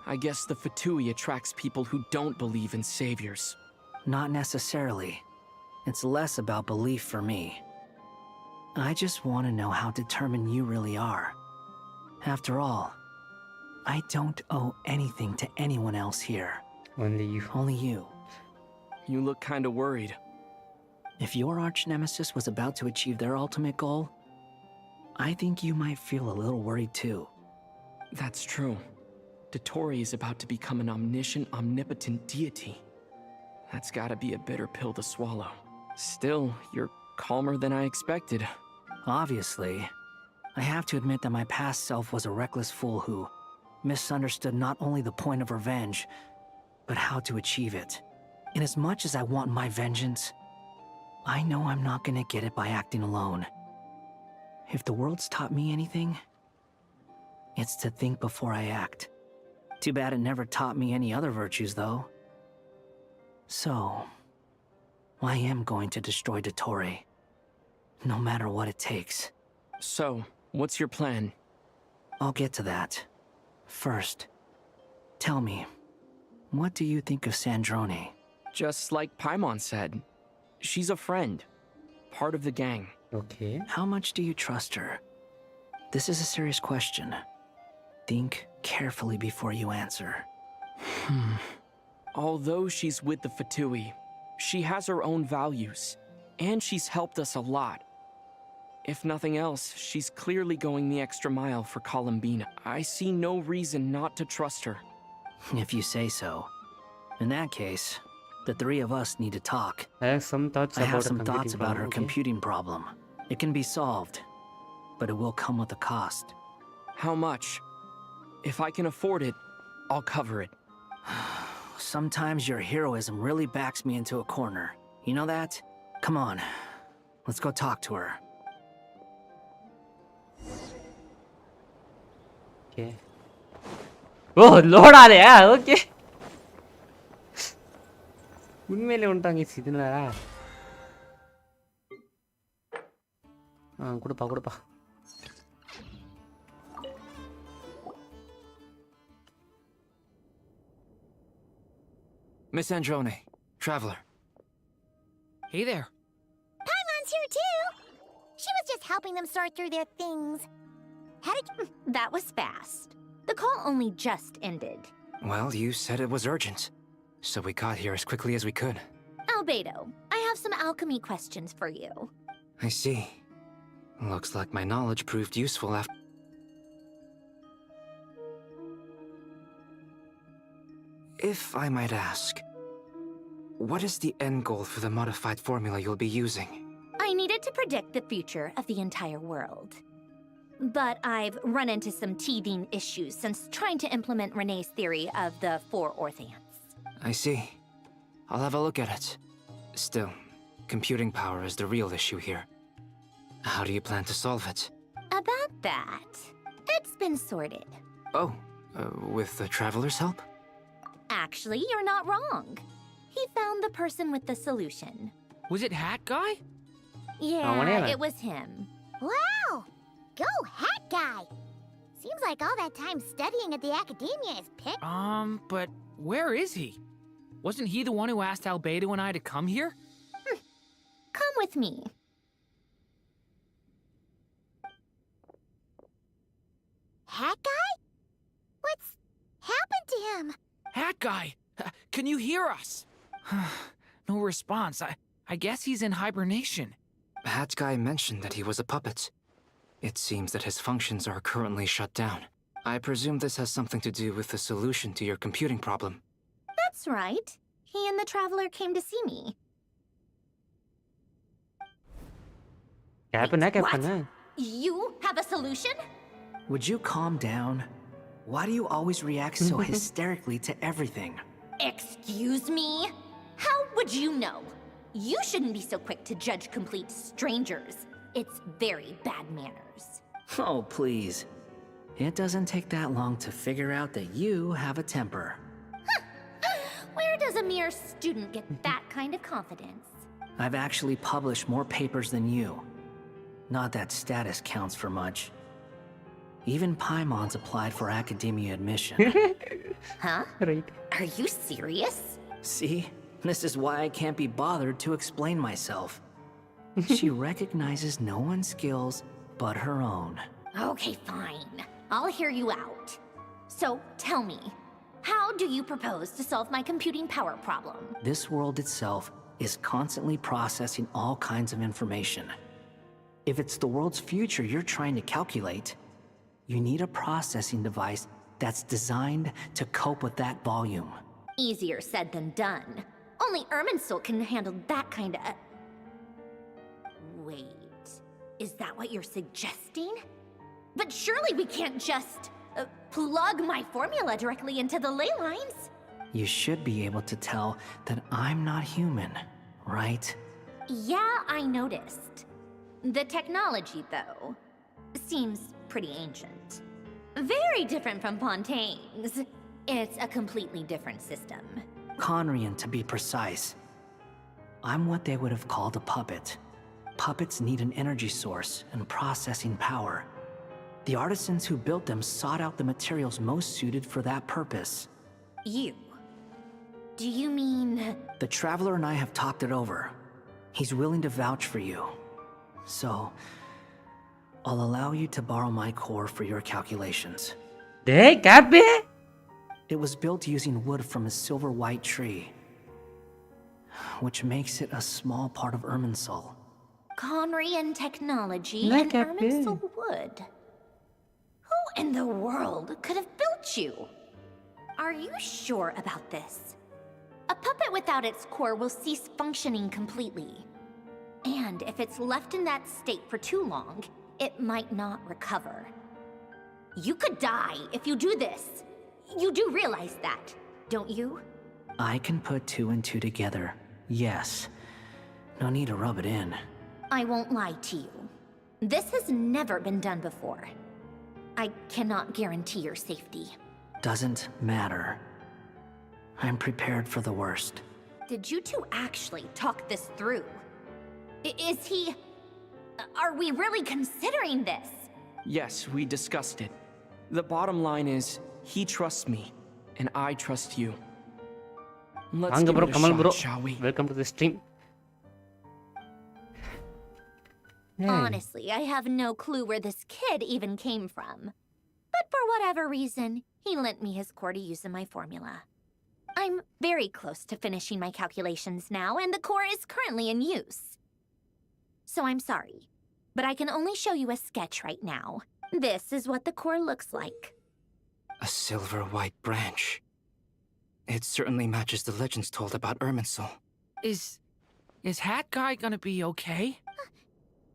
Speaker 11: I guess the Fatui attracts people who don't believe in saviors.
Speaker 6: Not necessarily. It's less about belief for me. I just want to know how determined you really are. After all, I don't owe anything to anyone else here.
Speaker 1: Only you.
Speaker 6: Only you.
Speaker 11: You look kinda worried.
Speaker 6: If your arch-nemesis was about to achieve their ultimate goal, I think you might feel a little worried too.
Speaker 11: That's true. Dottore is about to become an omniscient, omnipotent deity. That's gotta be a bitter pill to swallow. Still, you're calmer than I expected.
Speaker 6: Obviously. I have to admit that my past self was a reckless fool who misunderstood not only the point of revenge, but how to achieve it. And as much as I want my vengeance, I know I'm not gonna get it by acting alone. If the world's taught me anything, it's to think before I act. Too bad it never taught me any other virtues, though. So, I am going to destroy Dottore, no matter what it takes.
Speaker 11: So, what's your plan?
Speaker 6: I'll get to that. First, tell me, what do you think of Sandrone?
Speaker 11: Just like Paimon said, she's a friend, part of the gang.
Speaker 1: Okay.
Speaker 6: How much do you trust her? This is a serious question. Think carefully before you answer.
Speaker 11: Although she's with the Fatui, she has her own values, and she's helped us a lot. If nothing else, she's clearly going the extra mile for Columbina. I see no reason not to trust her.
Speaker 6: If you say so. In that case, the three of us need to talk.
Speaker 1: I have some thoughts
Speaker 6: about her computing problem. It can be solved, but it will come with a cost.
Speaker 11: How much? If I can afford it, I'll cover it.
Speaker 6: Sometimes your heroism really backs me into a corner. You know that? Come on, let's go talk to her.
Speaker 1: Okay. Oh, load ஆலையா? Okay. உண்மையிலே வந்துட்டாங்க இதுனாடா. கொடுப்பா.
Speaker 10: Miss Androne, traveler.
Speaker 16: Hey there.
Speaker 19: Paimon's here too. She was just helping them sort through their things.
Speaker 2: How did you... That was fast. The call only just ended.
Speaker 10: Well, you said it was urgent, so we got here as quickly as we could.
Speaker 2: Albedo, I have some alchemy questions for you.
Speaker 10: I see. Looks like my knowledge proved useful after... If I might ask, what is the end goal for the modified formula you'll be using?
Speaker 2: I needed to predict the future of the entire world. But I've run into some teething issues since trying to implement Renee's theory of the 4 Orthants.
Speaker 10: I see. I'll have a look at it. Still, computing power is the real issue here. How do you plan to solve it?
Speaker 2: About that, it's been sorted.
Speaker 10: Oh, with the Traveler's help?
Speaker 2: Actually, you're not wrong. He found the person with the solution.
Speaker 16: Was it Hat Guy?
Speaker 2: Yeah, it was him.
Speaker 19: Wow! Go Hat Guy! Seems like all that time studying at the academia is picked.
Speaker 16: But where is he? Wasn't he the one who asked Albedo and I to come here?
Speaker 2: Come with me.
Speaker 19: Hat Guy? What's happened to him?
Speaker 16: Hat Guy! Can you hear us? No response. I guess he's in hibernation.
Speaker 10: Hat Guy mentioned that he was a puppet. It seems that his functions are currently shut down. I presume this has something to do with the solution to your computing problem.
Speaker 2: That's right. He and the Traveler came to see me.
Speaker 1: What?
Speaker 2: You have a solution?
Speaker 6: Would you calm down? Why do you always react so hysterically to everything?
Speaker 2: Excuse me? How would you know? You shouldn't be so quick to judge complete strangers. It's very bad manners.
Speaker 6: Oh, please. It doesn't take that long to figure out that you have a temper.
Speaker 2: Where does a mere student get that kind of confidence?
Speaker 6: I've actually published more papers than you. Not that status counts for much. Even Paimon's applied for academia admission.
Speaker 2: Huh?
Speaker 1: Right.
Speaker 2: Are you serious?
Speaker 6: See? This is why I can't be bothered to explain myself. She recognizes no one's skills but her own.
Speaker 2: Okay, fine. I'll hear you out. So, tell me, how do you propose to solve my computing power problem?
Speaker 6: This world itself is constantly processing all kinds of information. If it's the world's future you're trying to calculate, you need a processing device that's designed to cope with that volume.
Speaker 2: Easier said than done. Only Irminsul can handle that kind of... Wait, is that what you're suggesting? But surely we can't just plug my formula directly into the ley lines.
Speaker 6: You should be able to tell that I'm not human, right?
Speaker 2: Yeah, I noticed. The technology, though, seems pretty ancient. Very different from Pontaine's. It's a completely different system.
Speaker 6: Conrian, to be precise. I'm what they would have called a puppet. Puppets need an energy source and processing power. The artisans who built them sought out the materials most suited for that purpose.
Speaker 2: You? Do you mean...
Speaker 6: The Traveler and I have talked it over. He's willing to vouch for you. So, I'll allow you to borrow my core for your calculations. It was built using wood from a silver white tree, which makes it a small part of Irminsul.
Speaker 2: Conrian technology and Irminsul wood. Who in the world could have built you? Are you sure about this? A puppet without its core will cease functioning completely. And if it's left in that state for too long, it might not recover. You could die if you do this. You do realize that, don't you?
Speaker 6: I can put 2 and 2 together, yes. No need to rub it in.
Speaker 2: I won't lie to you. This has never been done before. I cannot guarantee your safety.
Speaker 6: Doesn't matter. I'm prepared for the worst.
Speaker 2: Did you two actually talk this through? Is he... Are we really considering this?
Speaker 11: Yes, we discussed it. The bottom line is, he trusts me, and I trust you. Let's give it a shot, shall we?
Speaker 1: Welcome to the stream.
Speaker 2: Honestly, I have no clue where this kid even came from. But for whatever reason, he lent me his core to use in my formula. I'm very close to finishing my calculations now, and the core is currently in use. So I'm sorry, but I can only show you a sketch right now. This is what the core looks like.
Speaker 10: A silver white branch. It certainly matches the legends told about Irminsul.
Speaker 16: Is Hat Guy gonna be okay?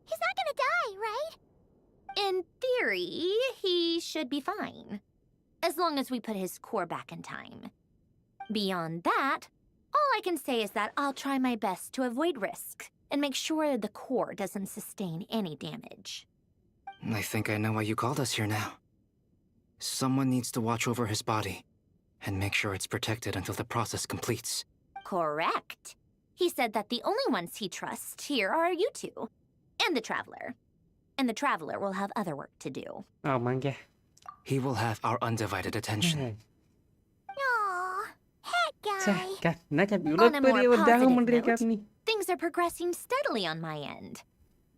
Speaker 19: He's not gonna die, right?
Speaker 2: In theory, he should be fine. As long as we put his core back in time. Beyond that, all I can say is that I'll try my best to avoid risk and make sure the core doesn't sustain any damage.
Speaker 10: I think I know why you called us here now. Someone needs to watch over his body and make sure it's protected until the process completes.
Speaker 2: Correct. He said that the only ones he trusts here are you two, and the Traveler. And the Traveler will have other work to do.
Speaker 1: Oh, man.
Speaker 10: He will have our undivided attention.
Speaker 19: Aw, Hat Guy.
Speaker 2: On a more positive note, things are progressing steadily on my end.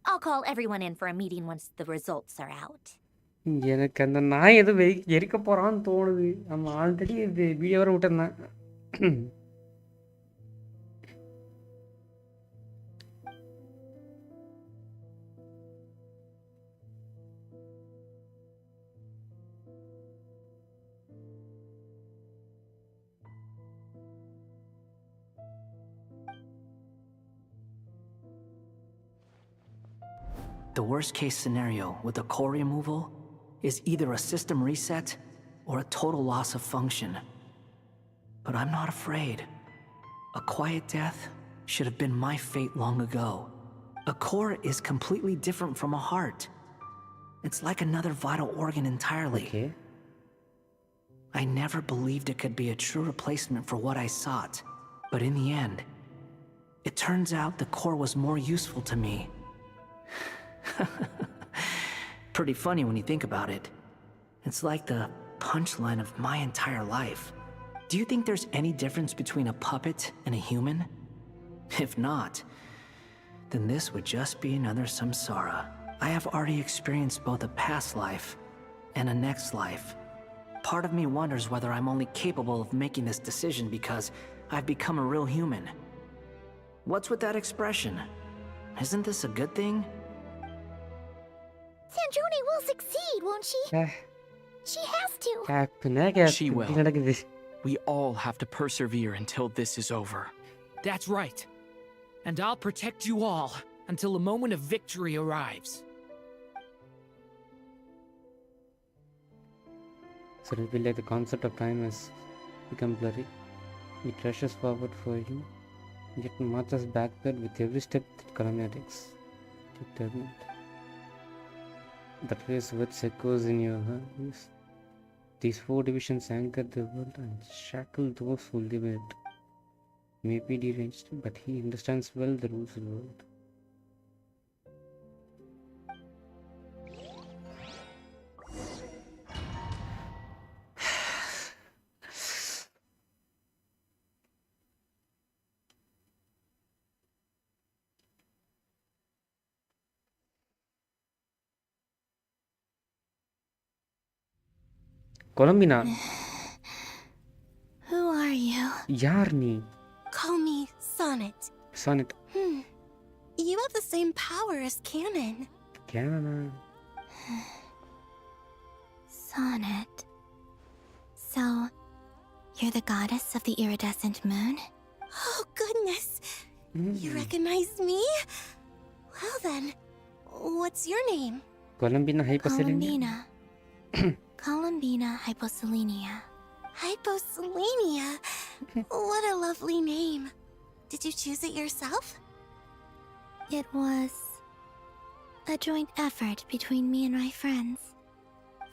Speaker 2: I'll call everyone in for a meeting once the results are out.
Speaker 1: எனக்கு அந்த நாய் எது எரிக்க போறான்னு தோணுது. நம்ம already இது video வர விட்டுருந்தேன்.
Speaker 6: The worst case scenario with the core removal is either a system reset or a total loss of function. But I'm not afraid. A quiet death should have been my fate long ago. A core is completely different from a heart. It's like another vital organ entirely.
Speaker 1: Okay.
Speaker 6: I never believed it could be a true replacement for what I sought. But in the end, It turns out the core was more useful to me. Pretty funny when you think about it. It's like the punchline of my entire life. Do you think there's any difference between a puppet and a human? If not, then this would just be another samsara. I have already experienced both a past life and a next life. Part of me wonders whether I'm only capable of making this decision because I've become a real human. What's with that expression? Isn't this a good thing?
Speaker 19: Sanjoni will succeed, won't she? She has to.
Speaker 11: She will. We all have to persevere until this is over.
Speaker 16: That's right. And I'll protect you all until a moment of victory arrives.
Speaker 1: So it will be like the concept of time has become blurry. It rushes forward for you, yet marches backward with every step that Columbina takes. Determined. That phrase which echoes in your heart. These 4 divisions anchor the world and shackle those who live in it. He may be deranged, but he understands well the rules of the world. Columbina.
Speaker 17: Who are you?
Speaker 1: Yarni.
Speaker 9: Call me Sonnet.
Speaker 1: Sonnet.
Speaker 9: You have the same power as Canon.
Speaker 1: Canon.
Speaker 17: Sonnet. So, you're the goddess of the iridescent moon?
Speaker 9: Oh, goodness. You recognize me? Well then, what's your name?
Speaker 1: Columbina Hyposelenia.
Speaker 17: Columbina Hyposelenia.
Speaker 9: Hyposelenia? What a lovely name. Did you choose it yourself?
Speaker 17: It was a joint effort between me and my friends.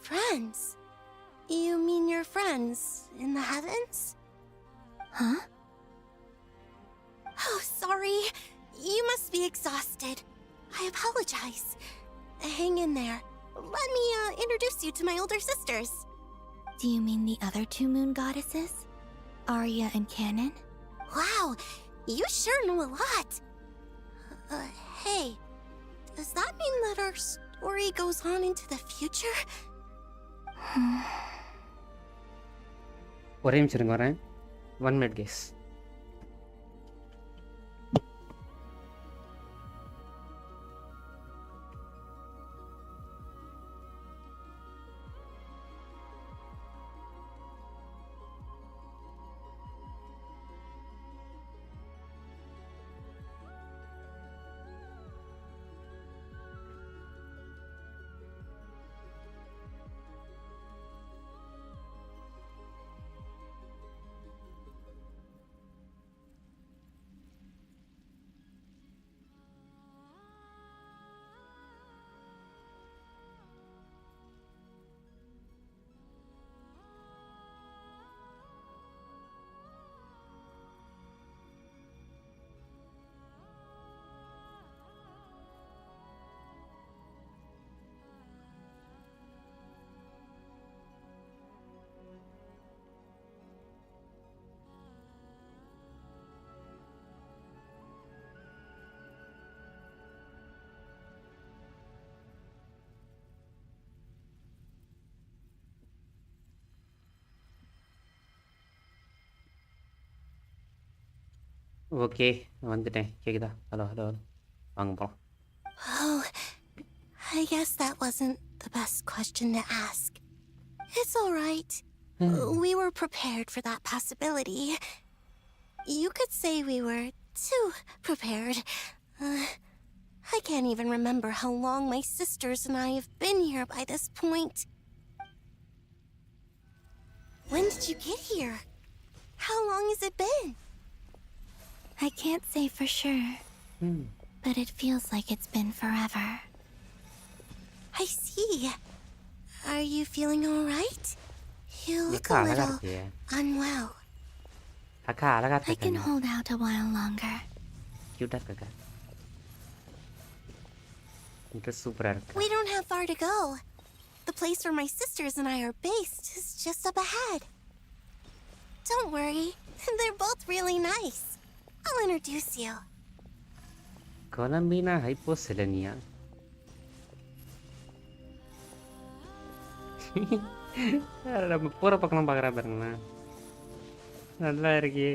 Speaker 9: Friends? You mean your friends in the heavens?
Speaker 17: Huh?
Speaker 9: Oh, sorry. You must be exhausted. I apologize. Hang in there. Let me introduce you to my older sisters.
Speaker 17: Do you mean the other 2 moon goddesses? Arya and Canon?
Speaker 9: Wow, you sure know a lot. Hey, does that mean that our story goes on into the future?
Speaker 1: ஒரே நிமிஷம் இருங்க வரேன் 1 minute guess. Okay வந்துட்டேன் கேக்குதா hello வாங்க போலாம்
Speaker 9: Oh, I guess that wasn't the best question to ask. It's all right. We were prepared for that possibility. You could say we were too prepared. I can't even remember how long my sisters and I have been here by this point. When did you get here? How long has it been?
Speaker 17: I can't say for sure, but it feels like it's been forever.
Speaker 9: I see. Are you feeling all right? You look a little unwell.
Speaker 17: I can hold out a while longer.
Speaker 1: கியூட்டா இருக்கா dress சூப்பரா இருக்கு
Speaker 9: We don't have far to go. The place where my sisters and I are based is just up ahead. Don't worry, they're both really nice. I'll introduce you.
Speaker 1: கொலம்பினா ஹைப்போசெலனியா நம்ம போகிற பக்கம் பார்க்குறா பாருங்களேன் நல்லா இருக்கே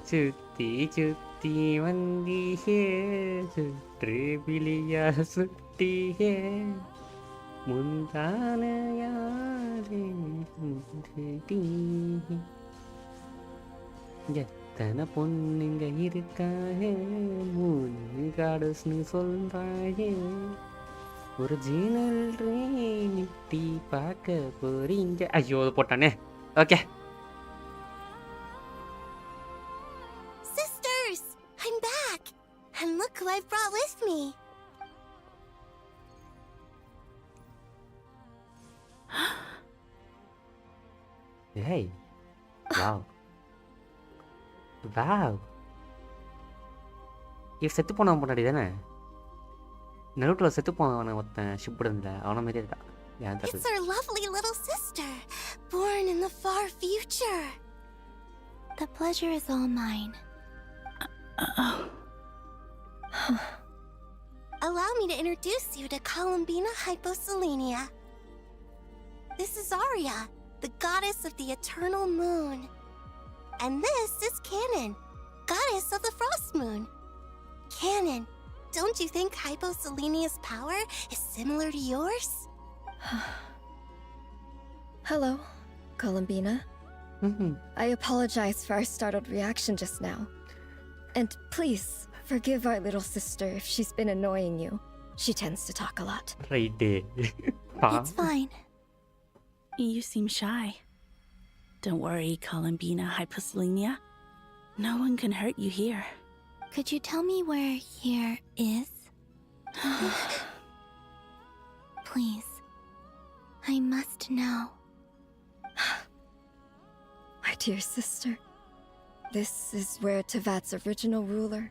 Speaker 1: சுத்தி சுத்தி வந்தியே சுற்று பிளியா சுட்டியே முந்தான யாரே எத்தனை பொண்ணுங்க இருக்காங்க மூணு காடுஸ்னு சொல்றாங்க ஒரு ஜீனல் நிட்டி பார்க்க போறீங்க ஐயோ போட்டானே okay
Speaker 9: Sisters, I'm back. And look who I brought with me.
Speaker 1: Hey. Wow. Wow. இது செத்து போனவன் முன்னாடி தானே நருட்டோல செத்து போனவன ஒருத்தன் ஷிப் இருந்தல அவன மாதிரி இருக்கா ஏன்
Speaker 9: It's our lovely little sister, born in the far future.
Speaker 17: The pleasure is all mine.
Speaker 9: Allow me to introduce you to Columbina Hyposelenia. This is Arya, the goddess of the eternal moon. And this is Canon, goddess of the frost moon. Canon, don't you think Hyposelenia's power is similar to yours?
Speaker 20: Hello, Columbina. I apologize for our startled reaction just now. And please, forgive our little sister if she's been annoying you. She tends to talk a lot.
Speaker 1: Right.
Speaker 22: It's fine. You seem shy. Don't worry, Columbina Hyposelenia. No one can hurt you here.
Speaker 17: Could you tell me where here is? Please. I must know.
Speaker 20: My dear sister, this is where Tevat's original ruler,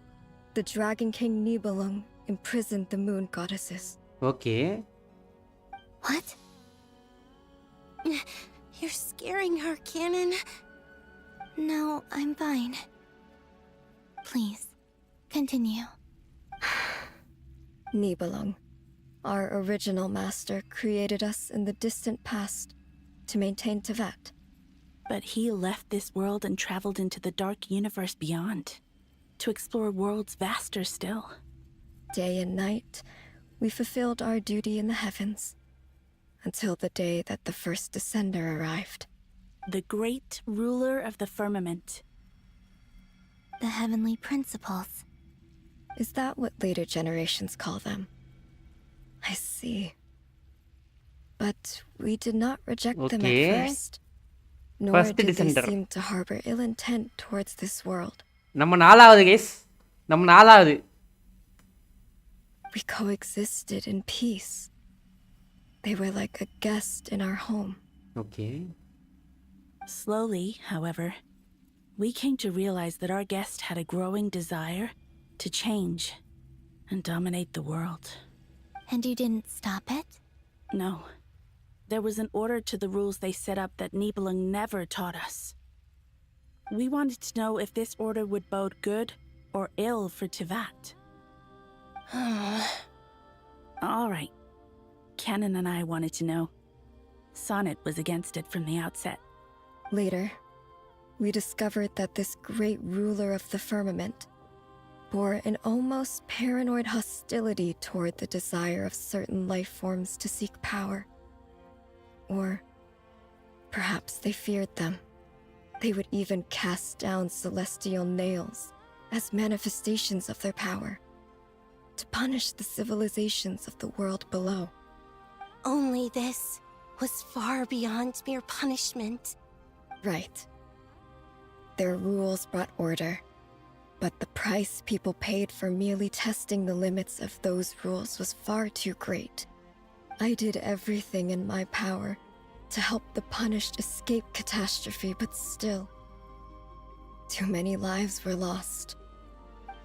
Speaker 20: the Dragon King Nibelung, imprisoned the moon goddesses.
Speaker 1: Okay.
Speaker 9: What? You're scaring her, Canon.
Speaker 17: No, I'm fine. Please, continue.
Speaker 20: Nibelung, our original master, created us in the distant past to maintain Tevat.
Speaker 22: But he left this world and traveled into the dark universe beyond, to explore worlds vaster still.
Speaker 20: Day and night, we fulfilled our duty in the heavens, until the day that the first descender arrived.
Speaker 22: The great ruler of the firmament.
Speaker 17: The heavenly principles.
Speaker 20: Is that what later generations call them? I see. But we did not reject them at first. Nor
Speaker 1: First
Speaker 20: did they
Speaker 1: descender.
Speaker 20: seem to harbor ill intent towards this world.
Speaker 1: நம்ம நாலாவது case நம்ம நாலாவது
Speaker 20: We coexisted in peace. They were like a guest in our home.
Speaker 1: Okay.
Speaker 22: Slowly, however, we came to realize that our guest had a growing desire to change and dominate the world.
Speaker 17: And you didn't stop it?
Speaker 22: No. There was an order to the rules they set up that Nibelung never taught us. We wanted to know if this order would bode good or ill for Tevat. All right. Canon and I wanted to know. Sonnet was against it from the outset.
Speaker 20: Later, we discovered that this great ruler of the firmament bore an almost paranoid hostility toward the desire of certain life forms to seek power. Or perhaps they feared them. They would even cast down celestial nails as manifestations of their power, to punish the civilizations of the world below.
Speaker 9: Only this was far beyond mere punishment.
Speaker 20: Right. Their rules brought order, but the price people paid for merely testing the limits of those rules was far too great. I did everything in my power to help the punished escape catastrophe, but still, too many lives were lost.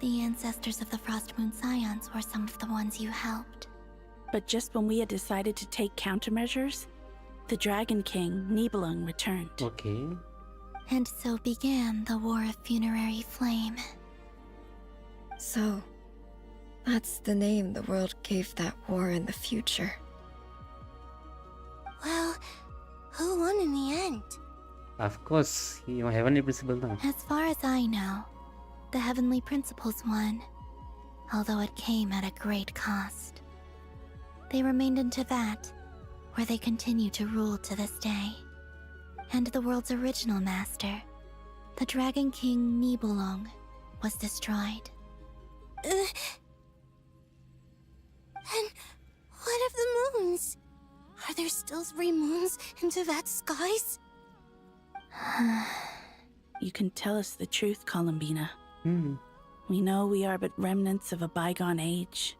Speaker 17: The ancestors of the Frost Moon Scions were some of the ones you helped.
Speaker 22: But just when we had decided to take countermeasures, the Dragon King, Nibelung, returned.
Speaker 1: Okay.
Speaker 17: And so began the War of Funerary Flame.
Speaker 20: So, that's the name the world gave that war in the future.
Speaker 9: Well, who won in the end?
Speaker 1: Of course, heavenly principle now.
Speaker 17: As far as I know, the Heavenly Principles won, although it came at a great cost. They remained in Teyvat, where they continue to rule to this day. And the world's original master, the Dragon King Nibelung, was destroyed.
Speaker 9: And what of the moons? Are there still 3 moons in Teyvat's skies?
Speaker 22: You can tell us the truth, Columbina. We know we are but remnants of a bygone age.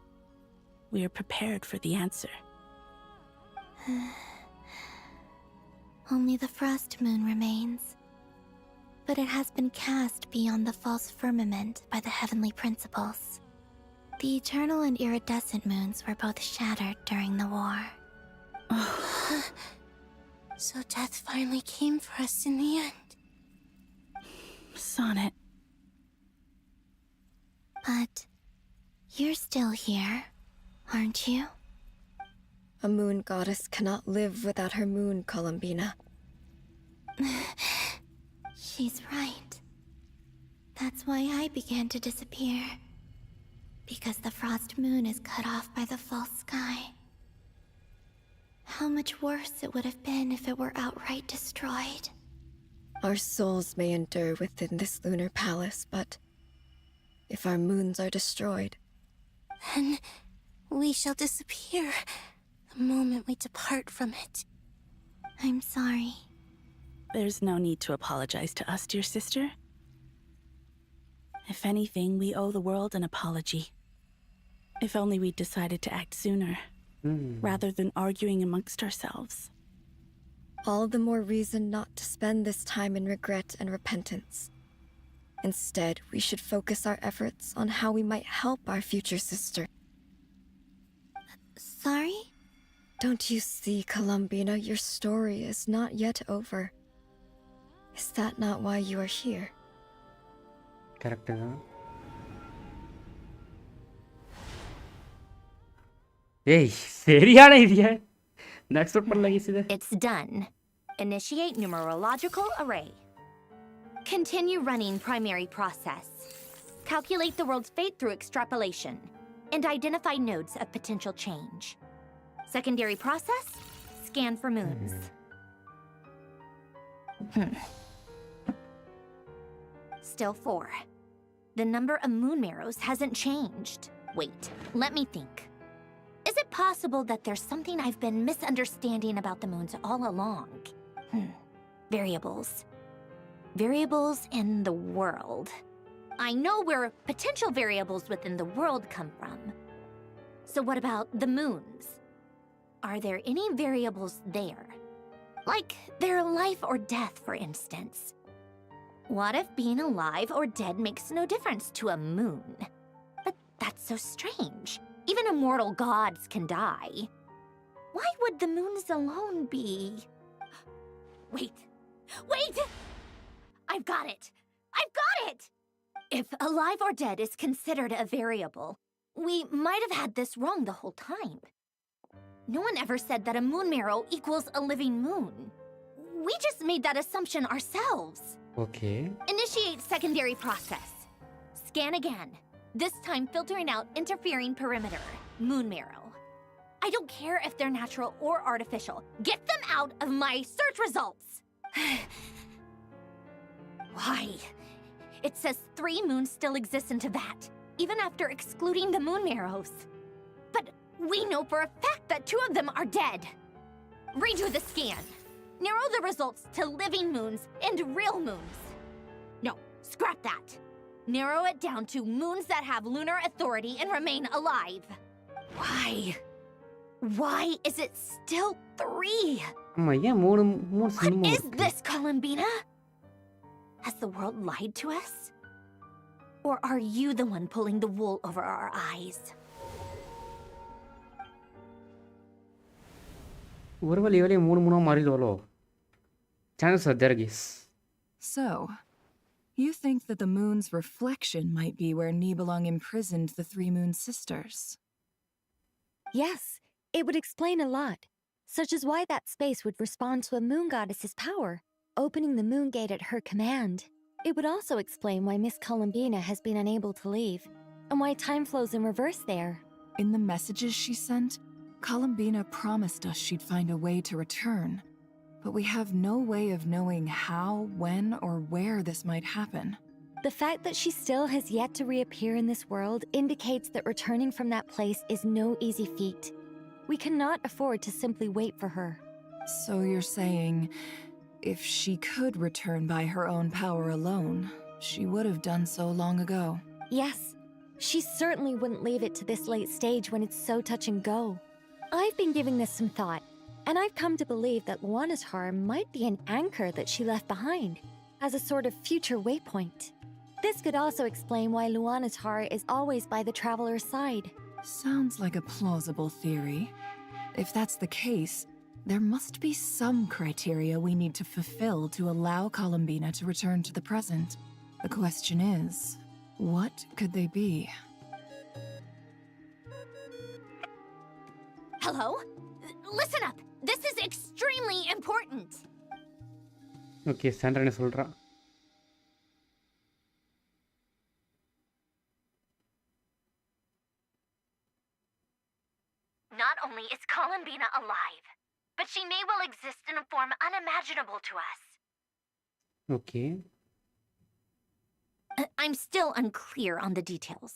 Speaker 22: We are prepared for the answer.
Speaker 17: Only the Frost Moon remains. But it has been cast beyond the false firmament by the Heavenly Principles. The eternal and iridescent moons were both shattered during the war.
Speaker 9: So death finally came for us in the end.
Speaker 22: Sonnet.
Speaker 17: But you're still here, aren't you?
Speaker 20: A moon goddess cannot live without her moon, Columbina.
Speaker 17: She's right. That's why I began to disappear. Because the Frost Moon is cut off by the false sky. How much worse it would have been if it were outright destroyed.
Speaker 20: Our souls may endure within this lunar palace, but if our moons are destroyed,
Speaker 9: then we shall disappear the moment we depart from it.
Speaker 17: I'm sorry.
Speaker 22: There's no need to apologize to us, dear sister. If anything, we owe the world an apology. If only we'd decided to act sooner, rather than arguing amongst ourselves.
Speaker 20: all the more reason not to spend this time in regret and repentance. Instead, we should focus our efforts on how we might help our future sister.
Speaker 17: Sorry?
Speaker 20: Don't you see, Columbina, your story is not yet over. Is that not why you are here?
Speaker 1: Correct. Hey, seriயான idea. Next one பண்ணல இது.
Speaker 2: It's done. Initiate numerological array. Continue running primary process. Calculate the world's fate through extrapolation and identify nodes of potential change. Secondary process, scan for moons. Still 4. The number of moon marrows hasn't changed. Wait, let me think. Is it possible that there's something I've been misunderstanding about the moons all along? Variables. Variables in the world. I know where potential variables within the world come from. So what about the moons? Are there any variables there? Like their life or death, for instance. What if being alive or dead makes no difference to a moon? But that's so strange. Even immortal gods can die. Why would the moons alone be? Wait! Wait! I've got it! I've got it! If alive or dead is considered a variable, we might have had this wrong the whole time. No one ever said that a moon marrow equals a living moon. We just made that assumption ourselves.
Speaker 1: Okay.
Speaker 2: Initiate secondary process. Scan again. This time filtering out interfering perimeter. Moon marrow. I don't care if they're natural or artificial. Get them out of my search results! Why? It says 3 moons still exist in Teyvat, even after excluding the moon marrows. But we know for a fact that 2 of them are dead. Redo the scan. Narrow the results to living moons and real moons. No, scrap that. Narrow it down to moons that have lunar authority and remain alive. Why? Why is it still 3? What is this, Columbina? Has the world lied to us? Or are you the one pulling the wool over our eyes?
Speaker 1: ஒரு வழியிலே மூணு மாறிடுவாளோ? Chances are there, guys.
Speaker 4: So, you think that the moon's reflection might be where Nibelung imprisoned the three moon sisters?
Speaker 21: Yes, it would explain a lot, such as why that space would respond to a moon goddess's power, opening the moon gate at her command. It would also explain why Miss Columbina has been unable to leave, and why time flows in reverse there.
Speaker 4: In the messages she sent, Columbina promised us she'd find a way to return, but we have no way of knowing how, when, or where this might happen.
Speaker 21: The fact that she still has yet to reappear in this world indicates that returning from that place is no easy feat. We cannot afford to simply wait for her.
Speaker 4: So you're saying, if she could return by her own power alone, she would have done so long ago?
Speaker 21: Yes, she certainly wouldn't leave it to this late stage when it's so touch and go. I've been giving this some thought, and I've come to believe that Luanatar might be an anchor that she left behind, as a sort of future waypoint. This could also explain why Luanatar is always by the traveler's side.
Speaker 4: Sounds like a plausible theory. If that's the case, there must be some criteria we need to fulfill to allow Columbina to return to the present. The question is, what could they be?
Speaker 2: Hello? Listen up! This is extremely important!
Speaker 1: Okay, Sandra என்ன சொல்றா?
Speaker 2: Not only is Columbina alive, but she may well exist in a form unimaginable to us.
Speaker 1: Okay.
Speaker 2: I'm still unclear on the details,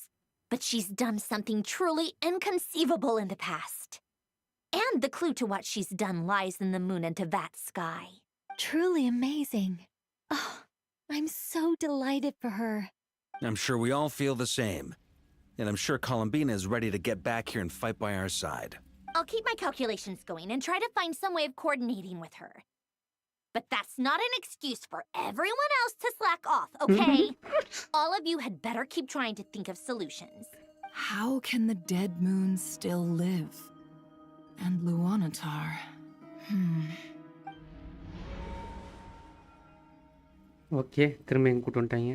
Speaker 2: but she's done something truly inconceivable in the past. And the clue to what she's done lies in the moon and Tevat sky.
Speaker 21: Truly amazing. Oh, I'm so delighted for her.
Speaker 3: I'm sure we all feel the same. And I'm sure Columbina is ready to get back here and fight by our side.
Speaker 2: I'll keep my calculations going and try to find some way of coordinating with her. But that's not an excuse for everyone else to slack off, okay? All of you had better keep trying to think of solutions.
Speaker 4: How can the dead moon still live? And Luanatar...
Speaker 1: Okay, திரும்ப எங்க கூட்டு வந்துட்டாங்க.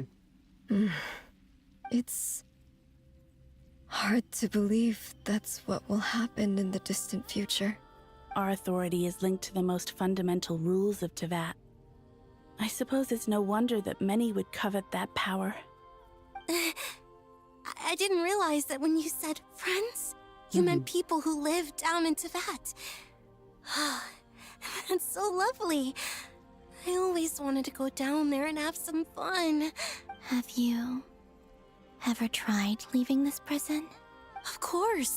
Speaker 20: It's hard to believe that's what will happen in the distant future.
Speaker 22: Our authority is linked to the most fundamental rules of Tevat. I suppose it's no wonder that many would covet that power.
Speaker 9: I didn't realize that when you said friends, you meant people who live down in Tevat. That's so lovely. I always wanted to go down there and have some fun.
Speaker 17: Have you ever tried leaving this prison?
Speaker 9: Of course.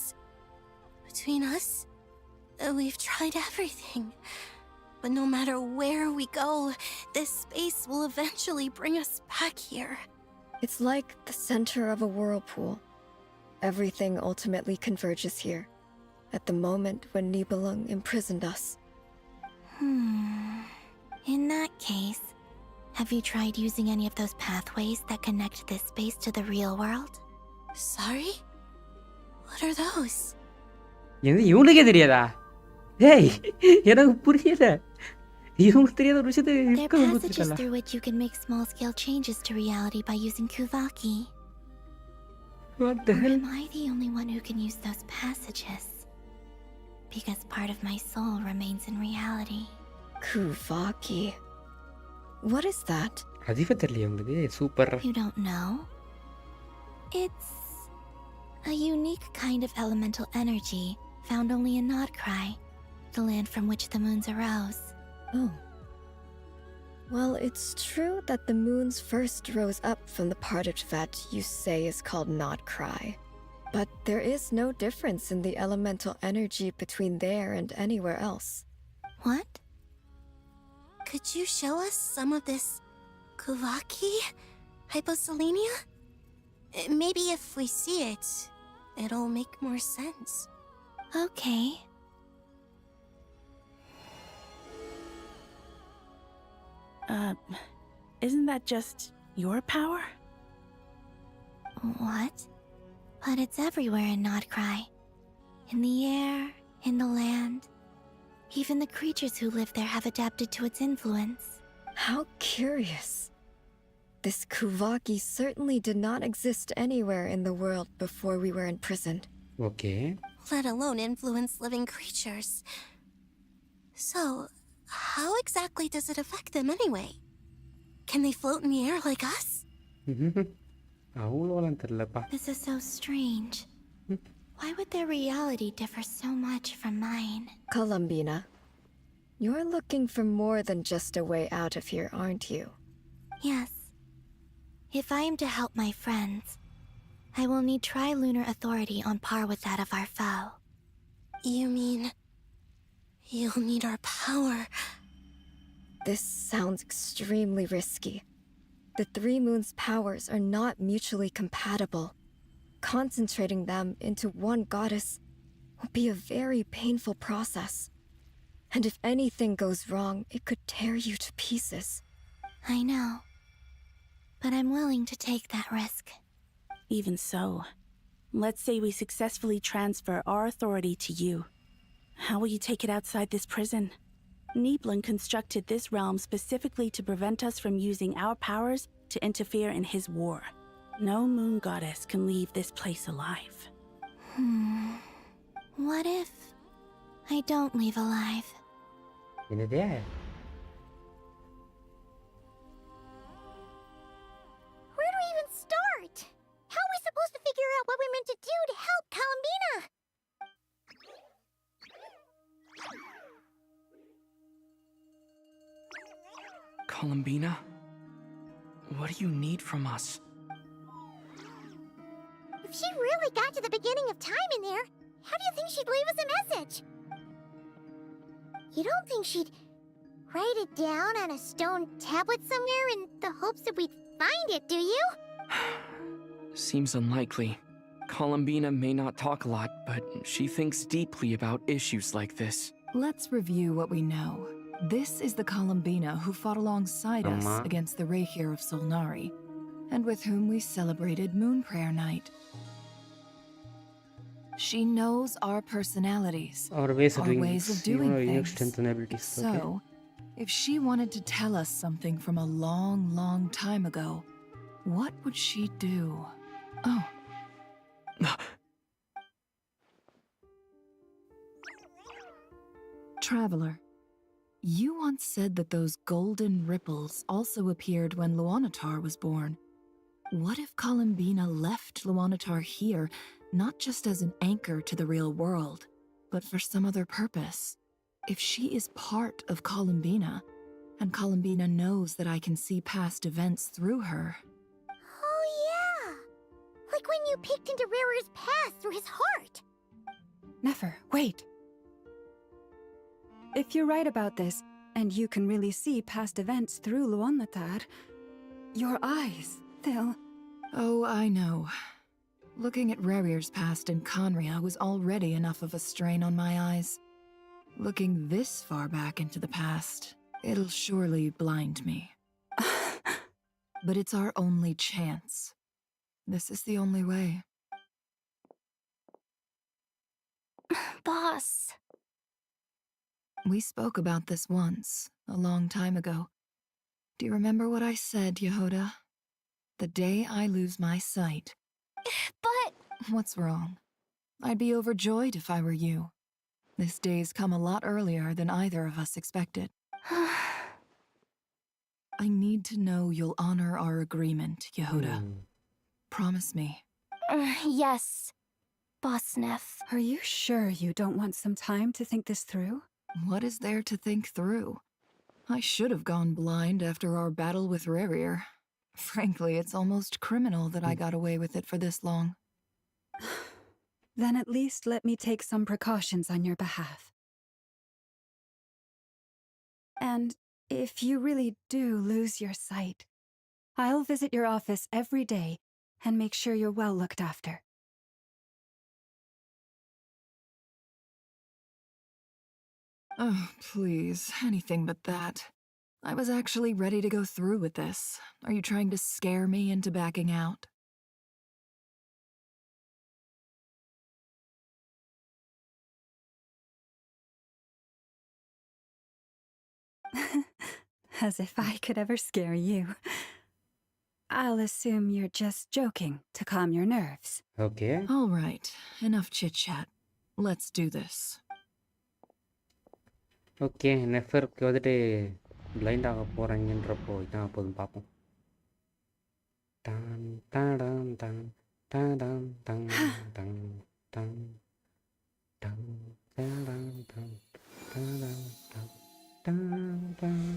Speaker 9: Between us, we've tried everything. But no matter where we go, this space will eventually bring us back here.
Speaker 20: It's like the center of a whirlpool. Everything ultimately converges here, at the moment when Nibelung imprisoned us.
Speaker 17: In that case, have you tried using any of those pathways that connect this space to the real world?
Speaker 9: Sorry? What are those?
Speaker 1: இவங்களுக்கே தெரியாதா? ஏய், எனக்கு புரியல. இவங்களுக்கு தெரியாத ஒரு விஷயத்தை
Speaker 17: They're passages through which you can make small-scale changes to reality by using Kuvaki.
Speaker 1: What the hell?
Speaker 17: Or am I the only one who can use those passages? Because part of my soul remains in reality.
Speaker 20: Kuvaki. What is that?
Speaker 1: அதிக தெரியல உங்களுக்கு. Super.
Speaker 17: You don't know? It's a unique kind of elemental energy found only in Nodcry, the land from which the moons arose.
Speaker 20: Oh. Well, it's true that the moons first rose up from the part of Tevat you say is called Nodcry. But there is no difference in the elemental energy between there and anywhere else.
Speaker 9: What? Could you show us some of this Kuvaki hyposelenia? Maybe if we see it, it'll make more sense.
Speaker 17: Okay.
Speaker 22: Isn't that just your power?
Speaker 17: What? But it's everywhere in Nodcry. In the air, in the land. Even the creatures who live there have adapted to its influence.
Speaker 20: How curious. This Kuvaki certainly did not exist anywhere in the world before we were imprisoned.
Speaker 1: Okay.
Speaker 9: Let alone influence living creatures. So, how exactly does it affect them anyway? Can they float in the air like us?
Speaker 1: அவ்வளோலாம் தெரியலப்பா.
Speaker 17: This is so strange. Why would their reality differ so much from mine?
Speaker 20: Columbina, you're looking for more than just a way out of here, aren't you?
Speaker 17: Yes. If I am to help my friends, I will need tri-lunar authority on par with that of our foe.
Speaker 9: You mean... you'll need our power?
Speaker 20: This sounds extremely risky. The Three Moons' powers are not mutually compatible. Concentrating them into one goddess will be a very painful process. And if anything goes wrong, it could tear you to pieces.
Speaker 17: I know. But I'm willing to take that risk.
Speaker 22: Even so, let's say we successfully transfer our authority to you. How will you take it outside this prison? Nibelung constructed this realm specifically to prevent us from using our powers to interfere in his war. No moon goddess can leave this place alive.
Speaker 17: What if I don't leave alive?
Speaker 1: என்னதே?
Speaker 19: Where do we even start? How are we supposed to figure out what we're meant to do to help Columbina?
Speaker 11: Columbina? What do you need from us?
Speaker 19: If she really got to the beginning of time in there, how do you think she'd leave us a message? You don't think she'd write it down on a stone tablet somewhere in the hopes that we'd find it, do you?
Speaker 11: Seems unlikely. Columbina may not talk a lot, but she thinks deeply about issues like this.
Speaker 4: Let's review what we know. This is the Columbina who fought alongside us against the Reikir of Solnari, and with whom we celebrated Moon Prayer Night. She knows our personalities,
Speaker 1: Our ways
Speaker 4: of doing
Speaker 1: unique
Speaker 4: things.
Speaker 1: strengths and abilities.
Speaker 4: So,
Speaker 1: Okay.
Speaker 4: if she wanted to tell us something from a long, long time ago, what would she do? Oh. Traveler, you once said that those golden ripples also appeared when Luanatar was born. What if Columbina left Luanatar here, not just as an anchor to the real world, but for some other purpose? If she is part of Columbina, and Columbina knows that I can see past events through her.
Speaker 19: Oh yeah! Like when you peeked into Rerir's past through his heart!
Speaker 8: Nefer, wait! If you're right about this, and you can really see past events through Luanatar, your eyes, they'll...
Speaker 4: Oh, I know. Looking at Rerir's past in Conria was already enough of a strain on my eyes. Looking this far back into the past, it'll surely blind me. But it's our only chance. This is the only way.
Speaker 17: Boss.
Speaker 4: We spoke about this once, a long time ago. Do you remember what I said, Yehoda? The day I lose my sight.
Speaker 17: But...
Speaker 4: What's wrong? I'd be overjoyed if I were you. This day's come a lot earlier than either of us expected. I need to know you'll honor our agreement, Yehoda. Promise me.
Speaker 17: Yes, Boss Neff.
Speaker 8: Are you sure you don't want some time to think this through?
Speaker 4: What is there to think through? I should have gone blind after our battle with Rerir. Frankly, it's almost criminal that I got away with it for this long.
Speaker 8: Then at least let me take some precautions on your behalf. And if you really do lose your sight, I'll visit your office every day and make sure you're well looked after.
Speaker 4: Oh, please, anything but that. I was actually ready to go through with this. Are you trying to scare me into backing out?
Speaker 8: As if I could ever scare you. I'll assume you're just joking to calm your nerves.
Speaker 1: Okay.
Speaker 13: All right, enough chit-chat. Let's do this.
Speaker 1: Okay நெஃபருக்கு வந்துட்டு blind ஆக போகிறாங்கன்றப்போ இதான் போதும் பார்ப்போம். டான் டாடான் டான் டாடான் டான் டான் டான் டான் டாடான் டான் டாடான் டான் டான் டான்.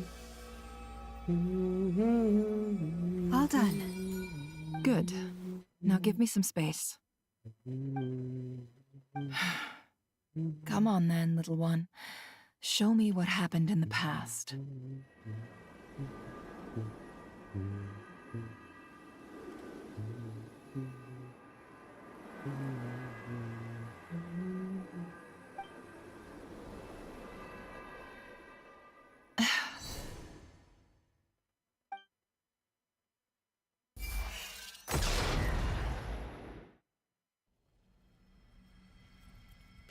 Speaker 4: All done. Good. Now give me some space. Come on then, little one. Show me what happened in the past.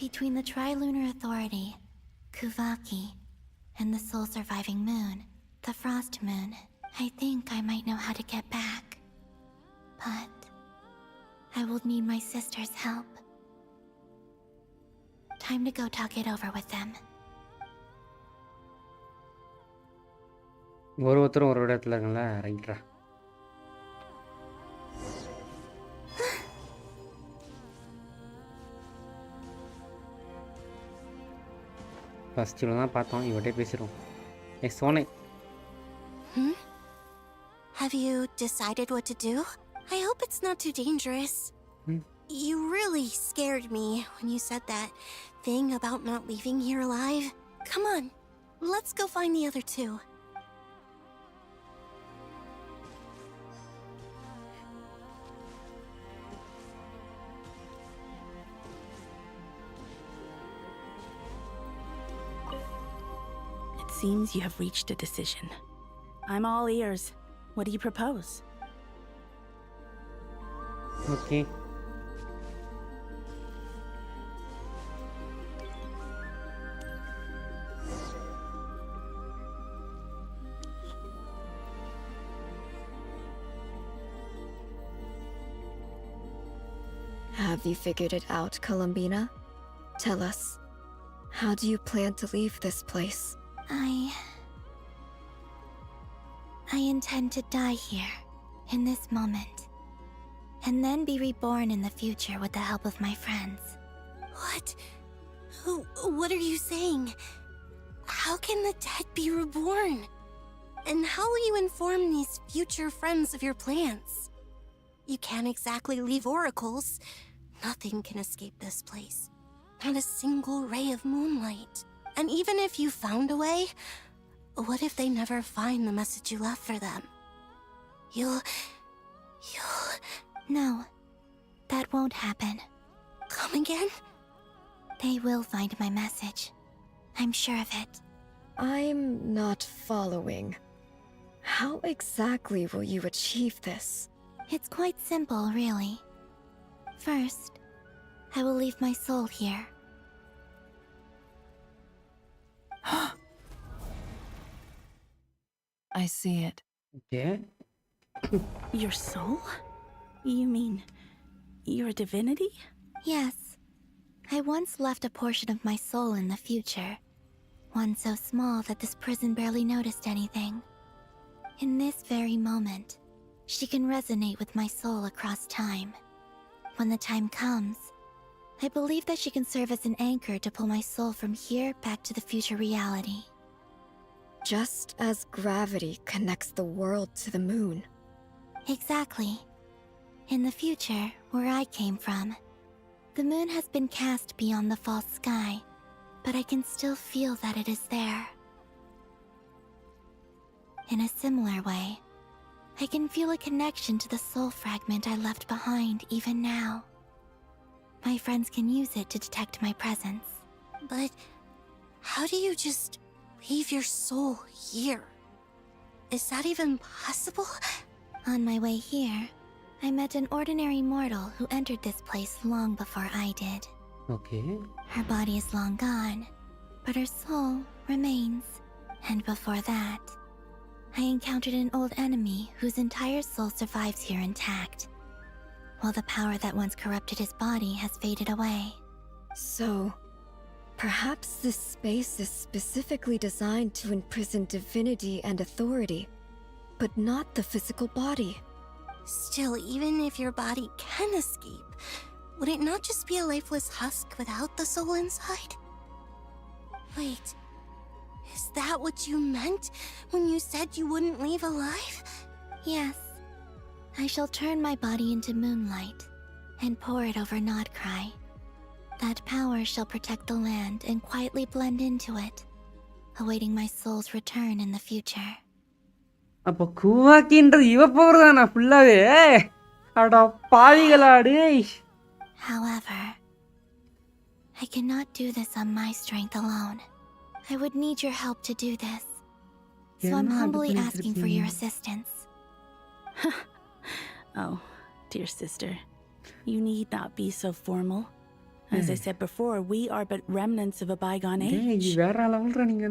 Speaker 17: Between the Trilunar Authority, Kuvaki, and the sole surviving moon, the Frost Moon, I think I might know how to get back. But I will need my sister's help. Time to go talk it over with them.
Speaker 1: ஒருத்தரும் ஒரு இடத்துல இருங்களா ரைட்ரா. First இவ்வளோ தான் பார்த்தோம், இவட்டே பேசிடுவோம். Sone.
Speaker 9: Have you decided what to do? I hope it's not too dangerous. You really scared me when you said that thing about not leaving here alive. Come on, let's go find the other two.
Speaker 22: Seems you have reached a decision. I'm all ears. What do you propose?
Speaker 1: Okay.
Speaker 20: Have you figured it out, Columbina? Tell us, how do you plan to leave this place?
Speaker 17: I intend to die here, in this moment, and then be reborn in the future with the help of my friends.
Speaker 9: What? What are you saying? How can the dead be reborn? And how will you inform these future friends of your plans? You can't exactly leave oracles. Nothing can escape this place. Not a single ray of moonlight. And even if you found a way, what if they never find the message you left for them? You'll...
Speaker 17: No, that won't happen.
Speaker 9: Come again?
Speaker 17: They will find my message. I'm sure of it.
Speaker 20: I'm not following. How exactly will you achieve this?
Speaker 17: It's quite simple, really. First, I will leave my soul here.
Speaker 4: I see it.
Speaker 1: Yeah?
Speaker 22: Your soul? You mean you're a divinity?
Speaker 17: Yes. I once left a portion of my soul in the future. One so small that this prison barely noticed anything. In this very moment, she can resonate with my soul across time. When the time comes, I believe that she can serve as an anchor to pull my soul from here back to the future reality.
Speaker 20: Just as gravity connects the world to the moon.
Speaker 17: Exactly. In the future, where I came from, the moon has been cast beyond the false sky, but I can still feel that it is there. In a similar way, I can feel a connection to the soul fragment I left behind even now. My friends can use it to detect my presence.
Speaker 9: But how do you just leave your soul here? Is that even possible?
Speaker 17: On my way here, I met an ordinary mortal who entered this place long before I did.
Speaker 1: Okay.
Speaker 17: Her body is long gone, but her soul remains. And before that, I encountered an old enemy whose entire soul survives here intact, while the power that once corrupted his body has faded away.
Speaker 20: So, perhaps this space is specifically designed to imprison divinity and authority, but not the physical body.
Speaker 9: Still, even if your body can escape, would it not just be a lifeless husk without the soul inside? Wait, is that what you meant when you said you wouldn't leave alive?
Speaker 17: Yes. I shall turn my body into moonlight and pour it over Nodcry. That power shall protect the land and quietly blend into it, awaiting my soul's return in the future.
Speaker 1: அப்போ குவாக்கின்றது இவ power தானா ஃபுல்லாவே? அட பாவிகளா டேய்.
Speaker 17: However, I cannot do this on my strength alone. I would need your help to do this. So I'm humbly asking for your assistance.
Speaker 22: Oh, dear sister, you need not be so formal. As I said before, we are but remnants of a bygone age.
Speaker 1: வேற லெவல்ரா நீங்க.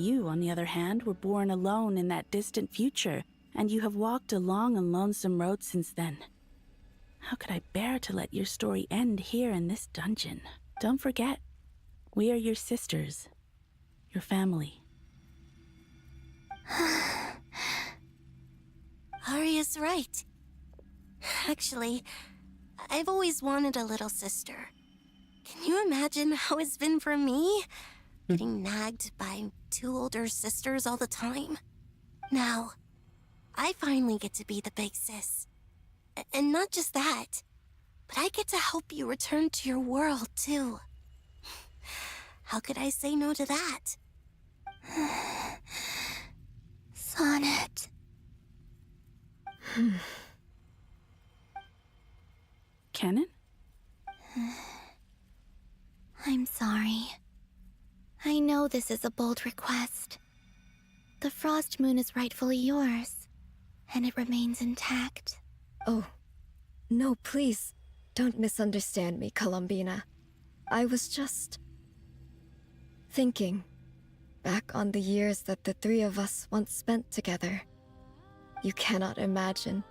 Speaker 22: You, on the other hand, were born alone in that distant future, and you have walked a long and lonesome road since then. How could I bear to let your story end here in this dungeon? Don't forget, we are your sisters, your family.
Speaker 9: Arya's right. Actually, I've always wanted a little sister. Can you imagine how it's been for me? Getting nagged by 2 older sisters all the time. Now, I finally get to be the big sis. And not just that, but I get to help you return to your world, too. How could I say no to that?
Speaker 17: Sonnet.
Speaker 22: Canon?
Speaker 17: I'm sorry. I know this is a bold request. The Frost Moon is rightfully yours, and it remains intact.
Speaker 20: Oh, no, please, don't misunderstand me, Columbina. I was just thinking back on the years that the 3 of us once spent together. You cannot imagine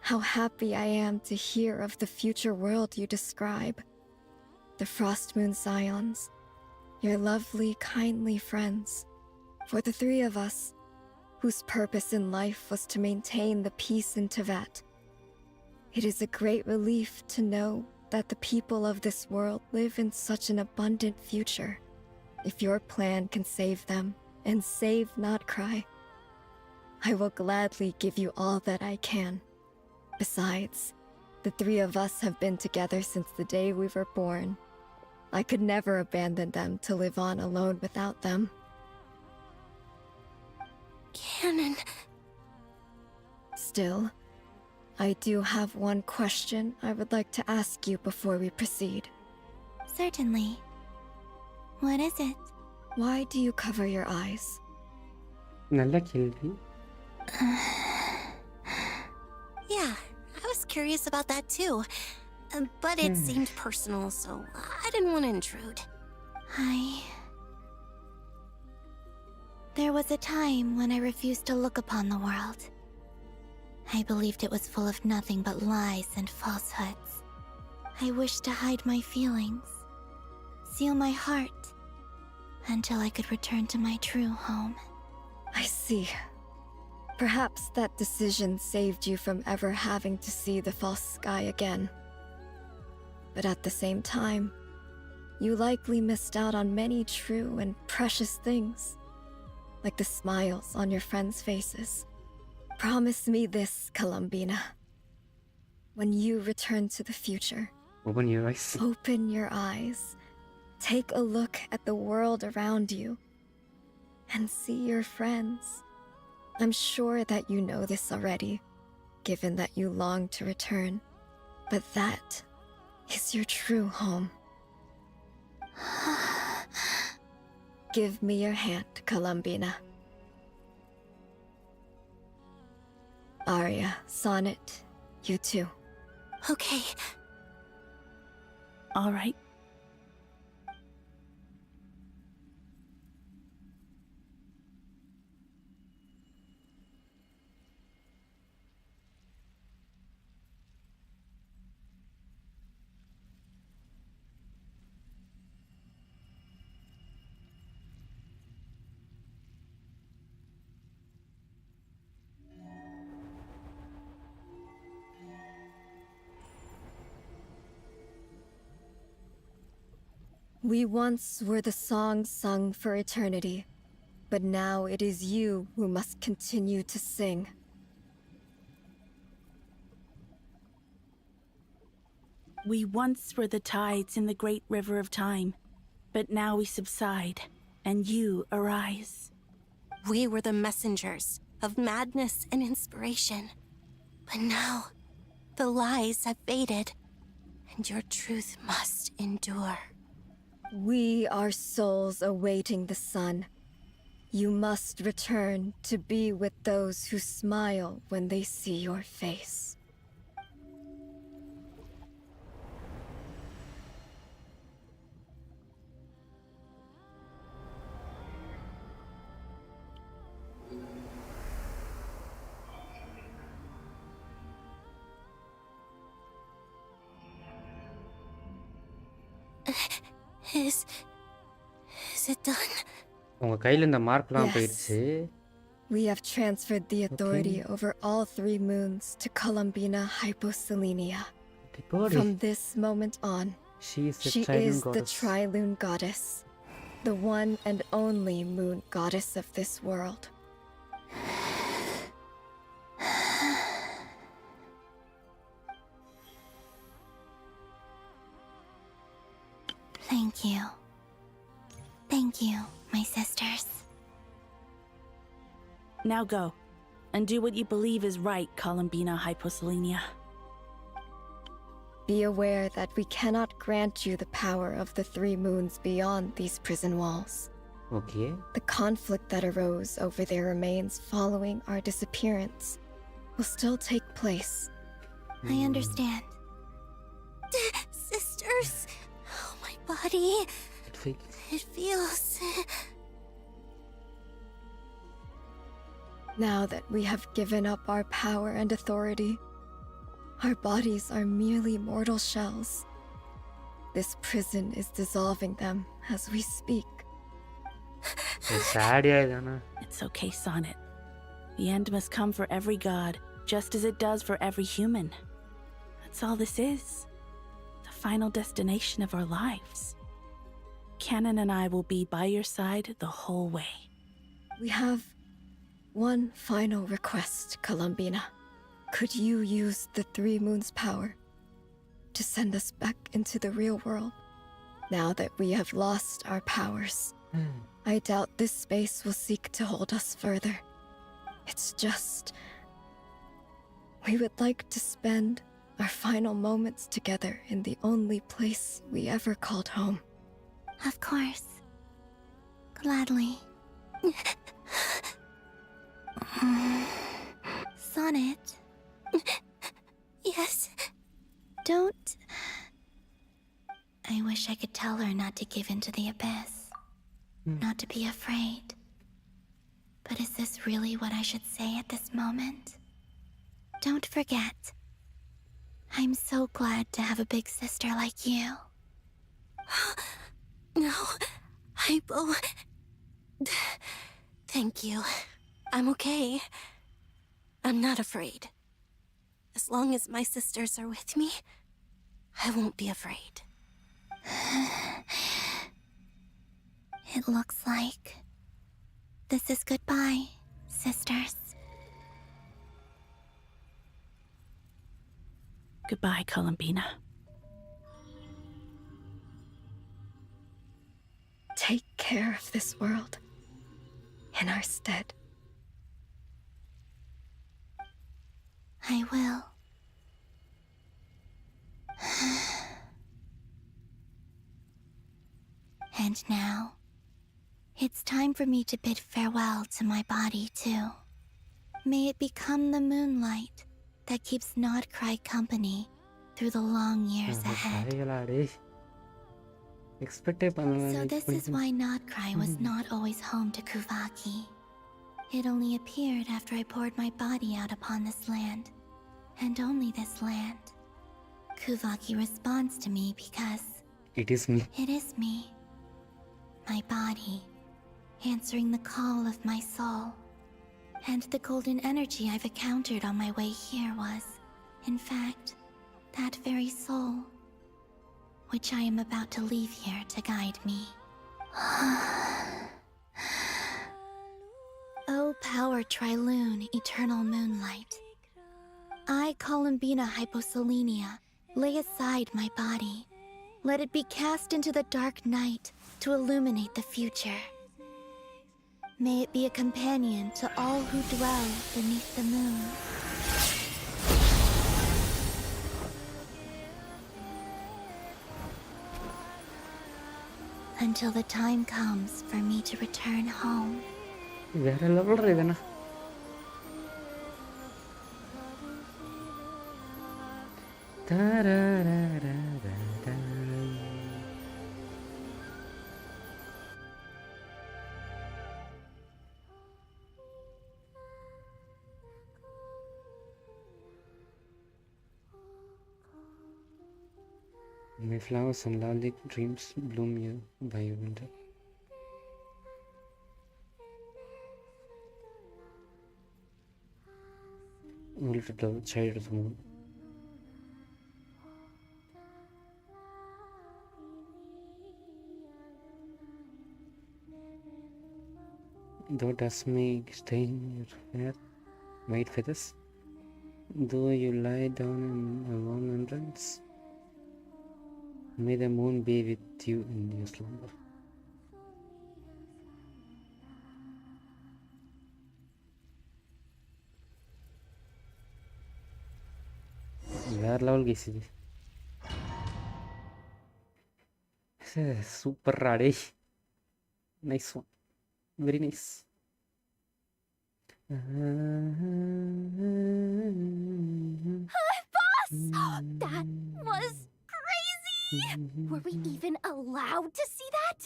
Speaker 20: how happy I am to hear of the future world you describe. The Frost Moon Scions, your lovely, kindly friends. For the 3 of us, whose purpose in life was to maintain the peace in Teyvat. It is a great relief to know that the people of this world live in such an abundant future. If your plan can save them and save Nodcry, I will gladly give you all that I can. Besides, the 3 of us have been together since the day we were born. I could never abandon them to live on alone without them.
Speaker 9: Canon.
Speaker 20: Still, I do have one question I would like to ask you before we proceed.
Speaker 17: Certainly. What is it?
Speaker 20: Why do you cover your eyes?
Speaker 1: நல்ல கேள்வி.
Speaker 9: Yeah, I was curious about that too. But it seemed personal, so I didn't want to intrude.
Speaker 17: There was a time when I refused to look upon the world. I believed it was full of nothing but lies and falsehoods. I wished to hide my feelings, seal my heart, until I could return to my true home.
Speaker 20: I see. Perhaps that decision saved you from ever having to see the false sky again. But at the same time, you likely missed out on many true and precious things, like the smiles on your friends' faces. Promise me this, Columbina. When you return to the future,
Speaker 1: open your eyes.
Speaker 20: Open your eyes. Take a look at the world around you and see your friends. I'm sure that you know this already, given that you long to return. But that is your true home. Give me your hand, Columbina. Arya, Sonnet, you too.
Speaker 9: Okay.
Speaker 22: All right.
Speaker 20: We once were the song sung for eternity, but now it is you who must continue to sing.
Speaker 22: We once were the tides in the great river of time, but now we subside, and you arise.
Speaker 9: We were the messengers of madness and inspiration. But now, the lies have faded, and your truth must endure.
Speaker 20: We are souls awaiting the sun. You must return to be with those who smile when they see your face.
Speaker 9: Is it done?
Speaker 1: உங்க கையில இந்த மார்க்லாம் போயிடுச்சு.
Speaker 20: We have transferred the authority over all 3 moons to Columbina Hyposelenia. From this moment on, she is the Tri-Lune Goddess, the one and only moon goddess of this world.
Speaker 17: Thank you. Thank you, my sisters.
Speaker 22: Now go, and do what you believe is right, Columbina Hyposelenia.
Speaker 20: Be aware that we cannot grant you the power of the 3 moons beyond these prison walls.
Speaker 1: Okay.
Speaker 20: The conflict that arose over their remains following our disappearance will still take place.
Speaker 17: I understand.
Speaker 9: Sisters! Oh, my body. It feels...
Speaker 20: Now that we have given up our power and authority, our bodies are merely mortal shells. This prison is dissolving them as we speak.
Speaker 22: It's okay, Sonnet. The end must come for every god, just as it does for every human. That's all this is. The final destination of our lives. Canon and I will be by your side the whole way.
Speaker 20: We have one final request, Columbina. Could you use the 3 moons' power to send us back into the real world? Now that we have lost our powers, I doubt this space will seek to hold us further. It's just... we would like to spend our final moments together in the only place we ever called home.
Speaker 17: Of course. Gladly. Sonnet.
Speaker 9: Yes?
Speaker 17: Don't... I wish I could tell her not to give in to the abyss. Not to be afraid. But is this really what I should say at this moment? Don't forget. I'm so glad to have a big sister like you.
Speaker 9: No, Hypo... Thank you. I'm okay. I'm not afraid. As long as my sisters are with me, I won't be afraid.
Speaker 17: It looks like this is goodbye, sisters.
Speaker 22: Goodbye, Columbina.
Speaker 20: Take care of this world in our stead.
Speaker 17: I will. And now, it's time for me to bid farewell to my body, too. May it become the moonlight that keeps Nodcry company through the long years ahead. So this is why Nodcry was not always home to Kuvaki. It only appeared after I poured my body out upon this land. And only this land. Kuvaki responds to me because...
Speaker 1: It is me.
Speaker 17: It is me. My body. Answering the call of my soul. And the golden energy I've encountered on my way here was, in fact, that very soul. Which I am about to leave here to guide me. O power Trilune, eternal moonlight. I, Columbina Hyposelenia, lay aside my body. Let it be cast into the dark night to illuminate the future. May it be a companion to all who dwell beneath the moon. Until the time comes for me to return home.
Speaker 1: Where level Ravena? May flowers and lovely dreams bloom you by your window. Only to the child of the moon. Though dust may stain your hair, white feathers, though you lie down in a warm entrance, may the moon be with you in your slumber. Where level guys is this? Super rare. Nice one. Very nice.
Speaker 2: Boss! That was crazy! Were we even allowed to see that?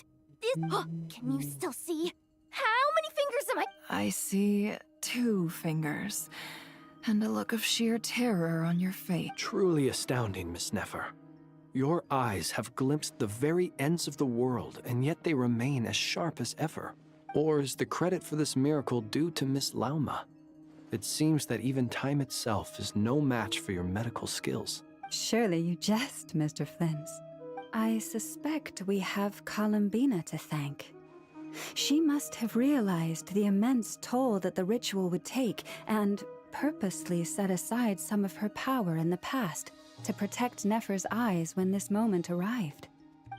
Speaker 2: Can you still see? How many fingers am I?
Speaker 13: I see 2 fingers, and a look of sheer terror on your face.
Speaker 5: Truly astounding, Miss Nefer. Your eyes have glimpsed the very ends of the world, and yet they remain as sharp as ever. Or is the credit for this miracle due to Miss Lauma? It seems that even time itself is no match for your medical skills.
Speaker 8: Surely you jest, Mr. Flint. I suspect we have Columbina to thank. She must have realized the immense toll that the ritual would take and purposely set aside some of her power in the past to protect Nefer's eyes when this moment arrived.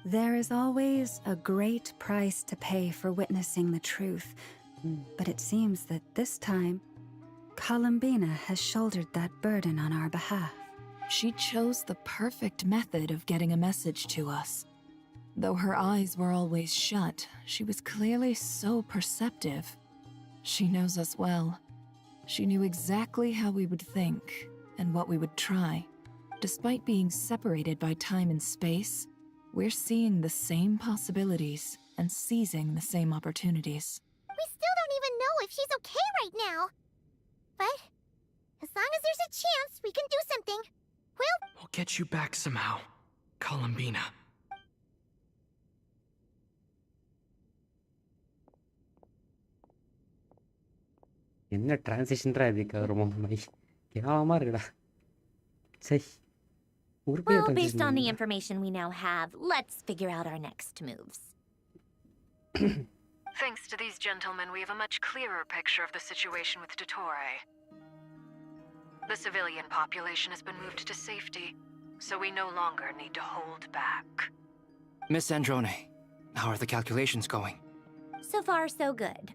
Speaker 8: There is always a great price to pay for witnessing the truth, but it seems that this time, Columbina has shouldered that burden on our behalf.
Speaker 13: She chose the perfect method of getting a message to us. Though her eyes were always shut, she was clearly so perceptive. She knows us well. She knew exactly how we would think and what we would try. Despite being separated by time and space, we're seeing the same possibilities and seizing the same opportunities.
Speaker 19: We still don't even know if she's okay right now. But as long as there's a chance we can do something,
Speaker 11: We'll get you back somehow, Columbina.
Speaker 1: என்ன டிரான்சிஷன்ரா இதுக்கு ரொம்ப கேவலமா இருக்குடா. சை.
Speaker 2: Well, based on the information we now have, let's figure out our next moves.
Speaker 12: Thanks to these gentlemen, we have a much clearer picture of the situation with Dottore. The civilian population has been moved to safety, so we no longer need to hold back.
Speaker 10: Miss Androne, how are the calculations going?
Speaker 2: So far, so good.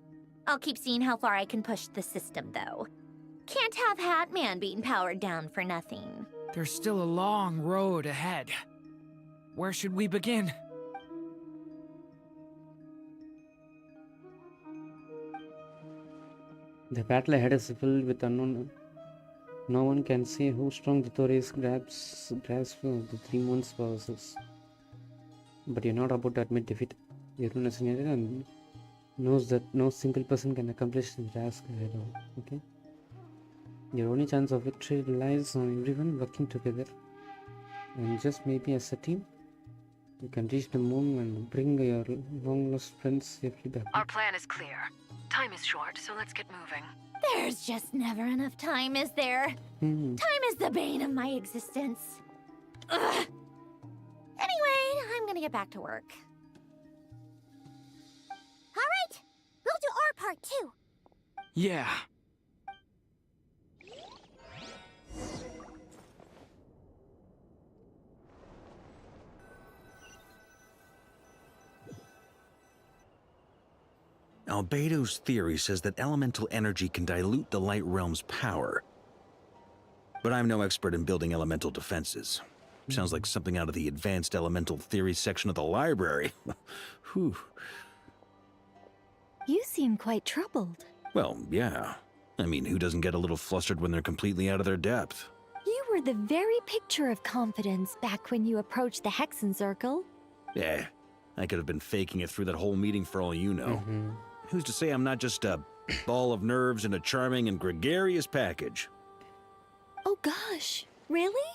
Speaker 2: I'll keep seeing how far I can push the system, though. Can't have Hatman being powered down for nothing.
Speaker 16: There's still a long road ahead. Where should we begin?
Speaker 1: The battle ahead is filled with unknown. No one can say how strong the Torres grasp of the 3 months' forces. But you're not about to admit defeat. You're resignated and knows that no single person can accomplish the task alone. Okay? Your only chance of victory relies on everyone working together. And just maybe as a team, you can reach the moon and bring your long lost friends safely back.
Speaker 12: Our plan is clear. Time is short, so let's get moving.
Speaker 2: There's just never enough time, is there? Time is the bane of my existence. Ugh. Anyway, I'm gonna get back to work. All right, we'll do our part too.
Speaker 11: Yeah.
Speaker 3: Albedo's theory says that elemental energy can dilute the light realm's power. But I'm no expert in building elemental defenses. Sounds like something out of the advanced elemental theory section of the library. Whew.
Speaker 21: You seem quite troubled.
Speaker 3: Well, yeah. I mean, who doesn't get a little flustered when they're completely out of their depth?
Speaker 21: You were the very picture of confidence back when you approached the Hexen Circle.
Speaker 3: Yeah, I could have been faking it through that whole meeting for all you know. Who's to say I'm not just a ball of nerves in a charming and gregarious package?
Speaker 21: Oh gosh, really?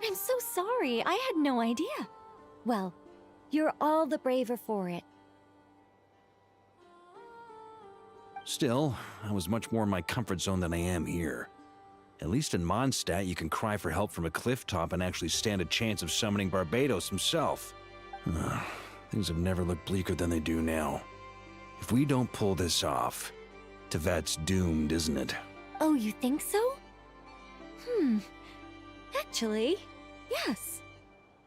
Speaker 21: I'm so sorry, I had no idea. Well, you're all the braver for it.
Speaker 3: Still, I was much more in my comfort zone than I am here. At least in Mondstadt, you can cry for help from a cliff top and actually stand a chance of summoning Barbados himself. Things have never looked bleaker than they do now. If we don't pull this off, Tevat's doomed, isn't it?
Speaker 21: Oh, you think so? Actually, yes.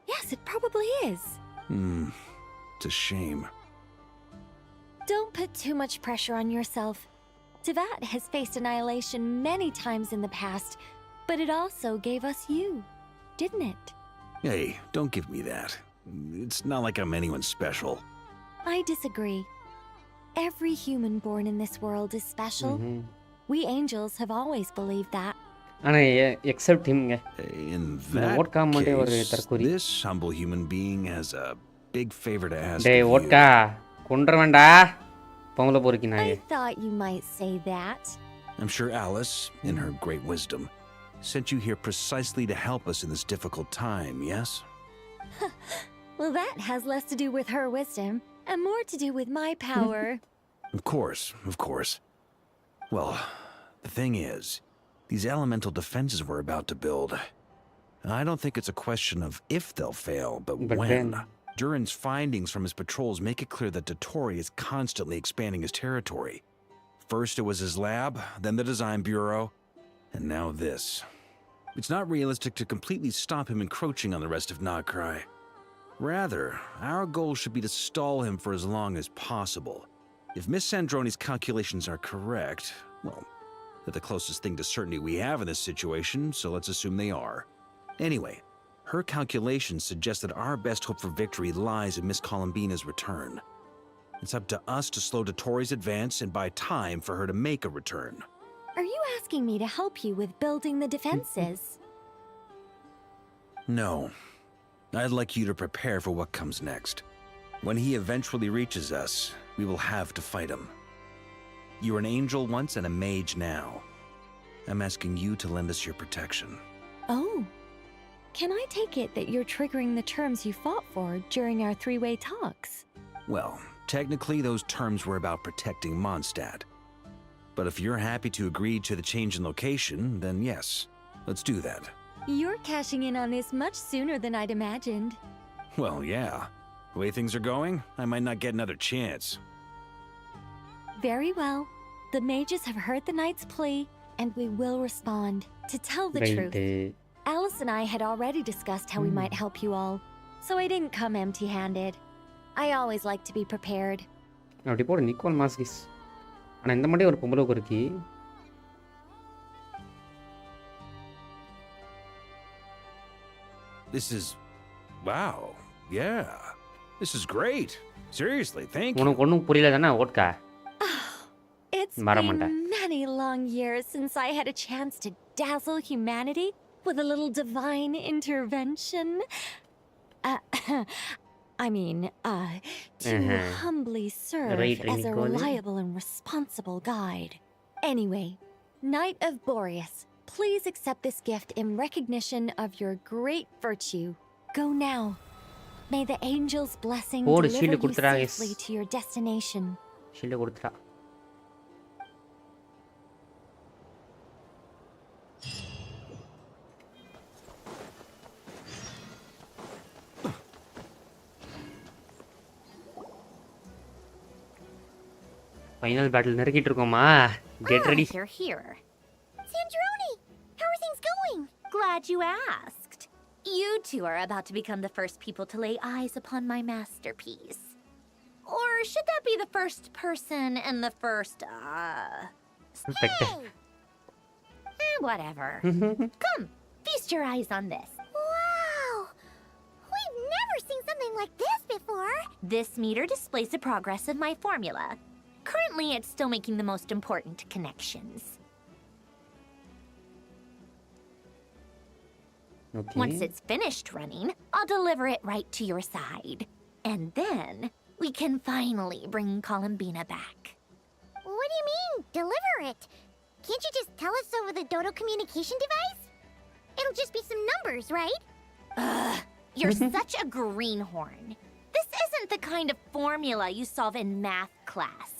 Speaker 21: Yes, it probably is.
Speaker 3: It's a shame.
Speaker 21: Don't put too much pressure on yourself. Tevat has faced annihilation many times in the past, but it also gave us you, didn't it?
Speaker 3: Hey, don't give me that. It's not like I'm anyone special.
Speaker 21: I disagree. Every human born in this world is special. We angels have always believed that.
Speaker 1: Except him.
Speaker 3: In that case, this humble human being has a big favor to ask of you.
Speaker 21: I thought you might say that.
Speaker 3: I'm sure Alice, in her great wisdom, sent you here precisely to help us in this difficult time, yes?
Speaker 21: Well, that has less to do with her wisdom and more to do with my power.
Speaker 3: Of course. Well, the thing is, these elemental defenses we're about to build, I don't think it's a question of if they'll fail, but when. Durin's findings from his patrols make it clear that Dottore is constantly expanding his territory. First it was his lab, then the design bureau, and now this. It's not realistic to completely stop him encroaching on the rest of Nagrai. Rather, our goal should be to stall him for as long as possible. If Miss Sandroni's calculations are correct, well, they're the closest thing to certainty we have in this situation, so let's assume they are. Anyway, her calculations suggest that our best hope for victory lies in Miss Columbina's return. It's up to us to slow Dottore's advance and buy time for her to make a return.
Speaker 21: Are you asking me to help you with building the defenses?
Speaker 3: No. I'd like you to prepare for what comes next. When he eventually reaches us, we will have to fight him. You were an angel once and a mage now. I'm asking you to lend us your protection.
Speaker 21: Oh. Can I take it that you're triggering the terms you fought for during our three-way talks?
Speaker 3: Well, technically those terms were about protecting Mondstadt. But if you're happy to agree to the change in location, then yes, let's do that.
Speaker 21: You're cashing in on this much sooner than I'd imagined.
Speaker 3: Well, yeah. The way things are going, I might not get another chance.
Speaker 21: Very well. The mages have heard the knight's plea, and we will respond. To tell the truth, Alice and I had already discussed how we might help you all, so I didn't come empty-handed. I always like to be prepared.
Speaker 1: அப்படி போடு Nicole மாஸ்கிஸ். ஆனால் இந்த மாதிரி ஒரு பொம்பளை இருக்கு.
Speaker 3: This is... wow. Yeah. This is great. Seriously, thank you.
Speaker 1: உனக்கு ஒன்றும் புரியல தானே vodka?
Speaker 21: It's been many long years since I had a chance to dazzle humanity with a little divine intervention. To humbly serve
Speaker 1: Right,
Speaker 21: as a
Speaker 1: Nicole.
Speaker 21: reliable and responsible guide. Anyway, Knight of Boreas, please accept this gift in recognition of your great virtue. Go now. May the angel's blessing
Speaker 1: Oh,
Speaker 21: deliver
Speaker 1: shield
Speaker 21: you
Speaker 1: கொடுத்துட்டா,
Speaker 21: safely
Speaker 1: guys.
Speaker 21: to your destination.
Speaker 1: Shield கொடுத்துட்டா. Final battle நெருக்கிட்டு இருக்கோமா? Get ready.
Speaker 2: You're here. Sandrone, how are things going? Glad you asked. You two are about to become the first people to lay eyes upon my masterpiece. Or should that be the first person and the first, whatever. Come, feast your eyes on this. Wow! We've never seen something like this before. This meter displays the progress of my formula. Currently, it's still making the most important connections.
Speaker 1: Okay.
Speaker 2: Once it's finished running, I'll deliver it right to your side. And then, we can finally bring Columbina back. What do you mean, deliver it? Can't you just tell us over the Dodo communication device? It'll just be some numbers, right? Ugh, you're such a greenhorn. This isn't the kind of formula you solve in math class.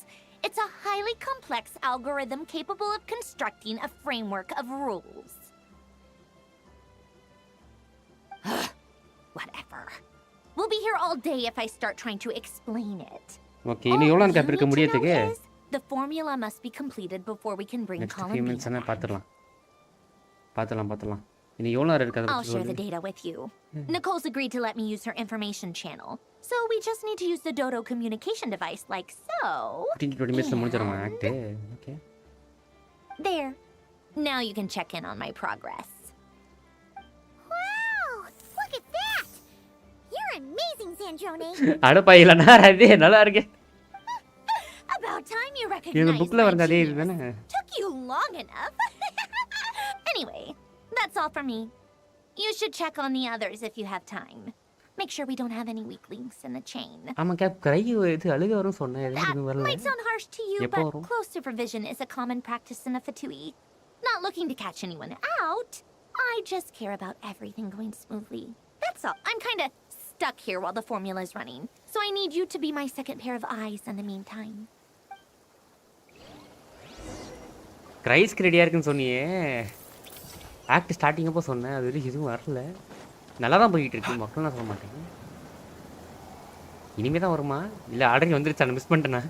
Speaker 2: It's a highly complex algorithm capable of constructing a framework of rules. Whatever. We'll be here all day if I start trying to explain it.
Speaker 1: Okay, இன்னும் எவ்வளவு நேரம் இருக்க முடியதுக்கு?
Speaker 2: The formula must be completed before we can bring
Speaker 1: Next few
Speaker 2: Columbina
Speaker 1: minutes
Speaker 2: back.
Speaker 1: பாத்துறலாம். இன்னும் எவ்வளவு நேரம் இருக்கு
Speaker 2: I'll share the data with you. Nicole's agreed to let me use her information channel. So we just need to use the Dodo communication device like so.
Speaker 1: 15 to 20 minutes முடிஞ்சிருமா act? Okay.
Speaker 2: There. Now you can check in on my progress. Wow! Look at that! You're amazing, Sandrone.
Speaker 1: அடப்பாயிலனா அது நல்லா இருக்கு.
Speaker 2: About time you
Speaker 1: இந்த
Speaker 2: recognized
Speaker 1: புக்ல
Speaker 2: my
Speaker 1: வரதே
Speaker 2: genius.
Speaker 1: இதுதானே?
Speaker 2: Took you long enough. Anyway, that's all for me. You should check on the others if you have time. Make sure we don't have any weak links in the chain.
Speaker 1: ஆமா gap கை இது அழுக வரும் சொன்னேன் எதுக்கு இது வரல?
Speaker 2: Might sound harsh to you,
Speaker 1: எப்போ
Speaker 2: but
Speaker 1: வரும்?
Speaker 2: close supervision is a common practice in the Fatui. Not looking to catch anyone out. I just care about everything going smoothly. That's all. I'm kind of stuck here while the formula is running, so I need you to be my second pair of eyes in the meantime.
Speaker 1: கிரைஸ் ரெடியா இருக்குன்னு சொன்னியே. Act starting அப்போ சொன்னேன் அது வரைக்கும் எதுவும் வரல. நல்லா தான் போயிட்டு இருக்கு மக்கள் நான் சொல்ல மாட்டேன். இனிமே தான் வருமா இல்ல ஆல்ரெடி வந்துருச்சா நான் மிஸ் பண்ணிட்டேனா?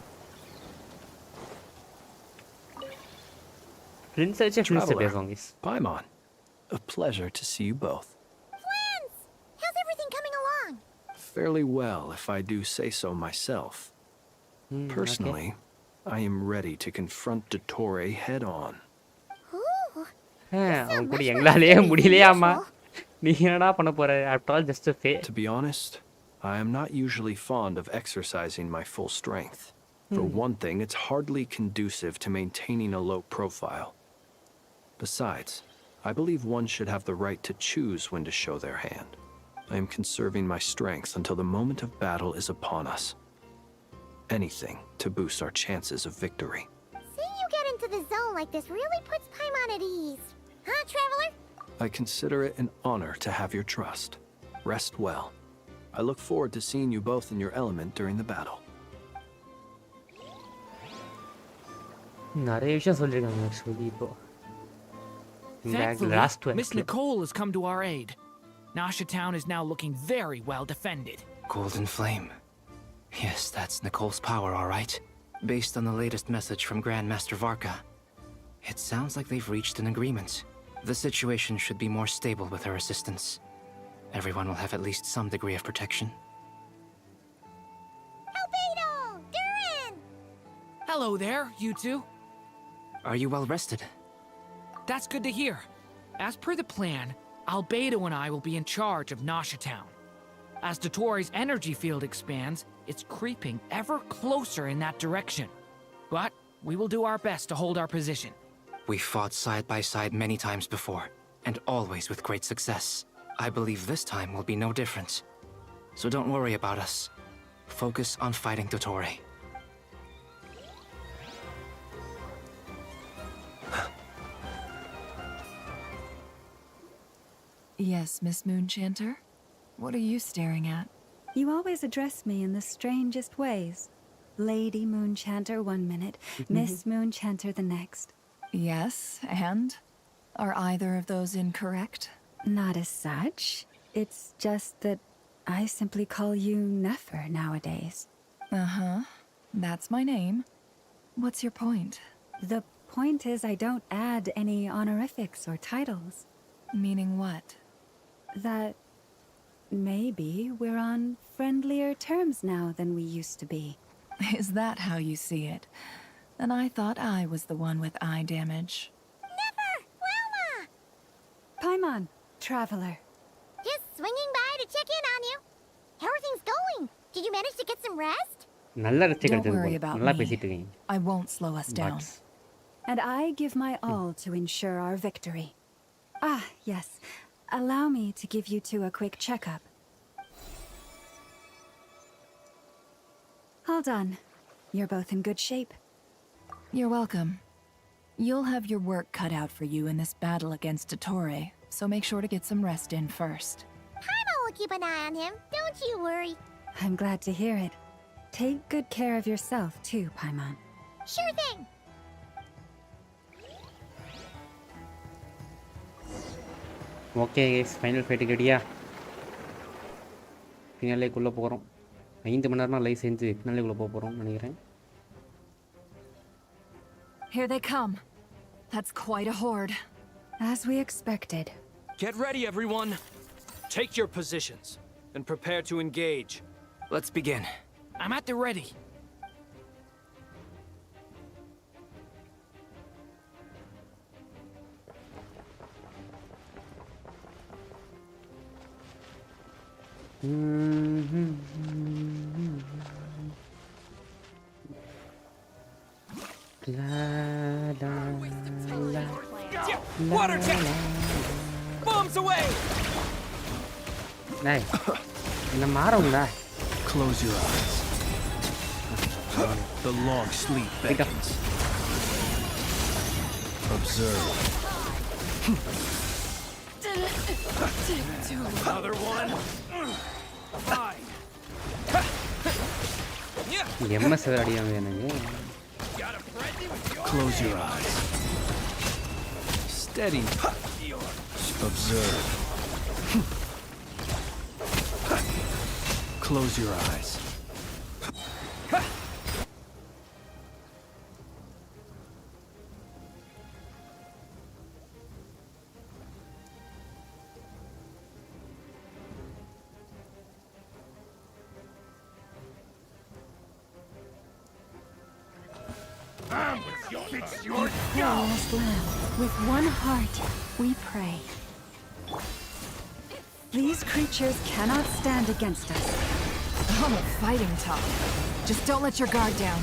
Speaker 1: ஃப்ரெண்ட்ஸ் வச்சு ஃப்ரெண்ட்ஸ் பேசுவாங்க.
Speaker 5: Paimon, a pleasure to see you both.
Speaker 2: Friends, how's everything coming along?
Speaker 5: Fairly well, if I do say so myself. Personally, I am ready to confront Dottore head on.
Speaker 1: அவன் கூட எங்களாலே முடியலையாமா? நீ என்னடா பண்ண போற? After all just a fake.
Speaker 5: To be honest, I am not usually fond of exercising my full strength. For one thing, it's hardly conducive to maintaining a low profile. Besides, I believe one should have the right to choose when to show their hand. I am conserving my strength until the moment of battle is upon us. Anything to boost our chances of victory.
Speaker 19: Seeing you get into the zone like this really puts Paimon at ease. Huh, Traveler?
Speaker 5: I consider it an honor to have your trust. Rest well. I look forward to seeing you both in your element during the battle.
Speaker 1: நிறைய விஷயம் சொல்லிருக்காங்க actually இப்போ.
Speaker 16: Thankfully, Miss Nicole has come to our aid. Nasha Town is now looking very well defended.
Speaker 10: Golden Flame. Yes, that's Nicole's power, all right. Based on the latest message from Grandmaster Varka, it sounds like they've reached an agreement. The situation should be more stable with her assistance. Everyone will have at least some degree of protection.
Speaker 19: Albedo! Durin!
Speaker 16: Hello there, you two.
Speaker 10: Are you well rested?
Speaker 16: That's good to hear. As per the plan, Albedo and I will be in charge of Nasha Town. As Dottore's energy field expands, it's creeping ever closer in that direction. But we will do our best to hold our position.
Speaker 10: We fought side by side many times before, and always with great success. I believe this time will be no different. so don't worry about us. Focus on fighting Dottore.
Speaker 13: Yes, Miss Moonchanter? What are you staring at?
Speaker 8: You always address me in the strangest ways. Lady Moonchanter one minute, Miss Moonchanter the next.
Speaker 13: Yes, and? Are either of those incorrect?
Speaker 8: Not as such. It's just that I simply call you Nefer nowadays.
Speaker 13: Uh-huh. That's my name. What's your point?
Speaker 8: The point is I don't add any honorifics or titles.
Speaker 13: Meaning what?
Speaker 8: That maybe we're on friendlier terms now than we used to be.
Speaker 13: Is that how you see it? And I thought I was the one with eye damage.
Speaker 19: Never! Wilma!
Speaker 8: Paimon, traveler.
Speaker 19: Just swinging by to check in on you. How are things going? Did you manage to get some rest?
Speaker 13: Don't worry about me. I won't slow us down.
Speaker 8: And I give my all to ensure our victory. Ah, yes. Allow me to give you two a quick checkup. All done. You're both in good shape.
Speaker 13: You're welcome. You'll have your work cut out for you in this battle against Dottore, so make sure to get some rest in first.
Speaker 19: Paimon will keep an eye on him. Don't you worry.
Speaker 8: I'm glad to hear it. Take good care of yourself, too, Paimon.
Speaker 19: Sure thing.
Speaker 1: Okay final ஃபைட்டுக்கு ரெடியா? ஃபினாலேக்குள்ளே போகிறோம். 5 மணி நேரமாக live செஞ்சு ஃபினாலேக்குள்ளே போக போகிறோம்னு நினைக்கிறேன்.
Speaker 13: Here they come. That's quite a horde.
Speaker 8: As we expected.
Speaker 5: Get ready, everyone. Take your positions and prepare to engage.
Speaker 10: Let's begin.
Speaker 16: I'm at the ready.
Speaker 5: Water jet! Bombs away!
Speaker 1: Này, nó má rồng đây.
Speaker 3: Close your eyes. The long sleep beckons. Observe.
Speaker 5: Another one. Fine.
Speaker 1: எம்ம சேர் அடியாங்க எனக்கு.
Speaker 3: Close your eyes. Steady. Observe. Close your eyes.
Speaker 8: Glorious Lamb, with one heart, we pray. These creatures cannot stand against us.
Speaker 13: I'm a fighting top. Just don't let your guard down.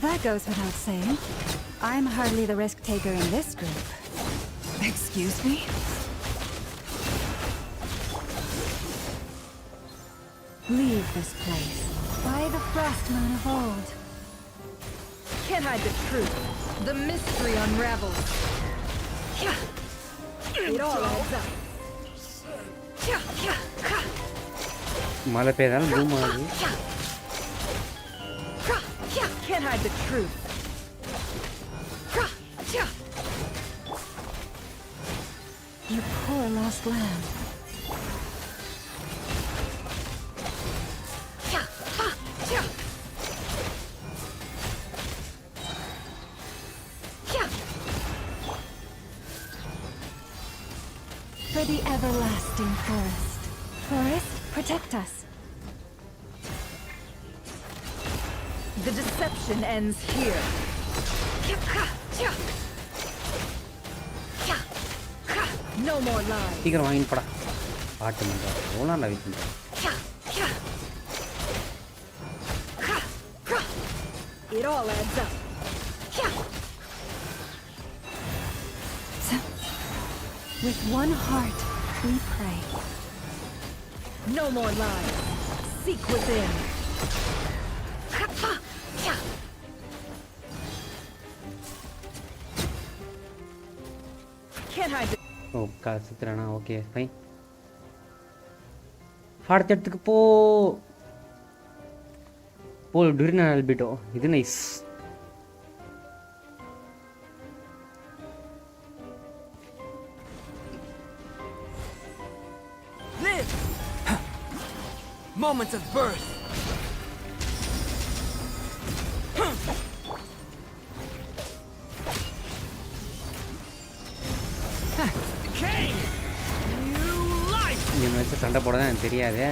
Speaker 8: That goes without saying. I'm hardly the risk taker in this group.
Speaker 13: Excuse me?
Speaker 8: Leave this place. By the frost moon of old.
Speaker 13: Can't hide the truth. The mystery unravels. It all adds up.
Speaker 1: மழை பெய்தாலும் boom ஆகுது.
Speaker 13: Can't hide the truth.
Speaker 8: You poor lost lamb. For the everlasting forest. Forest, protect us.
Speaker 13: The deception ends here. No more lies.
Speaker 1: சீக்கிரம் வாங்கிட்டு போடா. பாட்டு பண்ணுறா. எவ்வளோ நான் wait பண்ணுறேன்.
Speaker 13: It all adds up.
Speaker 8: With one heart, we pray.
Speaker 13: No more lies.
Speaker 4: seek within. Can't hide.
Speaker 1: ஓ காசுத்துறானா ஓகே ஃபைன் அடுத்த இடத்துக்கு போ டுரினா ஆல்பிட்டோ இது nice
Speaker 11: Moments of birth. King, new life.
Speaker 1: இவன் வச்சு சண்டை போட தான் எனக்கு தெரியாது.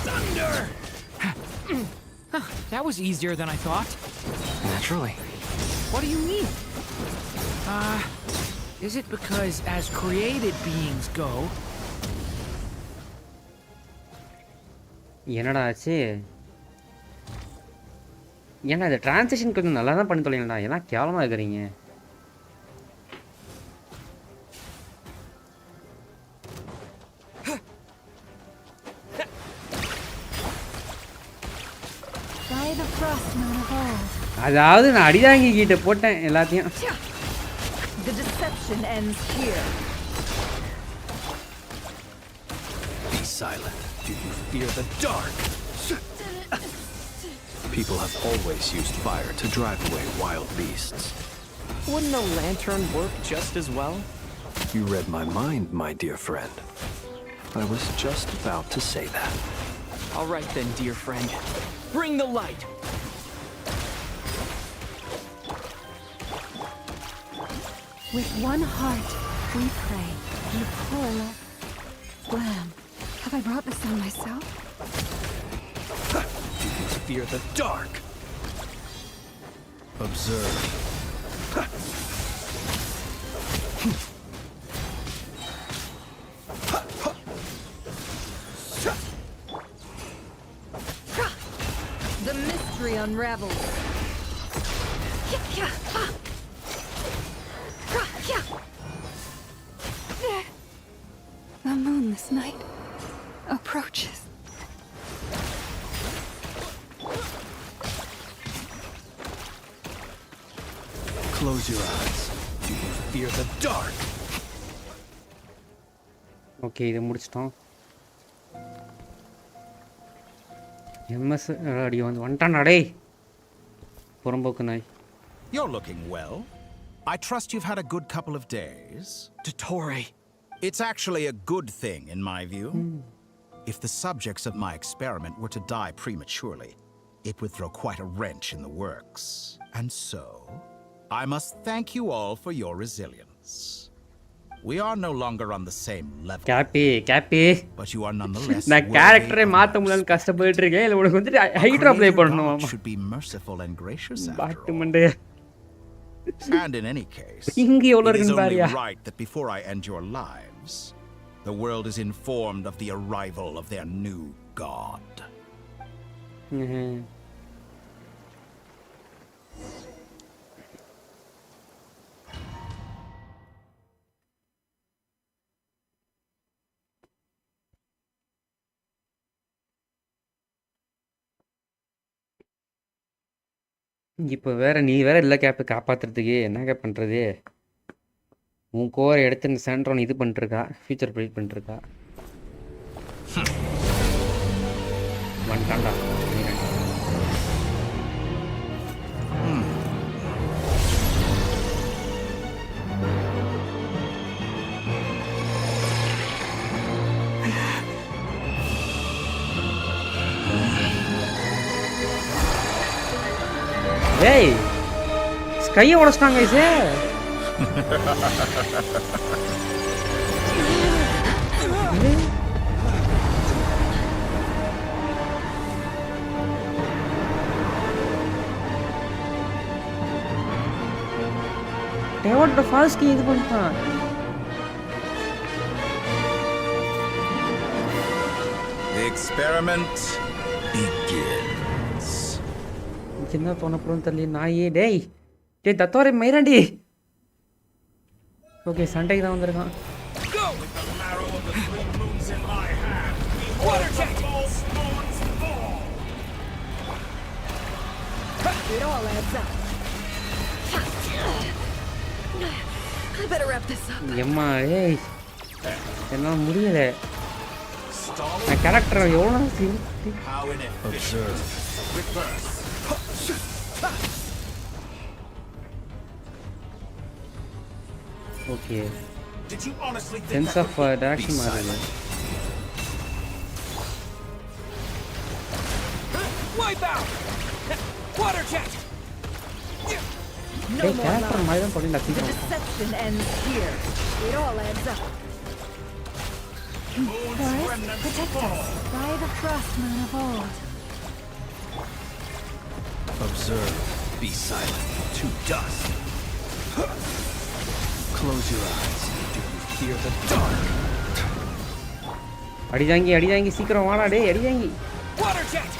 Speaker 11: Thunder.
Speaker 16: That was easier than I thought.
Speaker 10: Naturally.
Speaker 16: What do you mean? Is it because as created beings go...
Speaker 1: என்னடா ஆச்சு ஏன்னா இந்த டிரான்சிஷன் கொஞ்சம் நல்லா தான் பண்ணி தொலைங்கடா ஏன்னா கேவலமாக இருக்கிறீங்க அதாவது நான் அடிதாங்கி கிட்ட போட்டேன் எல்லாத்தையும்
Speaker 4: The deception ends here.
Speaker 5: Be silent. Do you fear the dark? People have always used fire to drive away wild beasts.
Speaker 11: Wouldn't a lantern work just as well?
Speaker 5: You read my mind, my dear friend. I was just about to say that.
Speaker 11: All right then, dear friend. Bring the light.
Speaker 8: With one heart, we pray. Nicola. Lamb. Have I brought this on myself?
Speaker 5: Do you fear the dark? Observe.
Speaker 4: The mystery unravels.
Speaker 8: The moon this night approaches.
Speaker 5: Close your eyes. Do you fear the dark?
Speaker 1: Okay இதை முடிச்சிட்டோம் MS அடி வந்து வந்துட்டான் அடே புறம்போக்கு நாய்
Speaker 14: You're looking well. I trust you've had a good couple of days.
Speaker 11: Dottore.
Speaker 14: It's actually a good thing, in my view. If the subjects of my experiment were to die prematurely, it would throw quite a wrench in the works. And so, I must thank you all for your resilience. We are no longer on the same level.
Speaker 1: Cappy.
Speaker 14: But you are nonetheless
Speaker 1: நான் character மாத்த முடியல கஷ்டப்பட்டு இருக்கேன் இல்ல உனக்கு வந்து hydra play பண்ணனும்
Speaker 14: should be merciful and gracious after
Speaker 1: பாட்டு
Speaker 14: all.
Speaker 1: Monday
Speaker 14: And in any case,
Speaker 1: இங்க எவ்வளவு
Speaker 14: it is
Speaker 1: இருக்குன்னு
Speaker 14: only
Speaker 1: Bharia
Speaker 14: right that before I end your lives, the world is informed of the arrival of their new god.
Speaker 1: இப்போ வேற நீ வேற இல்லை கேப்பை காப்பாற்றுறதுக்கு என்னங்க பண்ணுறது உன் கோரை எடுத்து இந்த சாண்ட்ரோன் இது பண்ணிருக்கா ஃபியூச்சர் ப்ரெடிக்ட் பண்ணிருக்கா வந்துட்டான்டா ஏய் ஸ்கையை உடச்சிட்டாங்க இது டேவோட ஃபால்ஸ்க்கு இது பண்ணிட்டான்
Speaker 14: The experiment begins.
Speaker 1: என்ன தோண போறோம் தெரியல நாயே டேய் டேய் தத்தோரே மயிராண்டி ஓகே சண்டைக்கு தான் வந்திருக்கான்
Speaker 11: Go! Go! With the marrow of the 3 moons in my hand, water jet! False moons fall!
Speaker 4: It all adds up. I better wrap this up.
Speaker 1: Yamma, hey. என்னால் முடியல. நான் கேரக்டர் எவ்வளோ
Speaker 14: Observe. Reverse.
Speaker 1: Okay.
Speaker 14: Did you honestly think
Speaker 1: Sense of direction மாறுது.
Speaker 11: Wipe out! Water jet!
Speaker 4: No more lies. The deception ends here. It all adds up.
Speaker 8: Forest, protect us by the frost moon of old.
Speaker 5: Observe. Be silent. To dust. Close your eyes. Do you fear the dark?
Speaker 1: அடிதாங்கி சீக்கிரம் வாடா டேய் அடிதாங்கி.
Speaker 11: Water jet!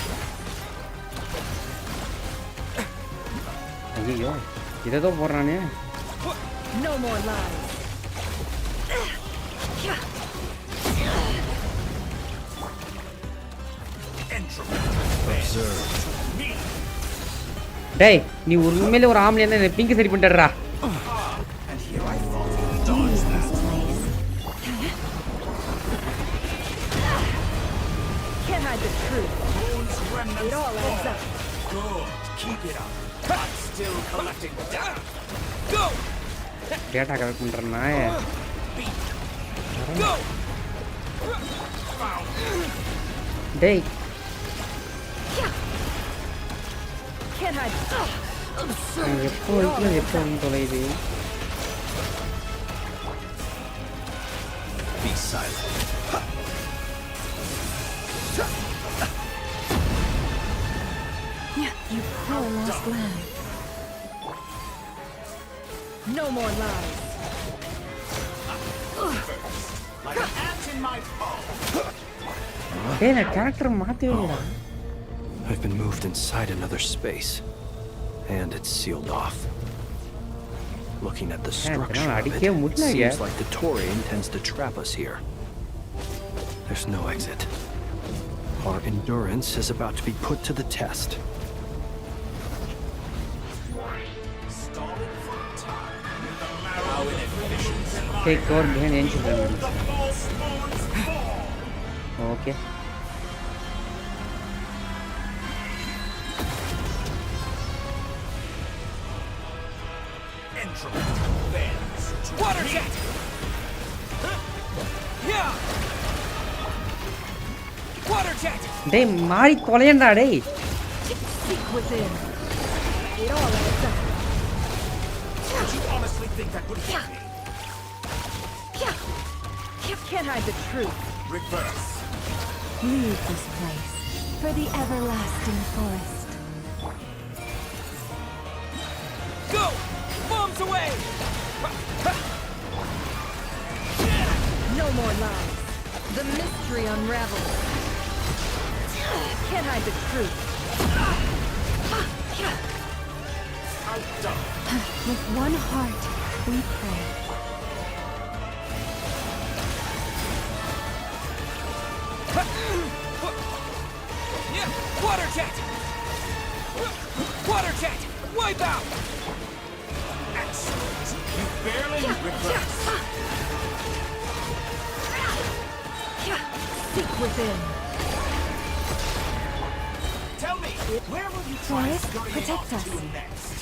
Speaker 1: ஐயோ இதோ போறானே.
Speaker 4: No more lies.
Speaker 14: Observe.
Speaker 1: டேய் நீ உண்மையிலே ஒரு ஆம்பளை என்ன பிங்க் சரி பண்ணிட்டறா.
Speaker 4: Can't hide the truth. It all adds up.
Speaker 14: Good. Keep it up. I'm still collecting data.
Speaker 11: Go!
Speaker 1: Data collect பண்றேன்னா.
Speaker 11: Go!
Speaker 1: டேய்
Speaker 4: Can't hide.
Speaker 1: எப்போ தொலையுது.
Speaker 5: Be silent.
Speaker 8: You poor lost lamb.
Speaker 4: No more lies.
Speaker 14: Like an ant in my paw.
Speaker 1: டேய் நான் character மாத்தவே இல்லடா.
Speaker 5: I've been moved inside another space, and it's sealed off. Looking at the structure of it, it seems like the Torii intends to trap us here. There's no exit. Our endurance is about to be put to the test.
Speaker 1: Take cover behind ancient remnants. Okay.
Speaker 11: Water jet! Yeah! Water jet!
Speaker 1: டேய் மாறி கொலையண்டா டேய்.
Speaker 4: Seek within. It all adds up.
Speaker 14: Did you honestly think that would hit me?
Speaker 4: Can't hide the truth.
Speaker 14: Reverse.
Speaker 8: Leave this place for the everlasting forest.
Speaker 11: Go! Bombs away!
Speaker 4: No more lies. The mystery unravels. Can't hide the truth.
Speaker 8: With one heart, we pray.
Speaker 11: Water jet! Water jet! Wipe out!
Speaker 14: Excellent. You barely reverse.
Speaker 4: Seek within.
Speaker 14: Tell me, where will you try
Speaker 8: Forest,
Speaker 14: scurrying
Speaker 8: protect
Speaker 14: off
Speaker 8: us.
Speaker 14: to next?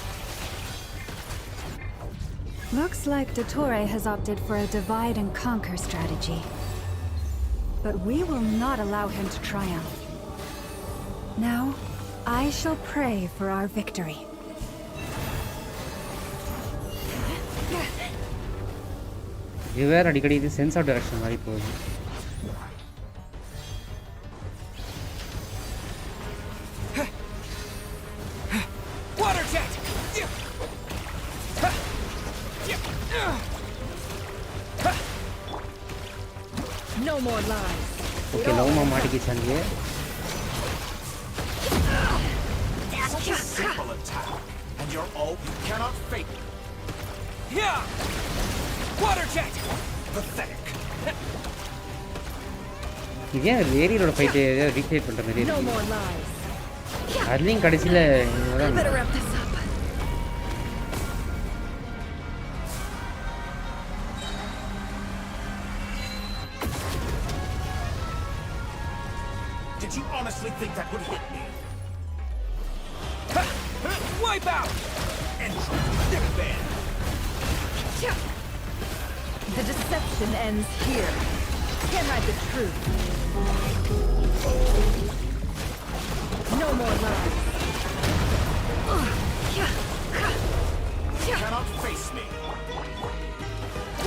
Speaker 8: Looks like Dottore has opted for a divide and conquer strategy. But we will not allow him to triumph. Now, I shall pray for our victory.
Speaker 1: இது வேற அடிக்கடி இது sense of direction மாதிரி போகுது.
Speaker 11: Water jet!
Speaker 4: No more lies.
Speaker 1: Okay லவ்மா மாட்டிக்கிச்சாங்க.
Speaker 14: Such a simple attack, and you're all you cannot fake.
Speaker 11: Yeah! Water jet!
Speaker 14: Pathetic.
Speaker 1: இதே வேரியோட fight recreate பண்ற மாதிரி இருக்கு. அதுலயும் கடைசில
Speaker 14: Did you honestly think that would hit me?
Speaker 11: Wipe out!
Speaker 4: The deception ends here. Can't hide the truth. No more lies.
Speaker 14: You cannot face me.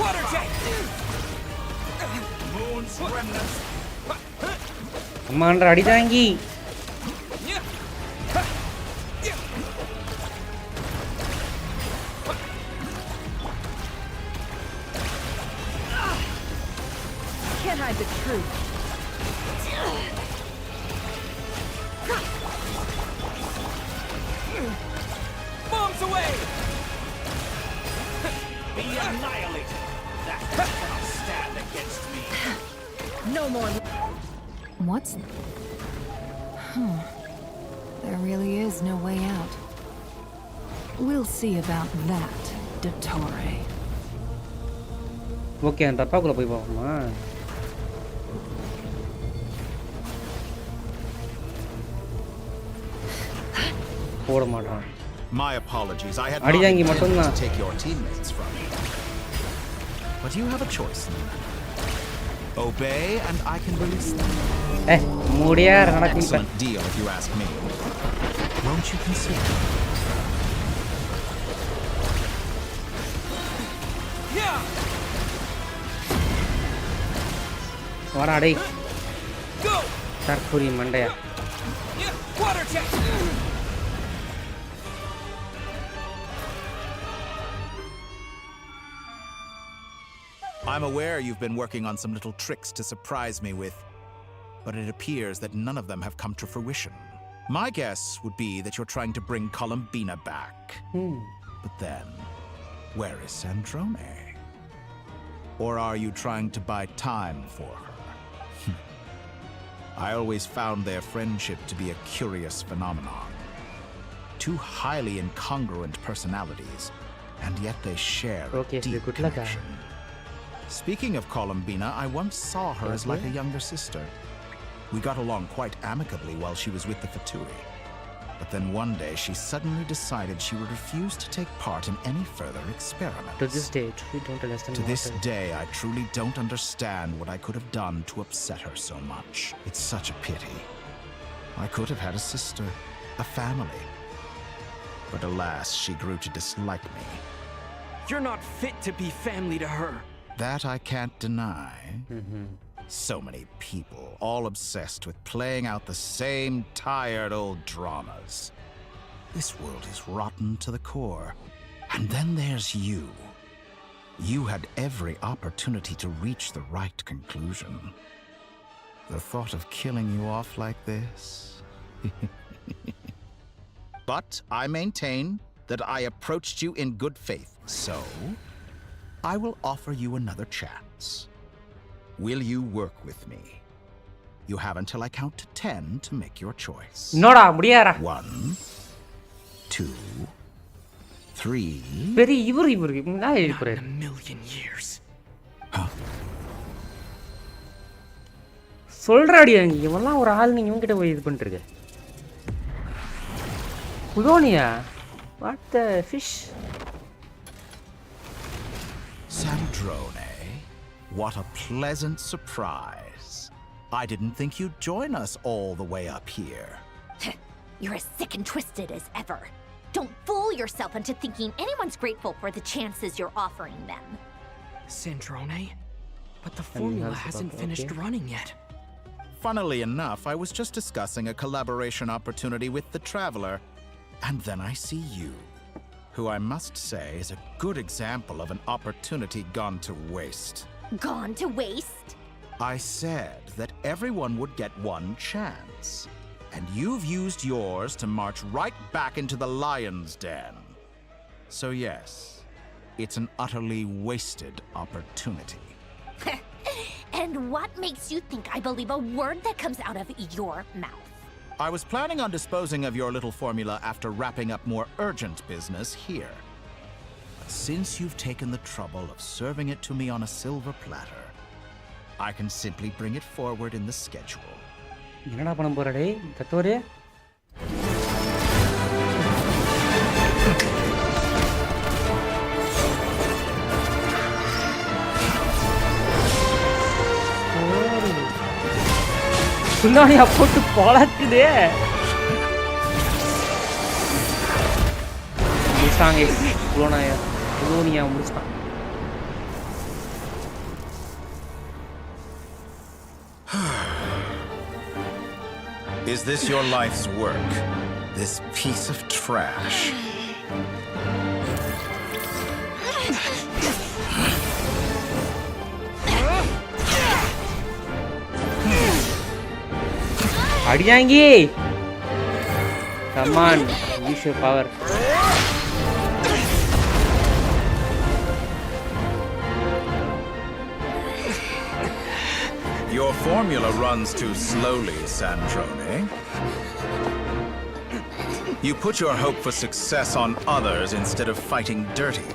Speaker 11: Water jet!
Speaker 14: Moon's remnants.
Speaker 1: அம்மான்ற அடி தாங்கி.
Speaker 4: Can't hide the truth.
Speaker 11: Bombs away!
Speaker 14: Be annihilated. That cannot stand against me.
Speaker 4: No more.
Speaker 13: What's... There really is no way out. We'll see about that, Dottore.
Speaker 1: Okay அந்த டப்பாக்குள்ள போய் பார்ப்போமா? போட மாட்டான்.
Speaker 14: My apologies. I had
Speaker 1: அடி
Speaker 14: not
Speaker 1: தாங்கி
Speaker 14: intended
Speaker 1: மட்டும் தான்.
Speaker 14: to take your teammates from you. But you have a choice. Obey and I can release them.
Speaker 1: மூடியா நடக்குது.
Speaker 14: Excellent deal if you ask me. Won't you consider?
Speaker 1: வாடா டேய். தற்கொலை மண்டையா.
Speaker 11: Water jet!
Speaker 14: I'm aware you've been working on some little tricks to surprise me with, but it appears that none of them have come to fruition. My guess would be that you're trying to bring Columbina back. But then, where is Sandrone? Or are you trying to buy time for her? I always found their friendship to be a curious phenomenon. Two highly incongruent personalities, and yet they share a deep connection. Speaking of Columbina, I once saw her as like a younger sister. We got along quite amicably while she was with the Fatui. But then one day she suddenly decided she would refuse to take part in any further experiments.
Speaker 1: To this day, we don't understand.
Speaker 14: To this day, I truly don't understand what I could have done to upset her so much. It's such a pity. I could have had a sister, a family. But alas, she grew to dislike me.
Speaker 11: You're not fit to be family to her.
Speaker 14: That I can't deny. So many people, all obsessed with playing out the same tired old dramas. This world is rotten to the core. And then there's you. You had every opportunity to reach the right conclusion. The thought of killing you off like this? But I maintain that I approached you in good faith, so I will offer you another chance. Will you work with me? You have until I count to 10 to make your choice.
Speaker 1: Noda, mudiyara.
Speaker 14: 1, 2, 3.
Speaker 1: Very ivory.
Speaker 11: Not in a million years.
Speaker 1: சொல்றாடி நீ இவெல்லாம் ஒரு ஆள் நீங்க இவங்கிட்ட போய் இது பண்ணிட்டு உதோனியா what the fish
Speaker 14: Sandrone, what a pleasant surprise. I didn't think you'd join us all the way up here.
Speaker 2: You're as sick and twisted as ever. Don't fool yourself into thinking anyone's grateful for the chances you're offering them.
Speaker 11: Sandrone? But the formula hasn't finished running yet.
Speaker 14: Funnily enough, I was just discussing a collaboration opportunity with the Traveler, and then I see you, who I must say is a good example of an opportunity gone to waste.
Speaker 2: Gone to waste?
Speaker 14: I said that everyone would get one chance, and you've used yours to march right back into the lion's den. So yes, it's an utterly wasted opportunity.
Speaker 2: And what makes you think I believe a word that comes out of your mouth?
Speaker 14: I was planning on disposing of your little formula after wrapping up more urgent business here. But since you've taken the trouble of serving it to me on a silver platter, I can simply bring it forward in the schedule.
Speaker 1: என்னடா பண்ண போற டேய் தத்தோரே குண்டானியா போட்டு பழக்குதே முடிச்சாங்க குளோனியா முடிச்சான்
Speaker 14: Is this your life's work? This piece of trash?
Speaker 1: அடியாங்கி come on use your power
Speaker 14: Your formula runs too slowly, Sandrone. You put your hope for success on others instead of fighting dirty.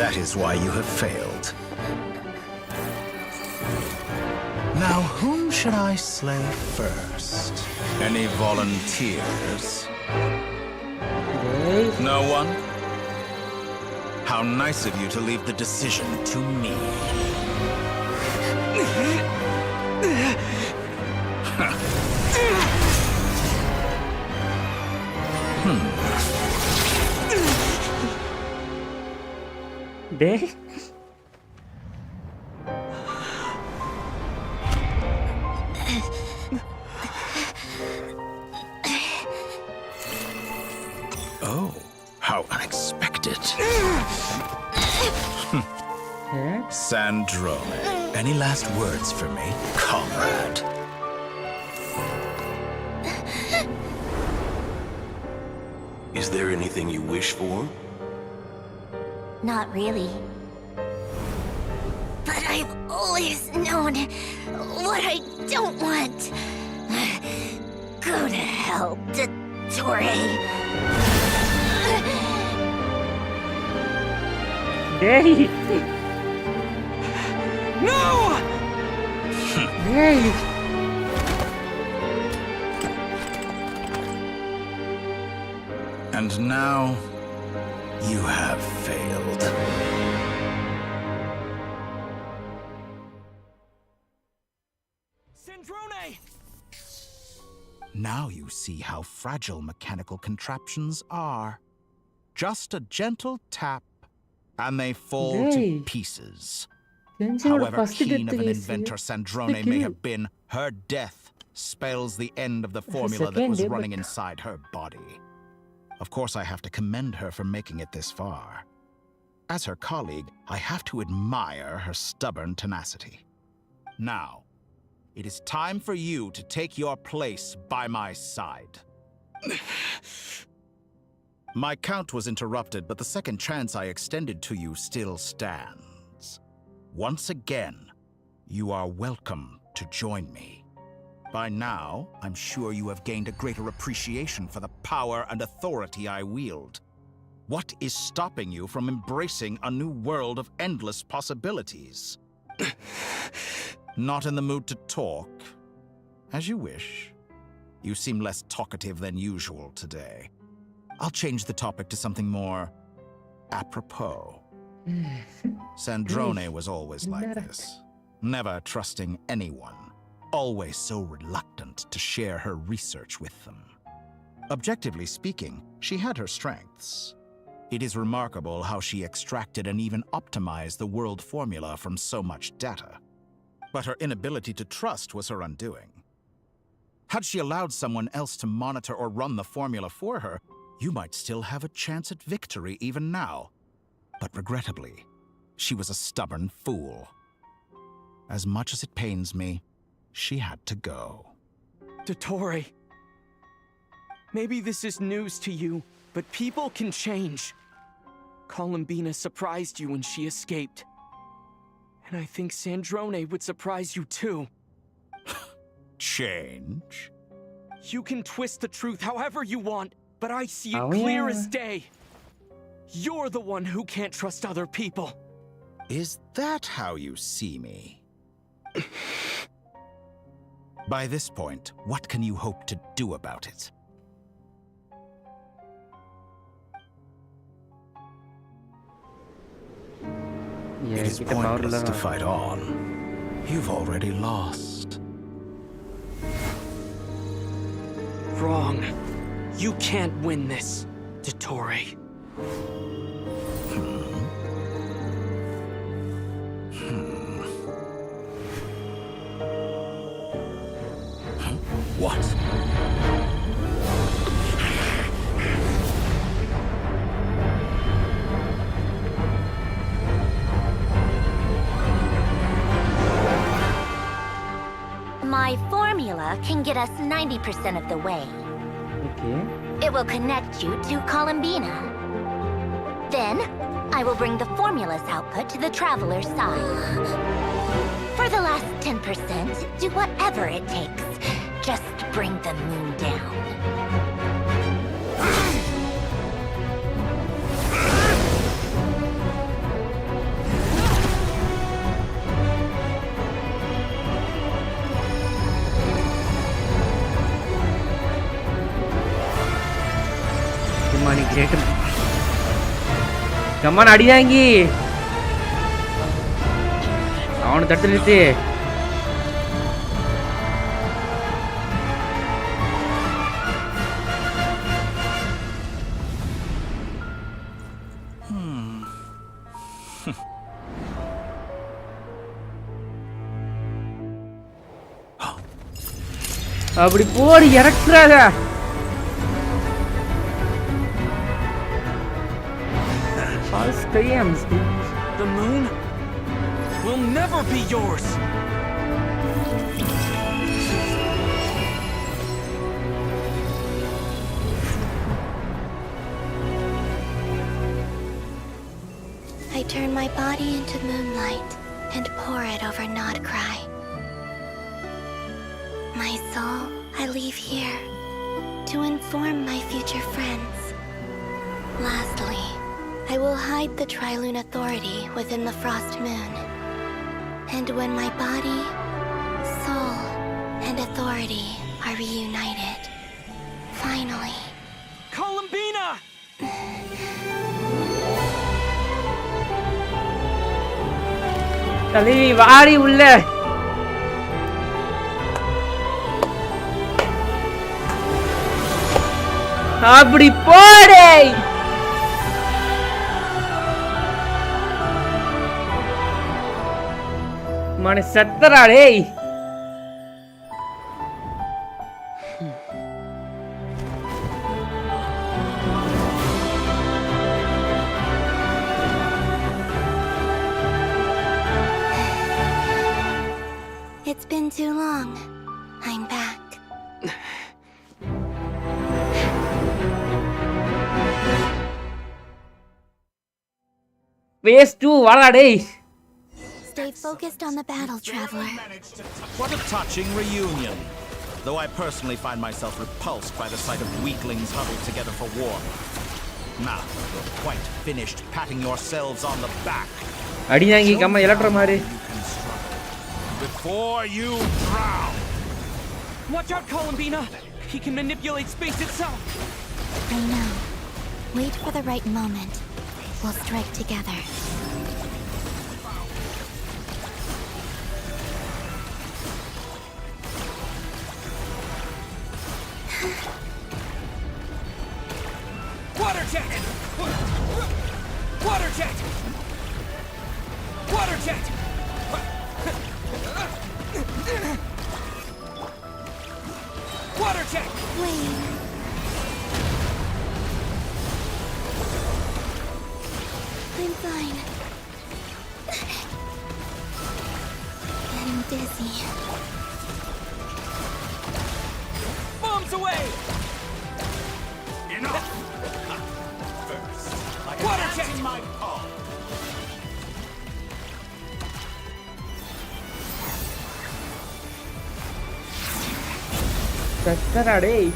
Speaker 14: That is why you have failed. Now, whom should I slay first? Any volunteers? No one? How nice of you to leave the decision to me.
Speaker 1: Day?
Speaker 14: Oh, how unexpected. Sandrone, any last words for me, comrade?
Speaker 15: Is there anything you wish for?
Speaker 2: Not really. But I've always known what I don't want. Go to hell, Dottore.
Speaker 1: Hey!
Speaker 11: No!
Speaker 1: Hey!
Speaker 14: And now, you have failed.
Speaker 11: Sandrone!
Speaker 14: Now you see how fragile mechanical contraptions are. Just a gentle tap, and they fall to pieces. However keen of an inventor Sandrone may have been, her death spells the end of the formula that was running inside her body. Of course, I have to commend her for making it this far. As her colleague, I have to admire her stubborn tenacity. Now, it is time for you to take your place by my side. My count was interrupted, but the second chance I extended to you still stands. Once again, you are welcome to join me. By now, I'm sure you have gained a greater appreciation for the power and authority I wield. What is stopping you from embracing a new world of endless possibilities? Not in the mood to talk? As you wish. You seem less talkative than usual today. I'll change the topic to something more apropos. Sandrone was always like this, never trusting anyone, always so reluctant to share her research with them. Objectively speaking, she had her strengths. It is remarkable how she extracted and even optimized the world formula from so much data. But her inability to trust was her undoing. Had she allowed someone else to monitor or run the formula for her, you might still have a chance at victory even now. But regrettably, she was a stubborn fool. As much as it pains me, she had to go.
Speaker 11: Dottore. Maybe this is news to you, but people can change. Columbina surprised you when she escaped. And I think Sandrone would surprise you too.
Speaker 14: Change?
Speaker 11: You can twist the truth however you want, but I see it clear as day. You're the one who can't trust other people.
Speaker 14: Is that how you see me? By this point, what can you hope to do about it?
Speaker 3: It is pointless to fight on. You've already lost.
Speaker 11: Wrong. You can't win this, Dottore.
Speaker 3: What?
Speaker 2: My formula can get us 90% of the way.
Speaker 1: Okay.
Speaker 2: It will connect you to Columbina. Then, I will bring the formula's output to the Traveler's side. For the last 10%, do whatever it takes. Just bring the moon down.
Speaker 1: Come on, அடியாங்கி அவனை தட்டு நிறுத்து. அப்படி போடு, இறக்குறாத.
Speaker 11: The moon will never be yours.
Speaker 17: I turn my body into moonlight and pour it over Nodcry. My soul I leave here to inform my future friends. Lastly, I will hide the Trilune Authority within the Frost Moon. And when my body, soul, and authority are reunited, finally...
Speaker 11: Columbina!
Speaker 1: தலைவி வாடி உள்ள. அப்படி போடே. மன சத்தரா டேய்.
Speaker 17: It's been too long. I'm back.
Speaker 1: Phase 2 வாடா டேய்.
Speaker 17: Stay focused on the battle, Traveler.
Speaker 14: What a touching reunion. Though I personally find myself repulsed by the sight of weaklings huddled together for war. Now, you're quite finished patting yourselves on the back.
Speaker 1: அடியாங்கி கம்ம electro மாரி.
Speaker 14: Before you drown.
Speaker 11: Watch out, Columbina! He can manipulate space itself.
Speaker 17: I know. Wait for the right moment. We'll strike together.
Speaker 11: Water jet! Water jet! Water jet! Water jet!
Speaker 17: Wait. I'm fine. Getting dizzy.
Speaker 11: Bombs away!
Speaker 14: Enough! First, like
Speaker 11: Water jet!
Speaker 14: in my palm.
Speaker 1: கத்தடா டேய்.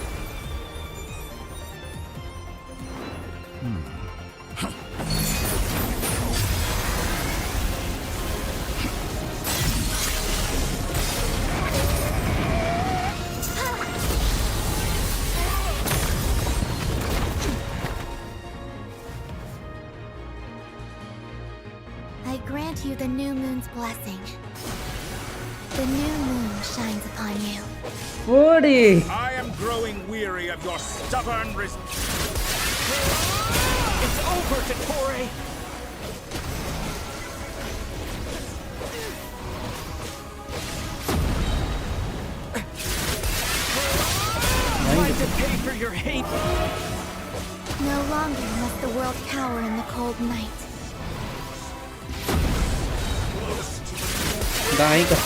Speaker 2: I grant you the new moon's blessing. The new moon shines upon you.
Speaker 1: ஓடி.
Speaker 14: I am growing weary of your stubborn
Speaker 11: It's over, Dottore! Time to pay for your hate!
Speaker 2: No longer must the world cower in the cold night.
Speaker 1: தாயிக்கா.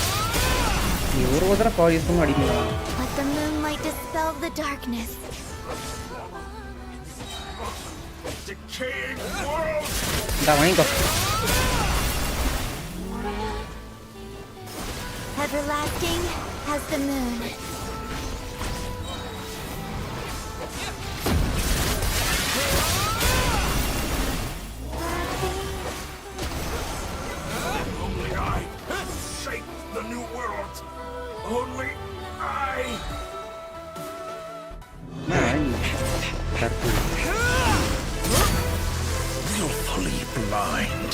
Speaker 1: நீ ஒரு தடவை power use பண்ணி அடிக்கலாம்.
Speaker 2: Let the moonlight dispel the darkness.
Speaker 14: decaying world!
Speaker 1: Da வாங்கிக்கோ.
Speaker 2: Everlasting as the moon.
Speaker 14: Only I shape the new world. Only I. Willfully blind.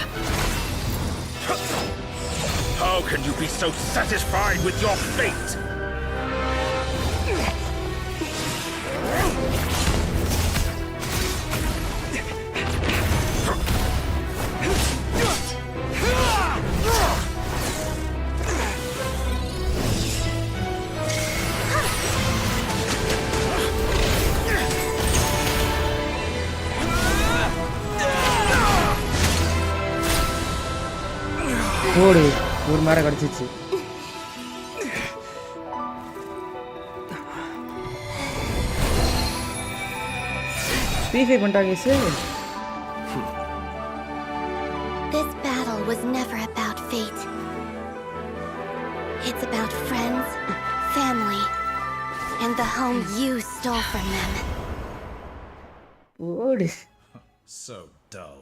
Speaker 14: How can you be so satisfied with your fate?
Speaker 1: ஓடு ஒரு மாரை கடிச்சிச்சு. ஸ்பீஃபை பண்ணிட்டாங்க sir.
Speaker 2: This battle was never about fate. It's about friends, family, and the home you stole from them.
Speaker 1: ஓடு.
Speaker 14: So dull.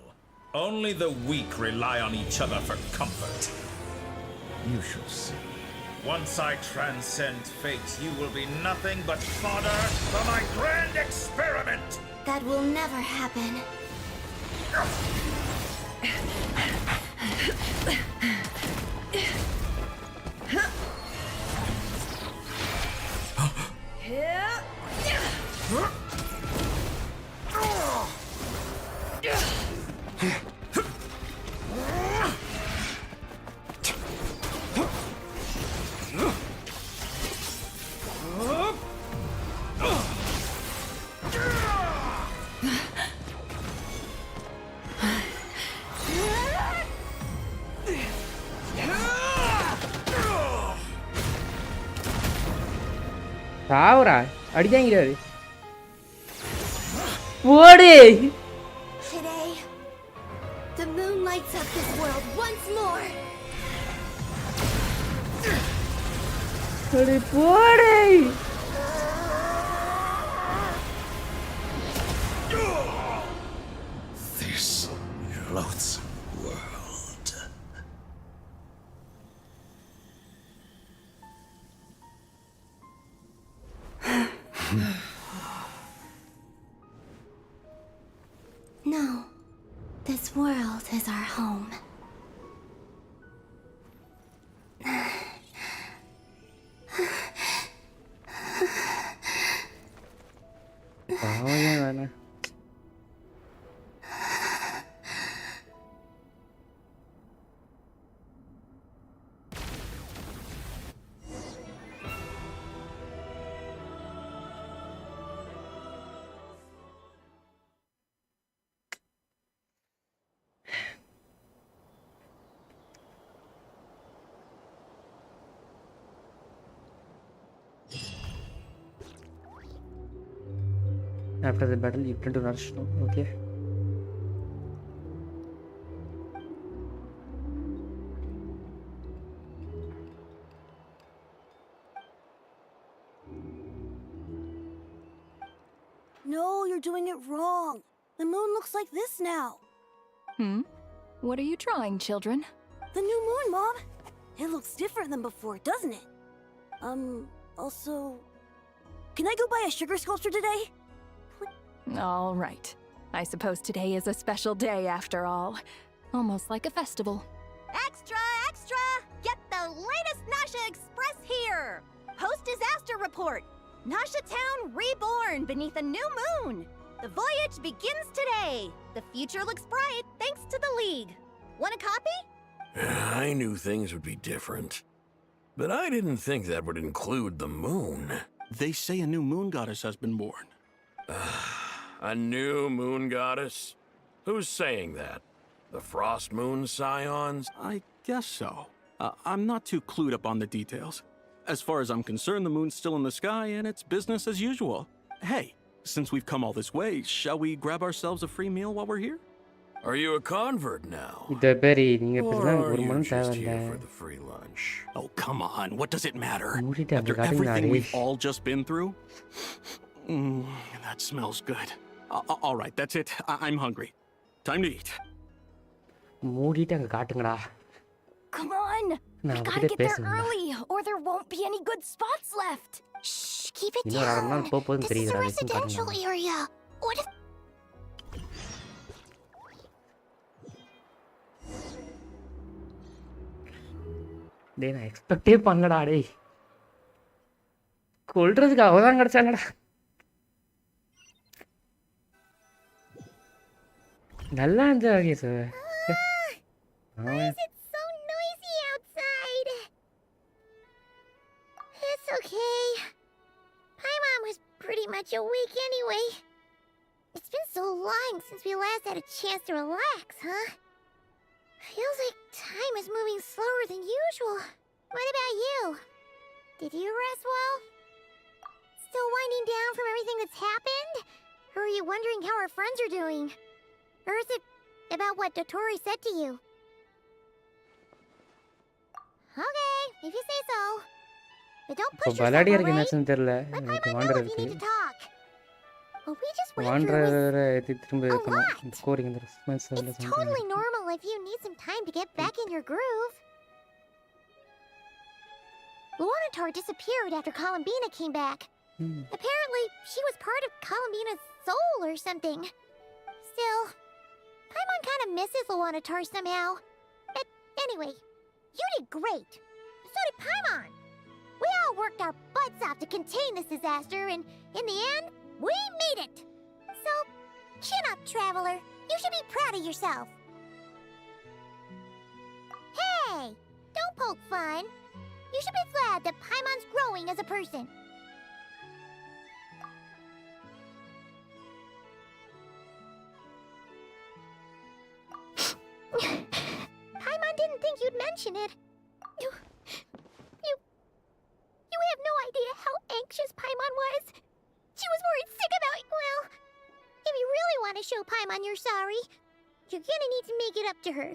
Speaker 14: Only the weak rely on each other for comfort. You shall see. Once I transcend fate, you will be nothing but fodder for my grand experiment!
Speaker 2: That will never happen.
Speaker 1: சாவுரா அடிதாங்கிறாரு. ஓடு.
Speaker 2: Today, the moon lights up this world once more.
Speaker 1: ஓடு போடு.
Speaker 14: This loathsome world.
Speaker 2: No, this world is our home.
Speaker 1: பாவம் வேணா. After the battle, you turn to Naruto. Okay.
Speaker 7: No, you're doing it wrong. The moon looks like this now.
Speaker 13: What are you drawing, children?
Speaker 7: The new moon, Mom. It looks different than before, doesn't it? Also... Can I go buy a sugar sculpture today?
Speaker 13: All right. I suppose today is a special day after all. Almost like a festival.
Speaker 18: Extra, extra! Get the latest Nasha Express here! Post-disaster report! Nasha Town reborn beneath a new moon! The voyage begins today! The future looks bright thanks to the League. Want a copy?
Speaker 15: I knew things would be different. But I didn't think that would include the moon.
Speaker 23: They say a new moon goddess has been born.
Speaker 15: A new moon goddess? Who's saying that? The Frost Moon Scions?
Speaker 23: I guess so. I'm not too clued up on the details. As far as I'm concerned, the moon's still in the sky and it's business as usual. Hey, since we've come all this way, shall we grab ourselves a free meal while we're here?
Speaker 15: Are you a convert now?
Speaker 1: இத பேரி நீங்க
Speaker 15: Or
Speaker 1: பேசுனா
Speaker 15: are
Speaker 1: ஒரு
Speaker 15: you
Speaker 1: money
Speaker 15: just here
Speaker 1: தேவையில்ல.
Speaker 15: for the free lunch?
Speaker 23: Oh, come on. What does it matter?
Speaker 1: மூடிட்டு
Speaker 23: After
Speaker 1: அப்படி
Speaker 23: everything
Speaker 1: காட்டுங்க
Speaker 23: we've all just been through? That smells good. All right, that's it. I'm hungry. Time to eat.
Speaker 1: மூடிட்டு அங்க காட்டுங்கடா.
Speaker 21: Come on!
Speaker 1: நான்
Speaker 21: We gotta
Speaker 1: அவகிட்ட
Speaker 21: get there
Speaker 1: பேசணும்.
Speaker 21: early, or there won't be any good spots left.
Speaker 2: Shh, keep it
Speaker 1: இன்னொரு அரை மணி
Speaker 2: down.
Speaker 1: நேரம் போகுதுன்னு
Speaker 2: This is
Speaker 1: தெரியுதுடா.
Speaker 2: a
Speaker 1: listen
Speaker 2: residential
Speaker 1: பண்ணுங்க.
Speaker 2: area. What if...
Speaker 1: டேய் நான் எக்ஸ்பெக்டே பண்ணலடா டேய். கொல்றதுக்கு அவதான் கிடைச்சாங்கடா. நல்லா இருந்துச்சு sir.
Speaker 19: Why is it so noisy outside? It's okay. Paimon was pretty much awake anyway. It's been so long since we last had a chance to relax, huh? Feels like time is moving slower than usual. What about you? Did you rest well? Still winding down from everything that's happened? Or are you wondering how our friends are doing? Or is it about what Dotori said to you? Okay, if you say so. But don't
Speaker 1: இப்போ
Speaker 19: push yourself,
Speaker 1: பலாடி இருக்கு
Speaker 19: alright?
Speaker 1: என்னாச்சுன்னு தெரியல.
Speaker 19: Let
Speaker 1: எனக்கு
Speaker 19: Paimon know if you
Speaker 1: வாண்டறதுக்கு.
Speaker 19: need to talk. What we just went through was
Speaker 1: வாண்டறத திரும்ப இருக்கணும். Scoring இந்த response
Speaker 19: it's totally normal if you need some time to get back in your groove. Luanatar disappeared after Columbina came back. Apparently, she was part of Columbina's soul or something. Still, Paimon kind of misses Luanatar somehow. But anyway, you did great. So did Paimon. We all worked our butts off to contain this disaster, and in the end, we made it. So, chin up, Traveler. You should be proud of yourself. Hey, don't poke fun. You should be glad that Paimon's growing as a person. Paimon didn't think you'd mention it. You have no idea how anxious Paimon was. She was worried sick about you. Well, if you really want to show Paimon you're sorry, you're gonna need to make it up to her.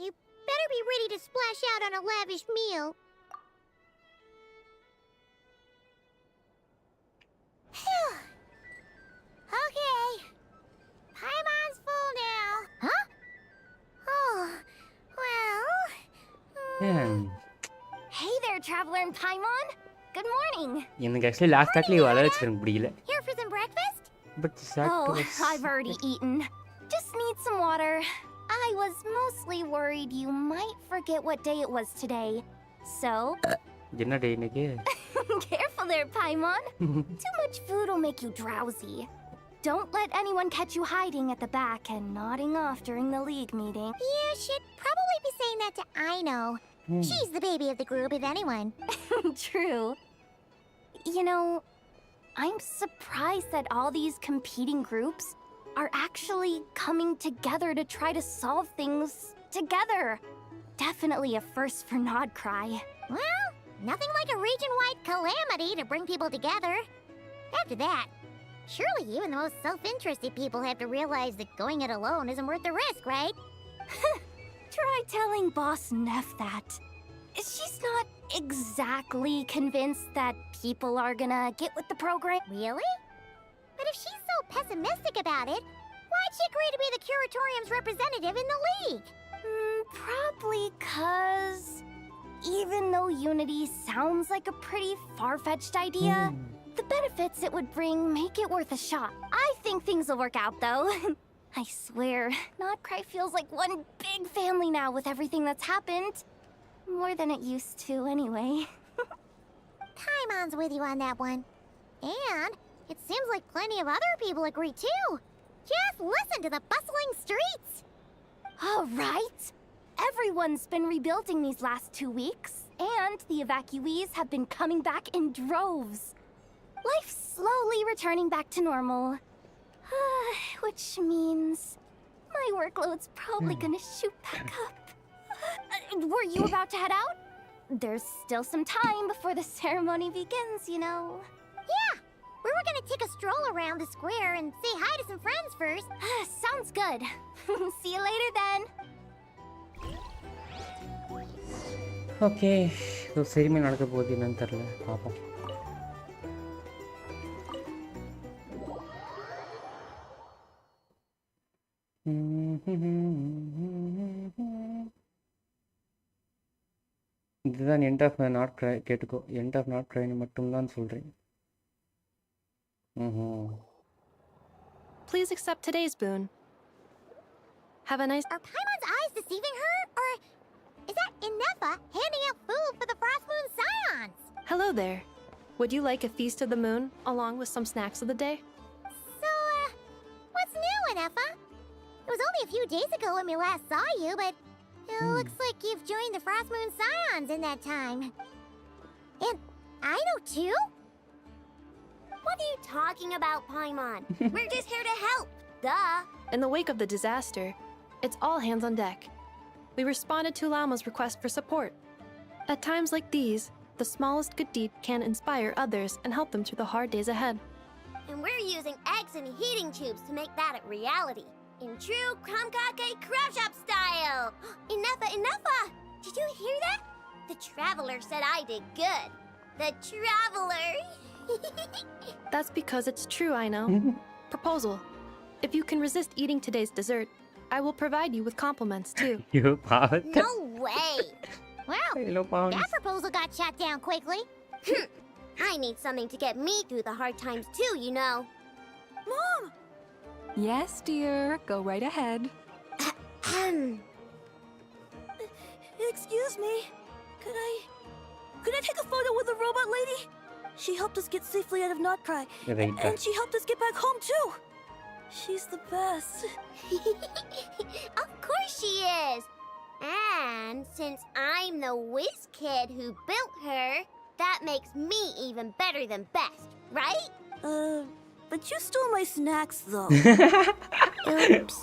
Speaker 19: You better be ready to splash out on a lavish meal. Okay. Paimon's full now. Huh? Oh, well...
Speaker 21: Hey there, Traveler and Paimon. Good morning.
Speaker 1: எனக்கு actually last ஆக்ட்லி வளர வச்சிருக்க முடியல.
Speaker 19: Here for some breakfast?
Speaker 1: But
Speaker 21: Oh, I've already eaten. Just need some water. I was mostly worried you might forget what day it was today. So...
Speaker 1: என்ன டே இன்னைக்கு?
Speaker 21: Careful there, Paimon. Too much food will make you drowsy. Don't let anyone catch you hiding at the back and nodding off during the League meeting.
Speaker 19: You should probably be saying that to Aino. She's the baby of the group, if anyone.
Speaker 21: True. You know, I'm surprised that all these competing groups are actually coming together to try to solve things together. Definitely a first for Nodcry.
Speaker 19: Well, nothing like a region-wide calamity to bring people together. After that, surely even the most self-interested people have to realize that going it alone isn't worth the risk, right?
Speaker 21: Try telling Boss Neff that. She's not exactly convinced that people are gonna get with the program.
Speaker 19: Really? But if she's so pessimistic about it, why'd she agree to be the Curatorium's representative in the League?
Speaker 6: Probably 'cause even though unity sounds like a pretty far-fetched idea, the benefits it would bring make it worth a shot. I think things will work out, though. I swear, Notcry feels like one big family now with everything that's happened. More than it used to, anyway.
Speaker 19: Paimon's with you on that one. And it seems like plenty of other people agree, too. Just listen to the bustling streets.
Speaker 6: All right. Everyone's been rebuilding these last 2 weeks, and the evacuees have been coming back in droves. Life's slowly returning back to normal. Which means my workload's probably gonna shoot back up. Were you about to head out? There's still some time before the ceremony begins, you know.
Speaker 19: Yeah, we were gonna take a stroll around the square and say hi to some friends first.
Speaker 6: Sounds good. See you later then.
Speaker 1: Okay so ceremony நடக்க போகுது என்னன்னு தெரில பார்ப்போம். இதுதான் end of not cry. கேட்டுக்கோ, end of not க்ரைன்னு மட்டும்தான் சொல்கிறேன்.
Speaker 9: Please accept today's boon. Have a nice...
Speaker 19: Are Paimon's eyes deceiving her? Or is that Inefa handing out food for the Frost Moon Scions?
Speaker 9: Hello there. Would you like a feast of the moon, along with some snacks of the day?
Speaker 19: So, what's new, Inefa? It was only a few days ago when we last saw you, but it looks like you've joined the Frost Moon Scions in that time. And I know too?
Speaker 18: What are you talking about, Paimon? We're just here to help. Duh.
Speaker 9: In the wake of the disaster, it's all hands on deck. We responded to Lama's request for support. At times like these, the smallest good deed can inspire others and help them through the hard days ahead.
Speaker 18: And we're using eggs and heating tubes to make that a reality. In true Krumkake Crab Shop style! Inefa! Did you hear that? The Traveler said I did good. The Traveler!
Speaker 9: That's because it's true, I know. Proposal. If you can resist eating today's dessert, I will provide you with compliments, too.
Speaker 18: No way!
Speaker 19: Well, that proposal got shot down quickly.
Speaker 18: I need something to get me through the hard times too, you know.
Speaker 7: Mom!
Speaker 8: Yes, dear. Go right ahead.
Speaker 7: Excuse me. Could I take a photo with the robot lady? She helped us get safely out of Notcry. And she helped us get back home too. She's the best.
Speaker 18: Of course she is. And since I'm the whiz kid who built her, that makes me even better than best, right?
Speaker 7: But you stole my snacks, though.
Speaker 9: Oops.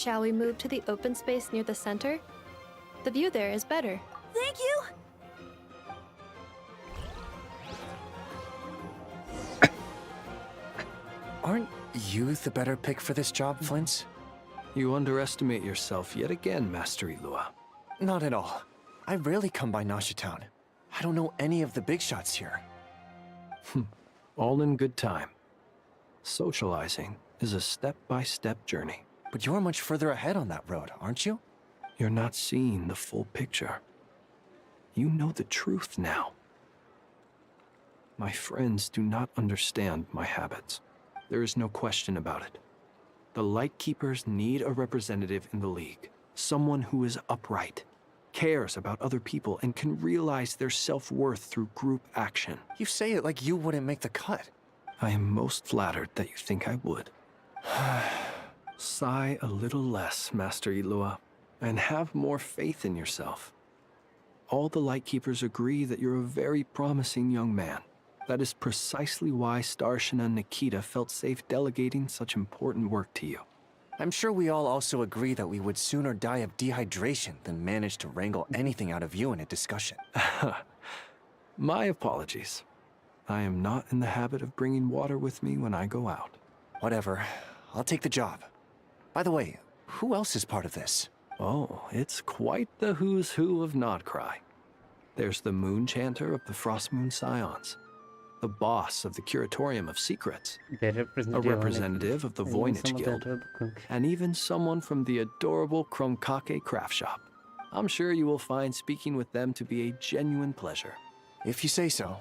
Speaker 9: Shall we move to the open space near the center? The view there is better.
Speaker 7: Thank you.
Speaker 5: Aren't you the better pick for this job, Flint? You underestimate yourself yet again, Master Ilua.
Speaker 22: Not at all. I rarely come by Nasha Town. I don't know any of the big shots here.
Speaker 5: All in good time. Socializing is a step-by-step journey.
Speaker 22: But you're much further ahead on that road, aren't you?
Speaker 5: You're not seeing the full picture. You know the truth now. My friends do not understand my habits. There is no question about it. The Lightkeepers need a representative in the League. Someone who is upright, cares about other people, and can realize their self-worth through group action.
Speaker 22: You say it like you wouldn't make the cut.
Speaker 5: I am most flattered that you think I would. Sigh a little less, Master Ilua, and have more faith in yourself. All the Lightkeepers agree that you're a very promising young man. That is precisely why Starshina Nikita felt safe delegating such important work to you.
Speaker 22: I'm sure we all also agree that we would sooner die of dehydration than manage to wrangle anything out of you in a discussion.
Speaker 5: My apologies. I am not in the habit of bringing water with me when I go out.
Speaker 22: Whatever. I'll take the job. By the way, who else is part of this?
Speaker 5: Oh, it's quite the who's who of Notcry. There's the Moon Chanter of the Frost Moon Scions. the boss of the Curatorium of Secrets, a representative of the Voynich Guild, and even someone from the adorable Kromkake craft shop. I'm sure you will find speaking with them to be a genuine pleasure.
Speaker 22: If you say so.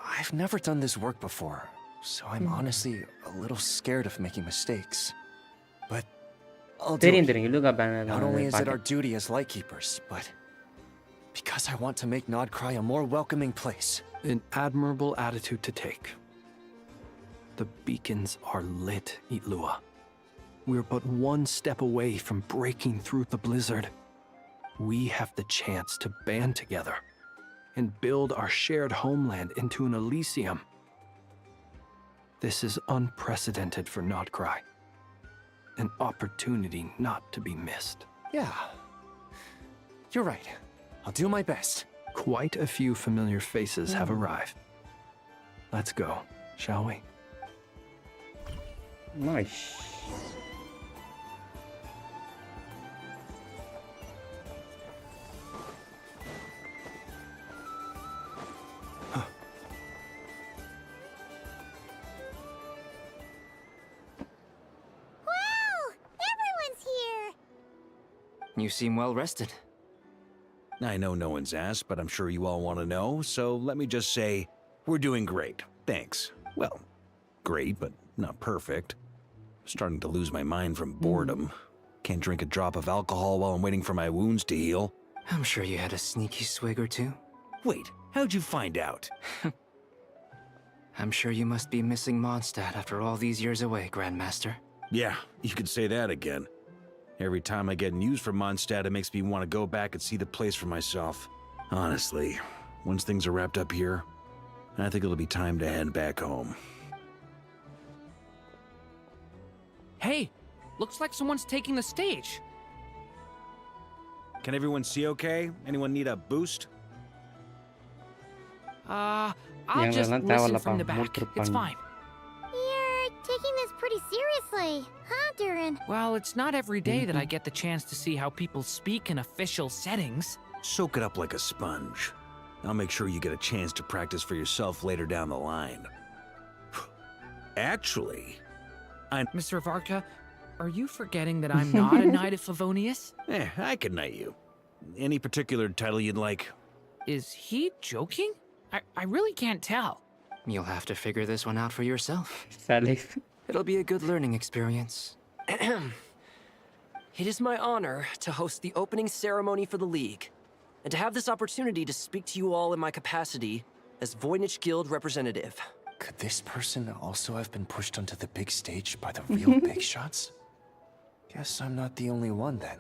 Speaker 22: I've never done this work before, so I'm honestly a little scared of making mistakes. But I'll do it. Not only is it our duty as Lightkeepers, but because I want to make Nodcry a more welcoming place.
Speaker 5: An admirable attitude to take. The beacons are lit, Itlua. We're but one step away from breaking through the blizzard. We have the chance to band together and build our shared homeland into an Elysium. This is unprecedented for Nodcry. An opportunity not to be missed.
Speaker 22: Yeah. You're right. I'll do my best.
Speaker 5: Quite a few familiar faces have arrived. Let's go, shall we?
Speaker 1: Nice.
Speaker 22: You seem well rested.
Speaker 3: I know no one's asked, but I'm sure you all want to know, so let me just say, we're doing great. Thanks. Well, great, but not perfect. Starting to lose my mind from boredom. Can't drink a drop of alcohol while I'm waiting for my wounds to heal.
Speaker 22: I'm sure you had a sneaky swig or two.
Speaker 3: Wait, how'd you find out?
Speaker 22: I'm sure you must be missing Mondstadt after all these years away, Grandmaster.
Speaker 3: Yeah, you could say that again. Every time I get news from Mondstadt, it makes me want to go back and see the place for myself. Honestly, once things are wrapped up here, I think it'll be time to head back home.
Speaker 16: Hey, looks like someone's taking the stage.
Speaker 3: Can everyone see okay? Anyone need a boost?
Speaker 16: I'll just listen from the back. It's fine.
Speaker 19: You're taking this pretty seriously, huh, Durin?
Speaker 16: Well, it's not every day that I get the chance to see how people speak in official settings.
Speaker 3: Soak it up like a sponge. I'll make sure you get a chance to practice for yourself later down the line. Actually,
Speaker 16: Mr. Varka, are you forgetting that I'm not a Knight of Favonius?
Speaker 3: I can knight you. Any particular title you'd like?
Speaker 16: Is he joking? I really can't tell.
Speaker 22: You'll have to figure this one out for yourself.
Speaker 1: Sadly.
Speaker 22: It'll be a good learning experience.
Speaker 10: It is my honor to host the opening ceremony for the League, and to have this opportunity to speak to you all in my capacity as Voynich Guild representative.
Speaker 22: Could this person also have been pushed onto the big stage by the real big shots? Guess I'm not the only one then.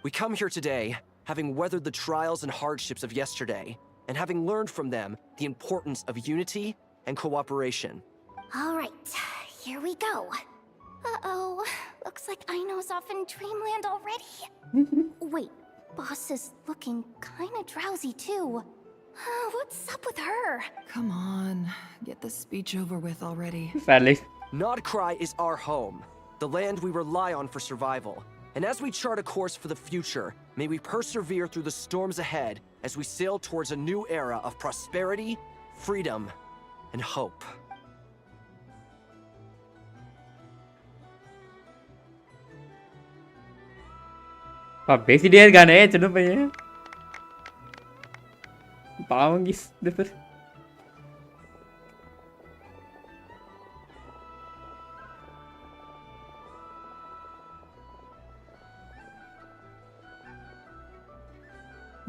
Speaker 10: We come here today, having weathered the trials and hardships of yesterday, and having learned from them the importance of unity and cooperation.
Speaker 6: All right, here we go. Uh-oh, looks like Aino's off in Dreamland already. Wait, Boss is looking kinda drowsy too. What's up with her?
Speaker 13: Come on, get the speech over with already.
Speaker 1: Sadly.
Speaker 10: Nodcry is our home, the land we rely on for survival. And as we chart a course for the future, may we persevere through the storms ahead as we sail towards a new era of prosperity, freedom, and hope.
Speaker 1: பேசிட்டே இருக்கானே சின்ன பையன் பாவம் kiss differ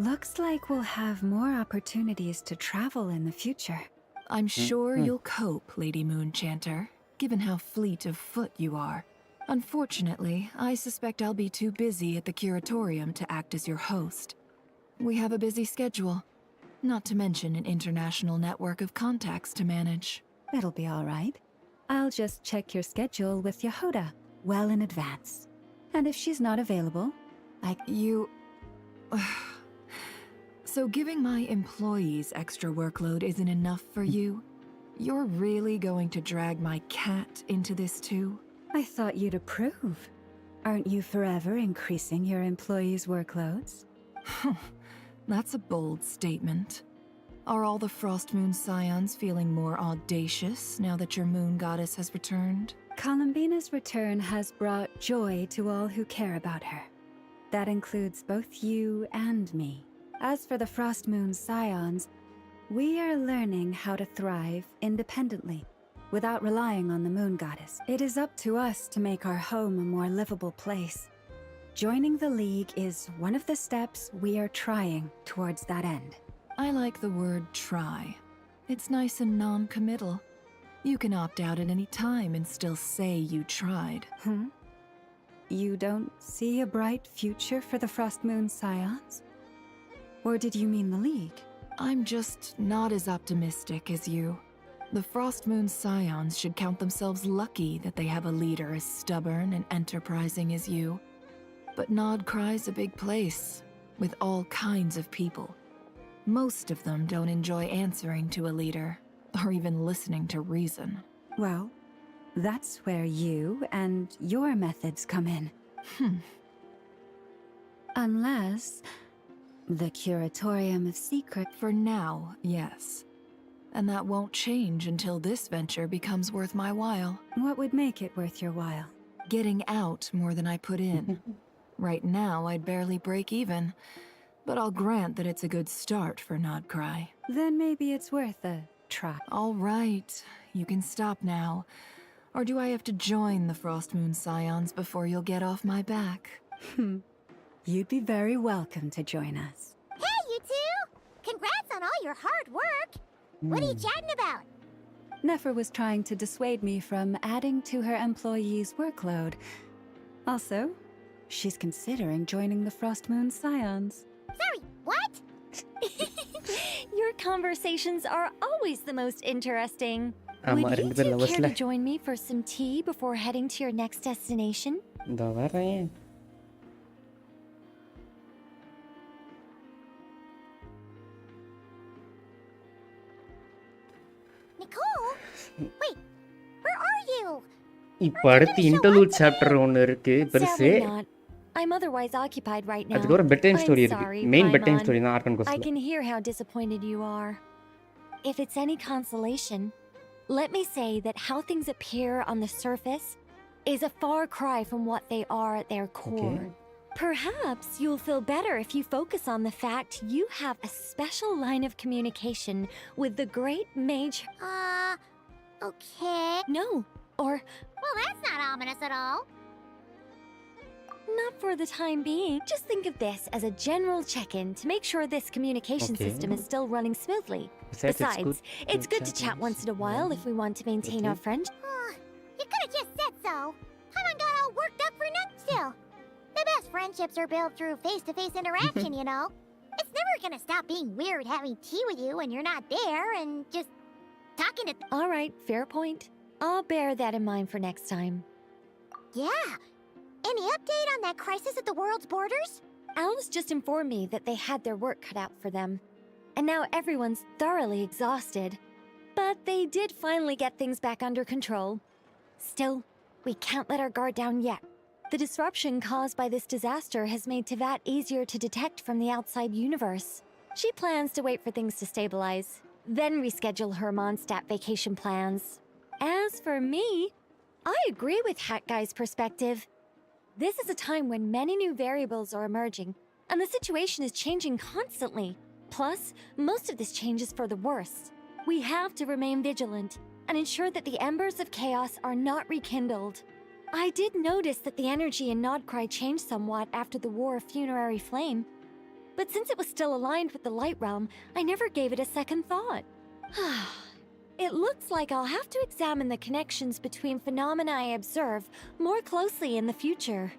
Speaker 8: Looks like we'll have more opportunities to travel in the future.
Speaker 13: I'm sure you'll cope, Lady Moonchanter, given how fleet of foot you are. Unfortunately, I suspect I'll be too busy at the Curatorium to act as your host. We have a busy schedule, not to mention an international network of contacts to manage.
Speaker 8: It'll be all right. I'll just check your schedule with Yehoda well in advance. And if she's not available,
Speaker 13: So giving my employees extra workload isn't enough for you? You're really going to drag my cat into this too?
Speaker 8: I thought you'd approve. Aren't you forever increasing your employees' workloads?
Speaker 13: That's a bold statement. Are all the Frost Moon Scions feeling more audacious now that your moon goddess has returned?
Speaker 8: Columbina's return has brought joy to all who care about her. That includes both you and me. As for the Frost Moon Scions, we are learning how to thrive independently, without relying on the moon goddess. It is up to us to make our home a more livable place. Joining the League is one of the steps we are trying towards that end.
Speaker 13: I like the word try. It's nice and non-committal. You can opt out at any time and still say you tried.
Speaker 8: You don't see a bright future for the Frost Moon Scions? Or did you mean the League?
Speaker 13: I'm just not as optimistic as you. The Frost Moon Scions should count themselves lucky that they have a leader as stubborn and enterprising as you. But Nodcry's a big place, with all kinds of people. Most of them don't enjoy answering to a leader, or even listening to reason.
Speaker 8: Well, that's where you and your methods come in. Unless the Curatorium of Secret.
Speaker 13: For now, yes. And that won't change until this venture becomes worth my while.
Speaker 8: What would make it worth your while?
Speaker 13: Getting out more than I put in. Right now, I'd barely break even. But I'll grant that it's a good start for Nodcry.
Speaker 8: Then maybe it's worth a try.
Speaker 13: All right, you can stop now. Or do I have to join the Frost Moon Scions before you'll get off my back?
Speaker 8: You'd be very welcome to join us.
Speaker 19: Hey, you two! Congrats on all your hard work! What are you chatting about?
Speaker 8: Nefer was trying to dissuade me from adding to her employees' workload. Also, she's considering joining the Frost Moon Scions.
Speaker 19: Sorry, what?
Speaker 21: Your conversations are always the most interesting.
Speaker 1: ஆமா,
Speaker 21: Would you
Speaker 1: ரெண்டு பேர்
Speaker 21: two
Speaker 1: lovers
Speaker 21: care
Speaker 1: ல.
Speaker 21: to join me for some tea before heading to your next destination?
Speaker 1: இதோ வரேன்.
Speaker 19: Nicole? Wait, where are you?
Speaker 1: இப்போ அடுத்து interlude chapter ஒன்னு இருக்கு பெருசு.
Speaker 21: Sadly not. I'm otherwise occupied right now.
Speaker 1: அதுக்கு ஒரு பெட் டைம்
Speaker 21: I'm
Speaker 1: ஸ்டோரி இருக்கு.
Speaker 21: sorry,
Speaker 1: main bedtime
Speaker 21: Paimon.
Speaker 1: Story தான் ஆர்கன்
Speaker 21: I
Speaker 1: கோஸ்ட்ல.
Speaker 21: can hear how disappointed you are. If it's any consolation, let me say that how things appear on the surface is a far cry from what they are at their core. Perhaps you'll feel better if you focus on the fact you have a special line of communication with the great mage.
Speaker 19: Okay.
Speaker 21: No, or
Speaker 19: Well, that's not ominous at all.
Speaker 21: not for the time being. Just think of this as a general check-in to make sure this communication
Speaker 1: Okay.
Speaker 21: system is still running smoothly.
Speaker 1: Besides,
Speaker 21: It's good to chat once in a while if we want to maintain our friendship.
Speaker 19: You could have just said so. Haven't got all worked up for nothing still. The best friendships are built through face-to-face interaction, you know. It's never gonna stop being weird having tea with you when you're not there and just talking to...
Speaker 21: All right, fair point. I'll bear that in mind for next time.
Speaker 19: Yeah. Any update on that crisis at the world's borders?
Speaker 21: Alice just informed me that they had their work cut out for them. And now everyone's thoroughly exhausted. But they did finally get things back under control. Still, we can't let our guard down yet. The disruption caused by this disaster has made Tevat easier to detect from the outside universe. She plans to wait for things to stabilize, then reschedule her Mondstadt vacation plans. As for me, I agree with Hat Guy's perspective. This is a time when many new variables are emerging, and the situation is changing constantly. Plus, most of this change is for the worse. We have to remain vigilant and ensure that the embers of chaos are not rekindled. I did notice that the energy in Nodcry changed somewhat after the War of Funerary Flame, but since it was still aligned with the Light Realm, I never gave it a second thought. It looks like I'll have to examine the connections between phenomena I observe more closely in the future.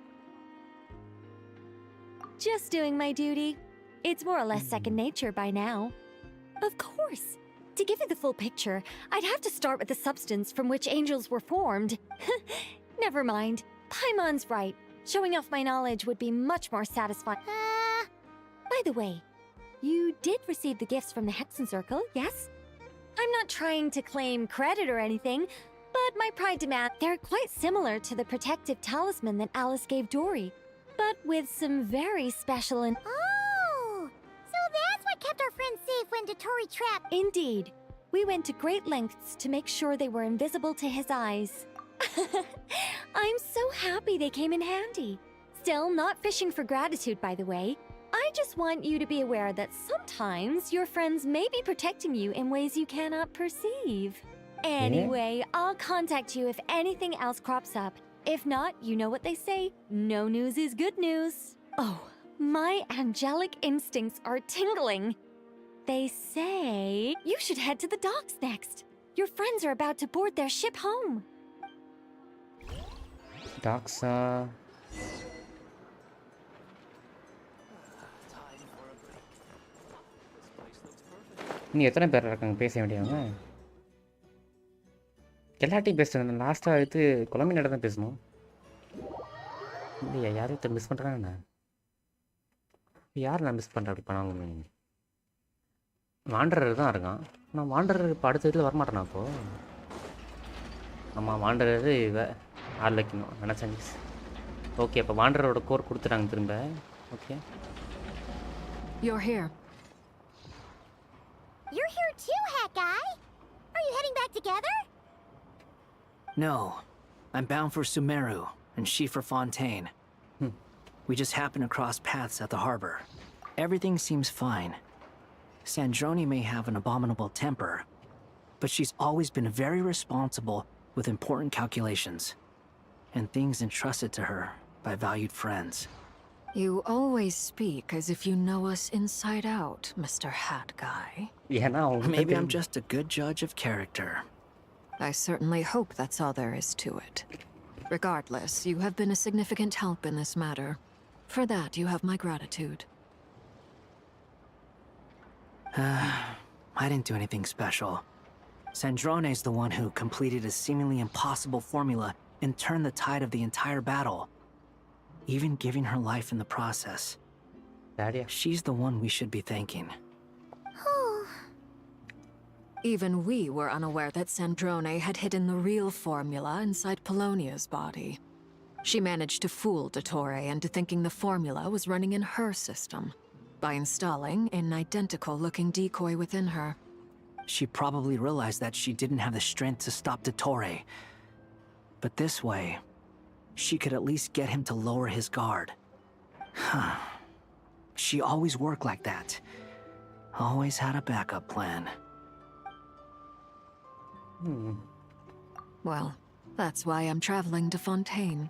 Speaker 21: Just doing my duty. It's more or less second nature by now. Of course. To give you the full picture, I'd have to start with the substance from which angels were formed. Never mind. Paimon's right. Showing off my knowledge would be much more satisfying. By the way, you did receive the gifts from the Hexen Circle, yes? I'm not trying to claim credit or anything, but my pride demands they're quite similar to the protective talisman that Alice gave Dory, but with some very special and...
Speaker 19: Oh! So that's what kept our friends safe when in Dotori trap.
Speaker 21: Indeed. We went to great lengths to make sure they were invisible to his eyes. I'm so happy they came in handy. Still, not fishing for gratitude, by the way. I just want you to be aware that sometimes your friends may be protecting you in ways you cannot perceive. Anyway, I'll contact you if anything else crops up. If not, you know what they say, no news is good news. Oh, my angelic instincts are tingling. They say you should head to the docks next. Your friends are about to board their ship home.
Speaker 1: Docks, நீ எத்தனை பேர் இருக்காங்க பேச வேண்டியவங்க? எல்லாட்டையும் பேசுகிறேன். லாஸ்ட்டாக எடுத்து கொலம்பினா தான் பேசணும். இல்லையா, யாரையும் மிஸ் பண்ணுறேன். யார் நான் மிஸ் பண்ணுறேன் அப்படி பண்ணாலும் வாண்டரர் தான் இருக்கான். நான் வாண்டரர் இப்போ அடுத்த இதில் வரமாட்டேனா அப்போது? ஆமாம், வாண்டரர் இவ ஆள் வைக்கணும் நினச்சாங்க. ஓகே, அப்போ வாண்டரோட கோர் கொடுத்துட்டாங்க திரும்ப. Okay.
Speaker 13: You're here.
Speaker 19: You're here too, Hat Guy. Are you heading back together?
Speaker 4: No. I'm bound for Sumeru, and she for Fontaine. We just happened to cross paths at the harbor. Everything seems fine. Sandrone may have an abominable temper, but she's always been very responsible with important calculations, and things entrusted to her by valued friends.
Speaker 13: You always speak as if you know us inside out, Mr. Hat Guy.
Speaker 1: Yeah, no.
Speaker 4: Maybe I'm just a good judge of character.
Speaker 13: I certainly hope that's all there is to it. Regardless, you have been a significant help in this matter. For that, you have my gratitude.
Speaker 4: I didn't do anything special. Sandrone's the one who completed a seemingly impossible formula and turned the tide of the entire battle, even giving her life in the process. She's the one we should be thanking.
Speaker 13: Even we were unaware that Sandrone had hidden the real formula inside Polonia's body. She managed to fool Dottore into thinking the formula was running in her system by installing an identical-looking decoy within her.
Speaker 4: She probably realized that she didn't have the strength to stop Dottore. But this way, she could at least get him to lower his guard. She always worked like that. Always had a backup plan.
Speaker 13: Well, that's why I'm traveling to Fontaine.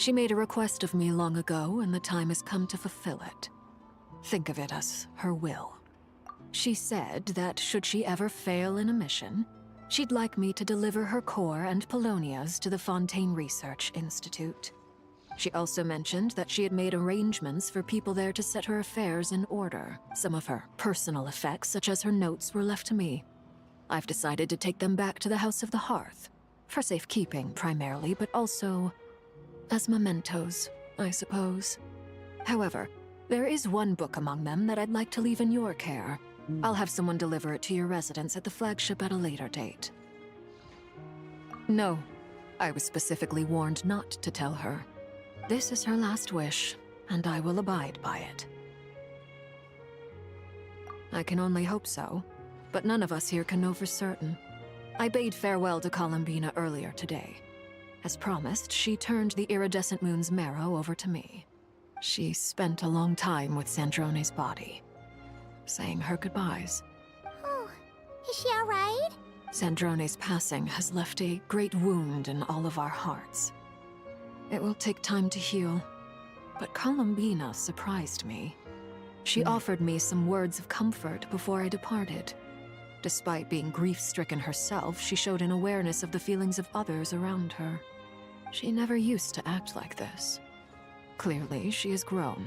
Speaker 13: She made a request of me long ago, and the time has come to fulfill it. Think of it as her will. She said that should she ever fail in a mission, she'd like me to deliver her core and Polonia's to the Fontaine Research Institute. She also mentioned that she had made arrangements for people there to set her affairs in order. Some of her personal effects, such as her notes, were left to me. I've decided to take them back to the House of the Hearth. For safekeeping, primarily, but also as mementos, I suppose. However, there is one book among them that I'd like to leave in your care. I'll have someone deliver it to your residence at the flagship at a later date. No, I was specifically warned not to tell her. This is her last wish, and I will abide by it. I can only hope so, but none of us here can know for certain. I bade farewell to Columbina earlier today. As promised, she turned the iridescent moon's marrow over to me. She spent a long time with Sandrone's body, saying her goodbyes.
Speaker 19: Oh, is she alright?
Speaker 13: Sandrone's passing has left a great wound in all of our hearts. It will take time to heal, but Columbina surprised me. She offered me some words of comfort before I departed. Despite being grief-stricken herself, she showed an awareness of the feelings of others around her. She never used to act like this. Clearly, she has grown.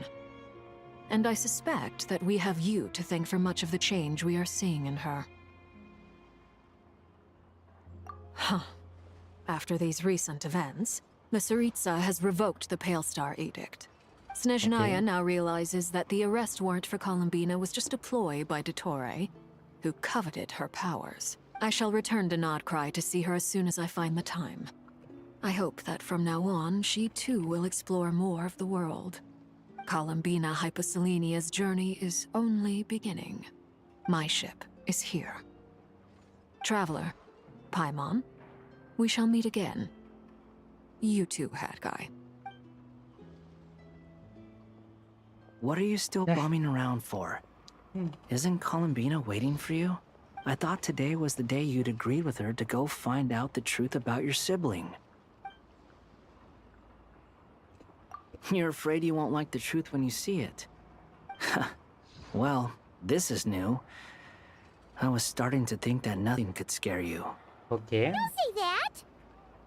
Speaker 13: And I suspect that we have you to thank for much of the change we are seeing in her. After these recent events, the Tsaritsa has revoked the Pale Star Edict. Snezhnaya now realizes that the arrest warrant for Columbina was just a ploy by Dottore, who coveted her powers. I shall return to Nodcry to see her as soon as I find the time. I hope that from now on, she too will explore more of the world. Columbina Hyposelenia's journey is only beginning. My ship is here. Traveler, Paimon, we shall meet again. You too, Hat Guy.
Speaker 4: What are you still bumming around for? Isn't Columbina waiting for you? I thought today was the day you'd agreed with her to go find out the truth about your sibling. You're afraid you won't like the truth when you see it. Well, this is new. I was starting to think that nothing could scare you.
Speaker 1: Okay.
Speaker 19: Don't say that!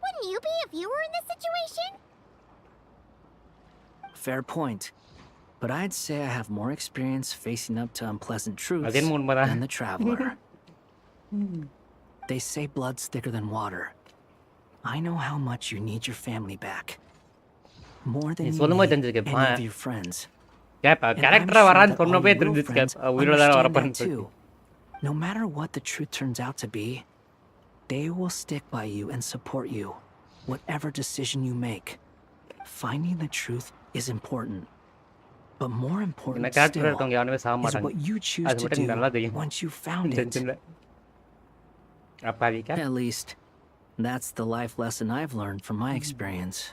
Speaker 19: Wouldn't you be if you were in this situation?
Speaker 4: Fair point. But I'd say I have more experience facing up to unpleasant truths
Speaker 1: than
Speaker 4: the traveler. They say blood's thicker than water. I know how much you need your family back. More than you need any of your friends. And I'm sure that all your girlfriends understand that too. No matter what the truth turns out to be, they will stick by you and support you, whatever decision you make. Finding the truth is important. But more important still is what you choose to do once you found it. At least, that's the life lesson I've learned from my experience.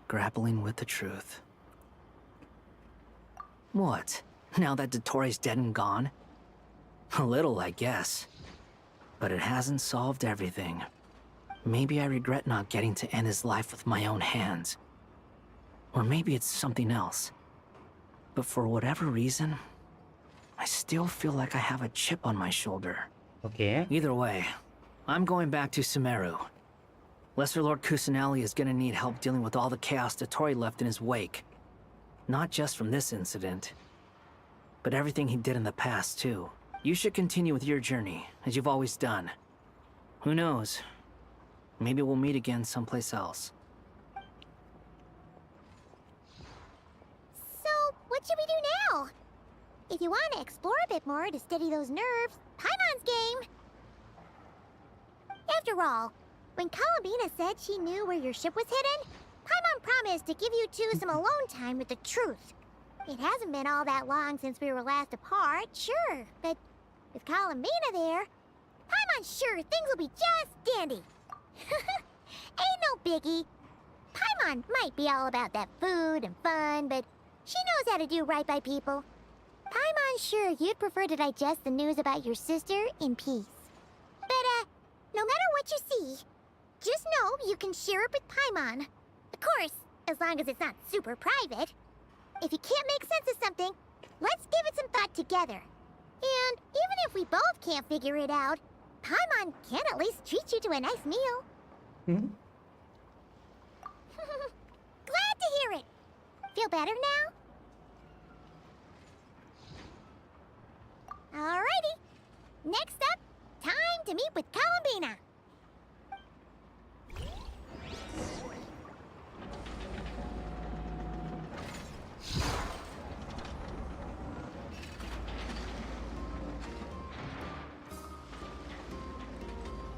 Speaker 4: Grappling with the truth. What? Now that Dottoro's dead and gone? A little, I guess. But it hasn't solved everything. Maybe I regret not getting to end his life with my own hands. Or maybe it's something else. But for whatever reason, I still feel like I have a chip on my shoulder.
Speaker 1: Okay.
Speaker 4: Either way, I'm going back to Sumeru. Lesser Lord Kusanali is gonna need help dealing with all the chaos Dottori left in his wake. Not just from this incident, but everything he did in the past, too. You should continue with your journey, as you've always done. Who knows? Maybe we'll meet again someplace else.
Speaker 19: So, what should we do now? If you want to explore a bit more to steady those nerves, Paimon's game! After all, when Columbina said she knew where your ship was hidden, Paimon promised to give you two some alone time with the truth. It hasn't been all that long since we were last apart, sure, but with Columbina there, Paimon's sure things will be just dandy. Ain't no biggie. Paimon might be all about that food and fun, but she knows how to do right by people. Paimon's sure you'd prefer to digest the news about your sister in peace. But, no matter what you see, just know you can share it with Paimon. Of course, as long as it's not super private. If you can't make sense of something, let's give it some thought together. And even if we both can't figure it out, Paimon can at least treat you to a nice meal. Glad to hear it. Feel better now? Alrighty. Next up, time to meet with Columbina.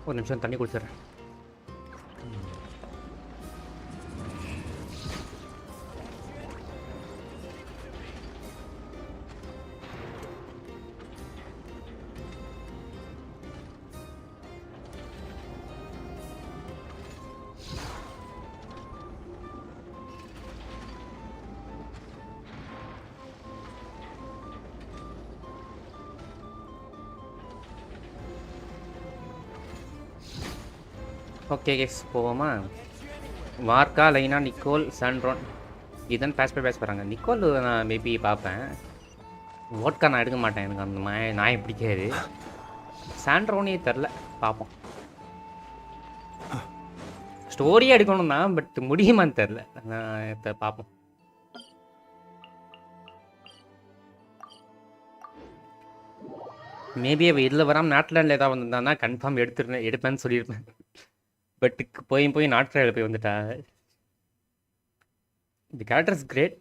Speaker 1: ஒரு நிமிஷம் தண்ணி குடிச்சிடுறேன். Okay case போவோமா? மார்க்கா, லைனா, Nicole, சாண்ட்ரோன் இதுதான் base போகிறாங்க. Nicole நான் maybe பார்ப்பேன். Vodka நான் எடுக்க மாட்டேன், எனக்கு அந்த நாயை பிடிக்காது. சாண்ட்ரோனே தெரில, பார்ப்போம். ஸ்டோரியாக எடுக்கணும் தான், பட் முடியுமான்னு தெரில. பார்ப்போம். மேபி அவள் இதில் வராமல் நாட்லாண்டில் ஏதாவது வந்திருந்தான்னா கன்ஃபார்ம் எடுப்பேன்னு சொல்லியிருப்பேன். பட் போய் நாட்லாண்டில் போய் வந்துட்டா. இந்த கேரக்டர் இஸ் கிரேட்,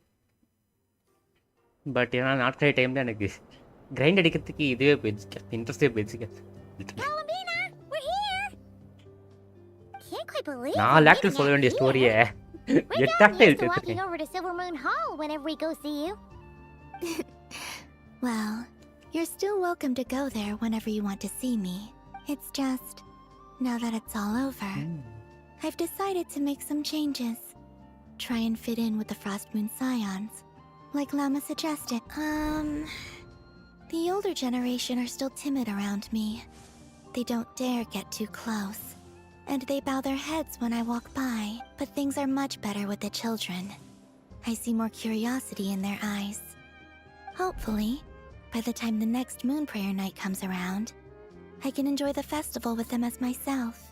Speaker 1: பட் ஏன்னா நாட்லாண்ட் டைமில் எனக்கு கிரைண்ட் அடிக்கிறதுக்கு இதுவே போயிடுச்சு, இன்ட்ரெஸ்டே போயிடுச்சு. 4 ஆக்டர் சொல்ல வேண்டிய ஸ்டோரியை 8 ஆக்டர் எடுத்துருக்கேன்.
Speaker 19: Well, You're still welcome to go there whenever you want to see me. It's just, now that it's all over, I've decided to make some changes. Try and fit in with the Frost Moon Scions, like Llama suggested. The older generation are still timid around me. They don't dare get too close, and they bow their heads when I walk by. But things are much better with the children. I see more curiosity in their eyes. Hopefully, by the time the next Moon Prayer Night comes around, I can enjoy the festival with them as myself,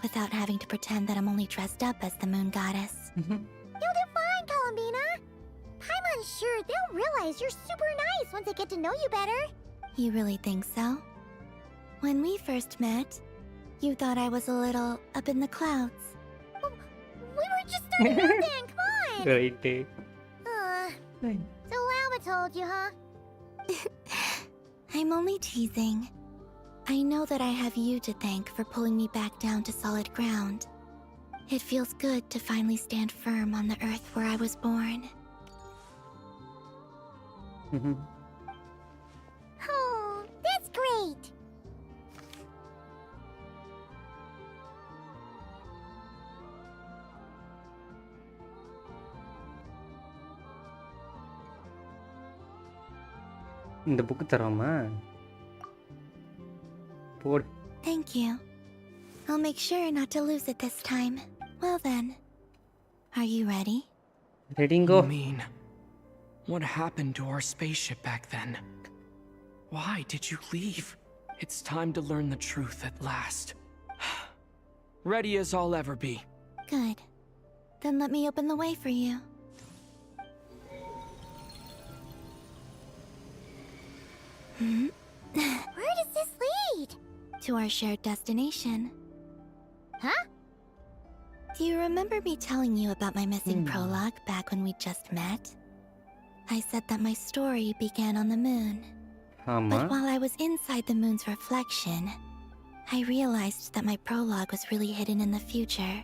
Speaker 19: without having to pretend that I'm only dressed up as the Moon Goddess. You'll do fine, Columbina. Paimon's sure they'll realize you're super nice once they get to know you better.
Speaker 21: You really think so? When we first met, you thought I was a little up in the clouds.
Speaker 19: We were just starting out then, come on!
Speaker 1: Right.
Speaker 19: So Llama told you, huh?
Speaker 21: I'm only teasing. I know that I have you to thank for pulling me back down to solid ground. It feels good to finally stand firm on the earth where I was born.
Speaker 19: Oh, that's great!
Speaker 1: இந்த book தரோமா போடு.
Speaker 21: Thank you. I'll make sure not to lose it this time. Well then, are you ready?
Speaker 1: Ready, go.
Speaker 11: What happened to our spaceship back then? Why did you leave? It's time to learn the truth at last. Ready as I'll ever be.
Speaker 21: Good. Then let me open the way for you.
Speaker 19: Where does this lead?
Speaker 21: To our shared destination.
Speaker 19: Huh?
Speaker 21: Do you remember me telling you about my missing prologue back when we just met? I said that my story began on the moon. But while I was inside the moon's reflection, I realized that my prologue was really hidden in the future.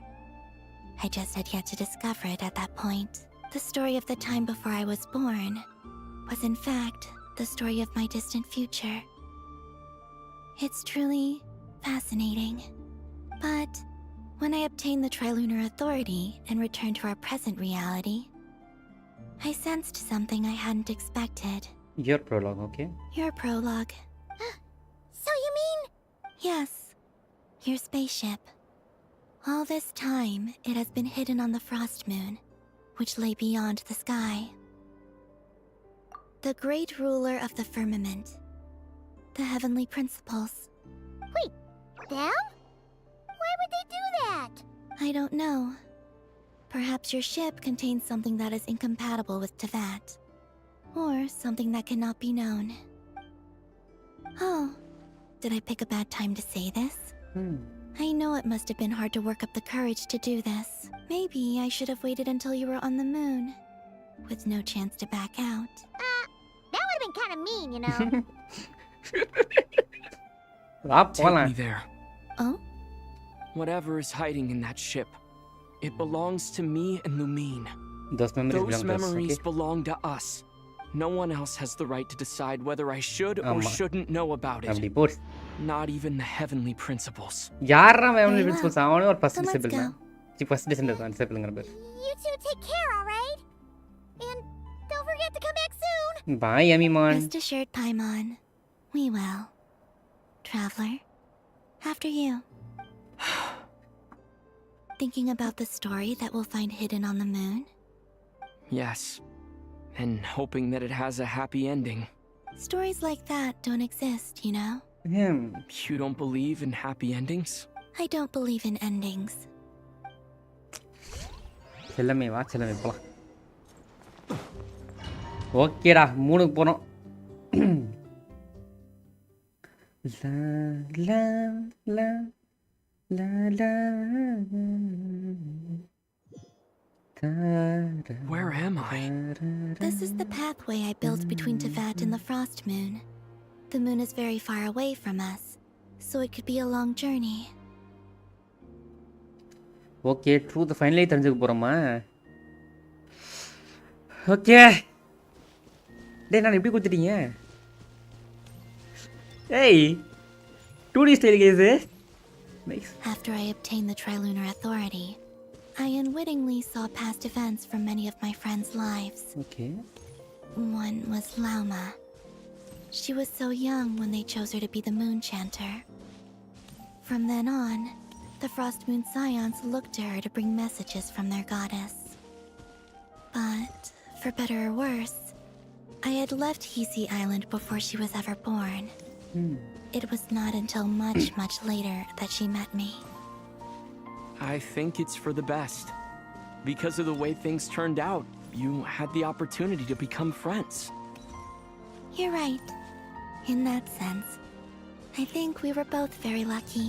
Speaker 21: I just had yet to discover it at that point. The story of the time before I was born was in fact the story of my distant future. It's truly fascinating. But when I obtained the Trilunar Authority and returned to our present reality, I sensed something I hadn't expected.
Speaker 1: Your prologue, okay?
Speaker 21: Your prologue.
Speaker 19: So you mean...
Speaker 21: Yes. Your spaceship. All this time, it has been hidden on the Frost Moon, which lay beyond the sky. The great ruler of the firmament. The heavenly principles.
Speaker 19: Wait, them? Why would they do that?
Speaker 21: I don't know. Perhaps your ship contains something that is incompatible with Teyvat. Or something that cannot be known. Oh, did I pick a bad time to say this? I know it must have been hard to work up the courage to do this. Maybe I should have waited until you were on the moon, with no chance to back out.
Speaker 19: That would have been kind of mean, you know.
Speaker 11: Take me there.
Speaker 21: Oh?
Speaker 11: Whatever is hiding in that ship, it belongs to me and Lumine.
Speaker 1: Those
Speaker 11: memories belong to us. No one else has the right to decide whether I should or shouldn't know about it. Not even the heavenly principles.
Speaker 1: Heavenly principles? First disciple.
Speaker 19: You two take care, alright? And don't forget to come back soon.
Speaker 1: Bye, Amimon.
Speaker 21: Rest assured, Paimon. We will. Traveler, after you. Thinking about the story that we'll find hidden on the moon?
Speaker 11: Yes. And hoping that it has a happy ending.
Speaker 21: Stories like that don't exist, you know?
Speaker 11: You don't believe in happy endings?
Speaker 21: I don't believe in endings.
Speaker 1: செல்லமே வா செல்லமே போலாம். ஓகேடா 3க்கு போறோம். La la la la la.
Speaker 11: Where am I?
Speaker 21: This is the pathway I built between Teyvat and the Frost Moon. The moon is very far away from us, so it could be a long journey.
Speaker 1: Okay, truth finally தெரிஞ்சுக்க போறோமா? Okay. டேய் நான் எப்படி குத்திட்டீங்க? Hey, 2D style guys. Nice.
Speaker 12: After I obtained the Trilunar Authority, I unwittingly saw past events from many of my friends' lives.
Speaker 1: Okay.
Speaker 12: One was Lauma. She was so young when they chose her to be the Moon Chanter. From then on, the Frost Moon Scions looked to her to bring messages from their goddess. But, for better or worse, I had left Hisi Island before she was ever born. It was not until much, much later that she met me.
Speaker 11: I think it's for the best. Because of the way things turned out, you had the opportunity to become friends.
Speaker 12: You're right. In that sense, I think we were both very lucky.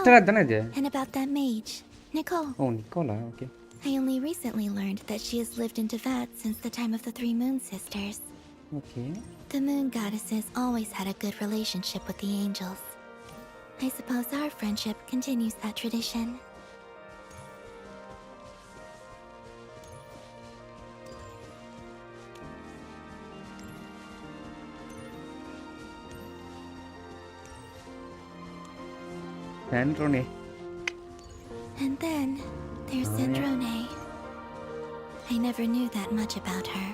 Speaker 12: And about that mage, Nicole.
Speaker 1: Oh, Nicola, okay.
Speaker 12: I only recently learned that she has lived in Teyvat since the time of the Three Moon Sisters.
Speaker 1: Okay.
Speaker 12: The Moon Goddesses always had a good relationship with the angels. I suppose our friendship continues that tradition.
Speaker 1: Sandrone.
Speaker 12: And then there's Sandrone. I never knew that much about her,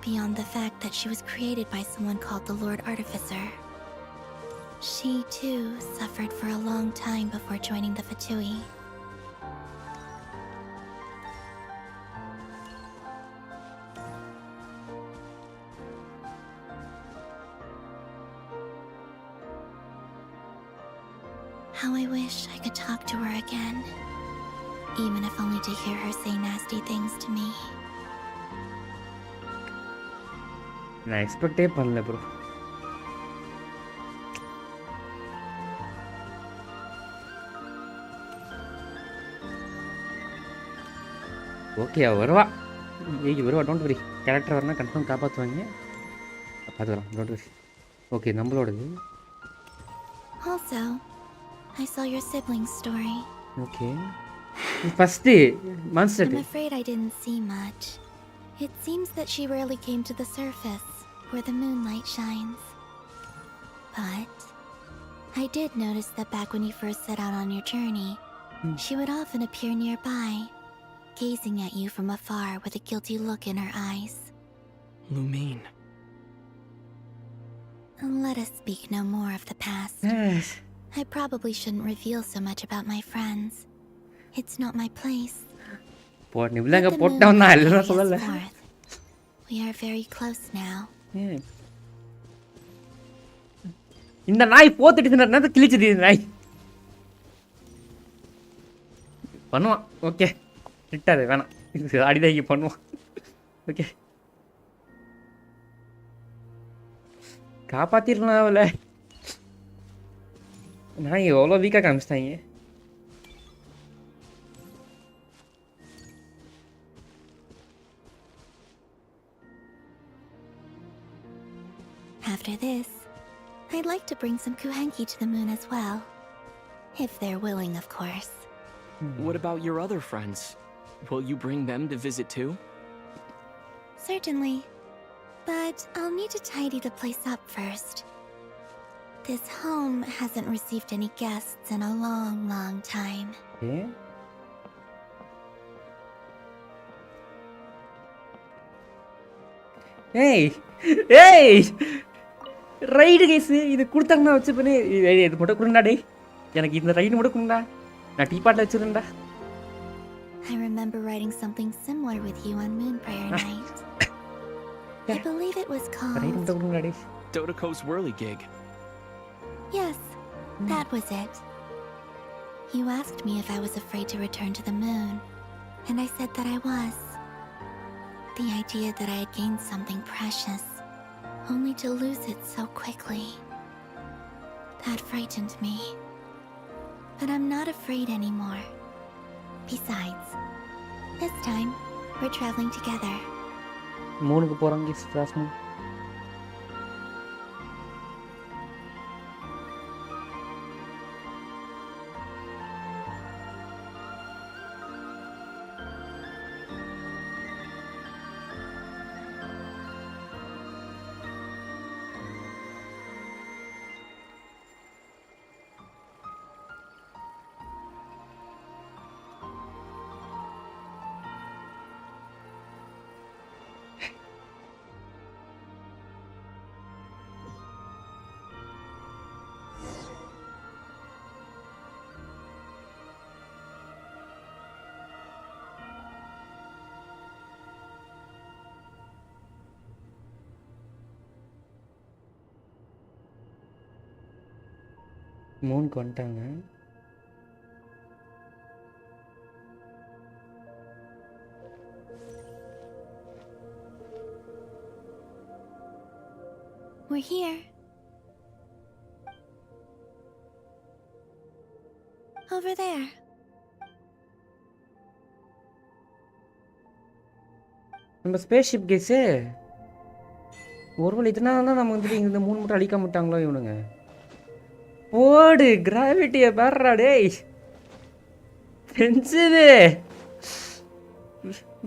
Speaker 12: beyond the fact that she was created by someone called the Lord Artificer. She, too, suffered for a long time before joining the Fatui. How I wish I could talk to her again, even if only to hear her say nasty things to me.
Speaker 1: நான் எக்ஸ்பெக்டே பண்ணல bro. Okay வருவா. ஏய் வருவா, don't worry. Character வரனா confirm காப்பாற்றுவாங்க. பார்த்துக்கலாம், don't worry. Okay நம்மளோடது.
Speaker 12: Also, I saw your siblings' story.
Speaker 1: Okay. First monster.
Speaker 12: I'm afraid I didn't see much. It seems that she rarely came to the surface, where the moonlight shines. But I did notice that back when you first set out on your journey, she would often appear nearby, gazing at you from afar with a guilty look in her eyes.
Speaker 11: Lumine.
Speaker 12: Let us speak no more of the past. I probably shouldn't reveal so much about my friends. It's not my place.
Speaker 1: Let the moon carry us forth.
Speaker 12: We are very close now.
Speaker 1: இந்த நாய் போத்துட்டு கிழிச்சது நாய் பண்ணுவான். Okay விட்டாரு, வேணாம், அடிதாக்கி பண்ணுவான். Okay காப்பாத்திரலாம் அவளை. நாய் எவ்வளோ வீக்காக காமிச்சிட்டாங்க.
Speaker 12: After this, I'd like to bring some Kuhenki to the moon as well. If they're willing, of course.
Speaker 11: What about your other friends? Will you bring them to visit too?
Speaker 12: Certainly. But I'll need to tidy the place up first. This home hasn't received any guests in a long, long time.
Speaker 1: Yeah? Hey! Hey! Ride guys இது கொடுத்தாங்கண்ணா வச்சு பண்ணி இது மட்டும் கொடுங்கடா. டே எனக்கு இந்த ride மட்டும் கொடுங்கடா, நான் டீ பாட்டில் வச்சுருந்தா.
Speaker 12: I remember writing something similar with you on Moon Prayer Night. I believe it was called
Speaker 11: Dodoko's Whirly Gig.
Speaker 12: Yes, that was it. You asked me if I was afraid to return to the moon, and I said that I was. The idea that I had gained something precious, only to lose it so quickly, that frightened me. But I'm not afraid anymore. Besides, this time, we're traveling together.
Speaker 1: மூணுக்கு போகிறாங்க frost. மூணுக்கு வந்துட்டாங்க.
Speaker 12: We're here. Over there.
Speaker 1: நம்ம spaceship case ஒருவேளை இதனால தான் நம்ம வந்துட்டு இந்த 3 மட்டும் அழிக்காம விட்டாங்களோ இவனுங்க. ஓடு கிராவிட்டியை பாடுறா டேய். தெரிஞ்சுது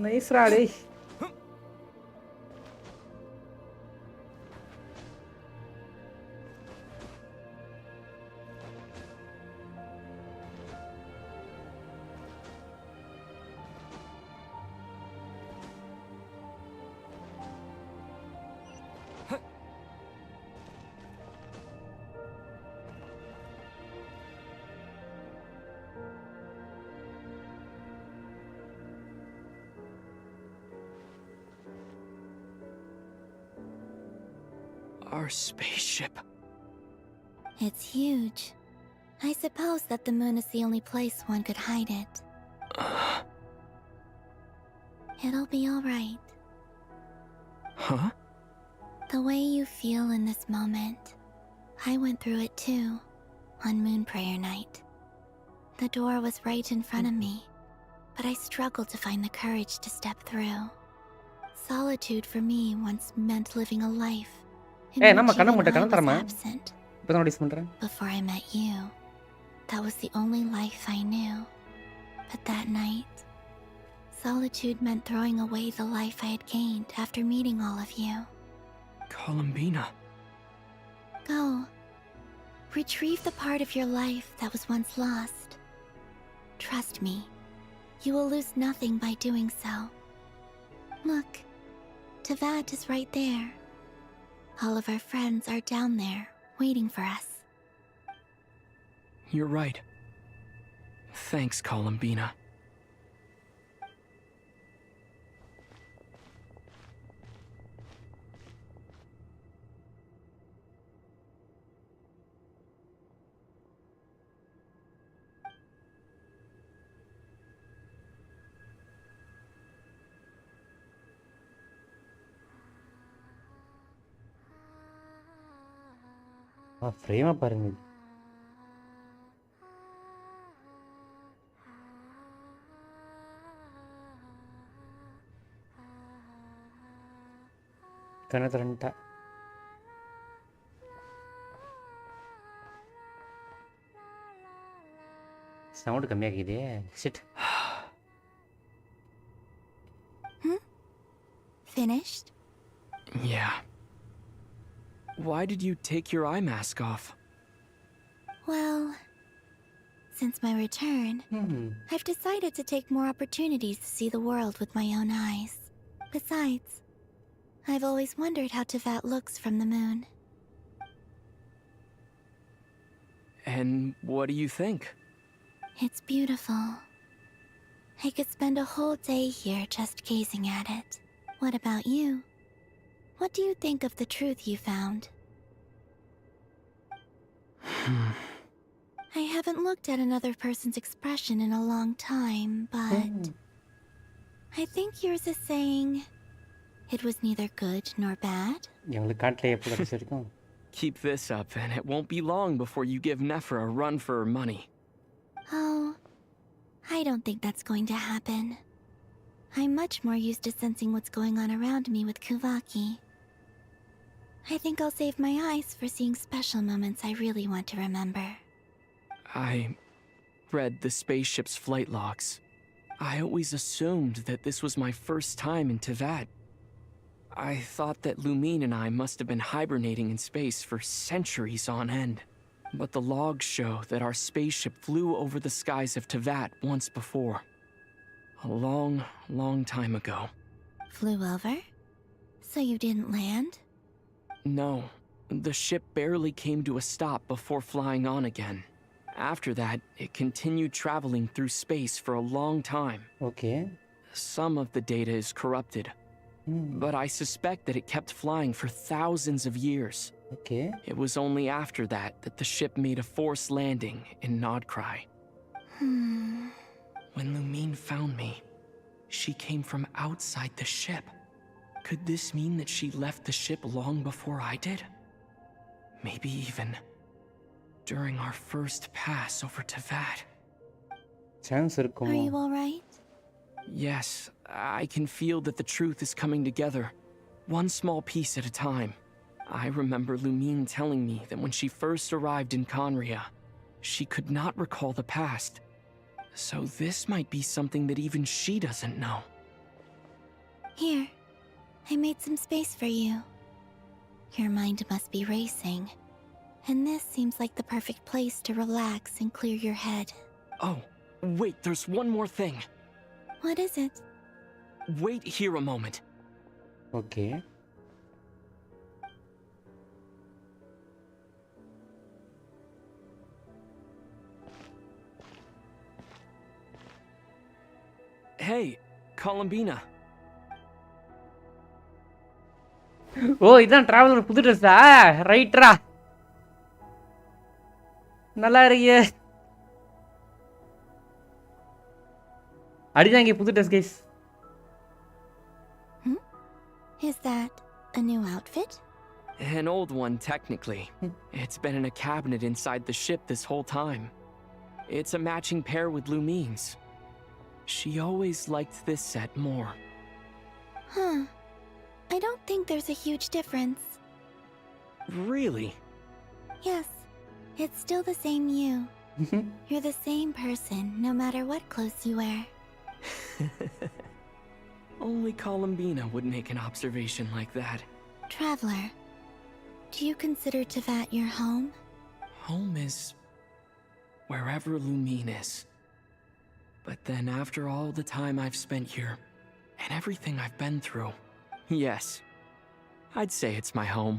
Speaker 1: நைஸ்ரா டேய்.
Speaker 11: Our spaceship.
Speaker 12: It's huge. I suppose that the moon is the only place one could hide it. It'll be all right.
Speaker 11: Huh?
Speaker 12: The way you feel in this moment, I went through it too, on Moon Prayer Night. The door was right in front of me, but I struggled to find the courage to step through. Solitude for me once meant living a life
Speaker 1: நம்ம கண்ண மூட்ட கண்ண தரமா இப்பதான் notice பண்றேன்.
Speaker 12: Before I met you, that was the only life I knew. But that night, solitude meant throwing away the life I had gained after meeting all of you.
Speaker 11: Columbina.
Speaker 12: Go. Retrieve the part of your life that was once lost. Trust me, you will lose nothing by doing so. Look, Teyvat is right there. All of our friends are down there, waiting for us.
Speaker 11: You're right. Thanks, Columbina.
Speaker 1: ஃப்ரேமா பாருங்க. கனதரண்டா sound கம்மியாகுதே. Shit.
Speaker 12: Finished?
Speaker 11: Yeah. Why did you take your eye mask off?
Speaker 12: Well, since my return, I've decided to take more opportunities to see the world with my own eyes. Besides, I've always wondered how Teyvat looks from the moon.
Speaker 11: And what do you think?
Speaker 12: It's beautiful. I could spend a whole day here just gazing at it. What about you? What do you think of the truth you found? I haven't looked at another person's expression in a long time, but I think yours is saying it was neither good nor bad.
Speaker 11: Keep this up, and it won't be long before you give Nephra a run for her money.
Speaker 12: Oh, I don't think that's going to happen. I'm much more used to sensing what's going on around me with Kuvaki. I think I'll save my eyes for seeing special moments I really want to remember.
Speaker 11: I read the spaceship's flight logs. I always assumed that this was my first time in Teyvat. I thought that Lumine and I must have been hibernating in space for centuries on end. But the logs show that our spaceship flew over the skies of Teyvat once before. A long, long time ago.
Speaker 12: Flew over? So you didn't land?
Speaker 11: No, the ship barely came to a stop before flying on again. After that, it continued traveling through space for a long time.
Speaker 1: Okay.
Speaker 11: Some of the data is corrupted, but I suspect that it kept flying for thousands of years.
Speaker 1: Okay.
Speaker 11: It was only after that that the ship made a forced landing in Nodcry. When Lumine found me, she came from outside the ship. Could this mean that she left the ship long before I did? Maybe even during our first pass over Tevat.
Speaker 1: Chance இருக்குமோ?
Speaker 12: Are you alright?
Speaker 11: Yes, I can feel that the truth is coming together, one small piece at a time. I remember Lumine telling me that when she first arrived in Conria, she could not recall the past. So this might be something that even she doesn't know.
Speaker 12: Here, I made some space for you. Your mind must be racing, and this seems like the perfect place to relax and clear your head.
Speaker 11: Oh, wait, there's one more thing.
Speaker 12: What is it?
Speaker 11: Wait here a moment.
Speaker 1: Okay.
Speaker 11: Hey, Columbina.
Speaker 1: ஓ இதான் traveller புது ட்ரெஸ்ஸா ரைட்ரா நல்லா இருக்கே அடிதான் இங்கே புது dress guys
Speaker 12: Is that a new outfit?
Speaker 11: An old one, technically. It's been in a cabinet inside the ship this whole time. It's a matching pair with Lumine's. She always liked this set more.
Speaker 12: Huh. I don't think there's a huge difference.
Speaker 11: Really?
Speaker 12: Yes. It's still the same you. You're the same person, no matter what clothes you wear.
Speaker 11: Only Columbina would make an observation like that.
Speaker 12: Traveler, do you consider Tevat your home?
Speaker 11: Home is wherever Lumine is. But then after all the time I've spent here, and everything I've been through, yes, I'd say it's my home.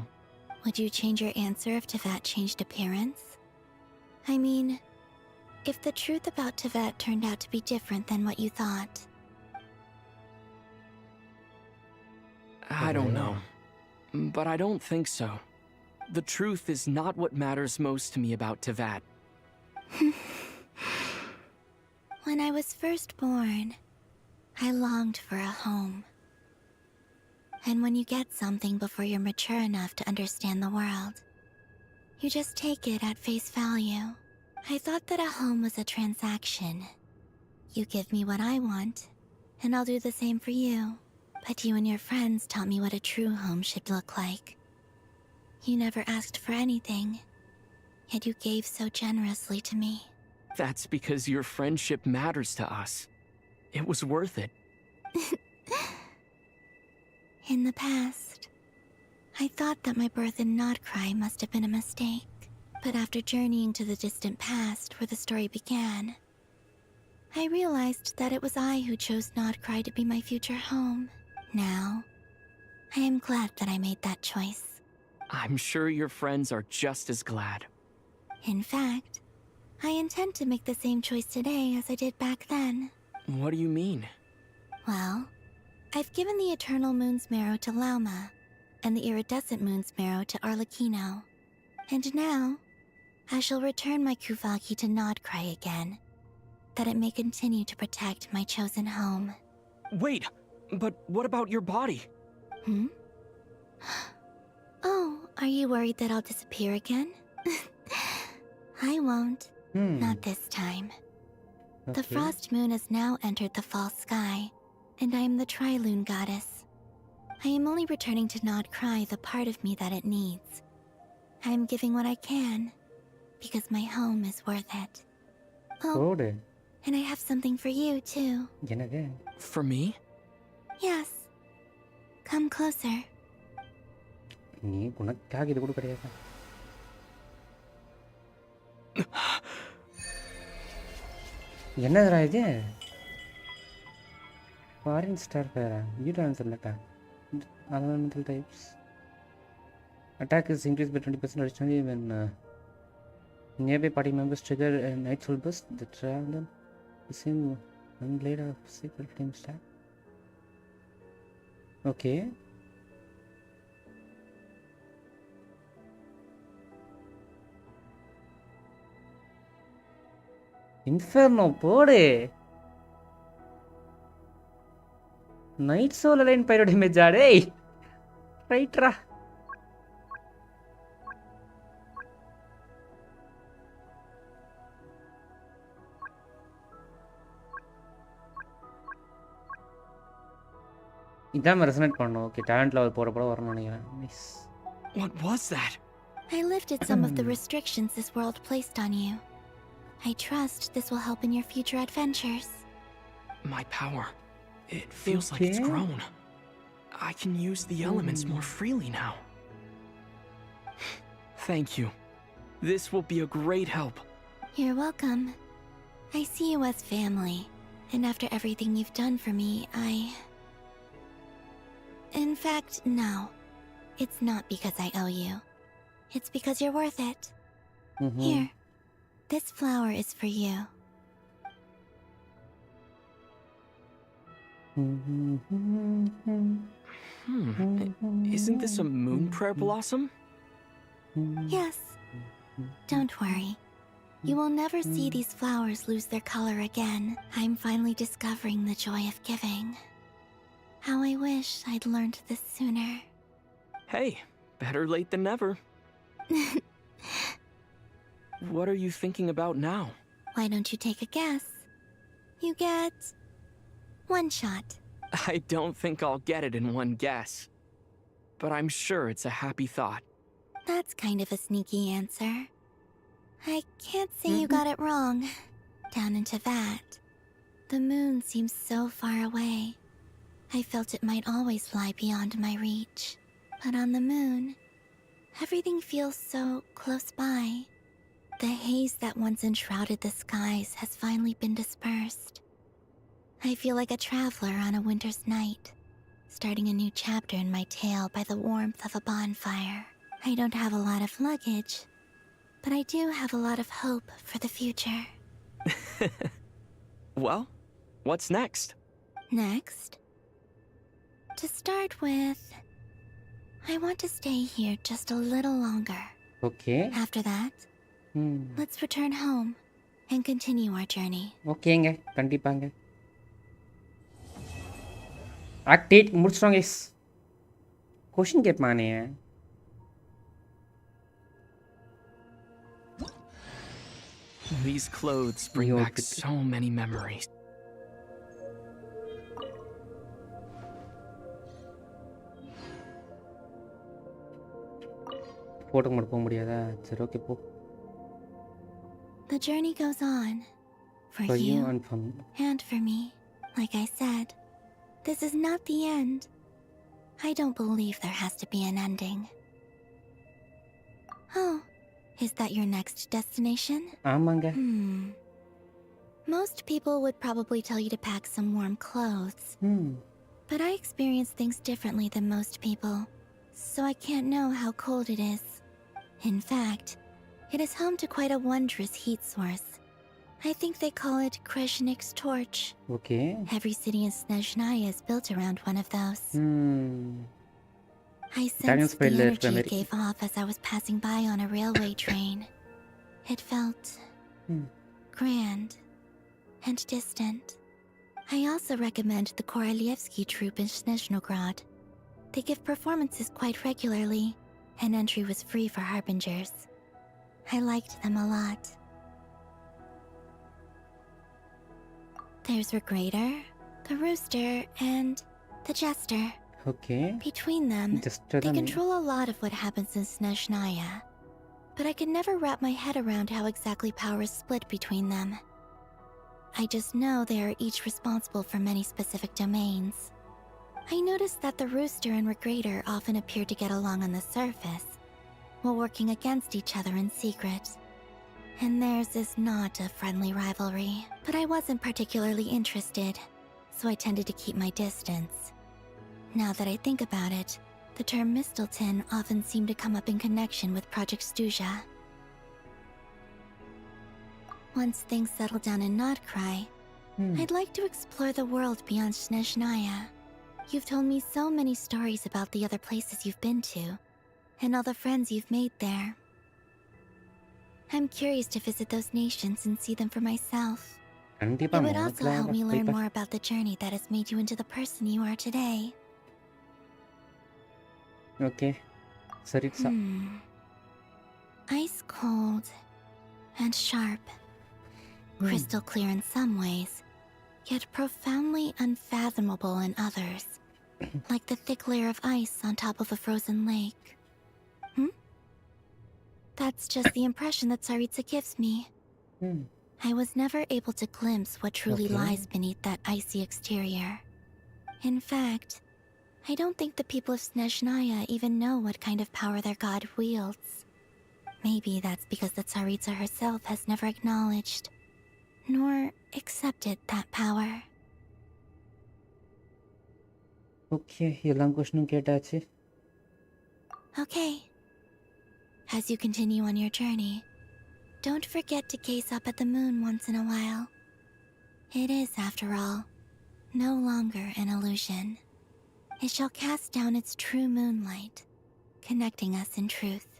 Speaker 12: Would you change your answer if Tevat changed appearance? I mean, if the truth about Tevat turned out to be different than what you thought.
Speaker 11: I don't know. But I don't think so. The truth is not what matters most to me about Tevat.
Speaker 12: When I was first born, I longed for a home. And when you get something before you're mature enough to understand the world, you just take it at face value. I thought that a home was a transaction. You give me what I want, and I'll do the same for you. But you and your friends taught me what a true home should look like. You never asked for anything, yet you gave so generously to me.
Speaker 11: That's because your friendship matters to us. It was worth it.
Speaker 12: In the past, I thought that my birth in Nodcry must have been a mistake. But after journeying to the distant past where the story began, I realized that it was I who chose Nodcry to be my future home. Now, I am glad that I made that choice.
Speaker 11: I'm sure your friends are just as glad.
Speaker 12: In fact, I intend to make the same choice today as I did back then.
Speaker 11: What do you mean?
Speaker 12: Well, I've given the Eternal Moon's marrow to Lauma, and the Iridescent Moon's marrow to Arlecchino. And now, I shall return my Kuvaki to Nodcry again, that it may continue to protect my chosen home.
Speaker 11: Wait, but what about your body?
Speaker 12: Oh, are you worried that I'll disappear again? I won't. Not this time. The Frost Moon has now entered the false sky, and I am the Tri-Lune goddess. I am only returning to Nodcry the part of me that it needs. I am giving what I can, because my home is worth it. Oh, and I have something for you, too.
Speaker 11: For me?
Speaker 12: Yes. Come closer.
Speaker 1: நீ உனக்காக இது கூட கிடையாது என்னதுடா இது foreign star ஃபயரா யூட் answer இல்லக்கா elemental types attack is increased by 20% additionally when nearby party members trigger a nightfall burst. The traveler the same one blade of secret flame stack. Okay. Inferno போடு. Night Soul Align pyro damage டேய். ரைட்ரா. இதான் resonate பண்ணனும். Okay, talent level போற வரணும்னு நினைக்கிறேன். Nice.
Speaker 13: What was that?
Speaker 12: I lifted some of the restrictions this world placed on you. I trust this will help in your future adventures.
Speaker 11: My power. It feels like it's grown. I can use the elements more freely now. Thank you. This will be a great help.
Speaker 12: You're welcome. I see you as family, and after everything you've done for me, In fact, no. It's not because I owe you. It's because you're worth it. Here. This flower is for you.
Speaker 11: Isn't this a moon prayer blossom?
Speaker 12: Yes. Don't worry. You will never see these flowers lose their color again. I'm finally discovering the joy of giving. How I wish I'd learned this sooner.
Speaker 11: Hey, better late than never. What are you thinking about now?
Speaker 12: Why don't you take a guess? You get 1 shot.
Speaker 11: I don't think I'll get it in one guess. But I'm sure it's a happy thought.
Speaker 12: That's kind of a sneaky answer. I can't say you got it wrong. Down into that. The moon seems so far away. I felt it might always lie beyond my reach. But on the moon, everything feels so close by. The haze that once enshrouded the skies has finally been dispersed. I feel like a traveler on a winter's night, starting a new chapter in my tale by the warmth of a bonfire. I don't have a lot of luggage, but I do have a lot of hope for the future.
Speaker 11: Well, what's next?
Speaker 12: Next? To start with, I want to stay here just a little longer.
Speaker 1: Okay.
Speaker 12: After that, let's return home and continue our journey.
Speaker 1: ஓகேங்க, கண்டிப்பாங்க. Act 8 முடிச்சிட்டோம் guys. Question கேட்பானே.
Speaker 11: These clothes bring back so many memories.
Speaker 1: Photo மட்டும் போக முடியாதா? சரி, okay போ.
Speaker 12: The journey goes on for you and for me. Like I said, this is not the end. I don't believe there has to be an ending. Oh, is that your next destination?
Speaker 1: ஆமாங்க.
Speaker 12: Most people would probably tell you to pack some warm clothes. But I experience things differently than most people, so I can't know how cold it is. In fact, it is home to quite a wondrous heat source. I think they call it Kreshnik's torch.
Speaker 1: Okay.
Speaker 12: Every city in Snezhnaya is built around one of those. I sensed the energy it gave off as I was passing by on a railway train. It felt grand and distant. I also recommend the Korolievsky troupe in Snezhnograd. They give performances quite regularly, and entry was free for Harbingers. I liked them a lot. There's Regrator, the Rooster, and the Jester.
Speaker 1: Okay.
Speaker 12: Between them, they control a lot of what happens in Snezhnaya. But I could never wrap my head around how exactly power is split between them. I just know they are each responsible for many specific domains. I noticed that the Rooster and Regrator often appear to get along on the surface, while working against each other in secret. And theirs is not a friendly rivalry, but I wasn't particularly interested, so I tended to keep my distance. Now that I think about it, the term Mistelton often seemed to come up in connection with Project Stuja. Once things settle down in Nodcry, I'd like to explore the world beyond Snezhnaya. You've told me so many stories about the other places you've been to, and all the friends you've made there. I'm curious to visit those nations and see them for myself. It
Speaker 1: கண்டிப்பா
Speaker 12: would also help me learn
Speaker 1: போய்
Speaker 12: more about the journey that has made you into the person you are today.
Speaker 1: Okay சரிட்சா
Speaker 12: Ice cold and sharp. Crystal clear in some ways, yet profoundly unfathomable in others. Like the thick layer of ice on top of a frozen lake. That's just the impression that Tsaritsa gives me. I was never able to glimpse what truly lies beneath that icy exterior. In fact, I don't think the people of Snezhnaya even know what kind of power their god wields. Maybe that's because the Tsaritsa herself has never acknowledged, nor accepted that power.
Speaker 1: Okay எல்லாம் क्वेश्चनும் கேட்டாச்சு.
Speaker 12: Okay. As you continue on your journey, don't forget to gaze up at the moon once in a while. It is, after all, no longer an illusion. It shall cast down its true moonlight, connecting us in truth.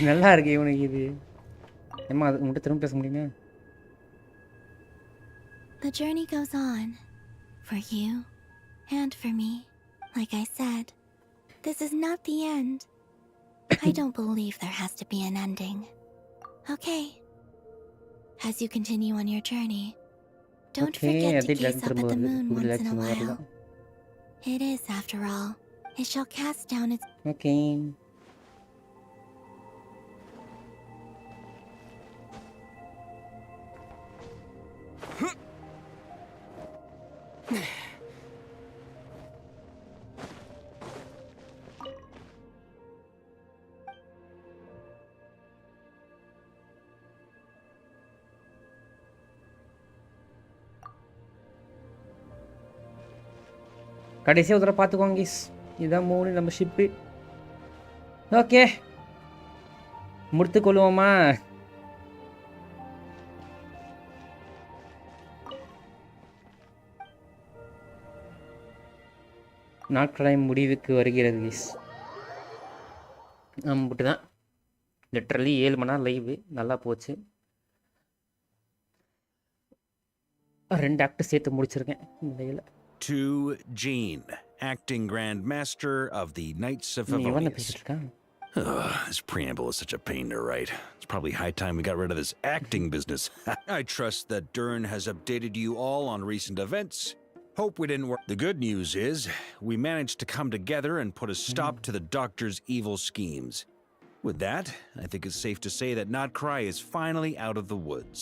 Speaker 1: நல்லா இருக்கு இவனுக்கு இது. ஏம்மா அது உன்கிட்ட திரும்ப பேச முடியுமா?
Speaker 12: The journey goes on, for you and for me. Like I said, this is not the end. I don't believe there has to be an ending. Okay. As you continue on your journey, don't forget to gaze up at the moon once in a while. It is, after all, it shall cast down its...
Speaker 1: Okay. கடைசியாக ஒரு தடவை பார்த்துக்கோங்க keys. இதுதான் 3 நம்ம ship. Okay முடித்துக்கொள்வோமா? நாட்களை முடிவுக்கு வருகிறது keys. நம்மட்டு தான் லிட்ரலி 7 மணி நேரம் லைவு நல்லா போச்சு. 2 ஆக்ட் சேர்த்து முடிச்சிருக்கேன் இந்த லைவில்.
Speaker 3: To Jean, acting Grand Master of the Knights of Favonius. This preamble is such a pain to write. It's probably high time we got rid of this acting business. I trust that Dern has updated you all on recent events. Hope we didn't work. The good news is, we managed to come together and put a stop to the Doctor's evil schemes. With that, I think it's safe to say that Notcry is finally out of the woods.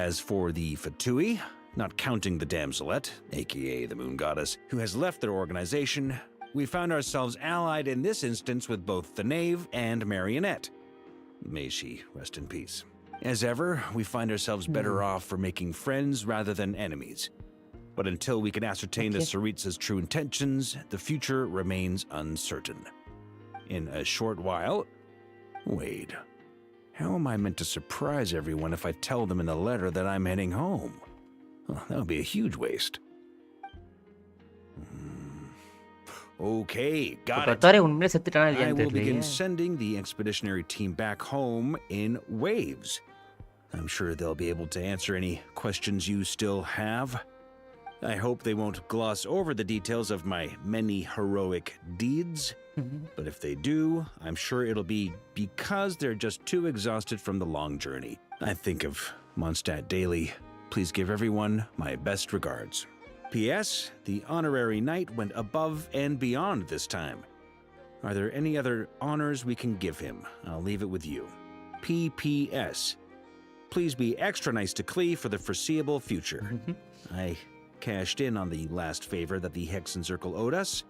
Speaker 3: As for the Fatui, not counting the damselette, aka the moon goddess, who has left their organization, we found ourselves allied in this instance with both the Knave and Marionette. May she rest in peace. As ever, we find ourselves better off for making friends rather than enemies. But until we can ascertain the Tsaritsa's true intentions, the future remains uncertain. In a short while... Wait. How am I meant to surprise everyone if I tell them in the letter that I'm heading home? Oh, that would be a huge waste. Okay, got it. I will begin sending the expeditionary team back home in waves. I'm sure they'll be able to answer any questions you still have. I hope they won't gloss over the details of my many heroic deeds. But if they do, I'm sure it'll be because they're just too exhausted from the long journey. I think of Mondstadt daily. Please give everyone my best regards. P.S. The honorary knight went above and beyond this time. Are there any other honors we can give him? I'll leave it with you. P.P.S. Please be extra nice to Klee for the foreseeable future. I cashed in on the last favor that the Hexen Circle owed us,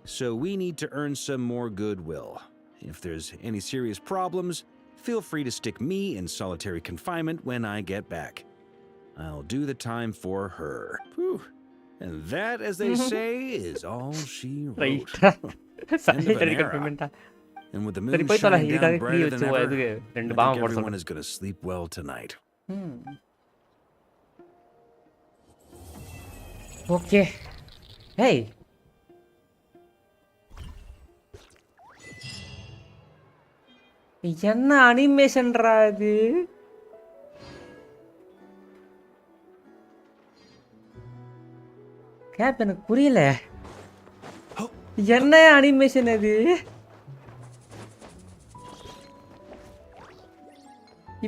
Speaker 3: so we need to earn some more goodwill. If there's any serious problems, feel free to stick me in solitary confinement when I get back. I'll do the time for her. Whew. And that, as they say, is all she wrote. End of an era. And with the moon shining down brighter than ever, I think
Speaker 1: பாவம் போட
Speaker 3: everyone is going to sleep well tonight.
Speaker 1: Okay. Hey. என்ன அனிமேஷன்ரா இது? Gap எனக்கு புரியல. என்ன animation இது?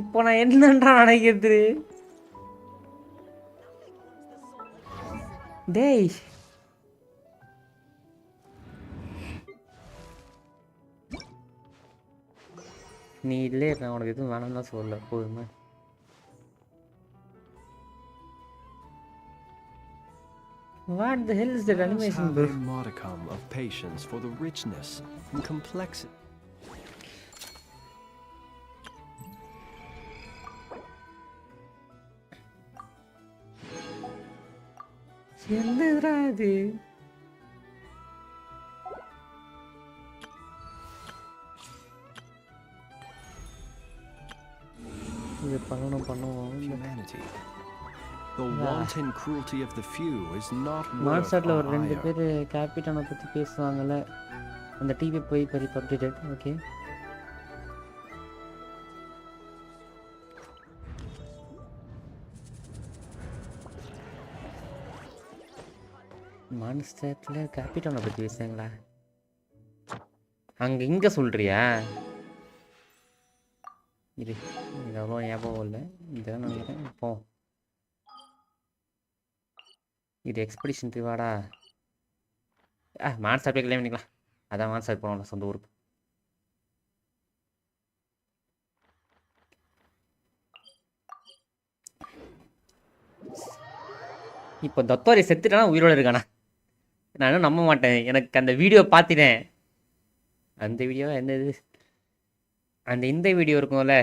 Speaker 1: இப்போ நான் என்னன்றா நினைக்கிறது? டேய். நீ இல்லே நான் உனக்கு எதுவும் வேணாம்னு தான் சொல்லல போதுமா? What the hell is that animation, bro?
Speaker 5: A modicum of patience for the richness and complexity.
Speaker 1: என்னடா இது? இது பண்ணனும்.
Speaker 5: Humanity. The wanton cruelty of the few is not worth
Speaker 1: மான்ஸ்டர்ல ஒரு
Speaker 5: our
Speaker 1: ரெண்டு
Speaker 5: ire.
Speaker 1: பேர் கேபிட்டனை பத்தி பேசுவாங்கல. அந்த டிவி போய் பரி அப்டேட்டட். ஓகே. மான்ஸ்டர்ல கேபிட்டனை பத்தி பேசுறாங்களா? அங்க இங்க சொல்றியா? இது அவ்வளோ ஞாபகம் இல்லை. இதான் நினைக்கிறேன். இப்போ இது எக்ஸ்பெடிஷன் ரிவார்டா? மான்ஸ்டர் போய் கிளைம் பண்ணிக்கலாம். அதான் மான்ஸ்டர் போனோம்ல சொந்த ஊருக்கு. இப்போ தத்தோரி செத்துட்டானா உயிரோடு இருக்கானா? நான் இன்னும் நம்ப மாட்டேன். எனக்கு அந்த வீடியோ பார்த்துட்டேன். அந்த வீடியோ என்னது? இந்த வீடியோ இருக்கும்ல,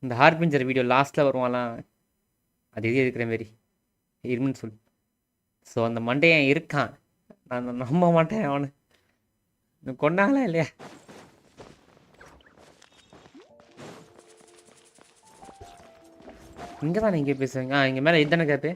Speaker 1: இந்த ஹார்பிஞ்சர் வீடியோ லாஸ்ட்டில் வருவான்லாம், அது எது இருக்கிற மாரி இருமுன்னு சொல்லி. ஸோ அந்த மண்டையன் இருக்கான். நான் நம்ப மாட்டேன். அவனு கொண்டாங்களா இல்லையா? இங்கே தான் நீங்கள் பேசுவீங்க. இங்கே மேலே இதுதானே கேப்பு?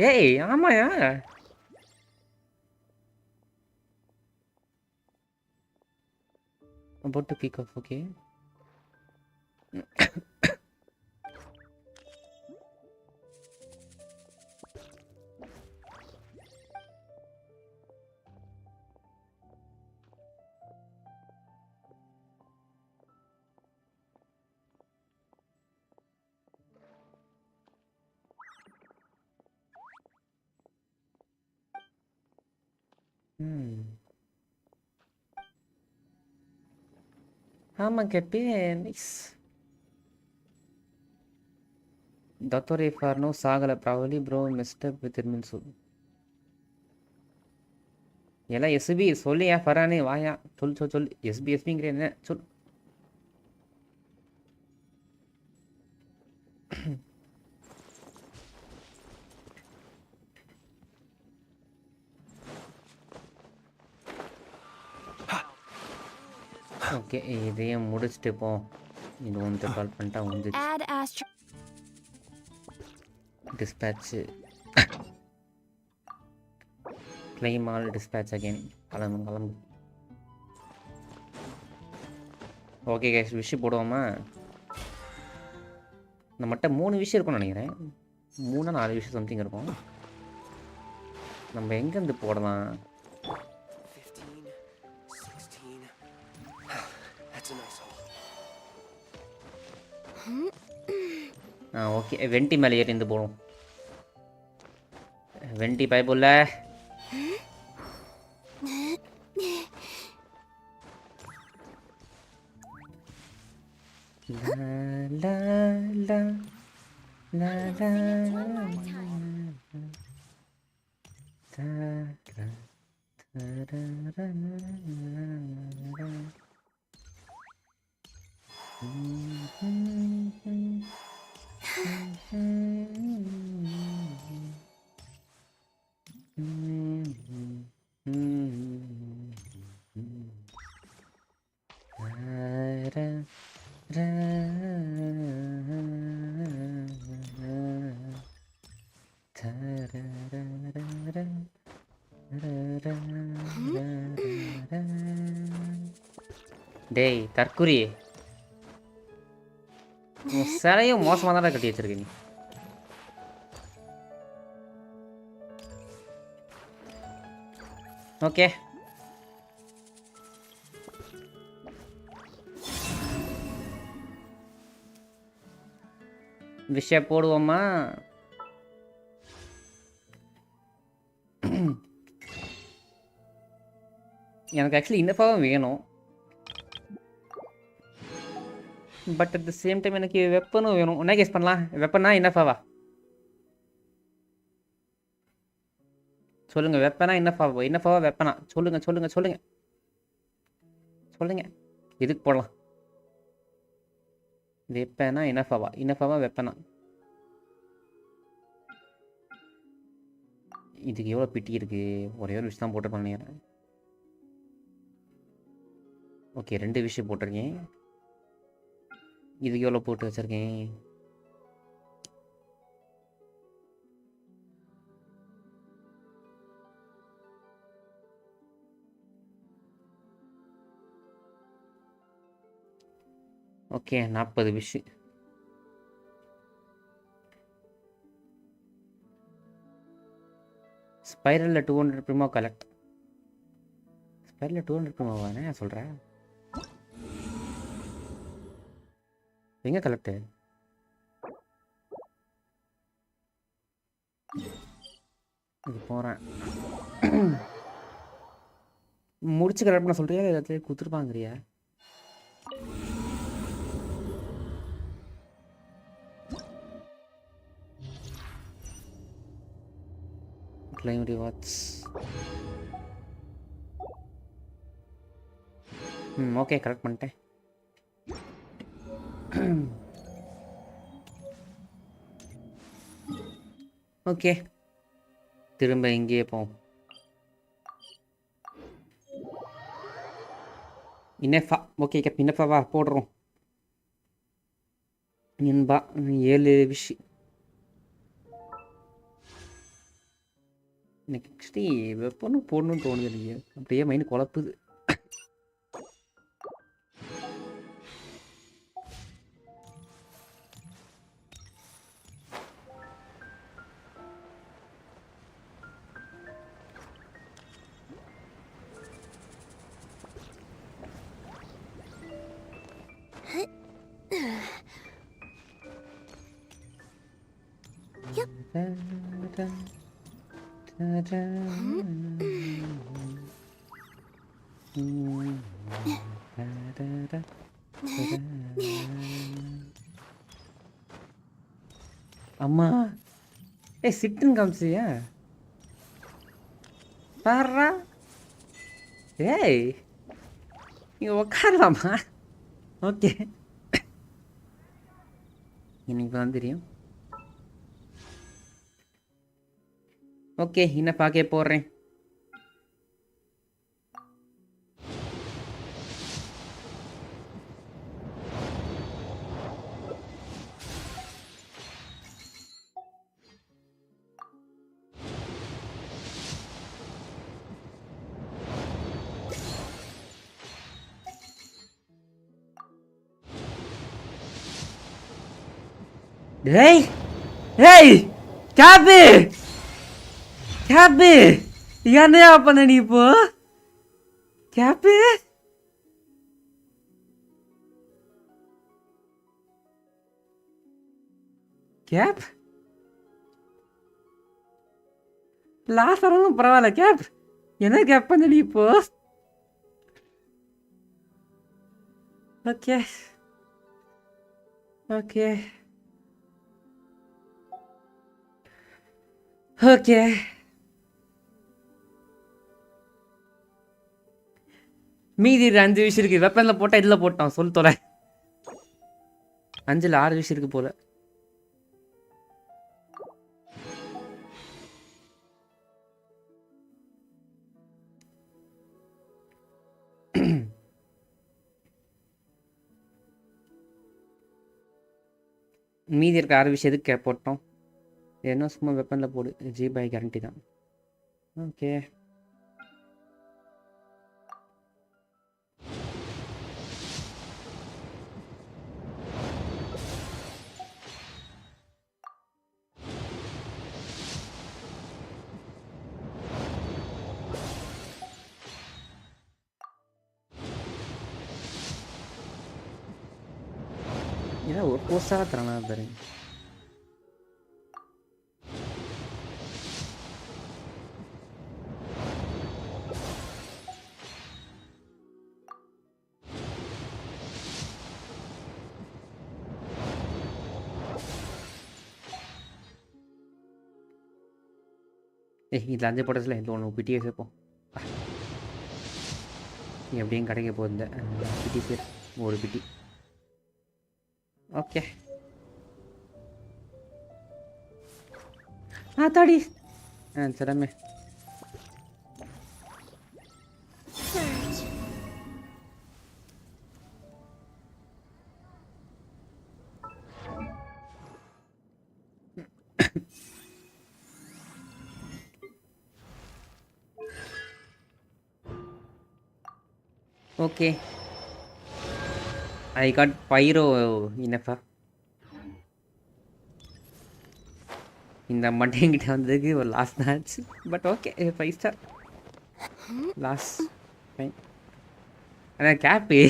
Speaker 1: ஏய் ஆமாயா, about to kick off. Okay. ஆமாம் கேப்பி நைஸ். டாக்டர் ஃபார்னோ சாகலை ப்ராபலி ப்ரோ மிஸ்டர் வித் இர்மின் சொல். எல்லாம் எஸ்பி சொல்லியா ஃபரானே வாயா சொல் எஸ்பிங்கிற என்ன சொல். ஓகே இதையும் முடிச்சுட்டு போ. இது வந்து கால் பண்ணிட்டா வந்து டிஸ்பேட்சு கிளைம் ஆல் டிஸ்பேட்ச் அகைன். கிளம்பு. ஓகே கேஷ் விஷயம் போடுவோமா? நம்மகிட்ட 3 விஷயம் இருக்கும்னு நினைக்கிறேன். 3-4 விஷயம் சம்திங் இருக்கும். நம்ம எங்கேருந்து போடலாம்? ஓகே வெண்டி மேலே ஏறி இருந்து போடும். வெண்டி பைப்புள்ள டேய் தற்குறி, உன் சிலையும் மோசமாக தான் கட்டி வச்சிருக்க நீ. ஓகே, விஷயம் போடுவோமா? எனக்கு ஆக்சுவலி இன்னஃபாவும் வேணும், but at the same time எனக்கு வெப்பனும் வேணும். என்ன கேஸ் பண்ணலாம்? வெப்பனா இன்னஃபாவா சொல்லுங்க. வெப்பனா இன்னஃபாவா? இன்னஃபாவா வெப்பனா? சொல்லுங்க சொல்லுங்க சொல்லுங்க சொல்லுங்க. எதுக்கு போடலாம்? வெப்பனா இன்னஃபாவா? இன்னஃபாவா வெப்பனா? இதுக்கு எவ்வளோ பிட்டி இருக்கு? ஒரே ஒரு விஷயம் தான் போட்டு பண்ணிடுறேன். ஓகே, 2 விஷயம் போட்டிருக்கேன். இதுக்கு எவ்வளோ போட்டு வச்சிருக்கேன்? ஓகே, 40 விஷயம். ஸ்பைரலில் 200 ப்ரிமோ கலெக்ட். ஸ்பைரலில் 200 ப்ரிமோவானே சொல்கிறேன். எங்கே கலெக்டு? இது போகிறேன். முடிச்சு கலெக்ட் பண்ண சொல்கிறியா இல்லை எல்லாத்துலேயும் கொடுத்துருப்பாங்கறியா? Claim rewards. ஓகே, கரெக்ட் பண்ணிட்டேன். ஓகே, திரும்ப இங்கேயே போவோம். இன்னஃபா. ஓகே கேப், இன்னஃபாவா போடுறோம். என்பா 7 விஷயம். எனக்கு ஆக்சுவலி வெப்பனும் போடணும்னு தோணுது. இல்லையே, அப்படியே மைண்ட் குழப்புது. அம்மா, சிட்டுன்னு காமிச்சியா? பாருடா. ஏய், இங்கே உட்காரலாமா? ஓகே, எனக்கு தான் தெரியும். ஓகே, இன்னும் பார்க்க போடுறேன். டேய் டேய் கேப்பு கேப்பு, என்னையா பண்ண நீ இப்போ? கேப்பு கேப் லாஸ்ட் ஆனாலும் பரவாயில்ல. கேப் என்ன கேப் பண்ண நீ இப்போ? ஓகே ஓகே ஓகே, மீதி 5 விஷயம் இருக்கு. வெப்பன்ல போட்டா இதில் போட்டான். சொல் தொலை. 5ல் 6 விஷயம் இருக்கு போல. மீதி இருக்க 6 விஷயம் எதுக்கு போட்டோம்? என்ன சும்மா வெப்பனில் போடு. ஜி பை கேரண்டி தான். ஓகே. ஏன்னா ஒரு கோர்ஸாக தரானா பாரு. இதில் 5 போட்டஸில் எந்த ஒன்று பிடிஎஸ் வைப்போம். எப்படியும் கிடைக்க போகுது பிடி சார் ஒரு பிடி. ஓகே. தாடி சரிமே. Okay. I got pyro enough. இந்த மண்டைங்கிட்ட வந்ததுக்கு ஒரு last match. But okay 5 star last fine. ஆனால் கேப்பு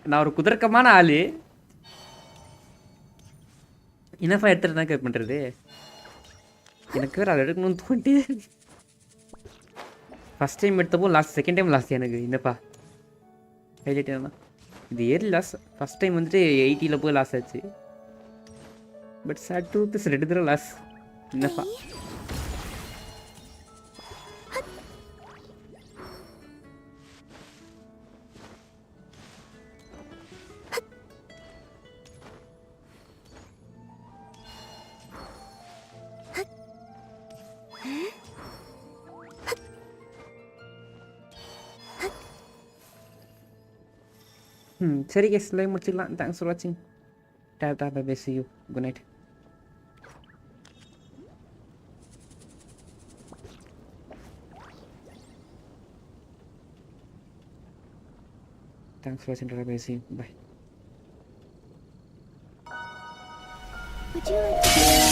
Speaker 1: நான் ஒரு குதர்க்கமான ஆள். இனஃபா எடுத்துகிட்டு தான் கேப் பண்ணுறது. எனக்கு வேறு அதை எடுக்கணும்னு தோண்டி ஃபஸ்ட் டைம் எடுத்தப்போ லாஸ்ட் செகண்ட் டைம் லாஸ்ட் எனக்கு என்னப்பா ஹைலைட் என்ன இது ஏர்லி லாஸ். ஃபஸ்ட் டைம் வந்துட்டு 80 போய் லாஸ் ஆச்சு. பட் சாட் ட்ரூத் இஸ் 2 தடவை லாஸ் என்னப்பா. சரி கேஸ் லைவ் முடிச்சிடலாம். தேங்க்ஸ் ஃபார் வாட்சிங். டாடா bye bye, see you, good night. Thanks for watching. Tada bye, see you, bye.
Speaker 6: Would you like to